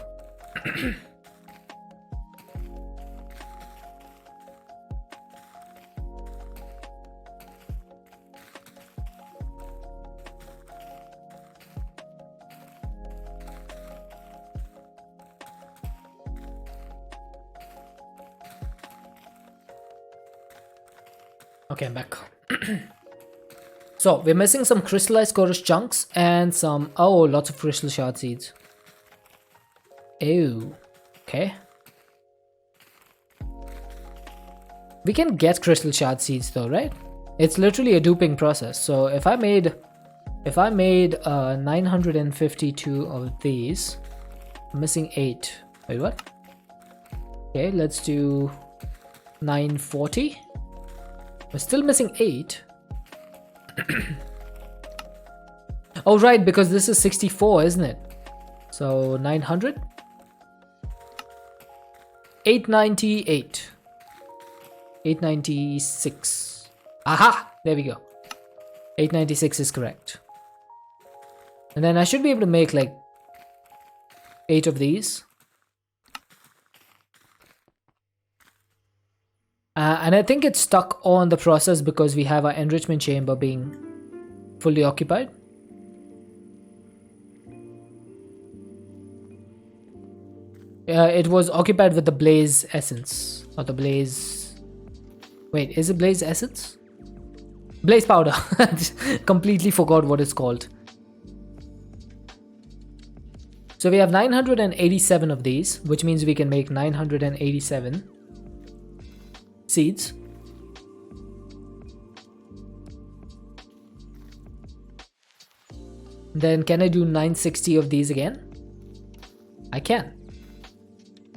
Okay, I'm back. So we're missing some crystallized chorus chunks and some, oh, lots of crystal shard seeds. Ew. Okay. We can get crystal shard seeds though, right? It's literally a duping process. So if I made 952 of these, I'm missing 8. Wait, what? Okay, let's do 940. We're still missing 8. Oh right, because this is 64, isn't it? So 900. 898. 896. Aha! There we go. 896 is correct. And then I should be able to make like 8 of these. And I think it's stuck on the process because we have our enrichment chamber being fully occupied. It was occupied with the blaze essence. Or the blaze... Wait, is it blaze essence? Blaze powder. Completely forgot what it's called. So we have 987 of these, which means we can make 987 seeds. Then can I do 960 of these again? I can.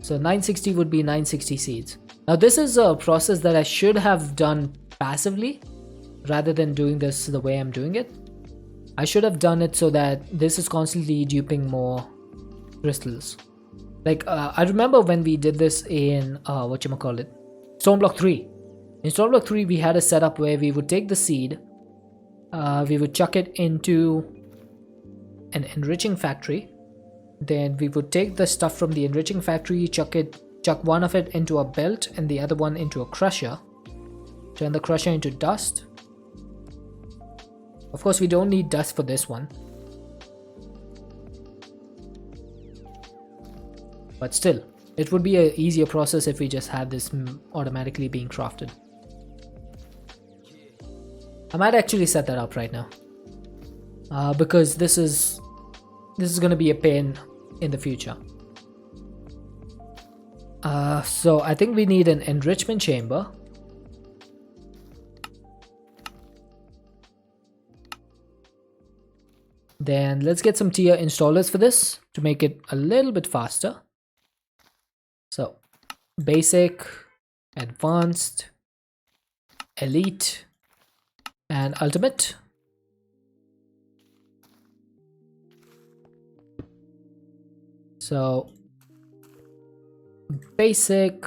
So 960 would be 960 seeds. Now this is a process that I should have done passively rather than doing this the way I'm doing it. I should have done it so that this is constantly duping more crystals. Like I remember when we did this in whatchamacallit, Stoneblock 3. In Stoneblock 3 we had a setup where we would take the seed, we would chuck it into an enriching factory, then we would take the stuff from the enriching factory, chuck one of it into a belt and the other one into a crusher, turn the crusher into dust. Of course we don't need dust for this one, but still it would be an easier process if we just had this automatically being crafted. I might actually set that up right now, because this is going to be a pain in the future. So I think we need an enrichment chamber. Then let's get some tier installers for this to make it a little bit faster. So basic, advanced, elite, and ultimate. So basic,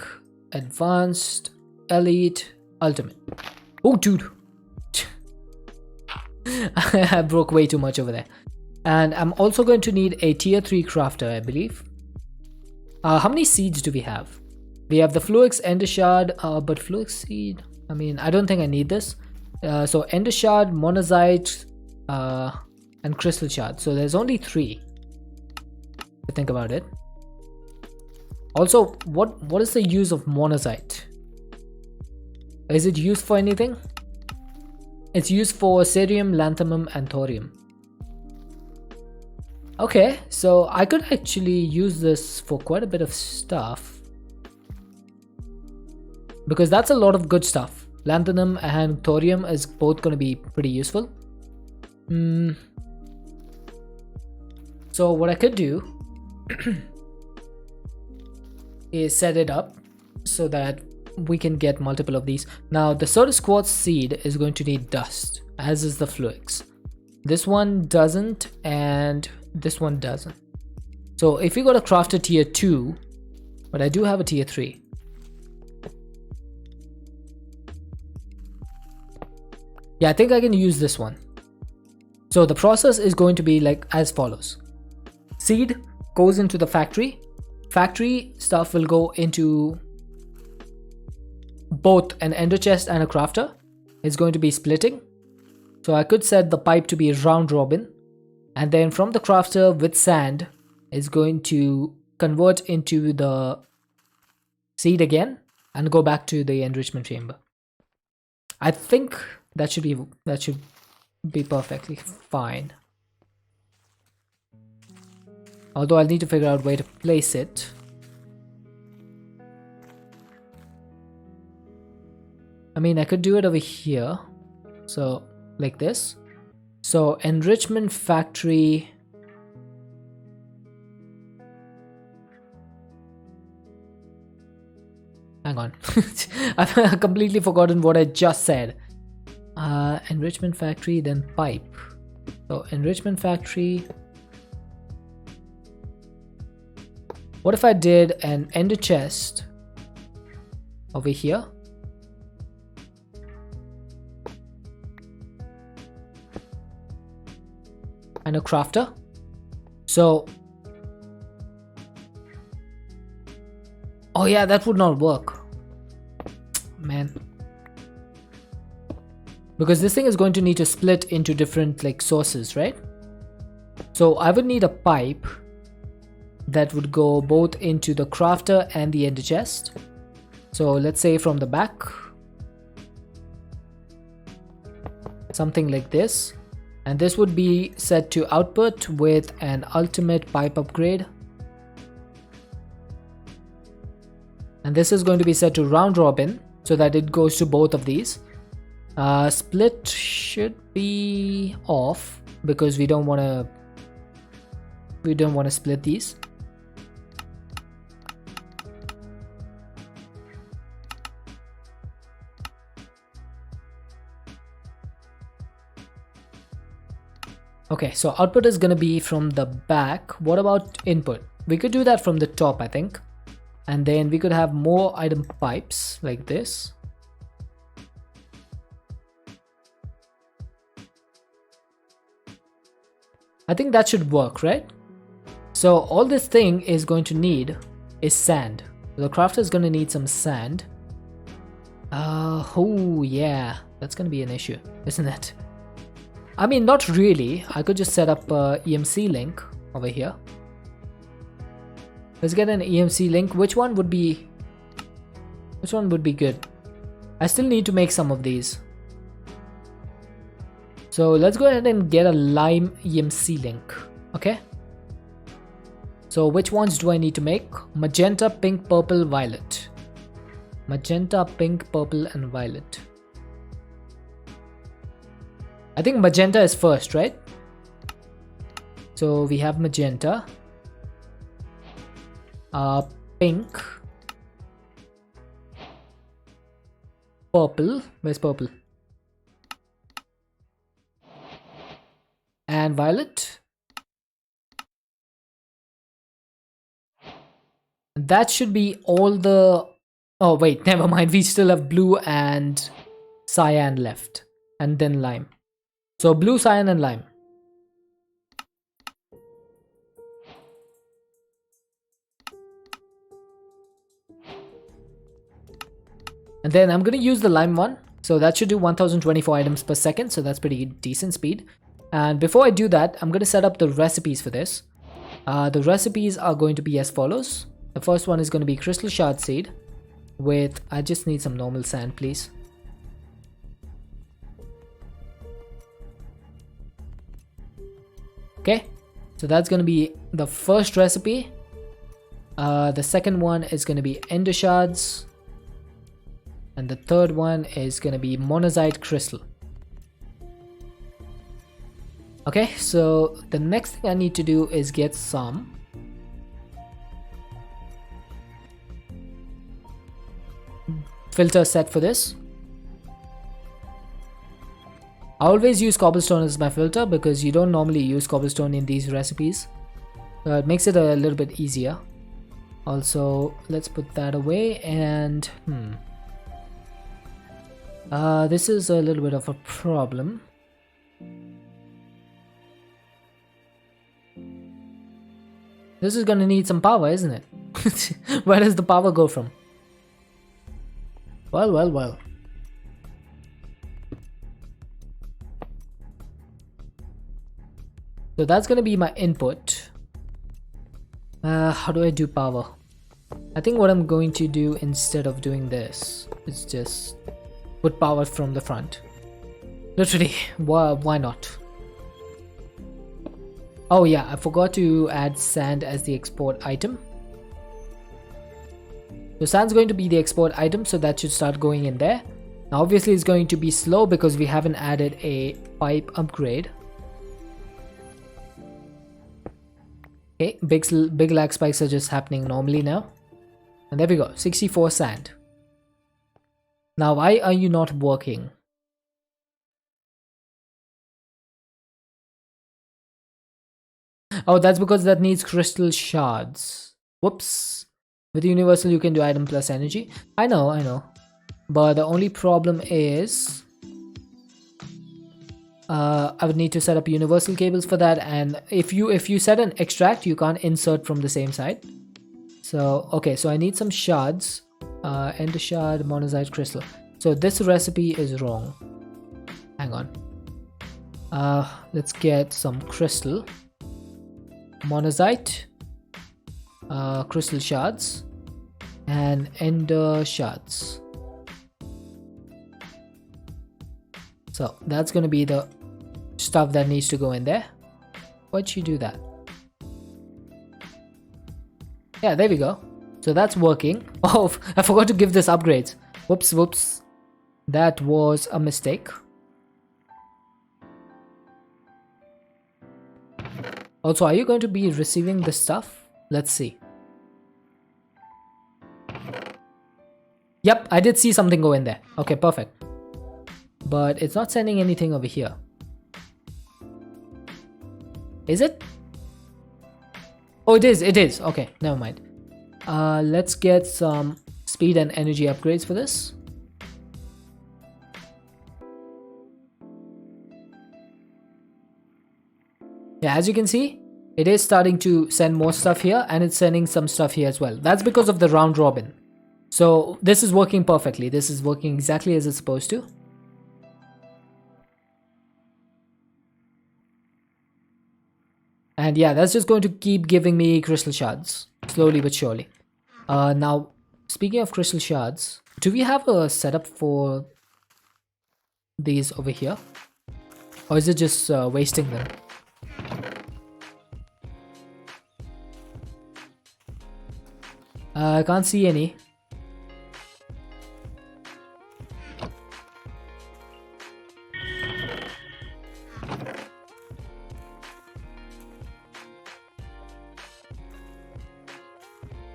advanced, elite, ultimate. Oh dude, I broke way too much over there. And I'm also going to need a tier 3 crafter, I believe. How many seeds do we have? We have the Fluix Ender Shard, but Fluix seed, I mean, I don't think I need this. So Ender Shard, Monazite, and crystal shard. So there's only 3 to think about it. Also, what is the use of monazite? Is it used for anything? It's used for cerium, lanthanum, and thorium. Okay, so I could actually use this for quite a bit of stuff, because that's a lot of good stuff. Lanthanum and thorium is both going to be pretty useful. So what I could do is set it up so that we can get multiple of these. Now the Certus Quartz seed is going to need dust, as is the Fluix. This one doesn't, and this one doesn't. So if we go to craft a tier 2, but I do have a tier 3. Yeah, I think I can use this one. So the process is going to be like as follows. Seed goes into the factory. Factory stuff will go into both an ender chest and a crafter. It's going to be splitting. So I could set the pipe to be round robin. And then from the crafter with sand, it's going to convert into the seed again and go back to the enrichment chamber. I think that should be perfectly fine. Although I'll need to figure out where to place it. I mean, I could do it over here. So, like this. So, enrichment factory. Hang on. I've completely forgotten what I just said. Enrichment factory, then pipe. So, enrichment factory. What if I did an ender chest over here? And a crafter. So, oh yeah, that would not work, man, because this thing is going to need to split into different like sources, right? So I would need a pipe that would go both into the crafter and the ender chest. So let's say from the back, something like this. And this would be set to output with an ultimate pipe upgrade. And this is going to be set to round robin so that it goes to both of these. Split should be off because we don't want to split these. Okay, so output is going to be from the back. What about input? We could do that from the top, I think. And then we could have more item pipes like this. I think that should work, right? So all this thing is going to need is sand. The crafter is going to need some sand. Oh yeah, that's going to be an issue, isn't it? I mean, not really. I could just set up a EMC link over here. Let's get an EMC link. Which one would be good? I still need to make some of these. So let's go ahead and get a lime EMC link. Okay. So which ones do I need to make? Magenta, pink, purple, violet. Magenta, pink, purple, and violet. I think magenta is first, right? So we have magenta, pink, purple. Where's purple? And violet. That should be all the... Oh wait, never mind. We still have blue and cyan left, and then lime. So blue, cyan, and lime. And then I'm going to use the lime one. So that should do 1024 items per second. So that's pretty decent speed. And before I do that, I'm going to set up the recipes for this. The recipes are going to be as follows. The first one is going to be crystal shard seed with, I just need some normal sand, please. Okay, so that's going to be the first recipe. The second one is going to be ender shards. And the third one is going to be monazite crystal. Okay, so the next thing I need to do is get some filter set for this. I always use cobblestone as my filter because you don't normally use cobblestone in these recipes. So it makes it a little bit easier. Also, let's put that away and this is a little bit of a problem. This is gonna need some power, isn't it? Where does the power go from? Well. So that's gonna be my input. How do I do power? I think what I'm going to do instead of doing this is just put power from the front. Literally, why not? Oh yeah, I forgot to add sand as the export item. So sand's going to be the export item, so that should start going in there. Now obviously it's going to be slow because we haven't added a pipe upgrade. Okay, big lag spikes are just happening normally now. And there we go, 64 sand. Now why are you not working? Oh, that's because that needs crystal shards. Whoops. With universal you can do item plus energy. I know. But the only problem is I would need to set up universal cables for that, and if you set an extract you can't insert from the same side. So okay, so I need some shards. Ender shard, monazite crystal. So this recipe is wrong. Hang on. Let's get some crystal. Monazite, crystal shards, and ender shards. So that's going to be the stuff that needs to go in there. Why'd you do that? Yeah, there we go. So that's working. Oh, I forgot to give this upgrades. Whoops. That was a mistake. Also, are you going to be receiving this stuff? Let's see. Yep, I did see something go in there. Okay, perfect. But it's not sending anything over here. Is it? Oh, it is. Okay, never mind. Let's get some speed and energy upgrades for this. Yeah, as you can see, it is starting to send more stuff here, and it's sending some stuff here as well. That's because of the round robin. So this is working perfectly. This is working exactly as it's supposed to. And yeah, that's just going to keep giving me crystal shards, slowly but surely. Now, speaking of crystal shards, do we have a setup for these over here? Or is it just wasting them? I can't see any.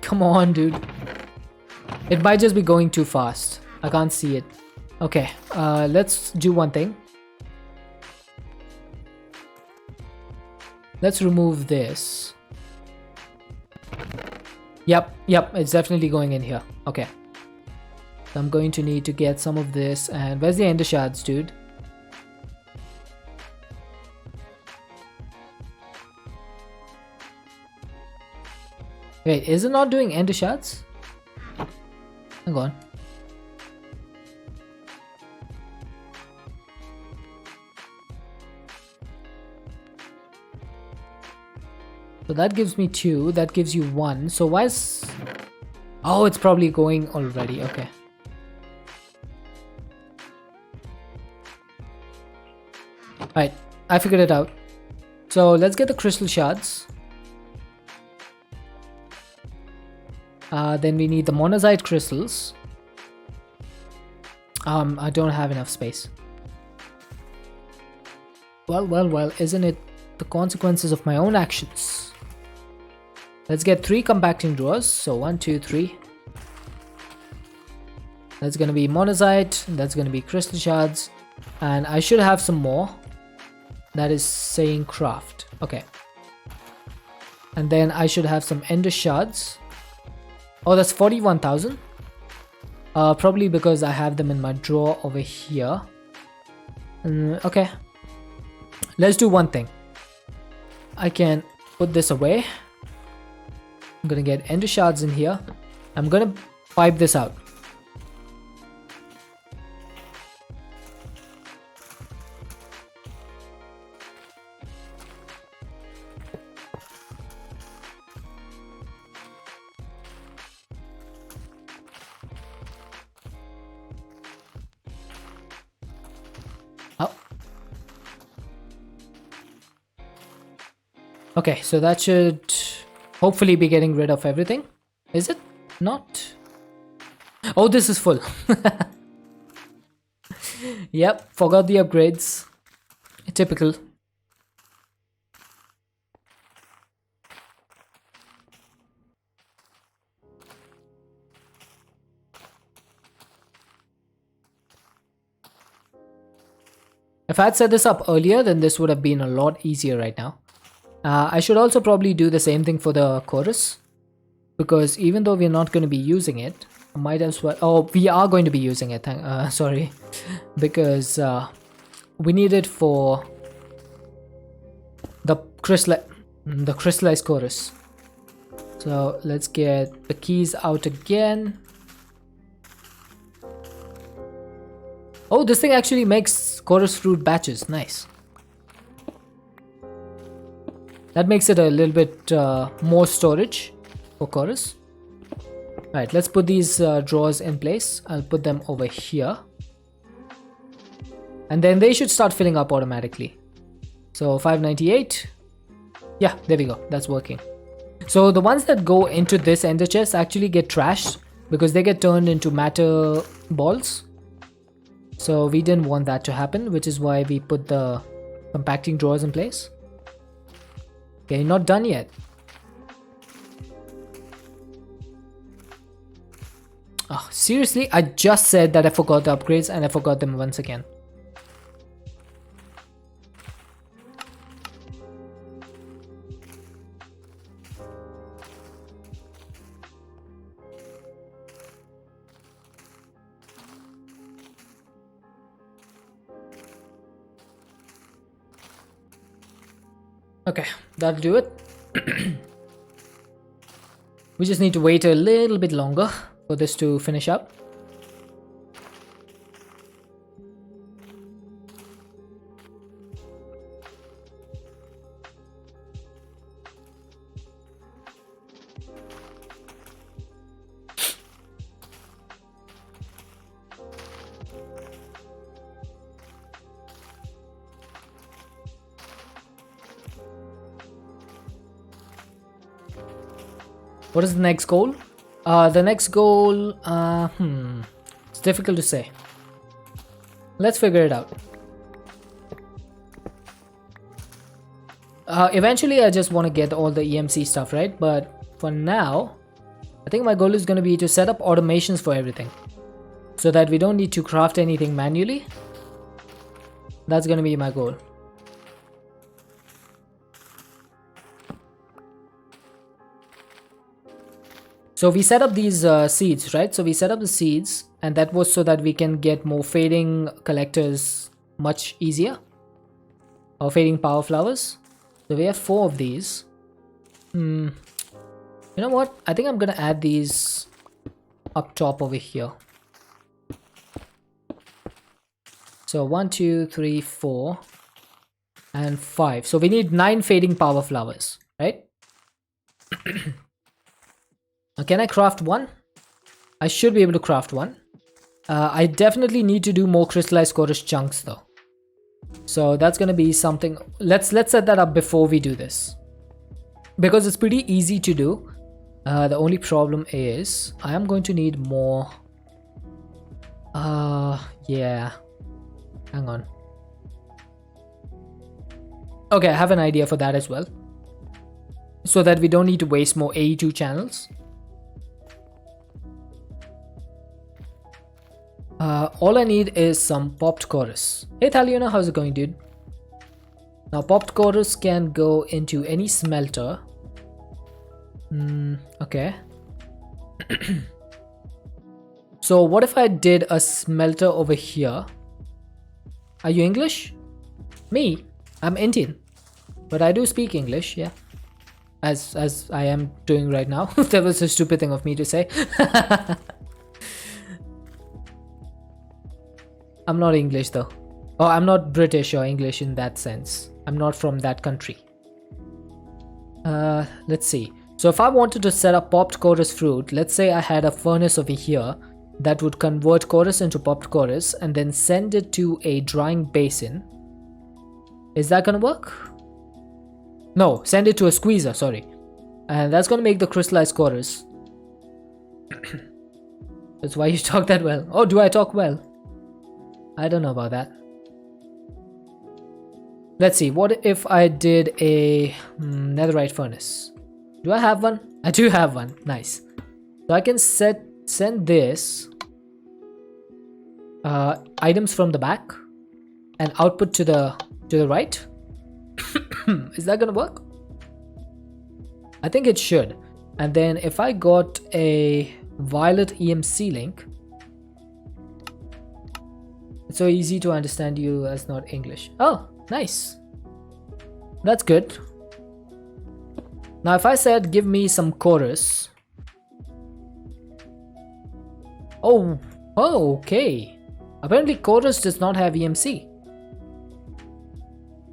Come on, dude. It might just be going too fast. I can't see it. Okay, let's do one thing. Let's remove this. Yep, it's definitely going in here. Okay. So I'm going to need to get some of this. And where's the ender shards, dude? Wait, is it not doing ender shards? Hang on. So that gives me 2. That gives you 1. So why is... Oh, it's probably going already. Okay. Alright, I figured it out. So let's get the crystal shards. Then we need the monazite crystals. I don't have enough space. Well, isn't it the consequences of my own actions? Let's get 3 compacting drawers. So 1, 2, 3. That's gonna be monazite. That's gonna be crystal shards. And I should have some more. That is saying craft. Okay. And then I should have some ender shards. Oh, that's 41,000. Probably because I have them in my drawer over here. Okay. Let's do one thing. I can put this away. I'm gonna get ender shards in here. I'm gonna pipe this out. Okay, so that should hopefully be getting rid of everything. Is it not? Oh, this is full. Yep, forgot the upgrades. Typical. If I had set this up earlier, then this would have been a lot easier right now. I should also probably do the same thing for the chorus, because even though we're not going to be using it, I might as well... Oh, we are going to be using it, sorry, because we need it for the crystallized chorus. So let's get the keys out again. Oh, this thing actually makes chorus fruit batches. Nice. That makes it a little bit more storage for chorus. Alright, let's put these drawers in place. I'll put them over here. And then they should start filling up automatically. So 598. Yeah, there we go. That's working. So the ones that go into this ender chest actually get trashed because they get turned into matter balls. So we didn't want that to happen, which is why we put the compacting drawers in place. Okay, not done yet. Oh, seriously? I just said that I forgot the upgrades and I forgot them once again. Okay, that'll do it. We just need to wait a little bit longer for this to finish up. What is the next goal? The next goal, it's difficult to say. Let's figure it out. Eventually I just want to get all the EMC stuff, right? But for now, I think my goal is going to be to set up automations for everything, so that we don't need to craft anything manually. That's going to be my goal. So we set up these seeds, right? So we set up the seeds, and that was so that we can get more fading collectors much easier. Or fading power flowers. So we have 4 of these. You know what? I think I'm gonna add these up top over here. So 1, 2, 3, 4, and 5. So we need 9 fading power flowers, right? Can I craft one? I should be able to craft one. I definitely need to do more crystallized chorus chunks though. So that's gonna be something. Let's set that up before we do this, because it's pretty easy to do. The only problem is I am going to need more. Yeah. Hang on. Okay, I have an idea for that as well, so that we don't need to waste more AE2 channels. All I need is some popped chorus. Hey Thaliona, how's it going, dude? Now popped chorus can go into any smelter. Okay. So what if I did a smelter over here? Are you English? Me? I'm Indian, but I do speak English, yeah. As I am doing right now. That was a stupid thing of me to say. I'm not English though. Oh, I'm not British or English in that sense. I'm not from that country. Let's see. So if I wanted to set up popped chorus fruit, let's say I had a furnace over here that would convert chorus into popped chorus and then send it to a drying basin. Is that gonna work? No, send it to a squeezer, sorry. And that's gonna make the crystallized chorus. That's why you talk that well. Oh, do I talk well? I don't know about that. Let's see, what if I did a netherite furnace? Do I have one? I do have one. Nice. So I can send this items from the back and output to the right. Is that gonna work? I think it should. And then if I got a violet EMC link, it's so easy to understand you as not English. Oh, nice. That's good. Now if I said give me some chorus. Oh, okay. Apparently chorus does not have EMC.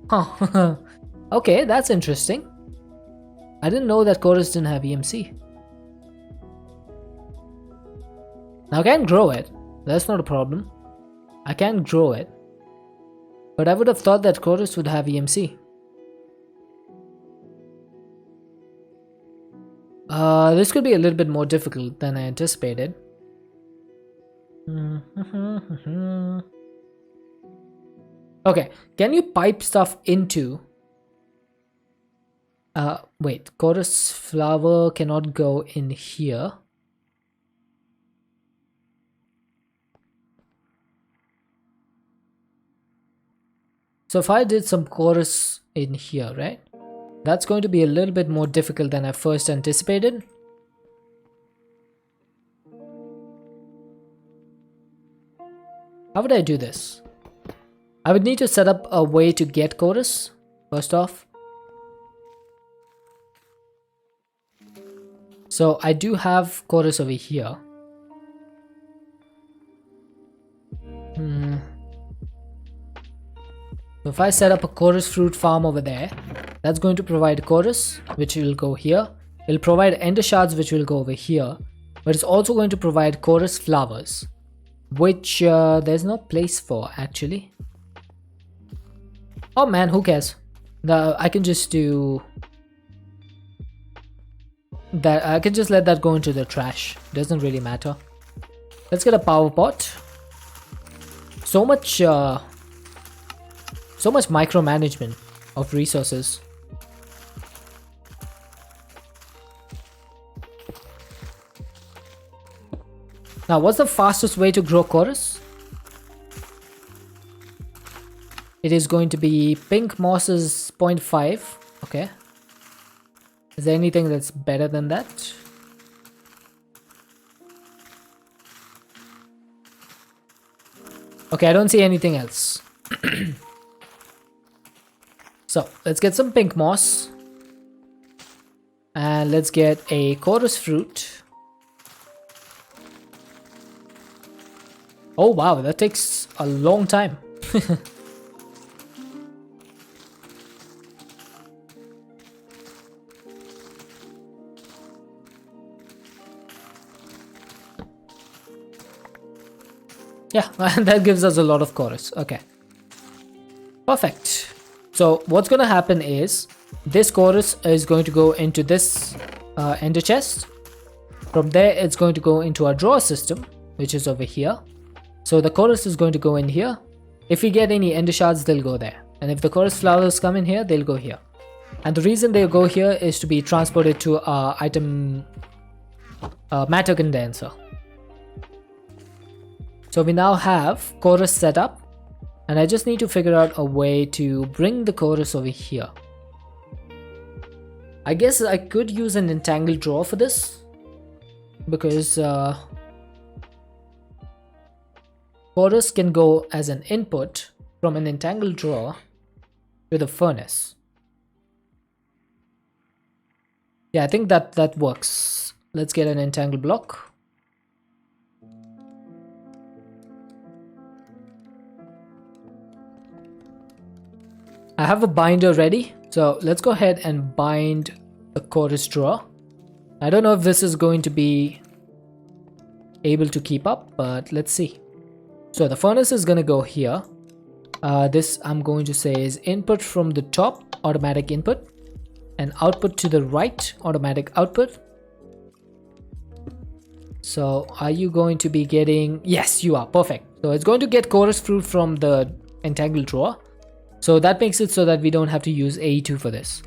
Huh. Okay, that's interesting. I didn't know that chorus didn't have EMC. Now I can grow it. That's not a problem. I can grow it. But I would have thought that chorus would have EMC. This could be a little bit more difficult than I anticipated. Okay, can you pipe stuff into... wait, chorus flower cannot go in here. So if I did some chorus in here, right? That's going to be a little bit more difficult than I first anticipated. How would I do this? I would need to set up a way to get chorus, first off. So I do have chorus over here. So if I set up a chorus fruit farm over there, that's going to provide chorus, which will go here. It'll provide ender shards, which will go over here. But it's also going to provide chorus flowers, which there's no place for actually. Oh man, who cares? I can just do that. I can just let that go into the trash. Doesn't really matter. Let's get a power pot. So much micromanagement of resources. Now, what's the fastest way to grow chorus? It is going to be pink mosses 0.5. Okay. Is there anything that's better than that? Okay, I don't see anything else. So, let's get some pink moss. And let's get a chorus fruit. Oh wow, that takes a long time. Yeah, that gives us a lot of chorus. Okay. Perfect. So what's going to happen is this chorus is going to go into this ender chest. From there, it's going to go into our drawer system, which is over here. So the chorus is going to go in here. If we get any ender shards, they'll go there. And if the chorus flowers come in here, they'll go here. And the reason they go here is to be transported to our item matter condenser. So we now have chorus set up. And I just need to figure out a way to bring the chorus over here. I guess I could use an entangled drawer for this, because chorus can go as an input from an entangled drawer to the furnace. Yeah, I think that works. Let's get an entangled block. I have a binder ready, so let's go ahead and bind the chorus drawer. I don't know if this is going to be able to keep up, but let's see. So the furnace is going to go here. This I'm going to say is input from the top, automatic input, and output to the right, automatic output. So are you going to be getting... Yes, you are. Perfect. So it's going to get chorus fruit from the entangled drawer. So that makes it so that we don't have to use AE2 for this.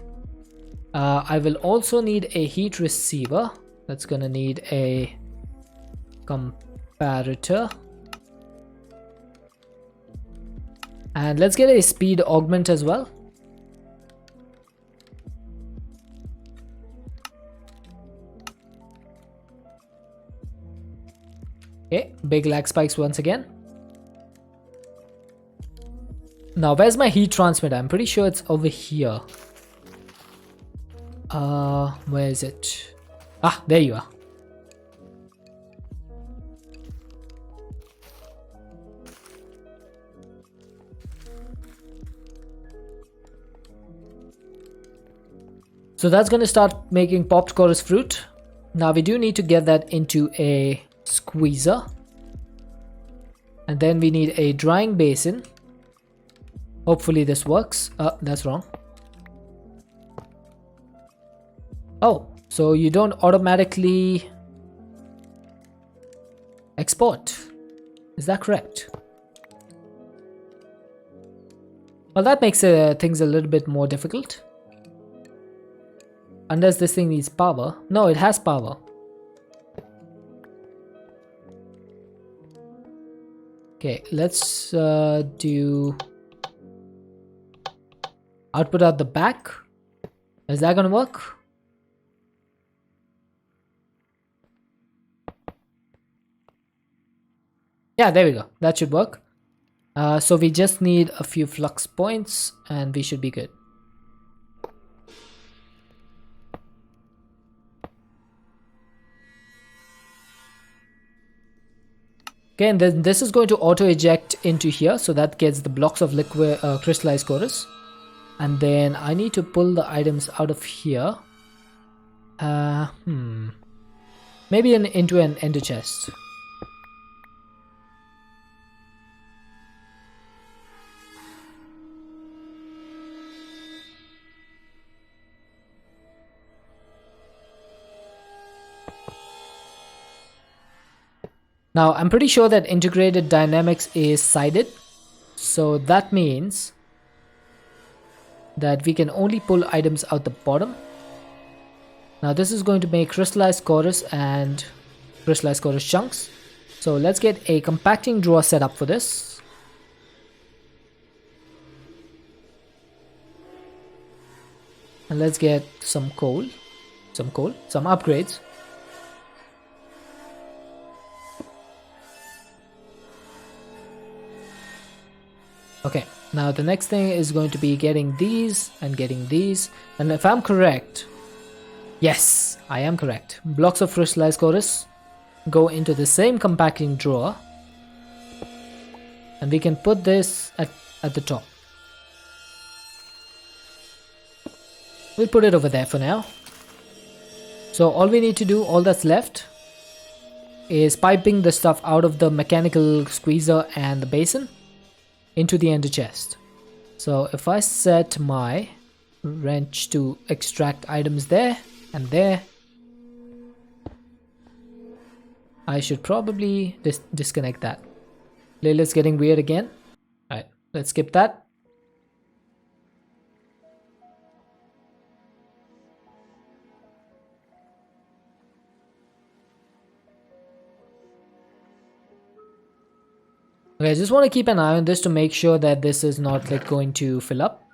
I will also need a heat receiver. That's gonna need a comparator. And let's get a speed augment as well. Okay, big lag spikes once again. Now, where's my heat transmitter? I'm pretty sure it's over here. Where is it? Ah, there you are. So that's going to start making popped chorus fruit. Now we do need to get that into a squeezer. And then we need a drying basin. Hopefully this works. That's wrong. Oh, so you don't automatically export. Is that correct? Well, that makes things a little bit more difficult. Unless this thing needs power. No, it has power. Okay, let's do output out the back. Is that gonna work? Yeah, there we go. That should work. So we just need a few flux points and we should be good. Okay, and then this is going to auto eject into here, so that gets the blocks of liquid crystallized chorus. And then I need to pull the items out of here. Maybe into an ender chest. Now, I'm pretty sure that integrated dynamics is sided. So that means that we can only pull items out the bottom. Now this is going to make crystallized chorus and crystallized chorus chunks. So let's get a compacting drawer set up for this. And let's get some coal, some upgrades. Okay, now the next thing is going to be getting these and getting these. And if I'm correct, yes, I am correct. Blocks of crystallized chorus go into the same compacting drawer. And we can put this at the top. We'll put it over there for now. So all we need to do, all that's left, is piping the stuff out of the mechanical squeezer and the basin into the ender chest. So if I set my wrench to extract items there and there, I should probably disconnect that. Lilith's getting weird again. Alright, let's skip that. Okay, I just want to keep an eye on this to make sure that this is not like going to fill up.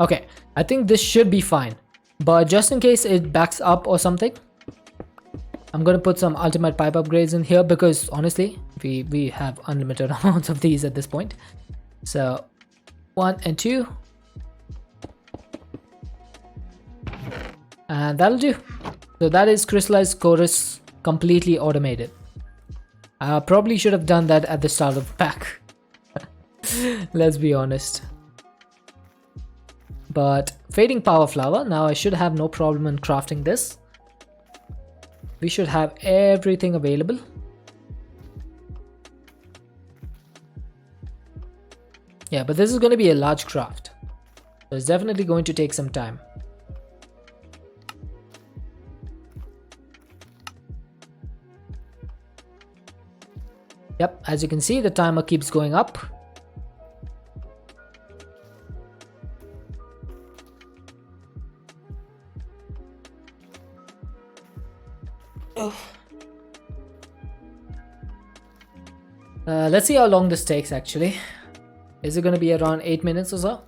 Okay, I think this should be fine, but just in case it backs up or something, I'm gonna put some ultimate pipe upgrades in here because honestly, we have unlimited amounts of these at this point. So 1 and 2, and that'll do. So that is crystallized chorus completely automated. I probably should have done that at the start of the pack. Let's be honest. But fading power flower, now I should have no problem in crafting this. We should have everything available. Yeah, but this is going to be a large craft, so it's definitely going to take some time. Yep, as you can see, the timer keeps going up. Let's see how long this takes actually. Is it going to be around 8 minutes or so?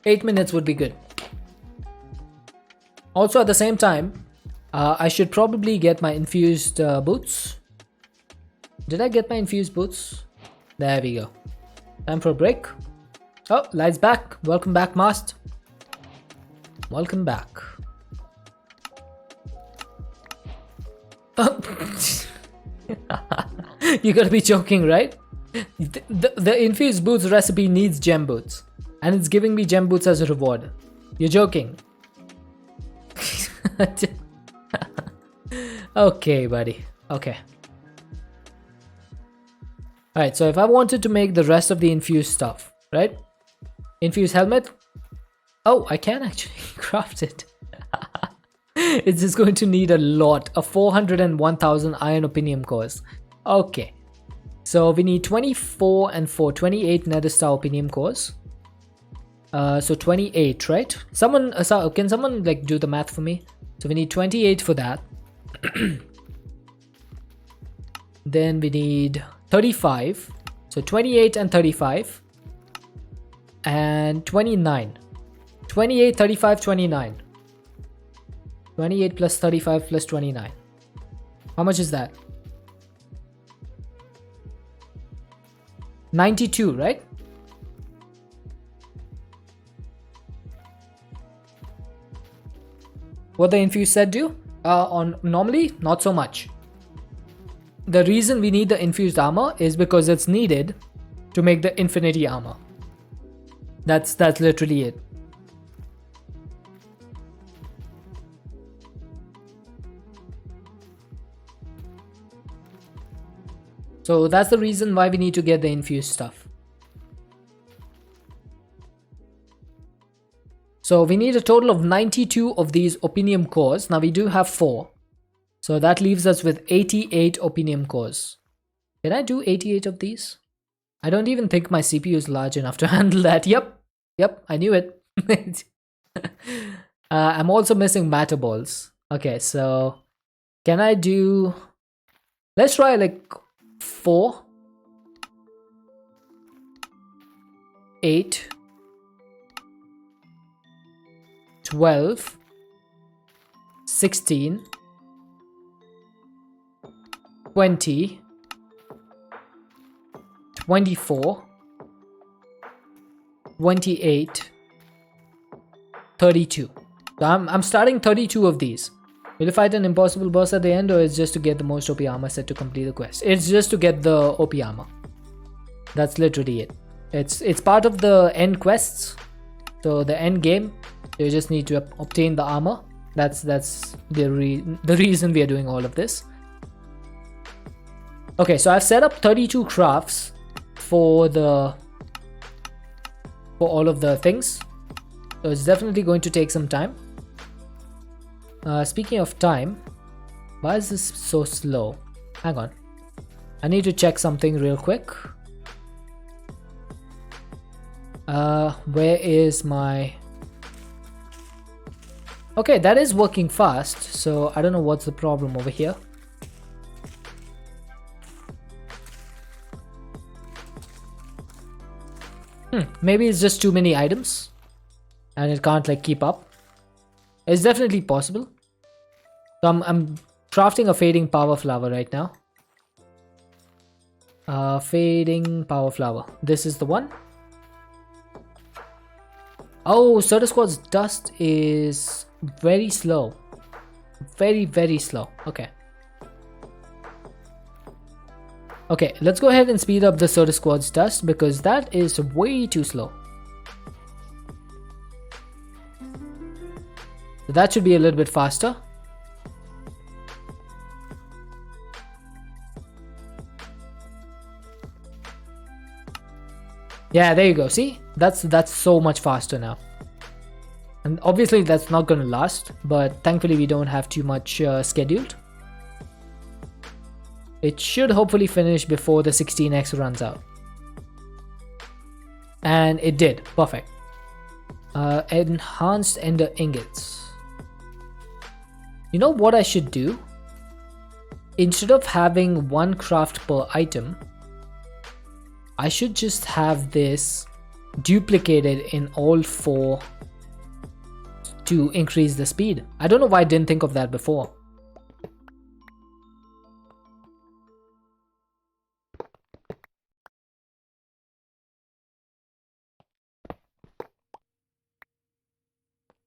Eight minutes would be good. Also at the same time, I should probably get my infused boots. Did I get my infused boots? There we go. Time for a break. Oh, lights back. Welcome back, Mast. Welcome back. You gotta be joking, right? The infused boots recipe needs gem boots, and it's giving me gem boots as a reward. You're joking. Okay, buddy. Okay. Alright, so if I wanted to make the rest of the infused stuff, right? Infused helmet. Oh, I can actually craft it. It's just going to need a lot, a 401,000 iron opinium cores. Okay, so we need 24 and 4, 28 nether star opinium cores. So 28, right? Can someone like do the math for me? So we need 28 for that. Then we need 35. So 28 and 35. And 29. 28, 35, 29. 28 plus 35 plus 29. How much is that? 92, right? What the infused set do? Normally, not so much. The reason we need the infused armor is because it's needed to make the infinity armor. That's literally it. So that's the reason why we need to get the infused stuff. So we need a total of 92 of these opinium cores. Now we do have 4. So that leaves us with 88 opinium cores. Can I do 88 of these? I don't even think my CPU is large enough to handle that. Yep, I knew it. I'm also missing matter balls. Okay, so can I do... Let's try like 4, 8, 12, 16, 20, 24, 28, 32. So I'm starting 32 of these. Will you fight an impossible boss at the end, or is just to get the most OP armor set to complete the quest? It's just to get the OP armor. That's literally it. It's part of the end quests. So the end game, you just need to obtain the armor. That's the reason we are doing all of this. Okay, so I've set up 32 crafts for all of the things. So it's definitely going to take some time. Speaking of time, why is this so slow? Hang on. I need to check something real quick. Where is my... Okay, that is working fast, so I don't know what's the problem over here. Maybe it's just too many items and it can't like keep up. It's definitely possible. So I'm crafting a fading power flower right now. Fading power flower. This is the one. Oh, Soda Squad's dust is very slow. Very slow. Okay. Okay, let's go ahead and speed up the Soda Squad's dust because that is way too slow. So that should be a little bit faster. Yeah, there you go. See? That's so much faster now. And obviously that's not going to last, but thankfully we don't have too much scheduled. It should hopefully finish before the 16x runs out. And it did. Perfect. Enhanced Ender Ingots. You know what I should do? Instead of having one craft per item, I should just have this duplicated in all 4 to increase the speed. I don't know why I didn't think of that before.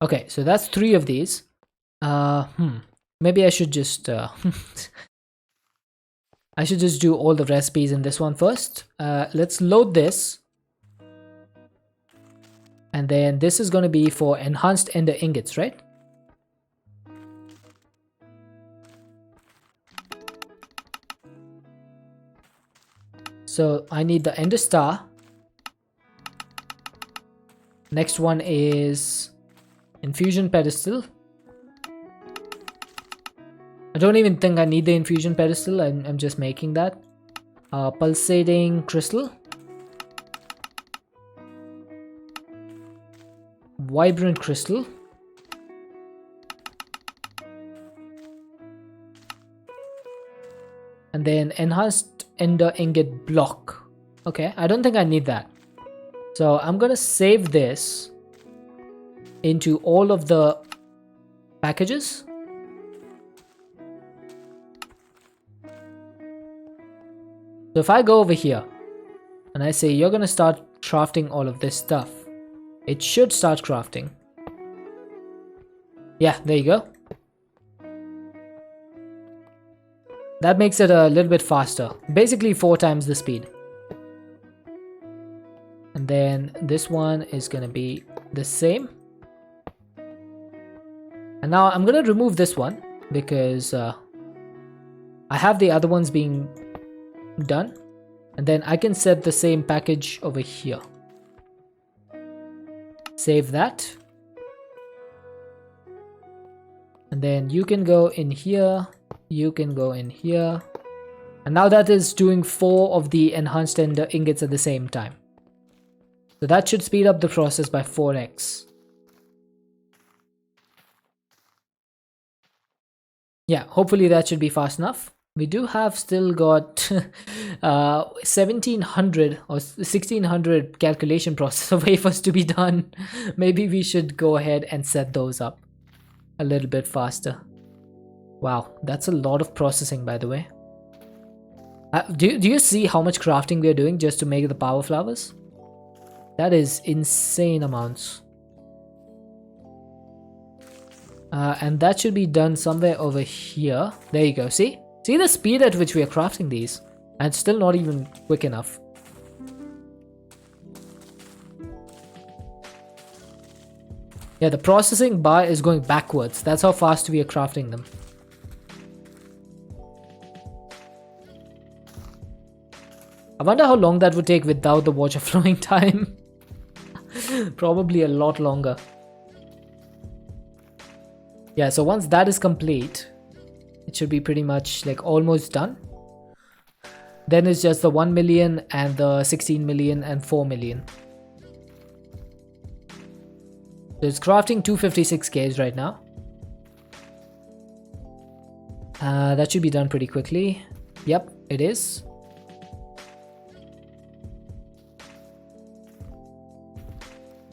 Okay, so that's 3 of these. Maybe I should just I should just do all the recipes in this one first. Let's load this. And then this is going to be for enhanced ender ingots, right? So I need the ender star. Next one is infusion pedestal. I don't even think I need the infusion pedestal. I'm just making that. Pulsating crystal. Vibrant crystal. And then enhanced ender ingot block. Okay, I don't think I need that. So I'm gonna save this into all of the packages. So if I go over here and I say you're gonna start crafting all of this stuff, it should start crafting. Yeah, there you go. That makes it a little bit faster. Basically 4 times the speed. And then this one is gonna be the same. And now I'm gonna remove this one because I have the other ones being done. And then I can set the same package over here. Save that. And then you can go in here. You can go in here. And now that is doing 4 of the enhanced ender ingots at the same time. So that should speed up the process by 4x. Yeah, hopefully that should be fast enough. We do have still got 1700 or 1600 calculation process of wafers to be done. Maybe we should go ahead and set those up a little bit faster. Wow, that's a lot of processing, by the way. Do you see how much crafting we are doing just to make the power flowers? That is insane amounts. And that should be done somewhere over here. There you go. See the speed at which we are crafting these, and still not even quick enough. Yeah, the processing bar is going backwards. That's how fast we are crafting them. I wonder how long that would take without the water flowing time. Probably a lot longer. Yeah, so once that is complete, it should be pretty much like almost done. Then it's just the 1 million and the 16 million and 4 million. So it's crafting 256Ks right now. That should be done pretty quickly. Yep, it is.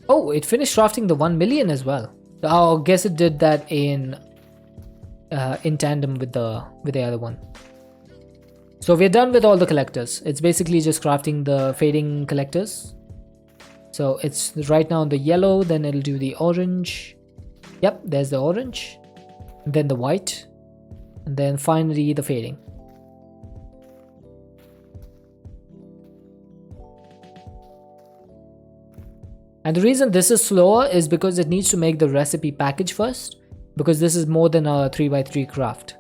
Oh, it finished crafting the 1 million as well. I guess it did that in tandem with the other one. So we're done with all the collectors. It's basically just crafting the fading collectors. So it's right now the yellow, then it'll do the orange. Yep, there's the orange. And then the white. And then finally the fading. And the reason this is slower is because it needs to make the recipe package first, because this is more than a 3x3 craft.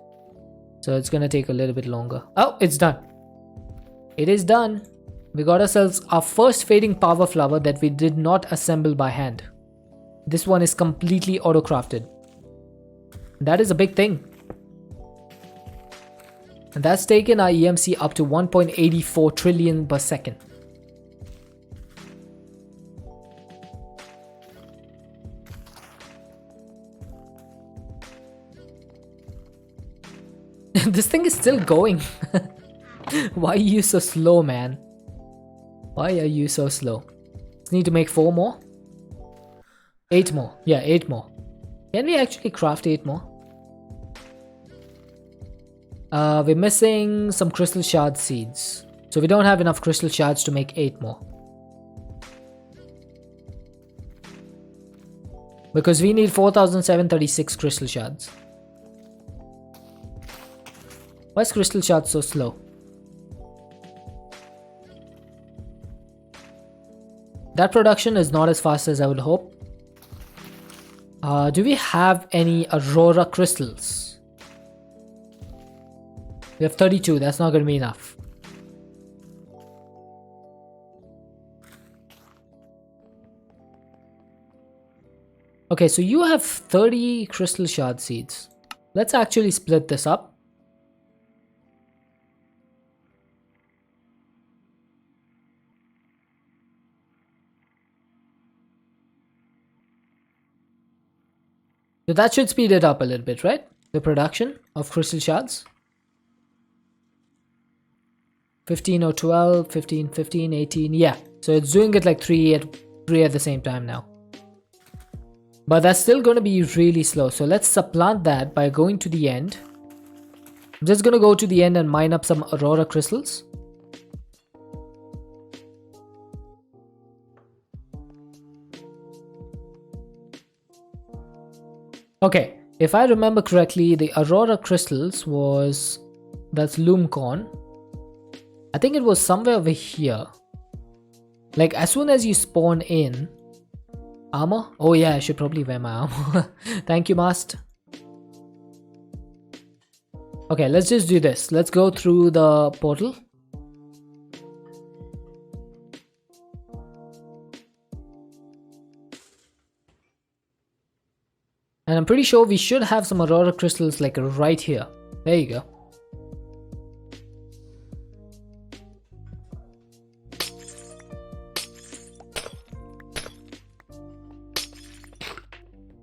So it's gonna take a little bit longer. Oh, it's done. It is done. We got ourselves our first fading power flower that we did not assemble by hand. This one is completely auto-crafted. That is a big thing. And that's taken our EMC up to 1.84 trillion per second. This thing is still going. Why are you so slow, man? Why are you so slow? Need to make 4 more? 8 more. Yeah, 8 more. Can we actually craft 8 more? We're missing some crystal shard seeds. So we don't have enough crystal shards to make 8 more. Because we need 4,736 crystal shards. Why is crystal shard so slow? That production is not as fast as I would hope. Do we have any Aurora crystals? We have 32, that's not going to be enough. Okay, so you have 30 crystal shard seeds. Let's actually split this up. So that should speed it up a little bit, right? The production of crystal shards. 15 or 12, 15, 15, 18, yeah. So it's doing it like 3 at the same time now. But that's still going to be really slow. So let's supplant that by going to the end. I'm just going to go to the end and mine up some Aurora crystals. Okay, if I remember correctly, the Aurora crystals was... that's Loomcorn. I think it was somewhere over here. Like as soon as you spawn in... Armor? Oh yeah, I should probably wear my armor. Thank you, Master. Okay, let's just do this. Let's go through the portal. And I'm pretty sure we should have some Aurora crystals like right here. There you go.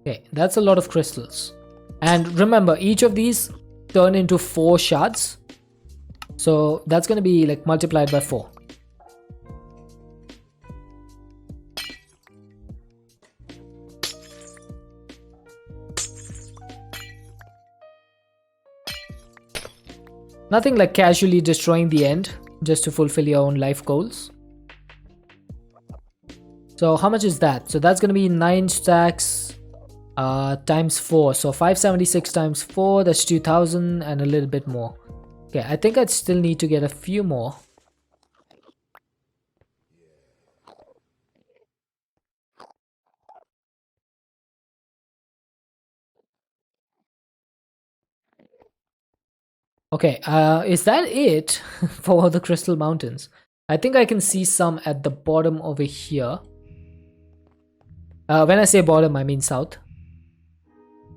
Okay, that's a lot of crystals. And remember, each of these turn into 4 shards. So that's going to be like multiplied by 4. Nothing like casually destroying the end just to fulfill your own life goals. So how much is that? So that's going to be 9 stacks. times 4. So 576 times 4, that's 2000 and a little bit more. Okay, I think I'd still need to get a few more. Okay, is that it for the Crystal Mountains? I think I can see some at the bottom over here. When I say bottom, I mean south.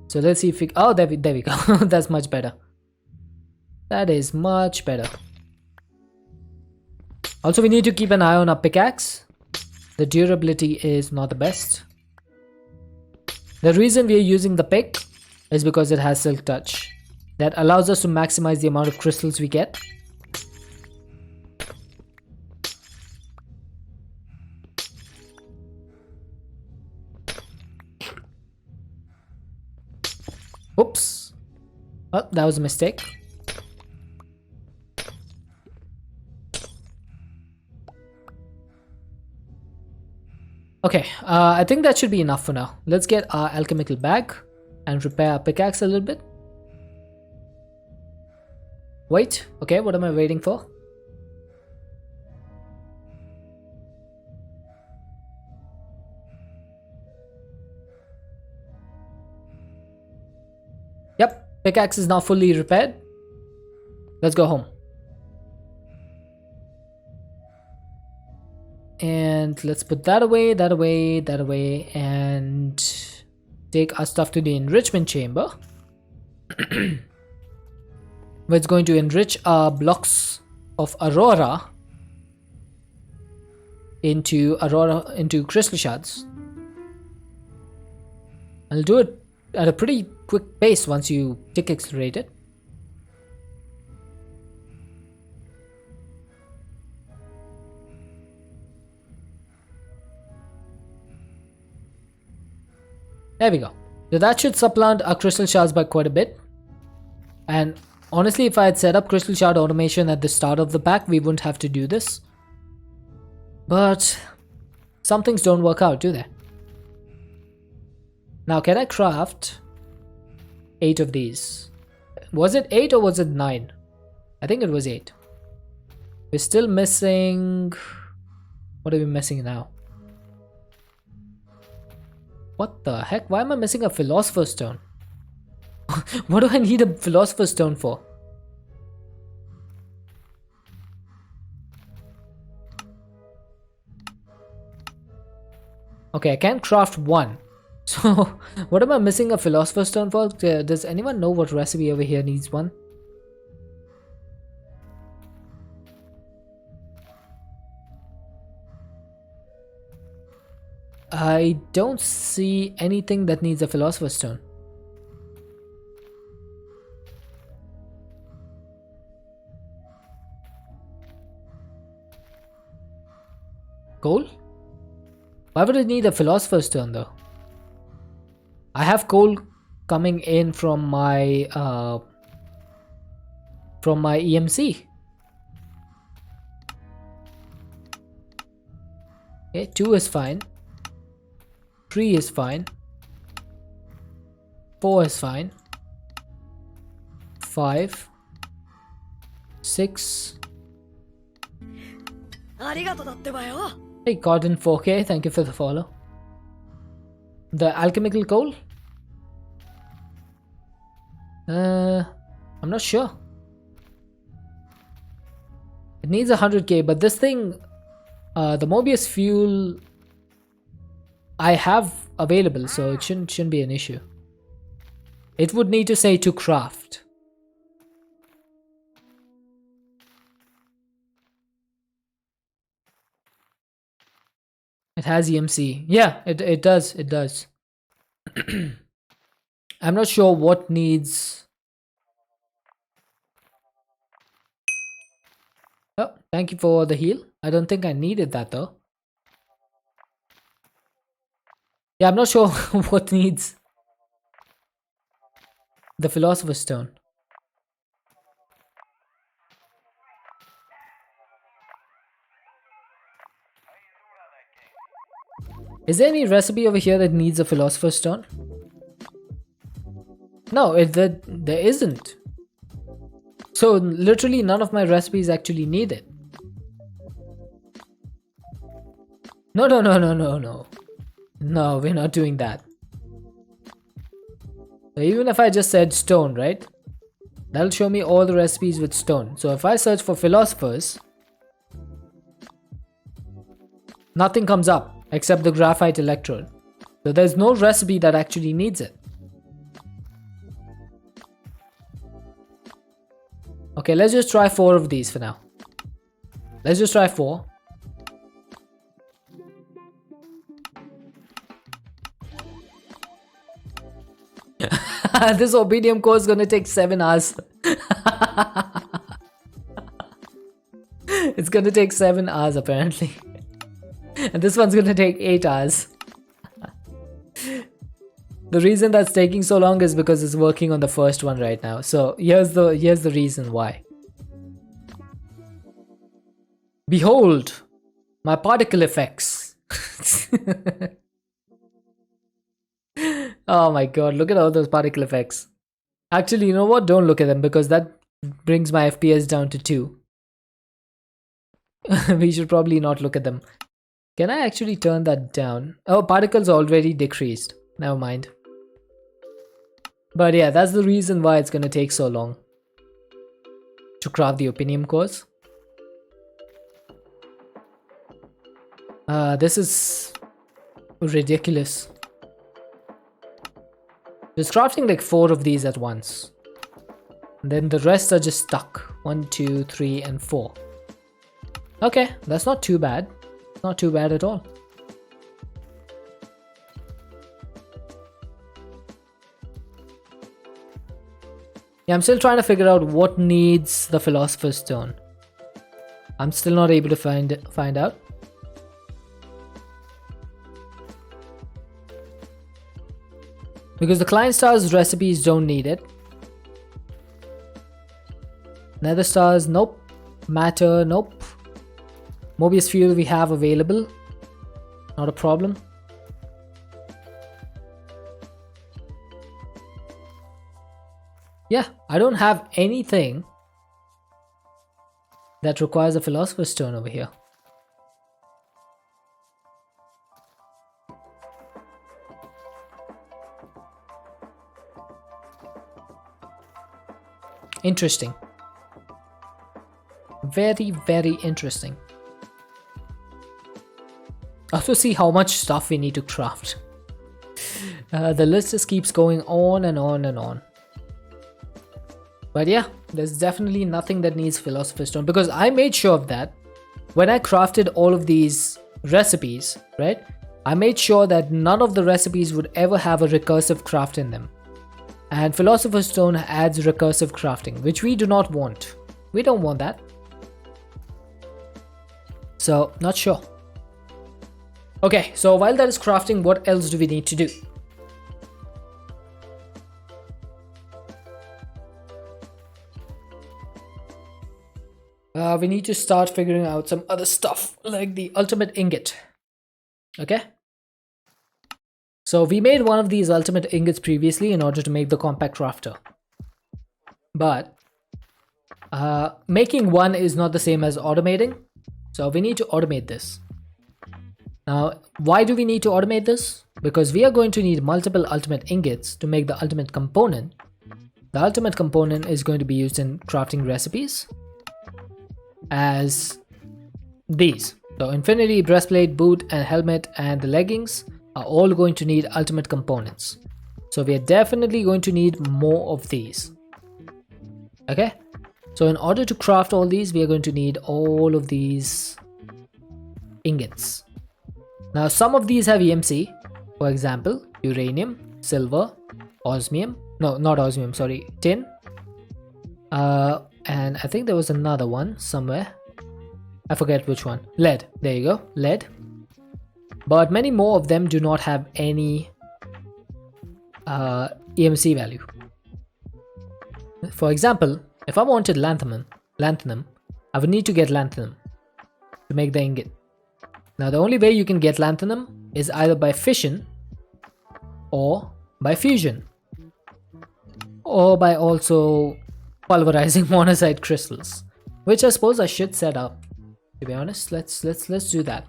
So let's see if we... Oh, there we go. That's much better. That is much better. Also, we need to keep an eye on our pickaxe. The durability is not the best. The reason we are using the pick is because it has Silk Touch. That allows us to maximize the amount of crystals we get. Oops. Oh, that was a mistake. Okay, I think that should be enough for now. Let's get our alchemical bag and repair our pickaxe a little bit. Wait, okay, what am I waiting for? Yep, pickaxe is now fully repaired. Let's go home. And let's put that away, that away, that away, and take our stuff to the enrichment chamber. Where it's going to enrich our blocks of Aurora into crystal shards. I'll do it at a pretty quick pace once you tick accelerate it. There we go. So that should supplant our crystal shards by quite a bit. And honestly, if I had set up crystal shard automation at the start of the pack, we wouldn't have to do this. But some things don't work out, do they? Now, can I craft 8 of these? Was it 8 or was it 9? I think it was 8. We're still missing... What are we missing now? What the heck? Why am I missing a Philosopher's Stone? What do I need a Philosopher's Stone for? Okay, I can craft 1. So, what am I missing a Philosopher's Stone for? Does anyone know what recipe over here needs one? I don't see anything that needs a Philosopher's Stone. Coal? Why would it need a Philosopher's Stone though? I have coal coming in from my EMC. Okay, 2 is fine. 3 is fine. 4 is fine. 5. 6. Hey, Gordon 4K, thank you for the follow. The alchemical coal? I'm not sure. It needs 100k, but this thing, the Mobius fuel I have available, so it shouldn't be an issue. It would need to say to craft. It has EMC. Yeah, it does. It does. I'm not sure what needs... Oh, thank you for the heal. I don't think I needed that though. Yeah, I'm not sure what needs the Philosopher's Stone. Is there any recipe over here that needs a Philosopher's Stone? No, there isn't. So literally none of my recipes actually need it. No, no, no, no, no, no. No, we're not doing that. So even if I just said stone, right? That'll show me all the recipes with stone. So if I search for philosophers, nothing comes up except the graphite electrode. So there's no recipe that actually needs it. Okay, let's just try 4 of these for now. Let's just try 4. This Obsidian core is gonna take 7 hours. It's gonna take 7 hours apparently. And this one's gonna take 8 hours. The reason that's taking so long is because it's working on the first one right now. So here's the reason why. Behold my particle effects. Oh my god, look at all those particle effects. Actually, you know what? Don't look at them because that brings my FPS down to 2. We should probably not look at them. Can I actually turn that down? Oh, particles already decreased. Never mind. But yeah, that's the reason why it's gonna take so long to craft the Opinium cores. This is ridiculous. Just crafting like 4 of these at once. And then the rest are just stuck. 1, 2, 3, and 4. Okay, that's not too bad. Not too bad at all. Yeah, I'm still trying to figure out what needs the Philosopher's Stone. I'm still not able to find out. Because the Klein Star's recipes don't need it. Nether Stars, nope. Matter, nope. Mobius Fuel we have available. Not a problem. Yeah, I don't have anything that requires a Philosopher's Stone over here. Interesting. Very, very interesting. Also see how much stuff we need to craft. The list just keeps going on and on and on. But yeah, there's definitely nothing that needs Philosopher's Stone because I made sure of that. When I crafted all of these recipes, right? I made sure that none of the recipes would ever have a recursive craft in them. And Philosopher's Stone adds recursive crafting, which we do not want. We don't want that. So, not sure. Okay, so while that is crafting, what else do we need to do? We need to start figuring out some other stuff, like the ultimate ingot. Okay? So we made one of these ultimate ingots previously in order to make the compact crafter. But making one is not the same as automating. So we need to automate this. Now, why do we need to automate this? Because we are going to need multiple ultimate ingots to make the ultimate component. The ultimate component is going to be used in crafting recipes as these. So Infinity, Breastplate, Boot, and Helmet, and the leggings are all going to need ultimate components. So we are definitely going to need more of these. Okay? So in order to craft all these, we are going to need all of these ingots. Now some of these have EMC, for example, uranium, silver, osmium, no, not osmium, sorry, tin. And I think there was another one somewhere. I forget which one. Lead, there you go, lead. But many more of them do not have any EMC value. For example, if I wanted lanthanum, I would need to get lanthanum to make the ingot. Now the only way you can get lanthanum is either by fission or by fusion. or by also pulverizing monazite crystals, which I suppose I should set up. To be honest, let's do that.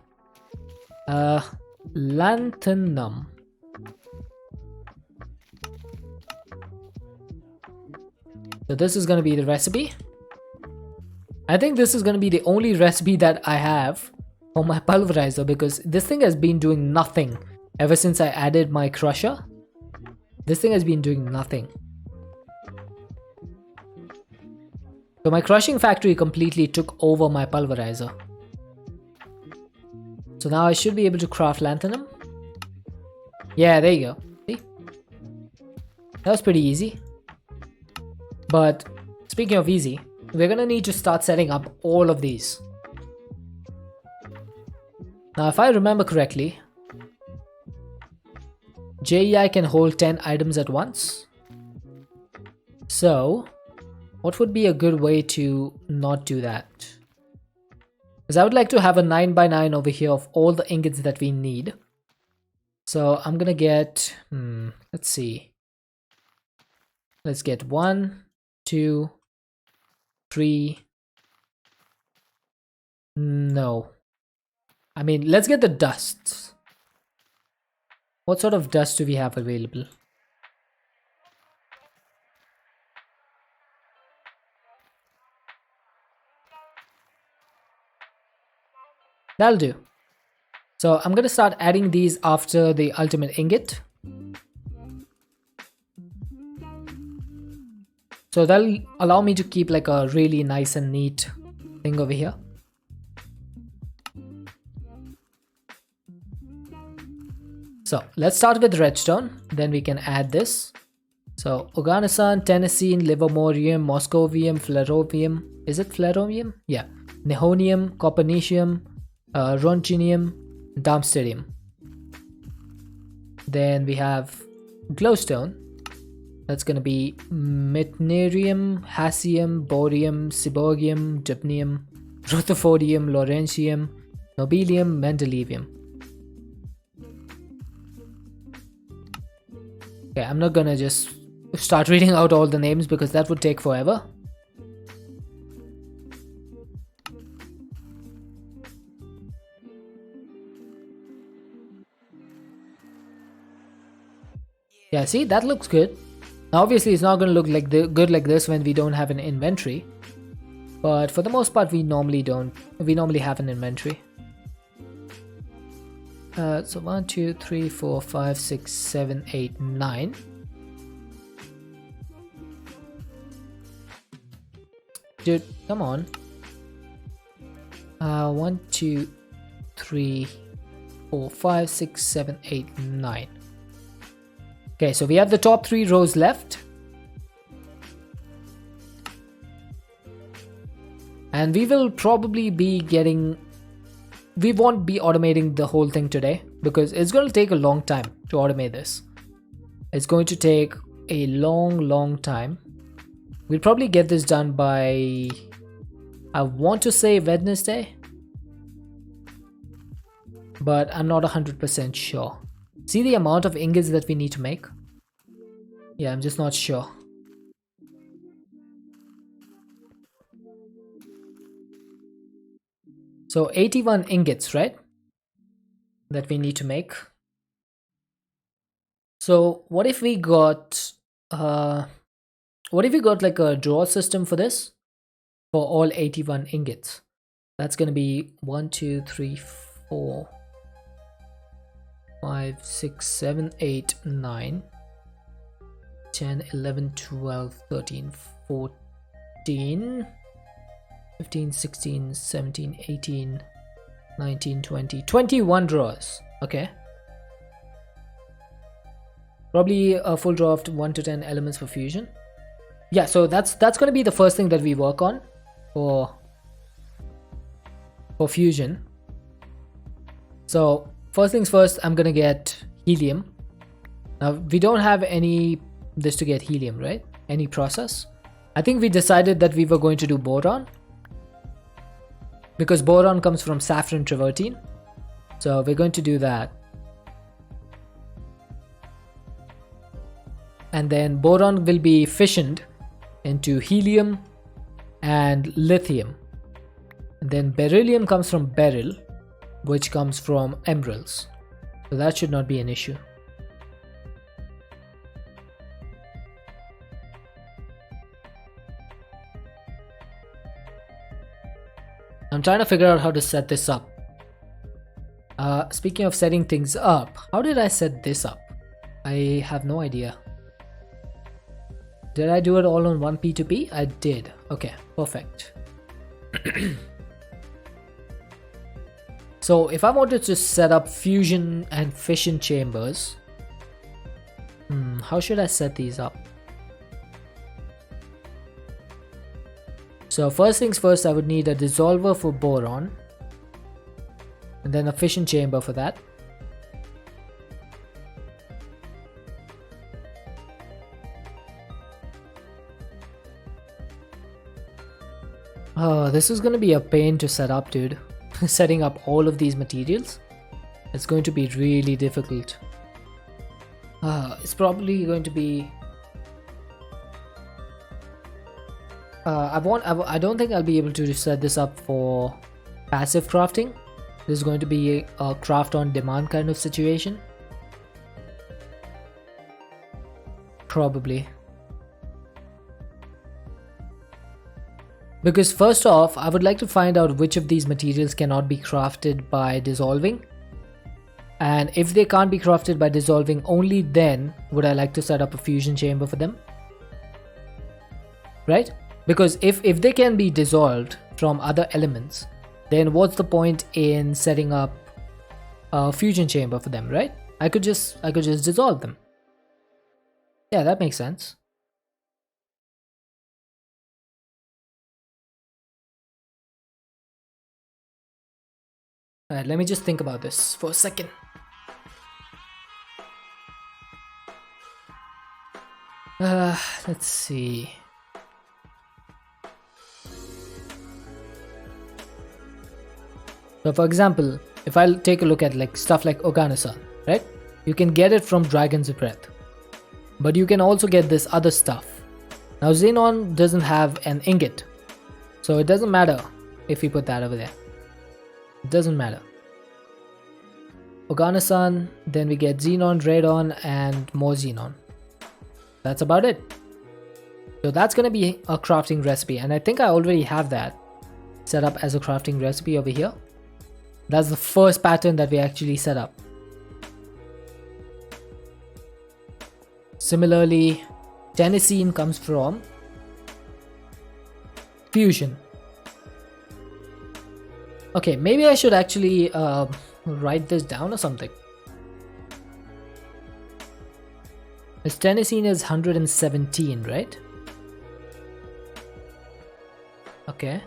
Lanthanum. So this is gonna be the recipe. I think this is gonna be the only recipe that I have for my pulverizer, because this thing has been doing nothing ever since I added my crusher. This thing has been doing nothing. So my crushing factory completely took over my pulverizer. So now I should be able to craft lanthanum. Yeah, there you go. See? That was pretty easy. But speaking of easy, we're gonna need to start setting up all of these. Now if I remember correctly, JEI can hold 10 items at once. So what would be a good way to not do that? Because I would like to have a 9x9 over here of all the ingots that we need. So I'm gonna get, let's see. Let's get 1, 2, 3. No. I mean, let's get the dusts. What sort of dust do we have available? That'll do. So I'm gonna start adding these after the ultimate ingot. So that'll allow me to keep like a really nice and neat thing over here. So let's start with redstone, then we can add this. So organosan, tennessine, livermorium, moscovium, flerovium. Is it flerovium? Yeah. Nihonium, copernicium, roentgenium, darmstadium. Then we have glowstone. That's gonna be meitnerium, hassium, borium, seborgium, dibnium, rutherfordium, lawrencium, nobelium, mendelevium. Okay, I'm not gonna just start reading out all the names because that would take forever. Yeah, see, that looks good. Now obviously it's not going to look like good like this when we don't have an inventory, but for the most part we normally have an inventory. So 1 2 3 4 5 6 7 8 9. Dude, come on. 1 2 3 4 5 6 7 8 9. Okay, so we have the top 3 rows left. And we will probably be we won't be automating the whole thing today because it's going to take a long time to automate this. It's going to take a long time. We'll probably get this done by, I want to say Wednesday, but I'm not 100% sure. See the amount of ingots that we need to make? Yeah, I'm just not sure. So 81 ingots, right? That we need to make. So what if we got like a draw system for this? For all 81 ingots. That's gonna be 1 2 3 4 5 6 7 8 9 10 11 12 13 14 15 16 17 18 19 20 21 draws. Okay, probably a full draw of 1 to 10 elements for fusion. Yeah, so that's going to be the first thing that we work on for fusion. So first things first, I'm gonna get helium. Now we don't have any this to get helium, right? Any process. I think we decided that we were going to do boron, because boron comes from saffron travertine. So we're going to do that. and then boron will be fissioned into helium and lithium. And then beryllium comes from beryl, which comes from emeralds. So that should not be an issue. I'm trying to figure out how to set this up. Speaking of setting things up, how did I set this up? I have no idea. Did I do it all on one P2P? I did. Okay, perfect. So if I wanted to set up fusion and fission chambers, how should I set these up? So first things first, I would need a dissolver for boron, and then a fission chamber for that. Oh, this is going to be a pain to set up, dude. Setting up all of these materials, it's going to be really difficult. It's probably going to be I don't think I'll be able to set this up for passive crafting. This is going to be a craft on demand kind of situation. Probably. Because first off, I would like to find out which of these materials cannot be crafted by dissolving. And if they can't be crafted by dissolving, only then would I like to set up a fusion chamber for them. Right? Because if they can be dissolved from other elements, then what's the point in setting up a fusion chamber for them, right? I could just dissolve them. Yeah, that makes sense. Alright, let me just think about this for a second. Let's see. So for example, if I take a look at like stuff like Oganesson, right? You can get it from Dragon's Breath. But you can also get this other stuff. Now Xenon doesn't have an ingot, so it doesn't matter if we put that over there. It doesn't matter. Oganesson, then we get Xenon, Radon, and more Xenon. That's about it. So that's gonna be a crafting recipe, and I think I already have that set up as a crafting recipe over here. That's the first pattern that we actually set up. Similarly, tennessine comes from fusion. Okay, maybe I should actually write this down or something. This tennessine is 117, right? Okay.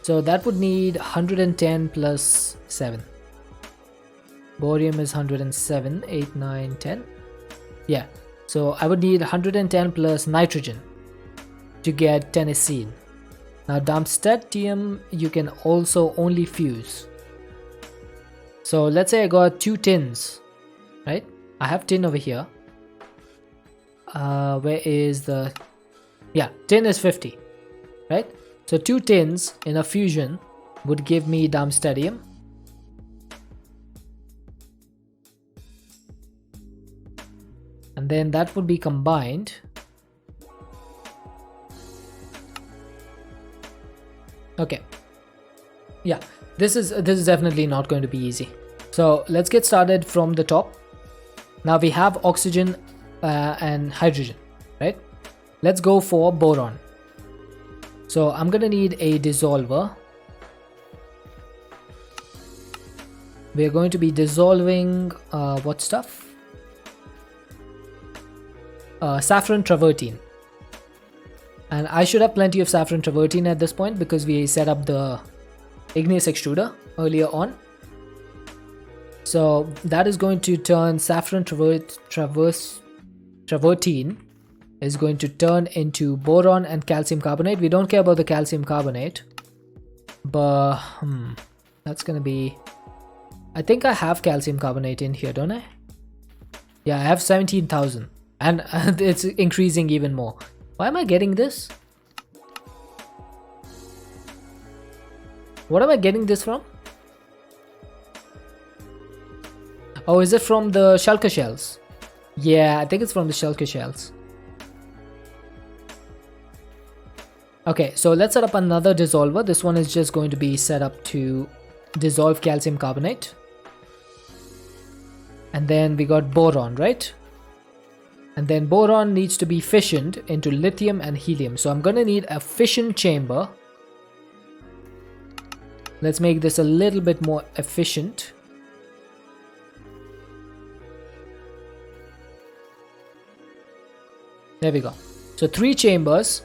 So that would need 110 plus 7. Borium is 107, 8, 9, 10. Yeah. So I would need 110 plus nitrogen to get tennessine. Now Darmstadtium you can also only fuse. So let's say I got 2 tins, right? I have tin over here. Where is the... Yeah, tin is 50, right? So 2 tins in a fusion would give me Darmstadtium. And then that would be combined. Okay. Yeah, this is definitely not going to be easy. So let's get started from the top. Now we have oxygen and hydrogen, right? Let's go for boron. So I'm gonna need a dissolver. We're going to be dissolving what stuff? Saffron travertine. And I should have plenty of saffron travertine at this point because we set up the igneous extruder earlier on. So that is going to turn saffron travertine is going to turn into boron and calcium carbonate. We don't care about the calcium carbonate, but that's gonna be... I think I have calcium carbonate in here, don't I? Yeah, I have 17,000. And it's increasing even more. Why am I getting this? What am I getting this from? Oh, is it from the shulker shells? Yeah, I think it's from the shulker shells. Okay, so let's set up another dissolver. This one is just going to be set up to dissolve calcium carbonate. And then we got boron, right? And then boron needs to be fissioned into lithium and helium. So I'm gonna need a fission chamber. Let's make this a little bit more efficient. There we go. So 3 chambers.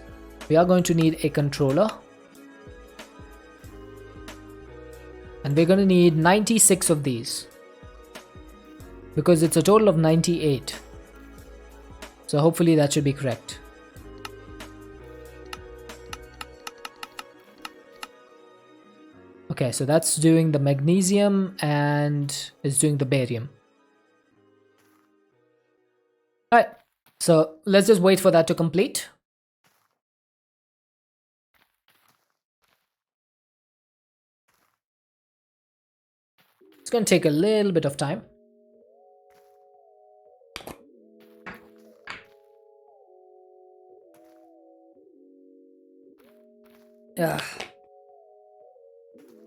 We are going to need a controller. And we're going to need 96 of these. Because it's a total of 98. So hopefully that should be correct. Okay, so that's doing the magnesium and is doing the barium. Alright, so let's just wait for that to complete. It's going to take a little bit of time.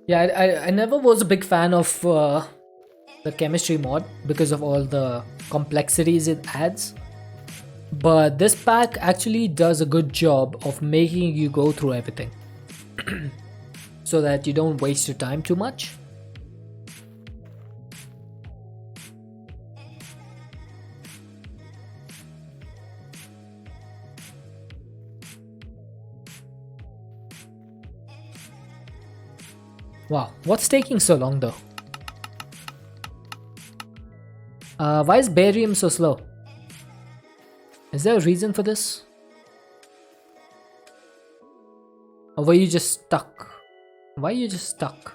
Yeah, I never was a big fan of the chemistry mod because of all the complexities it adds. But this pack actually does a good job of making you go through everything so that you don't waste your time too much. Wow, what's taking so long though? Why is barium so slow? Is there a reason for this? Or were you just stuck? Why are you just stuck?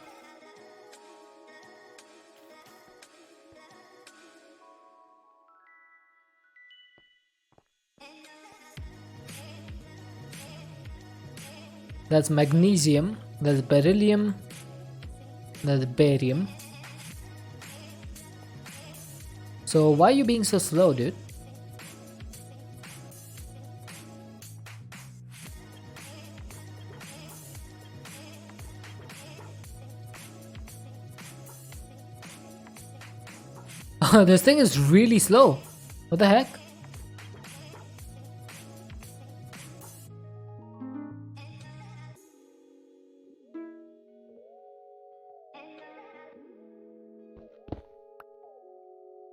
That's magnesium, that's beryllium, that's barium. So why are you being so slow, dude? This thing is really slow. What the heck?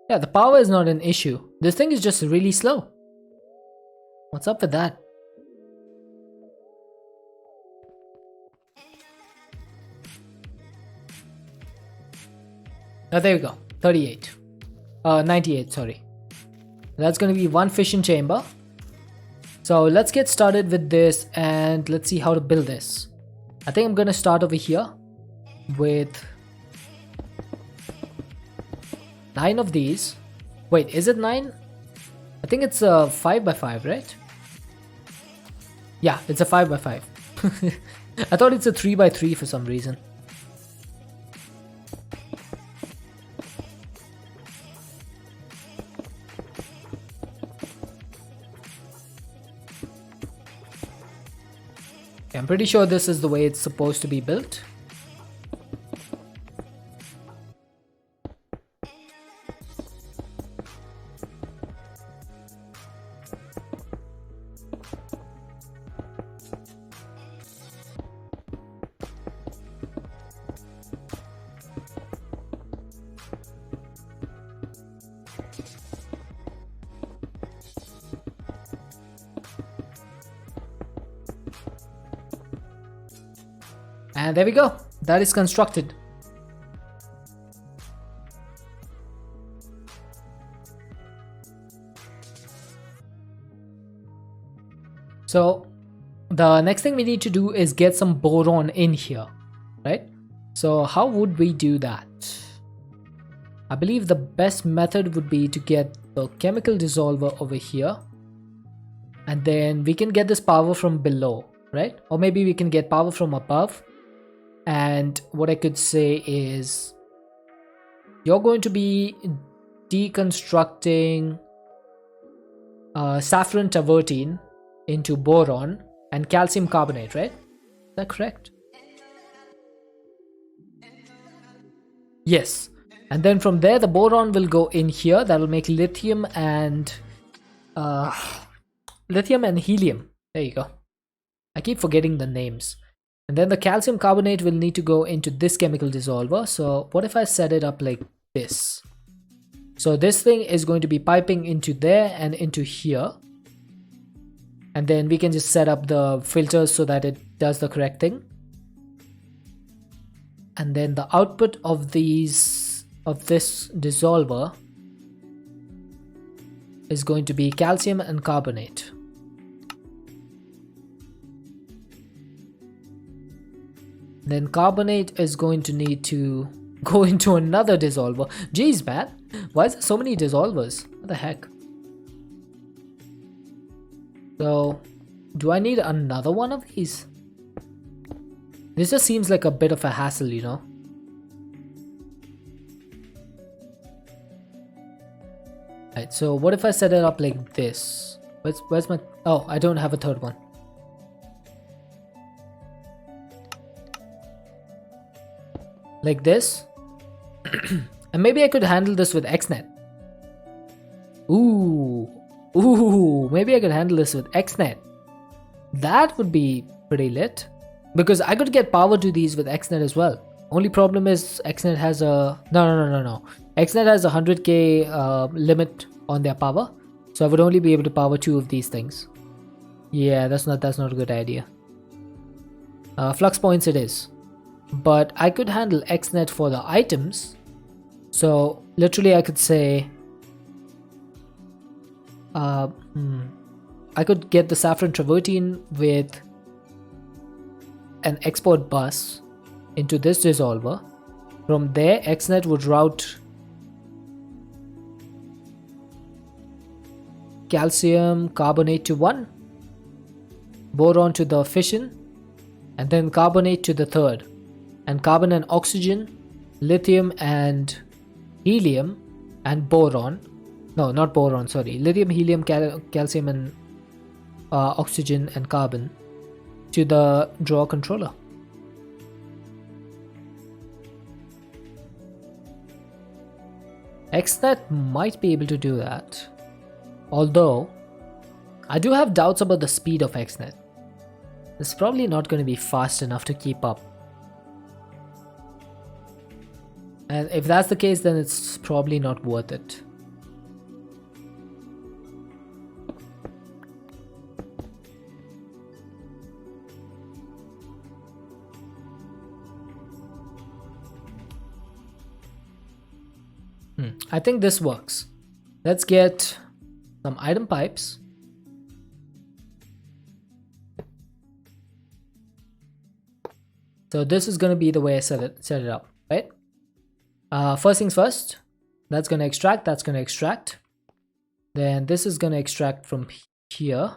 Yeah, the power is not an issue. This thing is just really slow. What's up with that? Oh, there we go. 38. 98, sorry. That's going to be one fission chamber. So let's get started with this and let's see how to build this. I think I'm going to start over here with 9 of these. Wait, is it 9? I think it's a 5x5, right? Yeah, it's a 5x5. I thought it's a 3x3 for some reason. I'm pretty sure this is the way it's supposed to be built. And there we go. That is constructed. So the next thing we need to do is get some boron in here, right? So how would we do that? I believe the best method would be to get So chemical dissolver over here. And then we can get this power from below, right? Or maybe we can get power from above. And what I could say is you're going to be deconstructing saffron travertine into boron and calcium carbonate, right? Is that correct? Yes. And then from there, the boron will go in here. That will make lithium and helium. There you go. I keep forgetting the names. And then the calcium carbonate will need to go into this chemical dissolver. So what if I set it up like this? So this thing is going to be piping into there and into here. And then we can just set up the filters so that it does the correct thing. And then the output of this dissolver is going to be calcium and carbonate. Then carbonate is going to need to go into another dissolver. Jeez, man, why is there so many dissolvers? What the heck? So, do I need another one of these? This just seems like a bit of a hassle, you know? Right, so what if I set it up like this? Where's my... Oh, I don't have a third one. Like this. And maybe I could handle this with XNet. Ooh, maybe I could handle this with XNet. That would be pretty lit. Because I could get power to these with XNet as well. Only problem is XNet has a... No. XNet has a 100k limit on their power. So I would only be able to power 2 of these things. Yeah, that's not a good idea. Flux points it is. But I could handle XNet for the items. So literally I could say... I could get the saffron travertine with an export bus into this dissolver. From there, XNet would route calcium carbonate to 1, boron to the fission, and then carbonate to the third, and carbon and oxygen, lithium and helium, and boron. No, not boron, sorry. Lithium, helium, calcium, and oxygen and carbon to the drawer controller. XNet might be able to do that. Although, I do have doubts about the speed of XNet. It's probably not going to be fast enough to keep up. And if that's the case, then it's probably not worth it. I think this works. Let's get some item pipes. So this is going to be the way I set it up, right? First things first, that's going to extract. Then this is going to extract from here.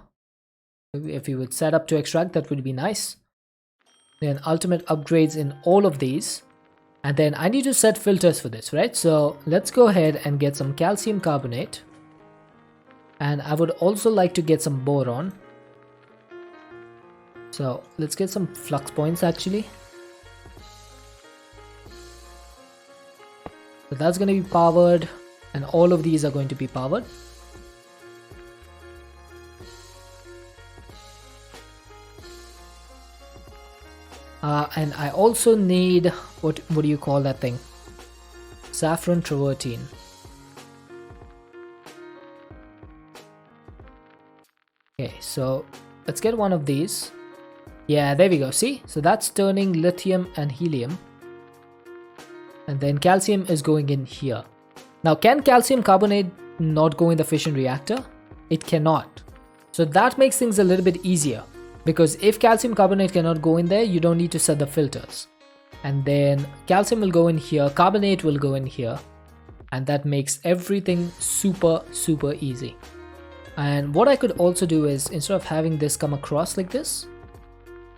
If you would set up to extract, that would be nice. Then ultimate upgrades in all of these. And then I need to set filters for this, right? So let's go ahead and get some calcium carbonate. And I would also like to get some boron. So let's get some flux points actually. So that's going to be powered, and all of these are going to be powered. And I also need, what do you call that thing? Saffron travertine. Okay, so let's get one of these. Yeah, there we go. See? So that's turning lithium and helium. And then calcium is going in here. Now, can calcium carbonate not go in the fission reactor? It cannot. So that makes things a little bit easier. Because if calcium carbonate cannot go in there, you don't need to set the filters. And then calcium will go in here, carbonate will go in here. and that makes everything super easy. And what I could also do is, instead of having this come across like this,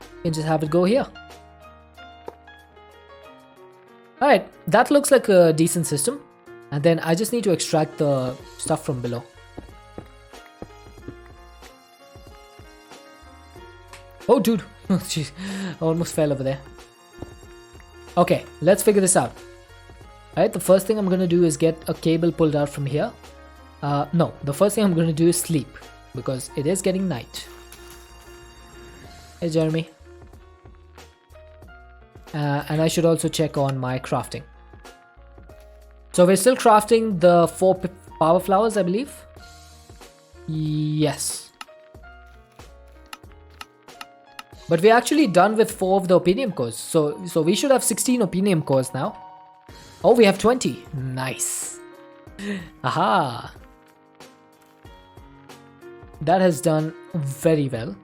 you can just have it go here. Alright, that looks like a decent system. And then I just need to extract the stuff from below. Oh dude, jeez, I almost fell over there. Okay, let's figure this out. Alright, the first thing I'm gonna do is get a cable pulled out from here. No, the first thing I'm gonna do is sleep, because it is getting night. Hey Jeremy. And I should also check on my crafting. So we're still crafting the 4 power flowers, I believe. Yes. But we're actually done with 4 of the Opinium cores. So we should have 16 Opinium cores now. Oh, we have 20. Nice. Aha. That has done very well.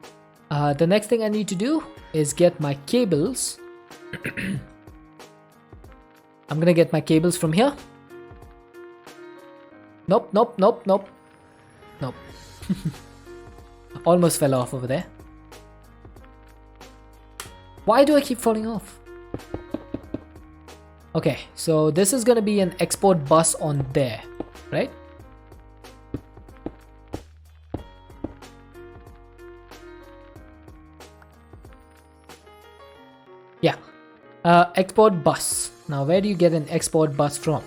The next thing I need to do is get my cables. I'm gonna get my cables from here. Nope. Almost fell off over there. Why do I keep falling off? Okay, so this is gonna be an export bus on there, right? Yeah. Export bus. Now, where do you get an export bus from?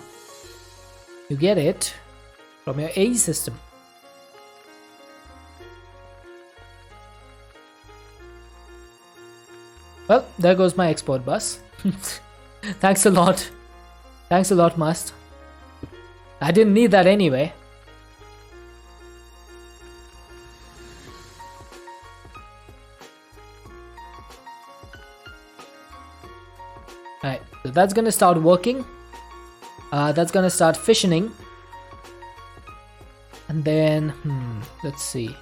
You get it from your AE system. Well, there goes my export bus. Thanks a lot. Thanks a lot, Must. I didn't need that anyway. Alright, so that's gonna start working. That's gonna start fissioning. And then, let's see.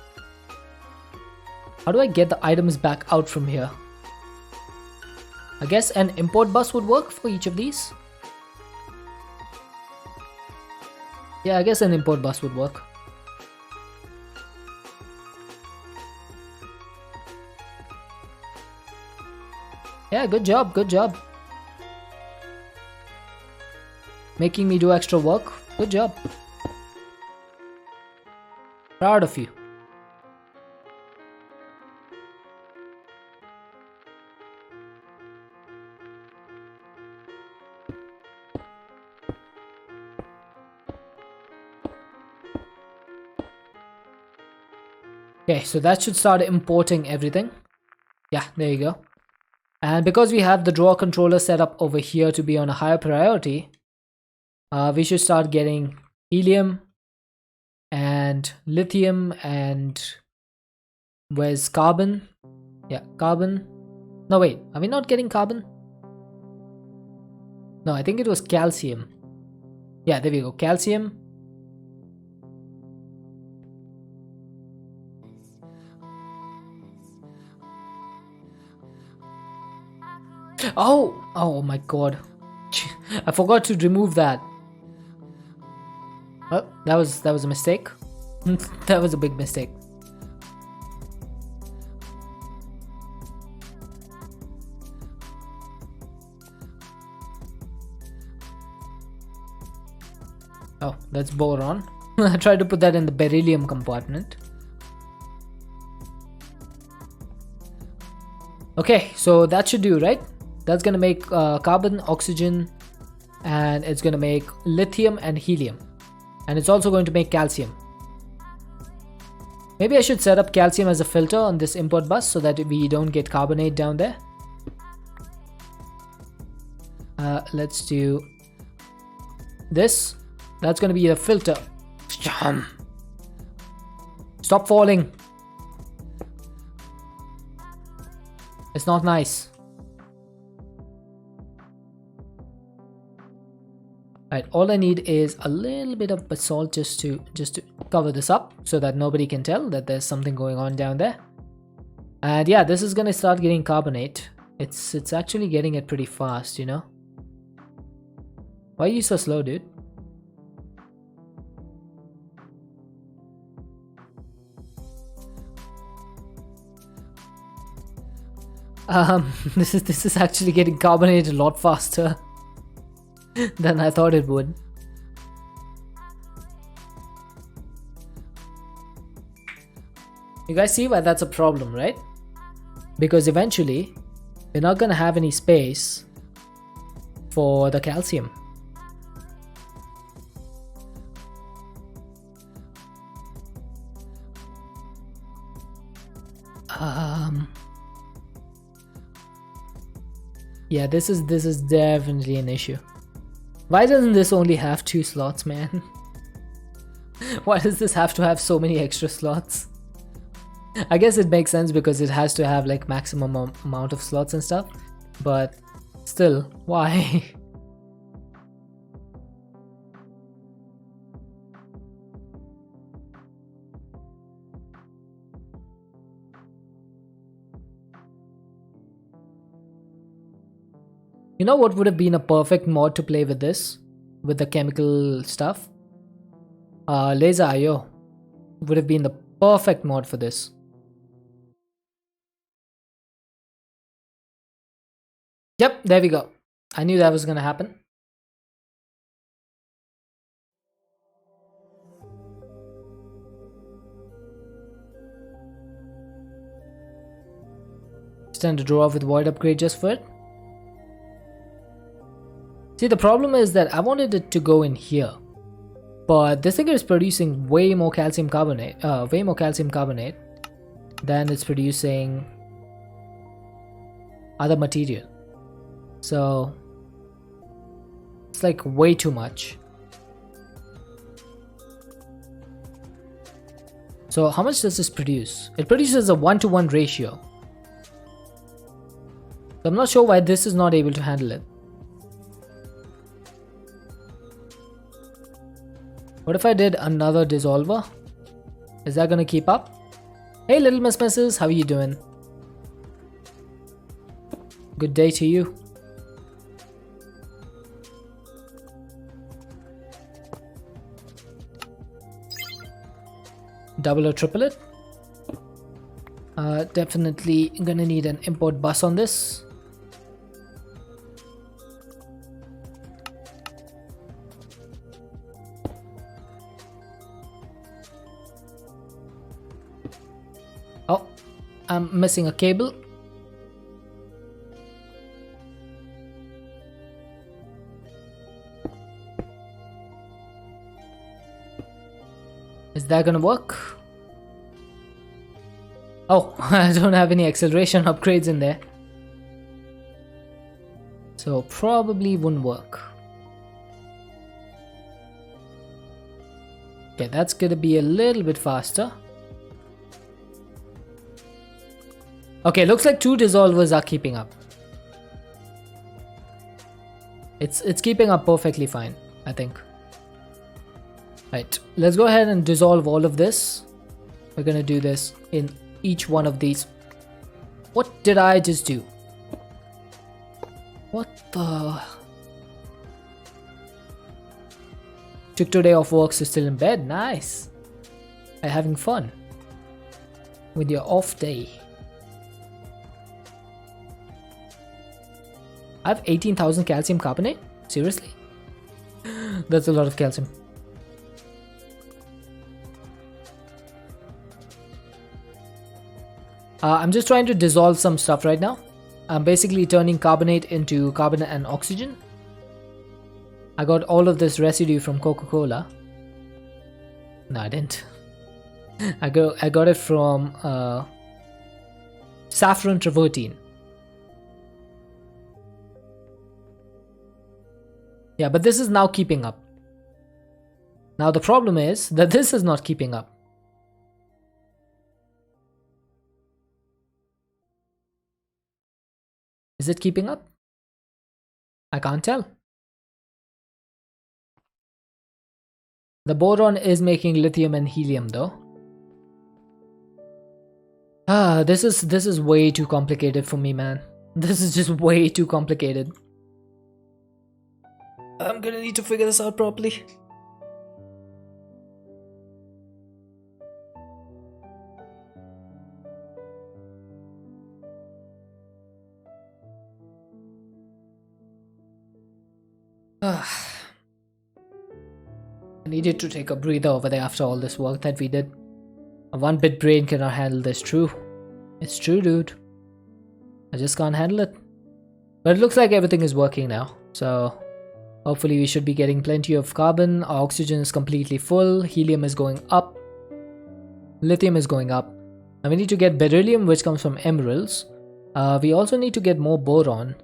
How do I get the items back out from here? I guess an import bus would work for each of these. Yeah, I guess an import bus would work. Yeah, good job, good job. Making me do extra work. Good job. Proud of you. Okay, so that should start importing everything. Yeah, there you go. And because we have the drawer controller set up over here to be on a higher priority, we should start getting helium and lithium and where's carbon? Yeah, carbon. No, wait, are we not getting carbon? No, I think it was calcium. Yeah, there we go, calcium. Oh my god. I forgot to remove that. Oh, that was a mistake. That was a big mistake. Oh, that's boron. I tried to put that in the beryllium compartment. Okay, so that should do, right? That's gonna make carbon, oxygen, and it's gonna make lithium and helium. And it's also going to make calcium. Maybe I should set up calcium as a filter on this import bus so that we don't get carbonate down there. Let's do this. That's gonna be the filter. Stop falling. It's not nice. Alright, all I need is a little bit of basalt just to cover this up so that nobody can tell that there's something going on down there. And yeah, this is gonna start getting carbonate. It's actually getting it pretty fast, you know. Why are you so slow, dude? This is actually getting carbonated a lot faster than I thought it would. You guys see why that's a problem, right? Because eventually we're not gonna have any space for the calcium. Yeah, this is definitely an issue. Why doesn't this only have 2 slots, man? Why does this have to have so many extra slots? I guess it makes sense because it has to have like maximum amount of slots and stuff, but still, why? You know what would have been a perfect mod to play with this? With the chemical stuff? Laser IO would have been the perfect mod for this. Yep, there we go. I knew that was gonna happen. Stand to draw off with void upgrade just for it. See, the problem is that I wanted it to go in here, but this thing is producing way more calcium carbonate than it's producing other material. So it's like way too much. So how much does this produce? It produces a 1-to-1 ratio. So I'm not sure why this is not able to handle it. What if I did another dissolver? Is that gonna keep up? Hey little misses, how are you doing? Good day to you. Double or triple it? Definitely gonna need an import bus on this. Oh, I'm missing a cable. Is that gonna work? Oh, I don't have any acceleration upgrades in there. So probably wouldn't work. Okay, that's gonna be a little bit faster. Okay, looks like 2 dissolvers are keeping up. It's keeping up perfectly fine, I think. Right, let's go ahead and dissolve all of this. We're gonna do this in each one of these. What did I just do? What the? Took today off work, so still in bed. Nice. Are you having fun with your off day? I have 18,000 calcium carbonate? Seriously? That's a lot of calcium. I'm just trying to dissolve some stuff right now. I'm basically turning carbonate into carbonate and oxygen. I got all of this residue from Coca-Cola. No, I didn't. I got it from saffron travertine. Yeah, but this is now keeping up. Now the problem is that this is not keeping up. Is it keeping up? I can't tell. The boron is making lithium and helium though. This is way too complicated for me, man. This is just way too complicated. I'm gonna need to figure this out properly. I needed to take a breather over there after all this work that we did. A 1-bit brain cannot handle this. True. It's true, dude. I just can't handle it. But it looks like everything is working now. So hopefully we should be getting plenty of carbon. Our oxygen is completely full. Helium is going up. Lithium is going up. Now we need to get beryllium, which comes from emeralds. We also need to get more boron.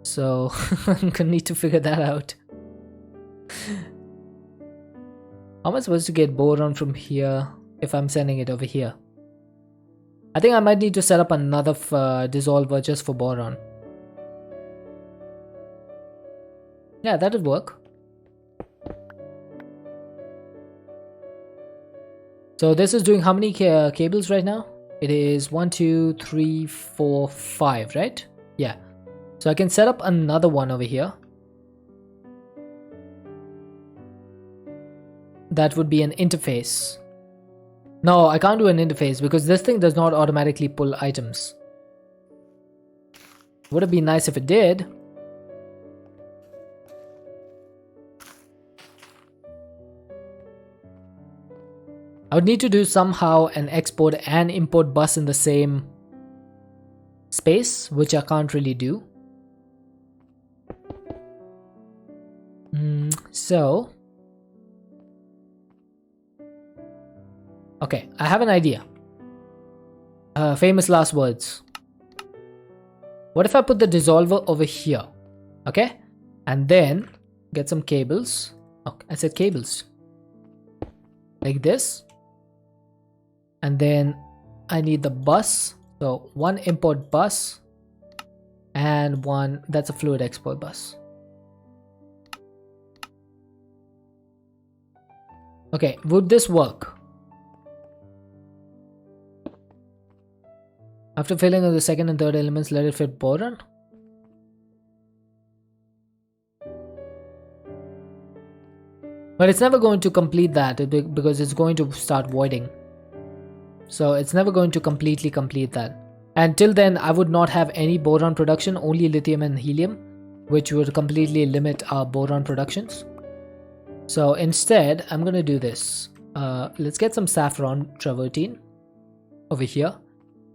So I'm gonna need to figure that out. How am I supposed to get boron from here if I'm sending it over here? I think I might need to set up another dissolver just for boron. Yeah, that would work. So this is doing how many cables right now? It is 1, 2, 3, 4, 5, right? Yeah. So I can set up another one over here. That would be an interface. No, I can't do an interface because this thing does not automatically pull items. Would it be nice if it did? I would need to do somehow an export and import bus in the same space, which I can't really do. So, okay, I have an idea. Famous last words. What if I put the dissolver over here? Okay, and then get some cables. Oh, I said cables. Like this. And then I need the bus. So one import bus and one that's a fluid export bus. Okay, would this work? After filling in the second and third elements, let it fit boron. But it's never going to complete that because it's going to start voiding. So it's never going to completely complete that. And till then, I would not have any boron production, only lithium and helium, which would completely limit our boron productions. So instead, I'm going to do this. Let's get some saffron travertine over here.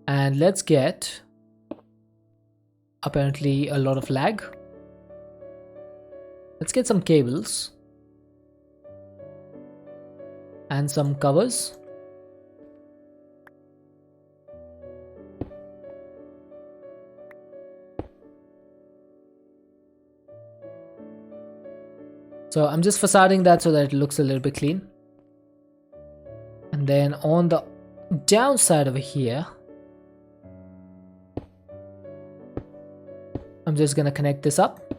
And let's get apparently a lot of lag. Let's get some cables. And some covers. So I'm just facading that so that it looks a little bit clean. And then on the downside over here, I'm just gonna connect this up.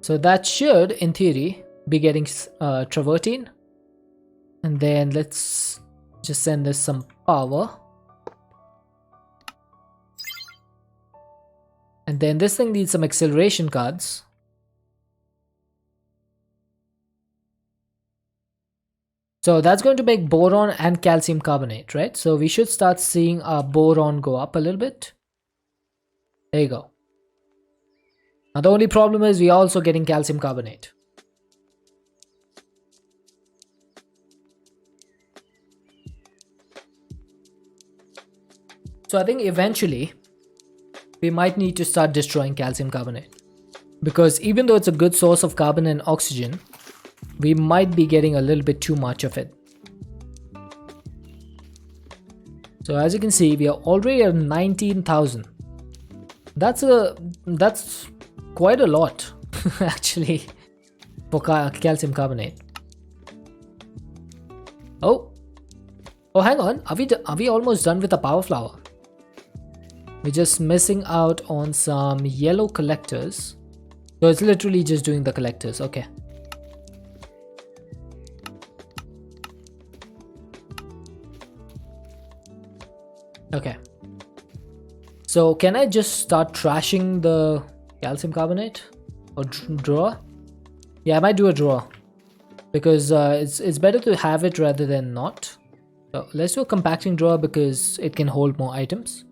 So that should, in theory, be getting travertine. And then let's just send this some power. And then this thing needs some acceleration cards. So that's going to make boron and calcium carbonate, right? So we should start seeing our boron go up a little bit. There you go. Now the only problem is we are also getting calcium carbonate. So I think eventually we might need to start destroying calcium carbonate. Because even though it's a good source of carbon and oxygen, we might be getting a little bit too much of it. So as you can see, we are already at 19,000. That's quite a lot actually for calcium carbonate. Oh, hang on. Are we almost done with the power flower? We're just missing out on some yellow collectors. So it's literally just doing the collectors. Okay. Okay. So can I just start trashing the calcium carbonate or drawer? Yeah, I might do a drawer because it's better to have it rather than not. So let's do a compacting drawer because it can hold more items.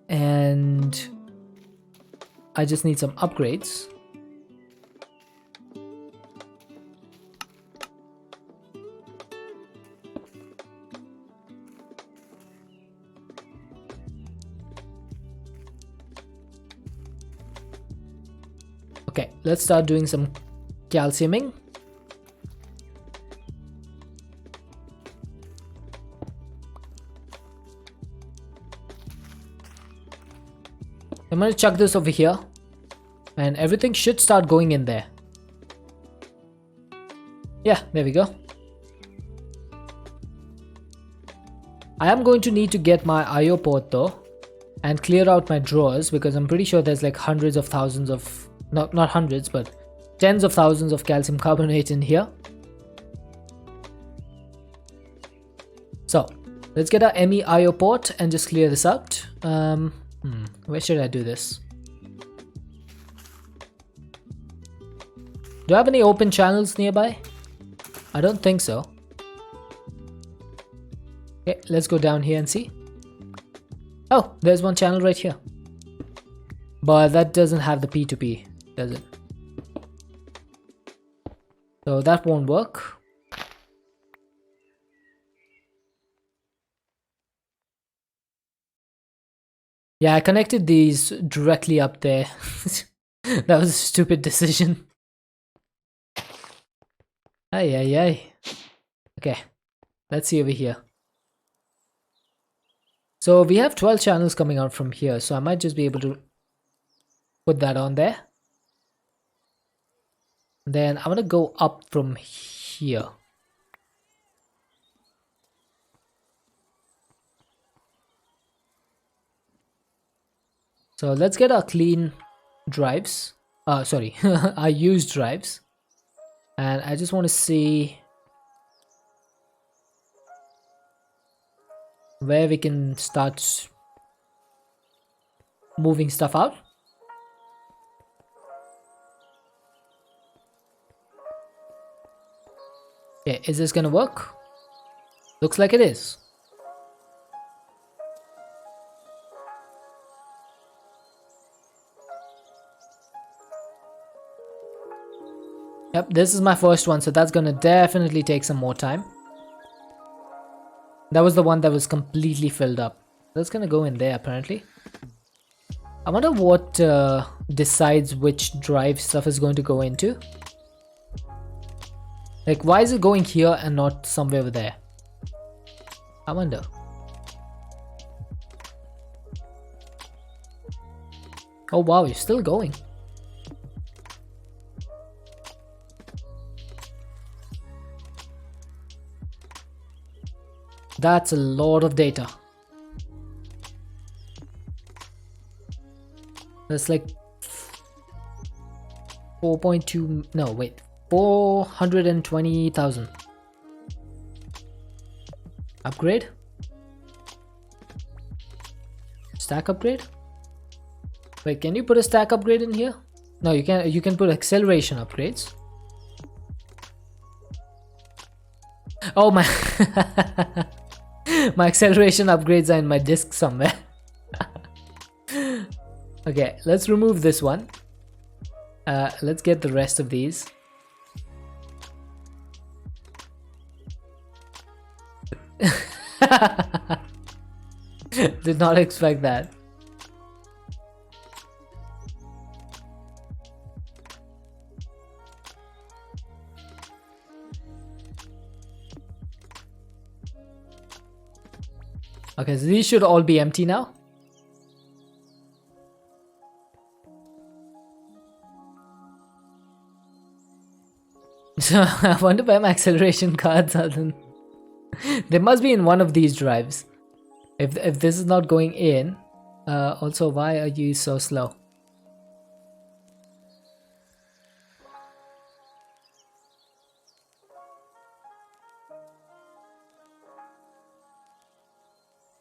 And I just need some upgrades. Okay, let's start doing some calciuming. I'm gonna chuck this over here and everything should start going in there. Yeah, there we go. I am going to need to get my IO port though and clear out my drawers because I'm pretty sure there's like hundreds of thousands of, not hundreds, but tens of thousands of calcium carbonate in here. So let's get our ME IO port and just clear this out. Where should I do this? Do I have any open channels nearby? I don't think so. Okay, let's go down here and see. Oh, there's one channel right here. But that doesn't have the P2P, does it? So that won't work. Yeah, I connected these directly up there. That was a stupid decision. Ay. Okay, let's see over here. So we have 12 channels coming out from here, so I might just be able to put that on there. Then I'm gonna go up from here. So let's get our clean drives. Sorry, our used drives. And I just want to see where we can start moving stuff out. Okay, is this gonna work? Looks like it is. Yep, this is my first one, so that's gonna definitely take some more time. That was the one that was completely filled up. That's gonna go in there apparently. I wonder what decides which drive stuff is going to go into. Like, why is it going here and not somewhere over there? I wonder. Oh wow, you're still going. That's a lot of data. That's like 4.2, no wait, 420,000. Upgrade? Stack upgrade? Wait, can you put a stack upgrade in here? No, you can put acceleration upgrades. Oh my my acceleration upgrades are in my disk somewhere. Okay, let's remove this one. Let's get the rest of these. Did not expect that. Okay, so these should all be empty now. So I wonder where my acceleration cards are then. They must be in one of these drives. If this is not going in, also why are you so slow?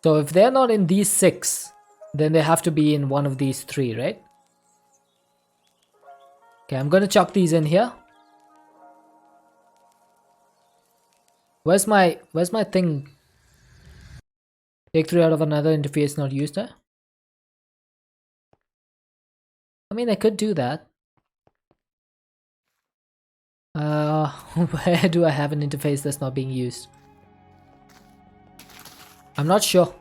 So if they're not in these 6, then they have to be in one of these 3, right? Okay, I'm gonna chuck these in here. Where's my thing? Take 3 out of another interface not used there. I mean, I could do that. Where do I have an interface that's not being used? I'm not sure.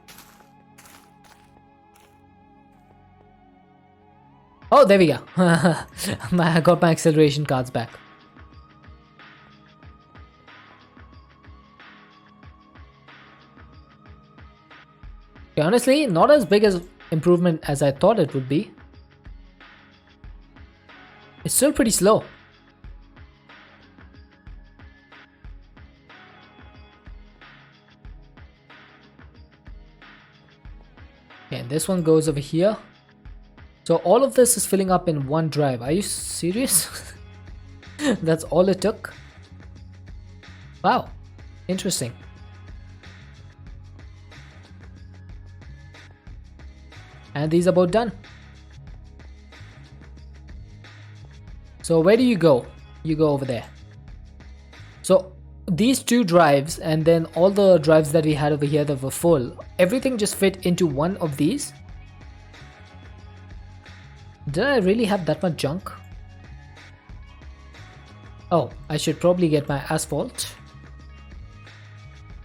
Oh, there we go. I got my acceleration cards back. Okay, honestly, not as big as improvement as I thought it would be. It's still pretty slow. Okay, and this one goes over here. So all of this is filling up in one drive. Are you serious? That's all it took? Wow, interesting. And these are both done. So where do you go? You go over there. So these two drives and then all the drives that we had over here that were full, everything just fit into one of these. Did I really have that much junk? Oh, I should probably get my asphalt.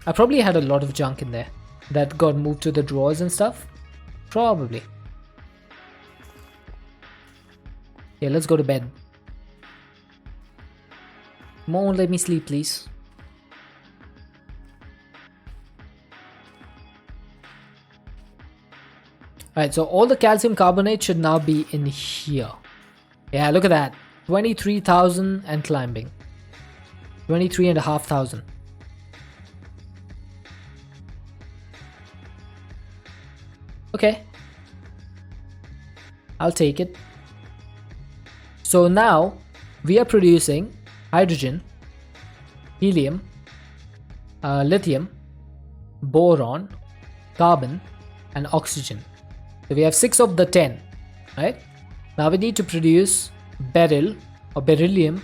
I probably had a lot of junk in there that got moved to the drawers and stuff. Probably. Yeah, let's go to bed. Come on, let me sleep, please. Alright, so all the calcium carbonate should now be in here. Yeah, look at that. 23,000 and climbing. 23,500. Okay. I'll take it. So now we are producing hydrogen, helium, lithium, boron, carbon, and oxygen. So we have 6 of the 10, right? Now we need to produce beryl or beryllium,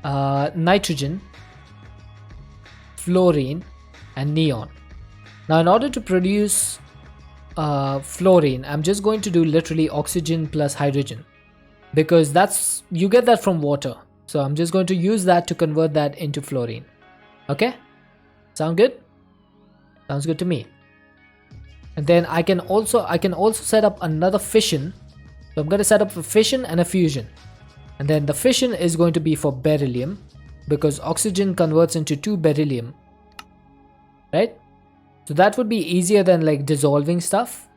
nitrogen, fluorine, and neon. Now in order to produce fluorine, I'm just going to do literally oxygen plus hydrogen, because that's, you get that from water. So I'm just going to use that to convert that into fluorine. Okay? Sound good? Sounds good to me. And then I can also set up another fission. So I'm going to set up a fission and a fusion. And then the fission is going to be for beryllium, because oxygen converts into 2 beryllium. Right? So that would be easier than like dissolving stuff.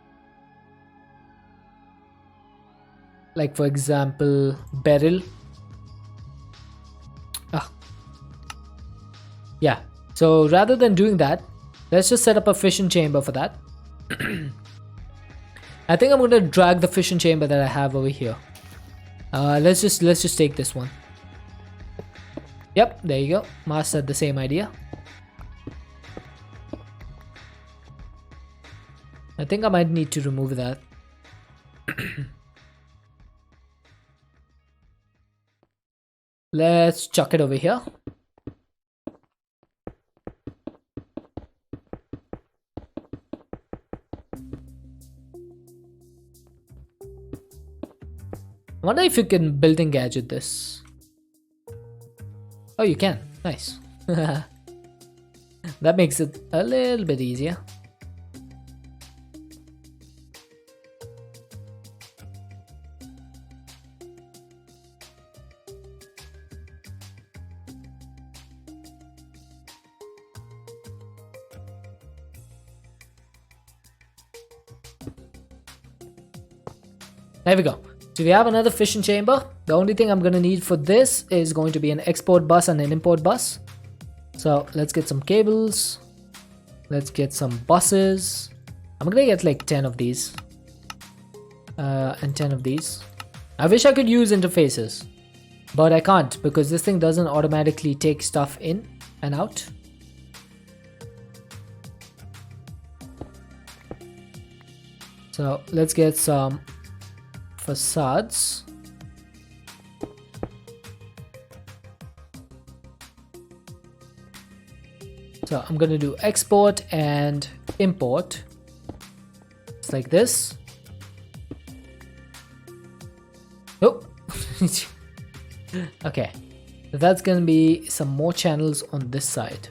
Like for example, beryl. Yeah. So rather than doing that, let's just set up a fission chamber for that. I think I'm going to drag the fission chamber that I have over here. Let's just take this one. Yep, there you go. Mars had the same idea. I think I might need to remove that. Let's chuck it over here. I wonder if you can building gadget this. Oh, you can. Nice. That makes it a little bit easier. There we go. So we have another fission chamber. The only thing I'm going to need for this is going to be an export bus and an import bus. So let's get some cables. Let's get some buses. I'm going to get like 10 of these. And 10 of these. I wish I could use interfaces, but I can't because this thing doesn't automatically take stuff in and out. So let's get some facades. So I'm going to do export and import. It's like this. Okay, so that's gonna be some more channels on this side.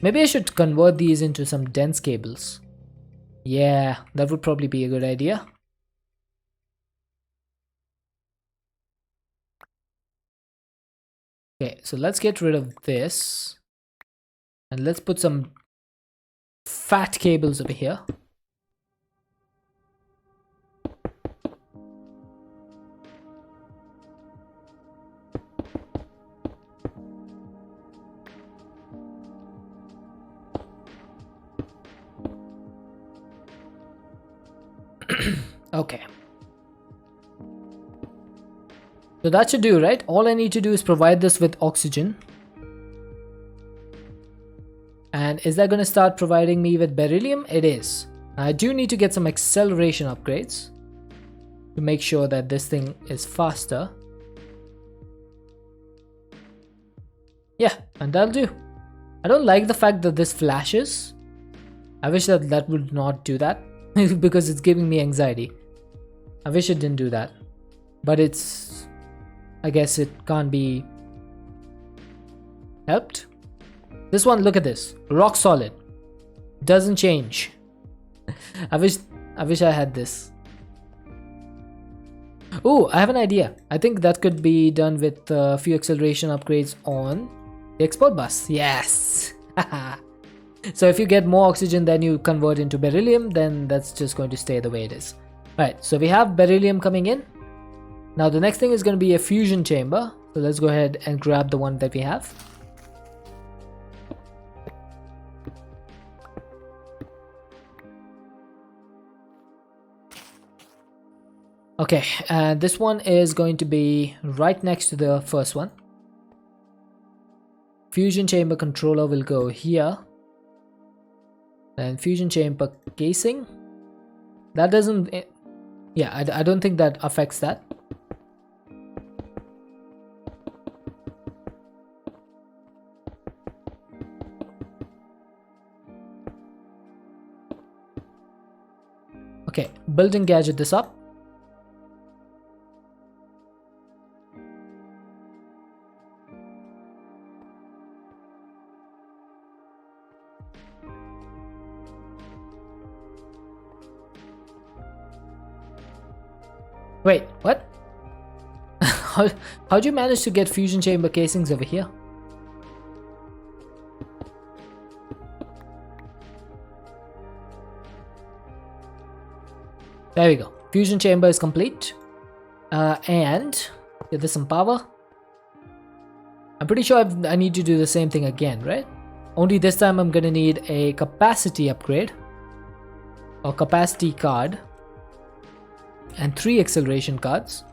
Maybe I should convert these into some dense cables. Yeah, that would probably be a good idea. Okay, so let's get rid of this. And let's put some fat cables over here. Okay. So that should do, right? All I need to do is provide this with oxygen. And is that going to start providing me with beryllium? It is. I do need to get some acceleration upgrades to make sure that this thing is faster. Yeah, and that'll do. I don't like the fact that this flashes. I wish that that would not do that because it's giving me anxiety. I wish it didn't do that. But it's... I guess it can't be helped. This one, look at this. Rock solid. Doesn't change. I wish I had this. Oh, I have an idea. I think that could be done with a few acceleration upgrades on the export bus. Yes. So if you get more oxygen than you convert into beryllium, then that's just going to stay the way it is. Alright, so we have beryllium coming in. Now the next thing is going to be a fusion chamber. So let's go ahead and grab the one that we have. Okay, and this one is going to be right next to the first one. Fusion chamber controller will go here. And fusion chamber casing. That doesn't... Yeah, I don't think that affects that. Okay, build and gadget this up. Wait, what? How'd you manage to get fusion chamber casings over here? There we go. Fusion chamber is complete. And give this some power. I'm pretty sure I need to do the same thing again, right? Only this time I'm gonna need a capacity upgrade. Or capacity card. And 3 acceleration cards.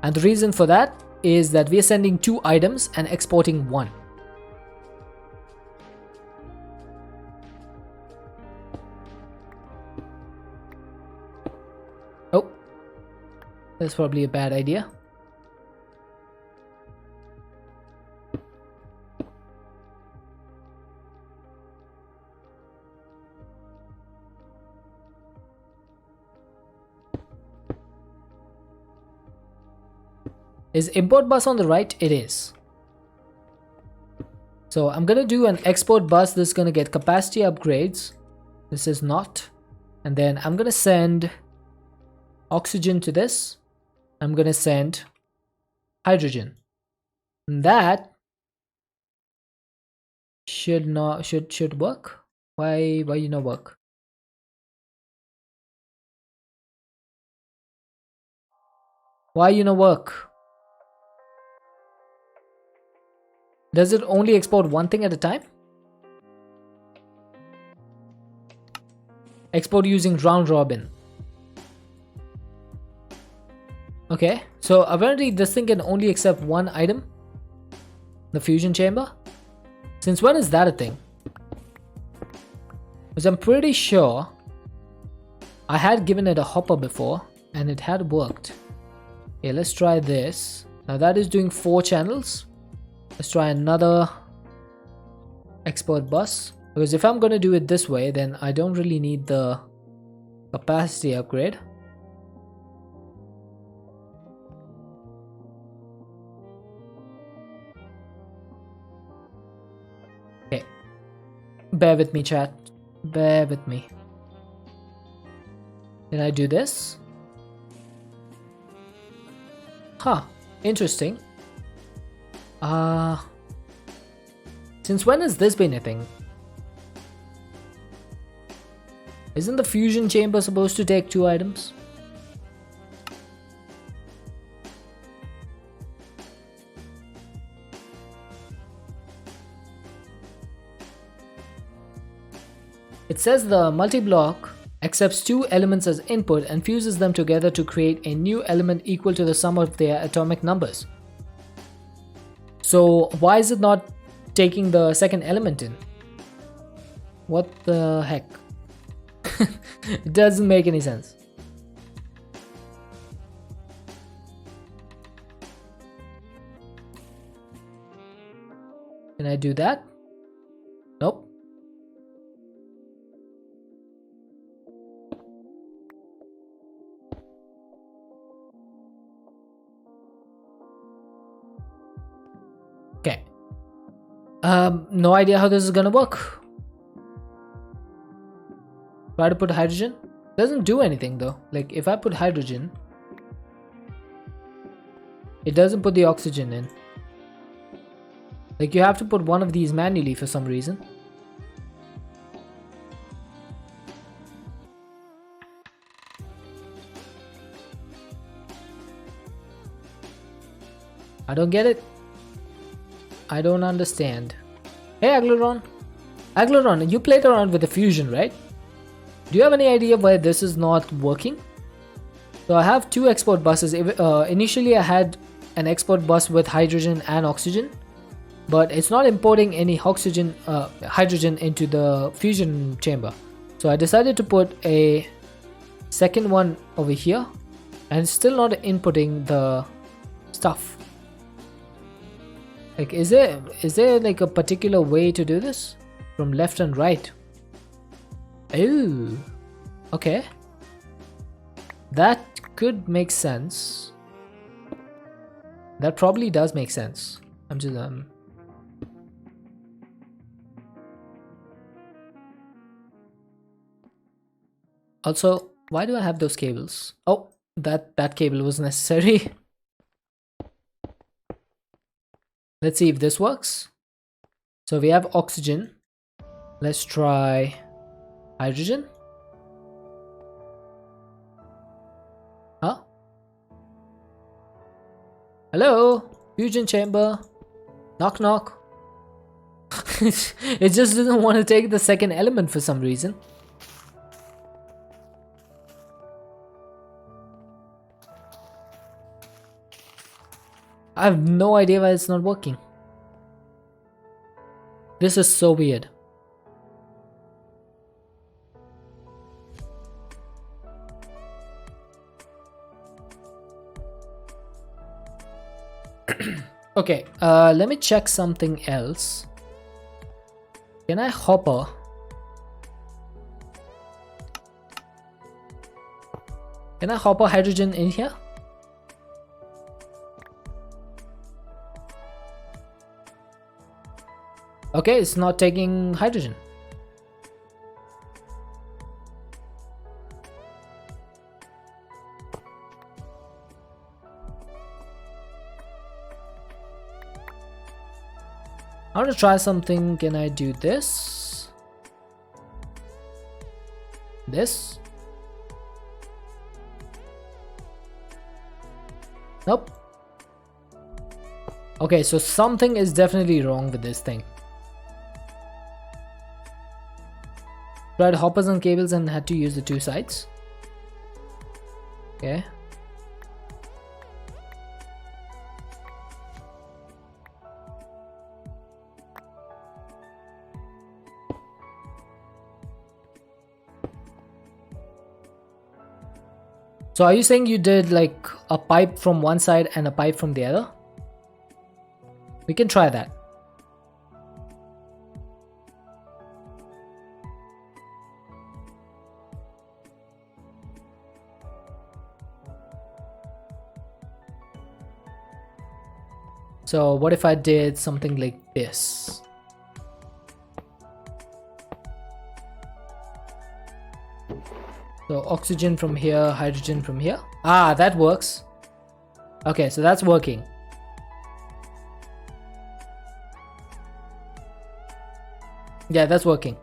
And the reason for that is that we are sending 2 items and exporting 1. Oh, that's probably a bad idea. Is import bus on the right? It is. So I'm gonna do an export bus that's gonna get capacity upgrades. This is not. And then I'm gonna send oxygen to this. I'm gonna send hydrogen. And that should work. Why you not work? Why you not work? Does it only export one thing at a time? Export using round robin. Okay, so apparently this thing can only accept one item. The fusion chamber. Since when is that a thing? Because I'm pretty sure I had given it a hopper before and it had worked. Okay, let's try this. Now that is doing 4 channels. Let's try another export bus. Because if I'm going to do it this way, then I don't really need the capacity upgrade. Bear with me, chat. Bear with me. Can I do this? Huh. Interesting. Since when has this been a thing? Isn't the fusion chamber supposed to take 2 items? It says the multi-block accepts 2 elements as input and fuses them together to create a new element equal to the sum of their atomic numbers. So why is it not taking the second element in? What the heck? It doesn't make any sense. Can I do that? Nope. Okay. No idea how this is gonna work. Try to put hydrogen. Doesn't do anything though. Like if I put hydrogen, it doesn't put the oxygen in. Like you have to put one of these manually for some reason. I don't get it. I don't understand. Hey Agleron. Agleron, you played around with the fusion, right? Do you have any idea why this is not working? So I have 2 export buses. Initially I had an export bus with hydrogen and oxygen, but it's not importing any hydrogen into the fusion chamber. So I decided to put a second one over here, and it's still not inputting the stuff. Like is there like a particular way to do this from left and right? Oh, okay. That could make sense. That probably does make sense. I'm just Also, why do I have those cables? Oh, that cable was necessary. Let's see if this works. So we have oxygen. Let's try hydrogen. Huh? Hello? Fusion chamber. Knock knock. It just doesn't want to take the second element for some reason. I have no idea why it's not working. This is so weird. Okay, let me check something else. Can I hopper? Can I hopper hydrogen in here? Okay, it's not taking hydrogen. I want to try something. Can I do this? This? Nope. Okay, so something is definitely wrong with this thing. Tried hoppers and cables and had to use the 2 sides. Okay. So are you saying you did like a pipe from one side and a pipe from the other? We can try that. So what if I did something like this? So oxygen from here, hydrogen from here. Ah, that works. Okay, so that's working. Yeah, that's working.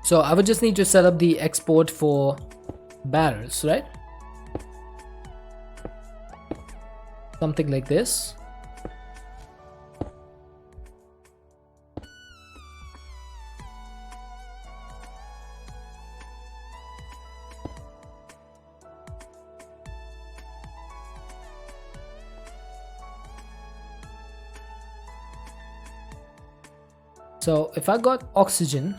So I would just need to set up the export for barrels, right? Something like this. So if I got oxygen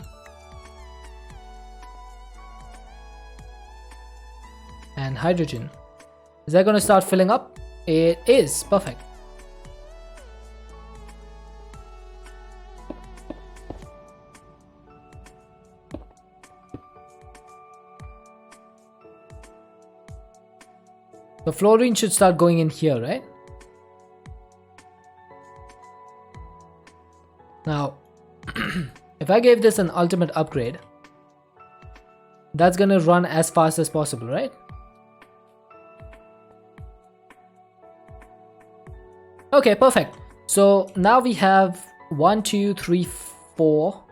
and hydrogen, is that going to start filling up? It is. Perfect. The fluorine should start going in here, right? Now, if I gave this an ultimate upgrade, that's gonna run as fast as possible, right? Okay, perfect. So now we have 1, 2, 3, 4,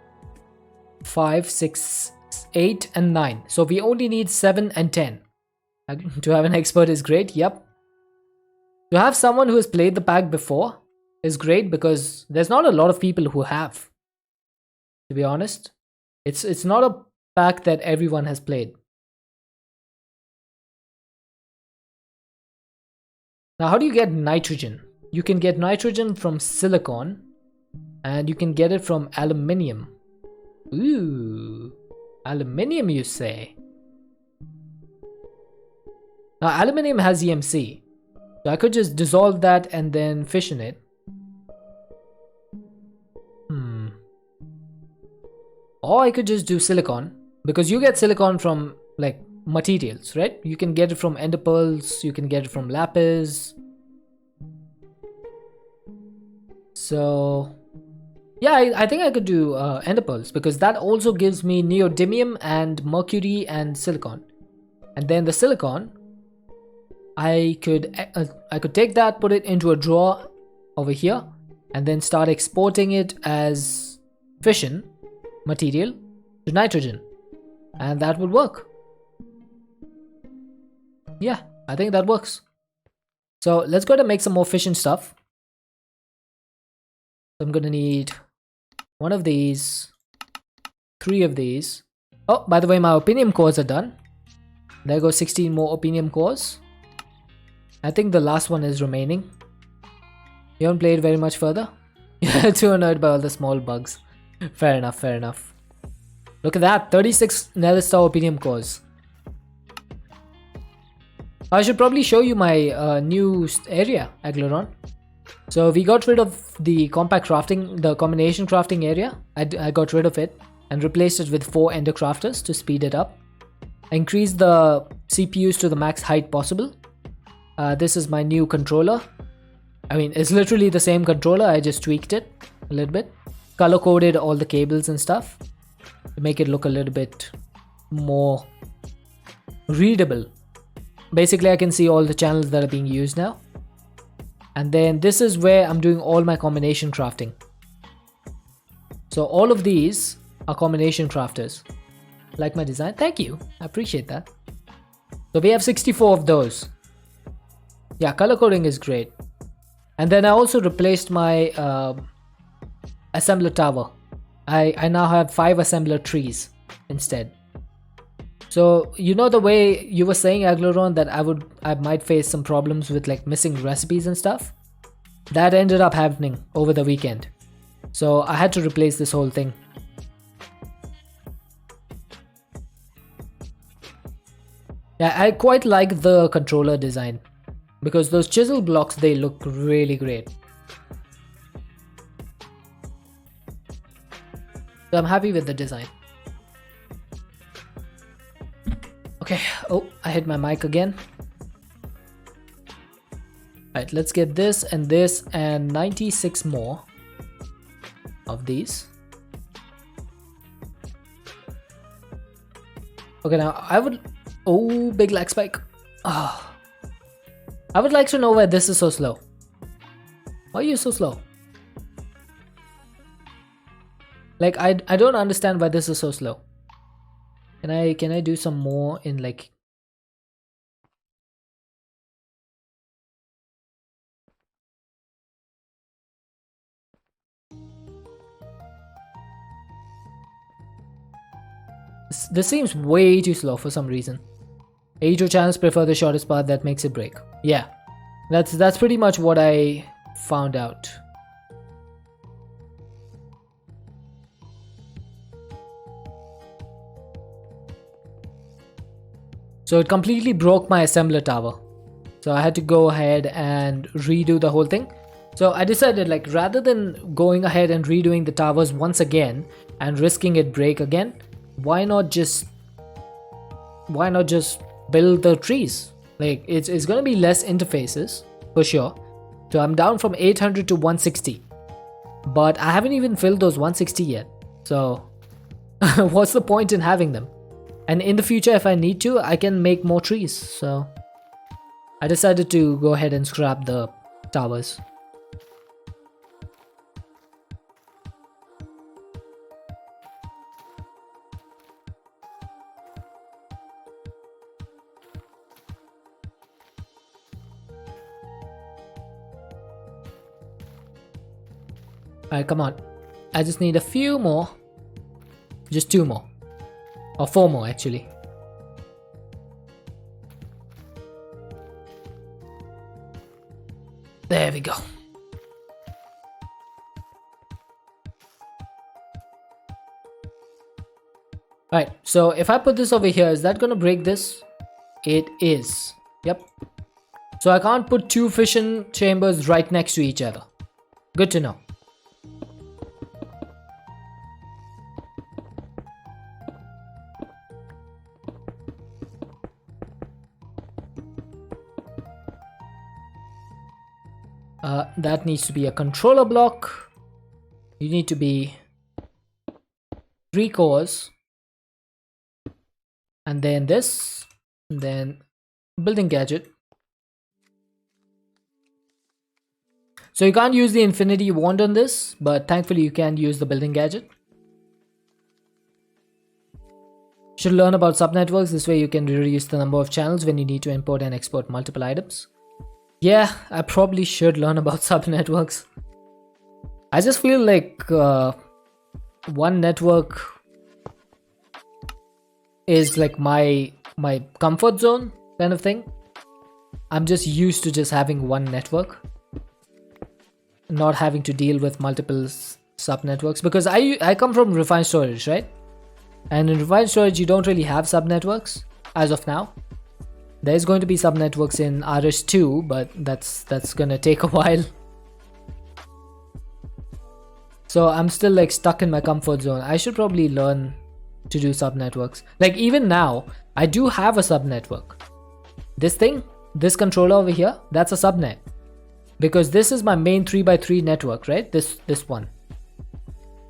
5, 6, 8, and 9. So we only need 7 and 10. To have an expert is great, yep. To have someone who has played the pack before is great because there's not a lot of people who have. To be honest, it's not a pack that everyone has played. Now, how do you get nitrogen? You can get nitrogen from silicon, and you can get it from aluminium. Ooh, aluminium, you say? Now, aluminium has EMC, so I could just dissolve that and then fission it. Or I could just do silicon, because you get silicon from like materials, right? You can get it from ender pearls, you can get it from lapis. So yeah, I think I could do ender pearls, because that also gives me neodymium and mercury and silicon. And then the silicon, I could take that, put it into a drawer over here, and then start exporting it as fission material to nitrogen, and that would work. Yeah, I think that works. So let's go to make some more fission stuff. I'm gonna need 1 of these, 3 of these. Oh, by the way, my opinium cores are done. There go 16 more opinium cores. I think the last one is remaining. You haven't played very much further? You're too annoyed by all the small bugs. Fair enough, fair enough. Look at that, 36 Nether Star opinium cores. I should probably show you my new area, Aglaron. So we got rid of the compact crafting, the combination crafting area. I got rid of it and replaced it with 4 ender crafters to speed it up. I increased the CPUs to the max height possible. This is my new controller. I mean, it's literally the same controller, I just tweaked it a little bit. Color coded all the cables and stuff to make it look a little bit more readable. Basically, I can see all the channels that are being used now. And then this is where I'm doing all my combination crafting. So all of these are combination crafters. Like my design? Thank you, I appreciate that. So we have 64 of those. Yeah, color coding is great. And then I also replaced my assembler tower. I now have 5 assembler trees instead. So you know the way you were saying, Aglaron, that I might face some problems with like missing recipes and stuff? That ended up happening over the weekend. So I had to replace this whole thing. Yeah, I quite like the controller design, because those chisel blocks, they look really great. So I'm happy with the design. Okay, oh, I hit my mic again. Alright, let's get this and 96 more. of these. Okay, now I would... Oh, big lag spike. Ah. I would like to know why this is so slow. Why are you so slow? Like, I don't understand why this is so slow. Can I do some more in like... This seems way too slow for some reason. AE2 channels prefer the shortest path that makes it break. Yeah, that's pretty much what I found out. So it completely broke my assembler tower. So I had to go ahead and redo the whole thing. So I decided, like, rather than going ahead and redoing the towers once again and risking it break again, why not just build the trees? Like, it's gonna be less interfaces for sure. So I'm down from 800 to 160, but I haven't even filled those 160 yet. So what's the point in having them? And in the future, if I need to, I can make more trees. So I decided to go ahead and scrap the towers. Alright, come on. I just need a few more. Just 2 more. Or 4 more, actually. There we go. Alright, so if I put this over here, is that gonna break this? It is. Yep. So I can't put 2 fission chambers right next to each other. Good to know. That needs to be a controller block. You need to be 3 cores. And then this. And then building gadget. So you can't use the infinity wand on this, but thankfully you can use the building gadget. Should learn about subnetworks. This way you can reduce the number of channels when you need to import and export multiple items. Yeah, I probably should learn about subnetworks. I just feel like one network is like my comfort zone kind of thing. I'm just used to just having one network, not having to deal with multiple subnetworks, because I come from refined storage, right? And in refined storage you don't really have subnetworks as of now. There's going to be subnetworks in RS2, but that's gonna take a while. So I'm still like stuck in my comfort zone. I should probably learn to do subnetworks. Like even now, I do have a subnetwork. This thing, this controller over here, that's a subnet. Because this is my main 3x3 network, right? This one.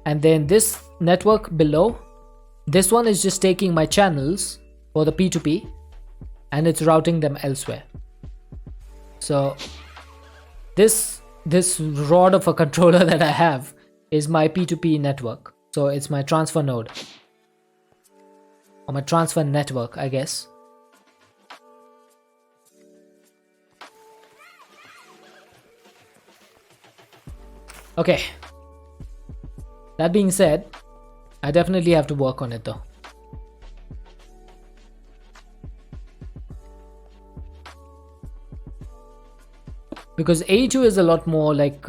And then this network below, this one is just taking my channels for the P2P and it's routing them elsewhere. So this rod of a controller that I have is my P2P network. So it's my transfer node. Or my transfer network, I guess. Okay. That being said, I definitely have to work on it though. Because AE2 is a lot more like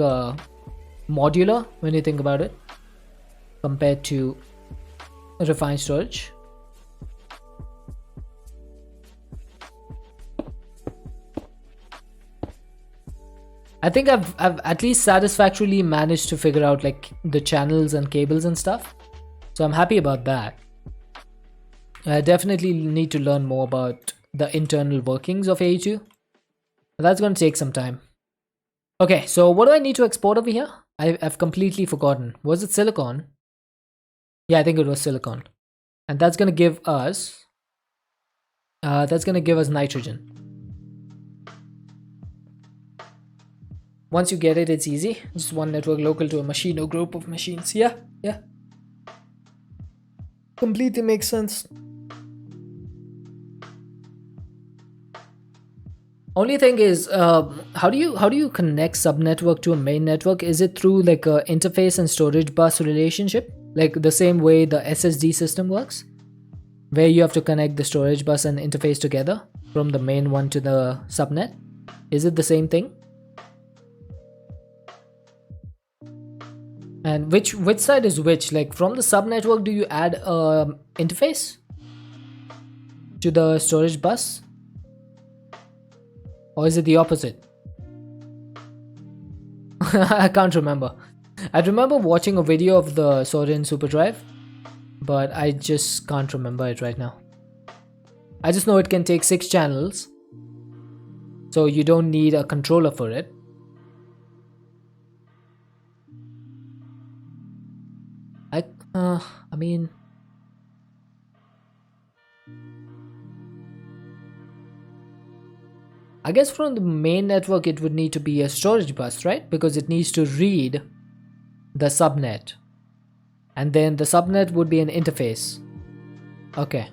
modular when you think about it compared to refined storage. I think I've at least satisfactorily managed to figure out like the channels and cables and stuff. So I'm happy about that. I definitely need to learn more about the internal workings of AE2. That's going to take some time. Okay, so what do I need to export over here? I've completely forgotten. Was it silicon? Yeah, I think it was silicon. And that's gonna give us nitrogen. Once you get it, it's easy. Just one network local to a machine or group of machines. Yeah. Completely makes sense. Only thing is, how do you connect subnetwork to a main network? Is it through like a interface and storage bus relationship, like the same way the SSD system works, where you have to connect the storage bus and interface together from the main one to the subnet? Is it the same thing? And which side is which? Like from the subnetwork, do you add a interface to the storage bus? Or is it the opposite? I can't remember. I remember watching a video of the Sorin SuperDrive, but I just can't remember it right now. I just know it can take 6 channels, so you don't need a controller for it. I mean, I guess from the main network it would need to be a storage bus, right? Because it needs to read the subnet, and then the subnet would be an interface. Okay.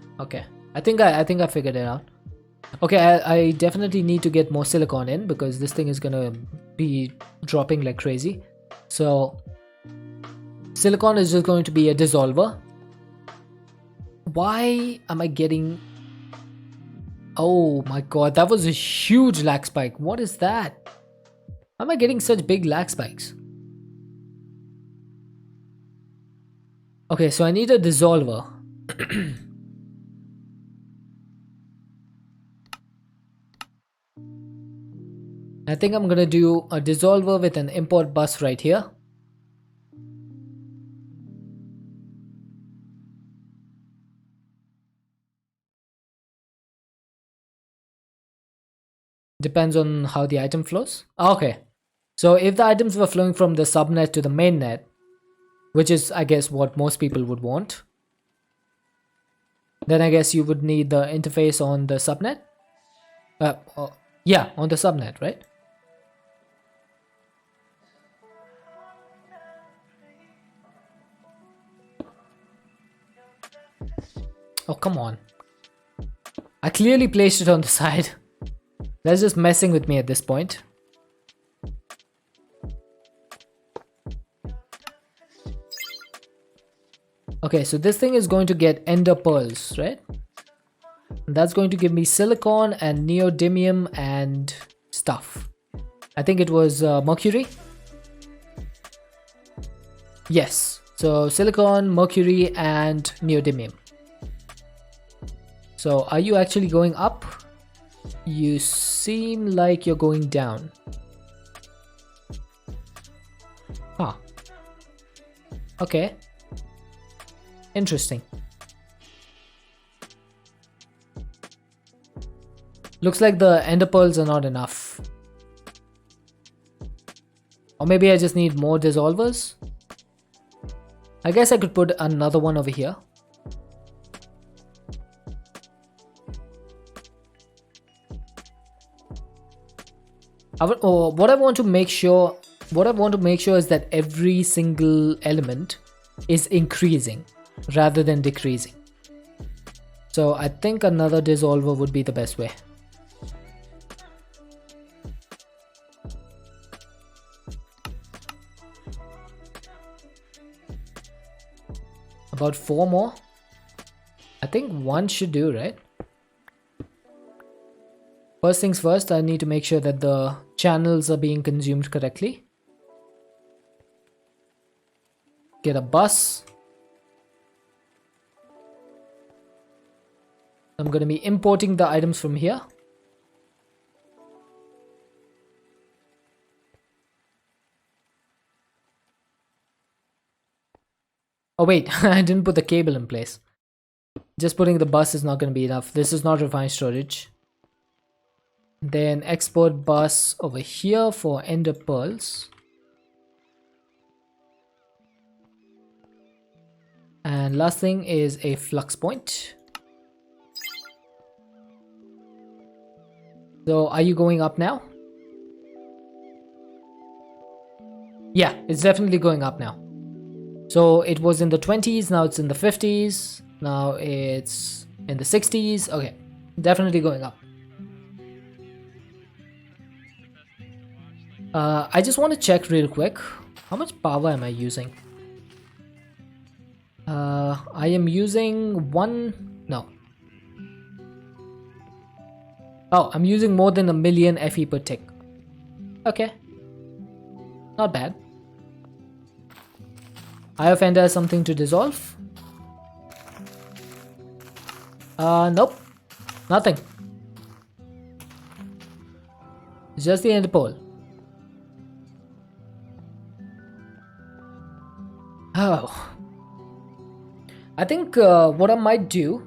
I think I figured it out. Okay, I definitely need to get more silicon in because this thing is gonna be dropping like crazy. So silicon is just going to be a dissolver. Why am I getting... Oh my god, that was a huge lag spike. What is that? Why am I getting such big lag spikes? Okay, so I need a dissolver. I think I'm gonna do a dissolver with an import bus right here. Depends on how the item flows. Okay, so if the items were flowing from the subnet to the mainnet, which is I guess what most people would want, then I guess you would need the interface on the subnet. Yeah, on the subnet, right? Oh, come on. I clearly placed it on the side. That's just messing with me at this point. Okay, so this thing is going to get ender pearls, right? And that's going to give me silicon and neodymium and stuff. I think it was mercury. Yes, so silicon, mercury, and neodymium. So are you actually going up? You seem like you're going down. Huh. Okay. Interesting. Looks like the ender pearls are not enough. Or maybe I just need more dissolvers. I guess I could put another one over here. What I want to make sure is that every single element is increasing rather than decreasing. So I think another dissolver would be the best way. About 4 more. I think 1 should do, right? First things first, I need to make sure that the channels are being consumed correctly. Get a bus. I'm going to be importing the items from here. Oh wait, I didn't put the cable in place. Just putting the bus is not going to be enough. This is not refined storage. Then export bus over here for ender pearls. And last thing is a flux point. So are you going up now? Yeah, it's definitely going up now. So it was in the 20s, now it's in the 50s, now it's in the 60s. Okay, definitely going up. I just want to check real quick. How much power am I using? I am using no. Oh, I'm using more than 1,000,000 FE per tick. Okay. Not bad. Eye of Ender has something to dissolve? Nope. Nothing. It's just the Ender Pearl. Oh. I think what I might do...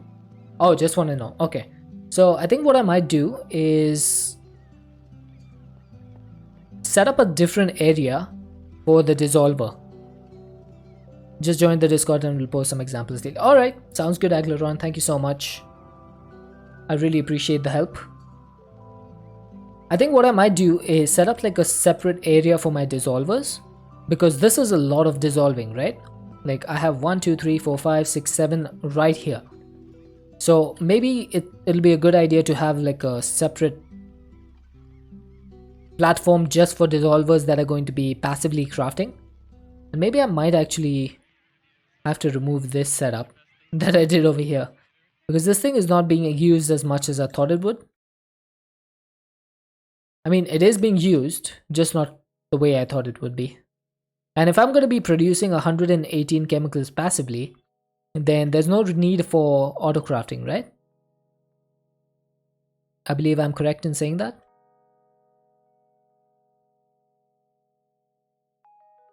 Oh, just want to know. Okay. So I think what I might do is set up a different area for the dissolver. Just join the Discord and we'll post some examples later. Alright, sounds good, Agleron. Thank you so much. I really appreciate the help. I think what I might do is set up like a separate area for my dissolvers, because this is a lot of dissolving, right? Like I have 1, 2, 3, 4, 5, 6, 7 right here. So maybe it'll be a good idea to have like a separate platform just for dissolvers that are going to be passively crafting. And maybe I might actually have to remove this setup that I did over here, because this thing is not being used as much as I thought it would. I mean, it is being used, just not the way I thought it would be. And if I'm going to be producing 118 chemicals passively, then there's no need for auto crafting, right? I believe I'm correct in saying that.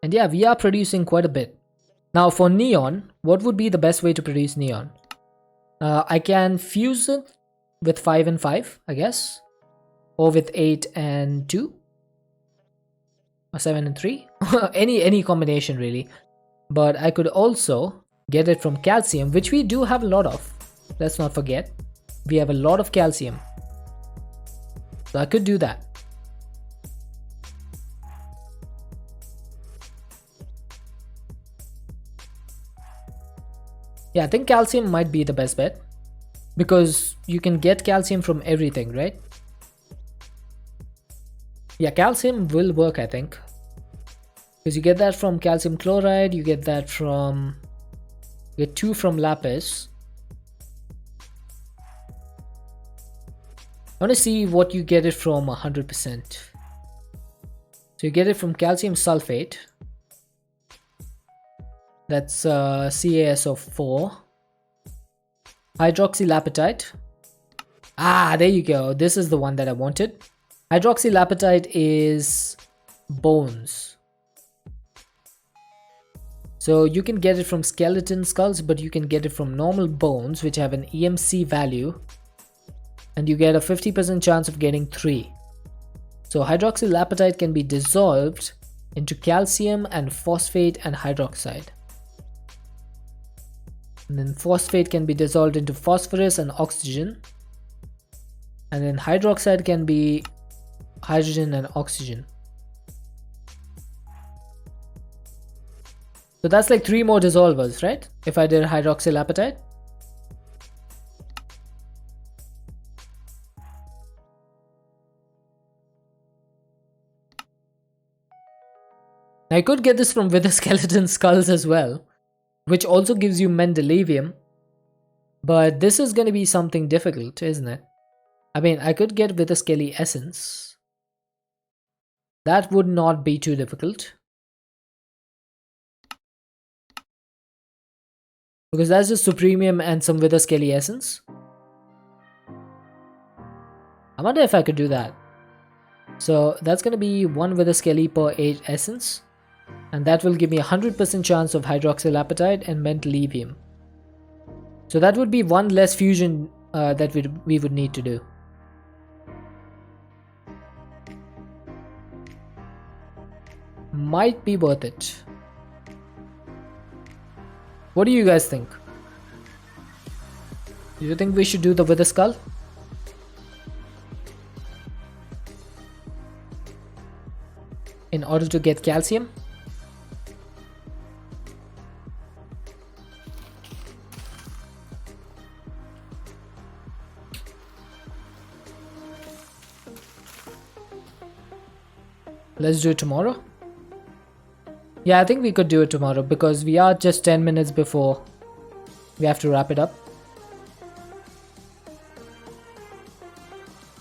And yeah, we are producing quite a bit. Now for neon, what would be the best way to produce neon? I can fuse it with 5 and 5, I guess. Or with 8 and 2. Or 7 and 3. any combination really. But I could also get it from calcium, which we do have a lot of. Let's not forget. We have a lot of calcium. So I could do that. Yeah, I think calcium might be the best bet, because you can get calcium from everything, right? Yeah, calcium will work, I think, because you get that from calcium chloride, you get that from... You get 2 from lapis. I want to see what you get it from 100%. So you get it from calcium sulfate. That's CaSO4. Hydroxylapatite. Ah, there you go. This is the one that I wanted. Hydroxylapatite is bones. So you can get it from skeleton skulls, but you can get it from normal bones, which have an EMC value. And you get a 50% chance of getting 3. So hydroxylapatite can be dissolved into calcium and phosphate and hydroxide. And then phosphate can be dissolved into phosphorus and oxygen. And then hydroxide can be hydrogen and oxygen. So that's like 3 more dissolvers, right? If I did hydroxylapatite. I could get this from wither skeleton skulls as well, which also gives you mendelevium. But this is going to be something difficult, isn't it? I mean, I could get wither skelly essence. That would not be too difficult, because that's just supremium and some wither skelly essence. I wonder if I could do that. So that's going to be 1 wither skelly per 8 essence. And that will give me 100% chance of hydroxylapatite and mendelevium. So that would be 1 less fusion that we would need to do. Might be worth it. What do you guys think? Do you think we should do the Wither Skull? In order to get calcium? Let's do it tomorrow. Yeah, I think we could do it tomorrow because we are just 10 minutes before we have to wrap it up.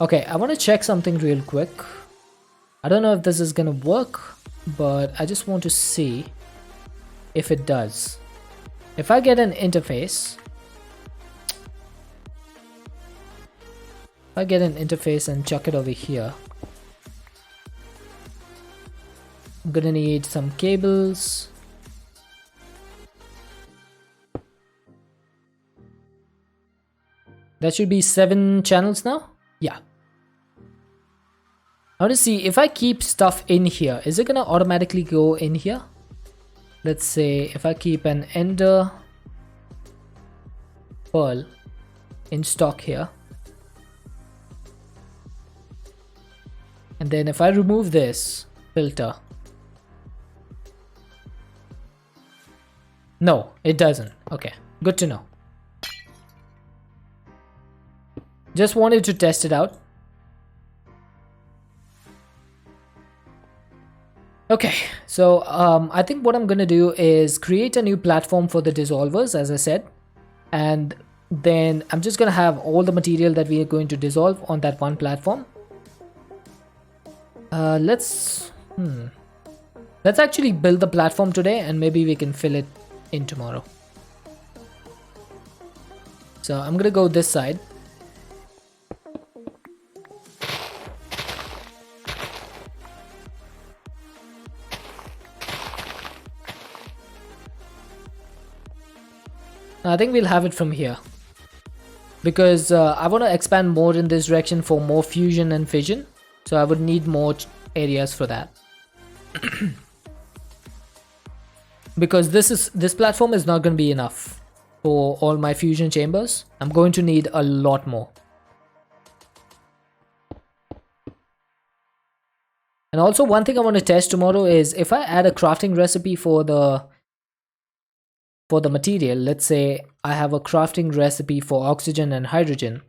Okay, I want to check something real quick. I don't know if this is gonna work, but I just want to see if it does. If I get an interface, and chuck it over here, I'm gonna need some cables. That should be 7 channels now. Yeah. I want to see if I keep stuff in here, is it gonna automatically go in here? Let's say if I keep an ender pearl in stock here, and then if I remove this filter, no, it doesn't. Okay, good to know. Just wanted to test it out. Okay, so I think what I'm gonna do is create a new platform for the dissolvers, as I said, and then I'm just gonna have all the material that we are going to dissolve on that one platform. Let's actually build the platform today, and maybe we can fill it in tomorrow. So I'm gonna go this side. I think we'll have it from here because I want to expand more in this direction for more fusion and fission, so I would need more areas for that. Because this platform is not going to be enough for all my fusion chambers. I'm going to need a lot more. And also one thing I want to test tomorrow is if I add a crafting recipe for the material. Let's say I have a crafting recipe for oxygen and hydrogen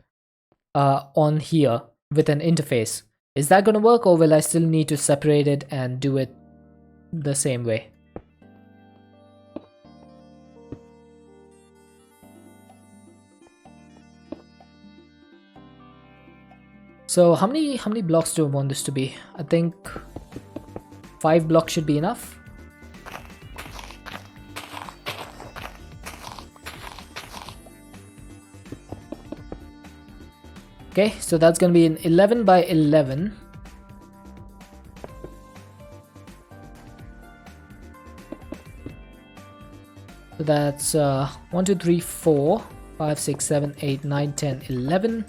on here with an interface. Is that going to work, or will I still need to separate it and do it the same way? So how many blocks do I want this to be? I think 5 blocks should be enough. Okay, so that's going to be an 11 by 11. So that's 1, 2, 3, 4, 5, 6, 7, 8, 9, 10, 11.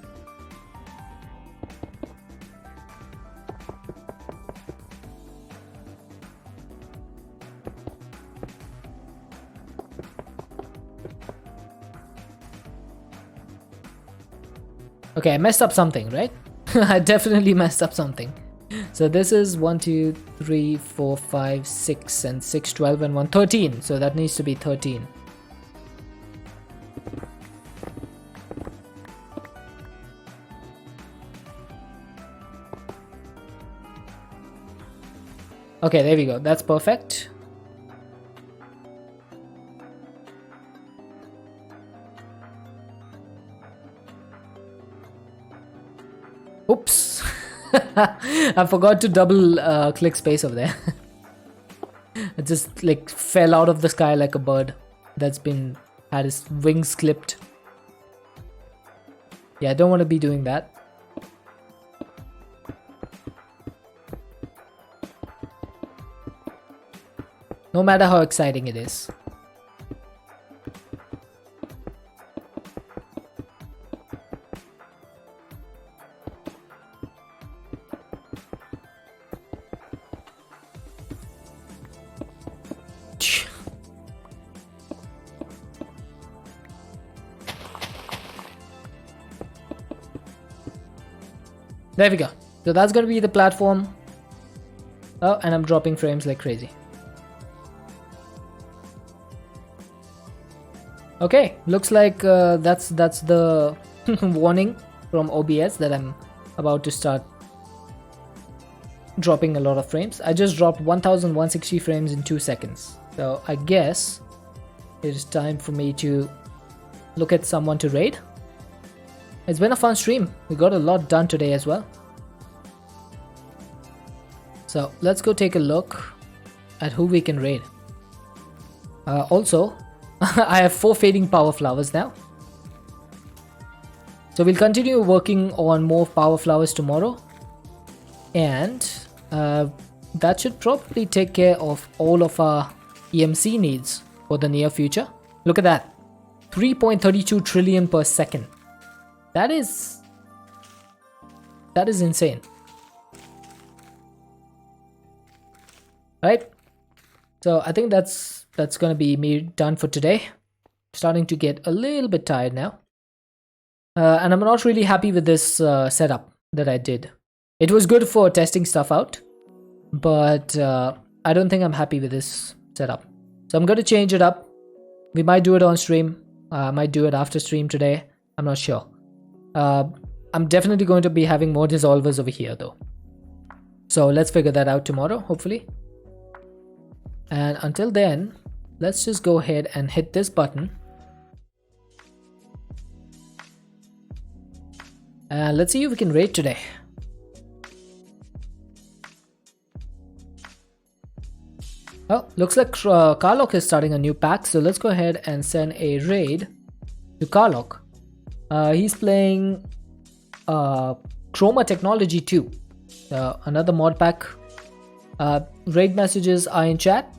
Okay, I messed up something, right? I definitely messed up something. So this is 1, 2, 3, 4, 5, 6, and 6, 12, and 1, 13. So that needs to be 13. Okay, there we go. That's perfect. Oops. I forgot to double click space over there. It just like fell out of the sky like a bird that's had his wings clipped. Yeah, I don't want to be doing that. No matter how exciting it is. There we go. So that's going to be the platform. Oh, and I'm dropping frames like crazy. Okay, looks like that's the warning from OBS that I'm about to start dropping a lot of frames. I just dropped 1160 frames in 2 seconds. So I guess it is time for me to look at someone to raid. It's been a fun stream. We got a lot done today as well. So let's go take a look at who we can raid. Also, I have 4 fading power flowers now. So we'll continue working on more power flowers tomorrow. And that should probably take care of all of our EMC needs for the near future. Look at that. 3.32 trillion per second. That is insane. Right? So I think that's gonna be me done for today. Starting to get a little bit tired now. And I'm not really happy with this setup that I did. It was good for testing stuff out, but I don't think I'm happy with this setup. So I'm going to change it up. We might do it on stream. I might do it after stream today. I'm not sure. I'm definitely going to be having more dissolvers over here though. So let's figure that out tomorrow, hopefully. And until then, let's just go ahead and hit this button. And let's see if we can raid today. Oh, looks like Karlok is starting a new pack, so let's go ahead and send a raid to Karlok. He's playing Chroma Technology 2, another mod pack. Raid messages are in chat.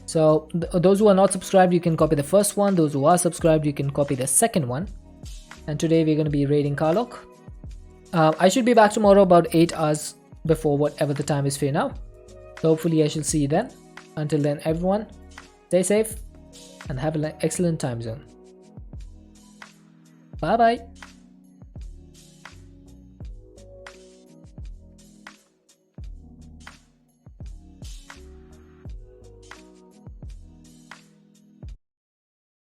So those who are not subscribed, you can copy the first one. Those who are subscribed, you can copy the second one. And today we're going to be raiding Karlok. I should be back tomorrow about 8 hours before whatever the time is for now. So hopefully I shall see you then. Until then, everyone, stay safe and have an excellent time zone. Bye bye.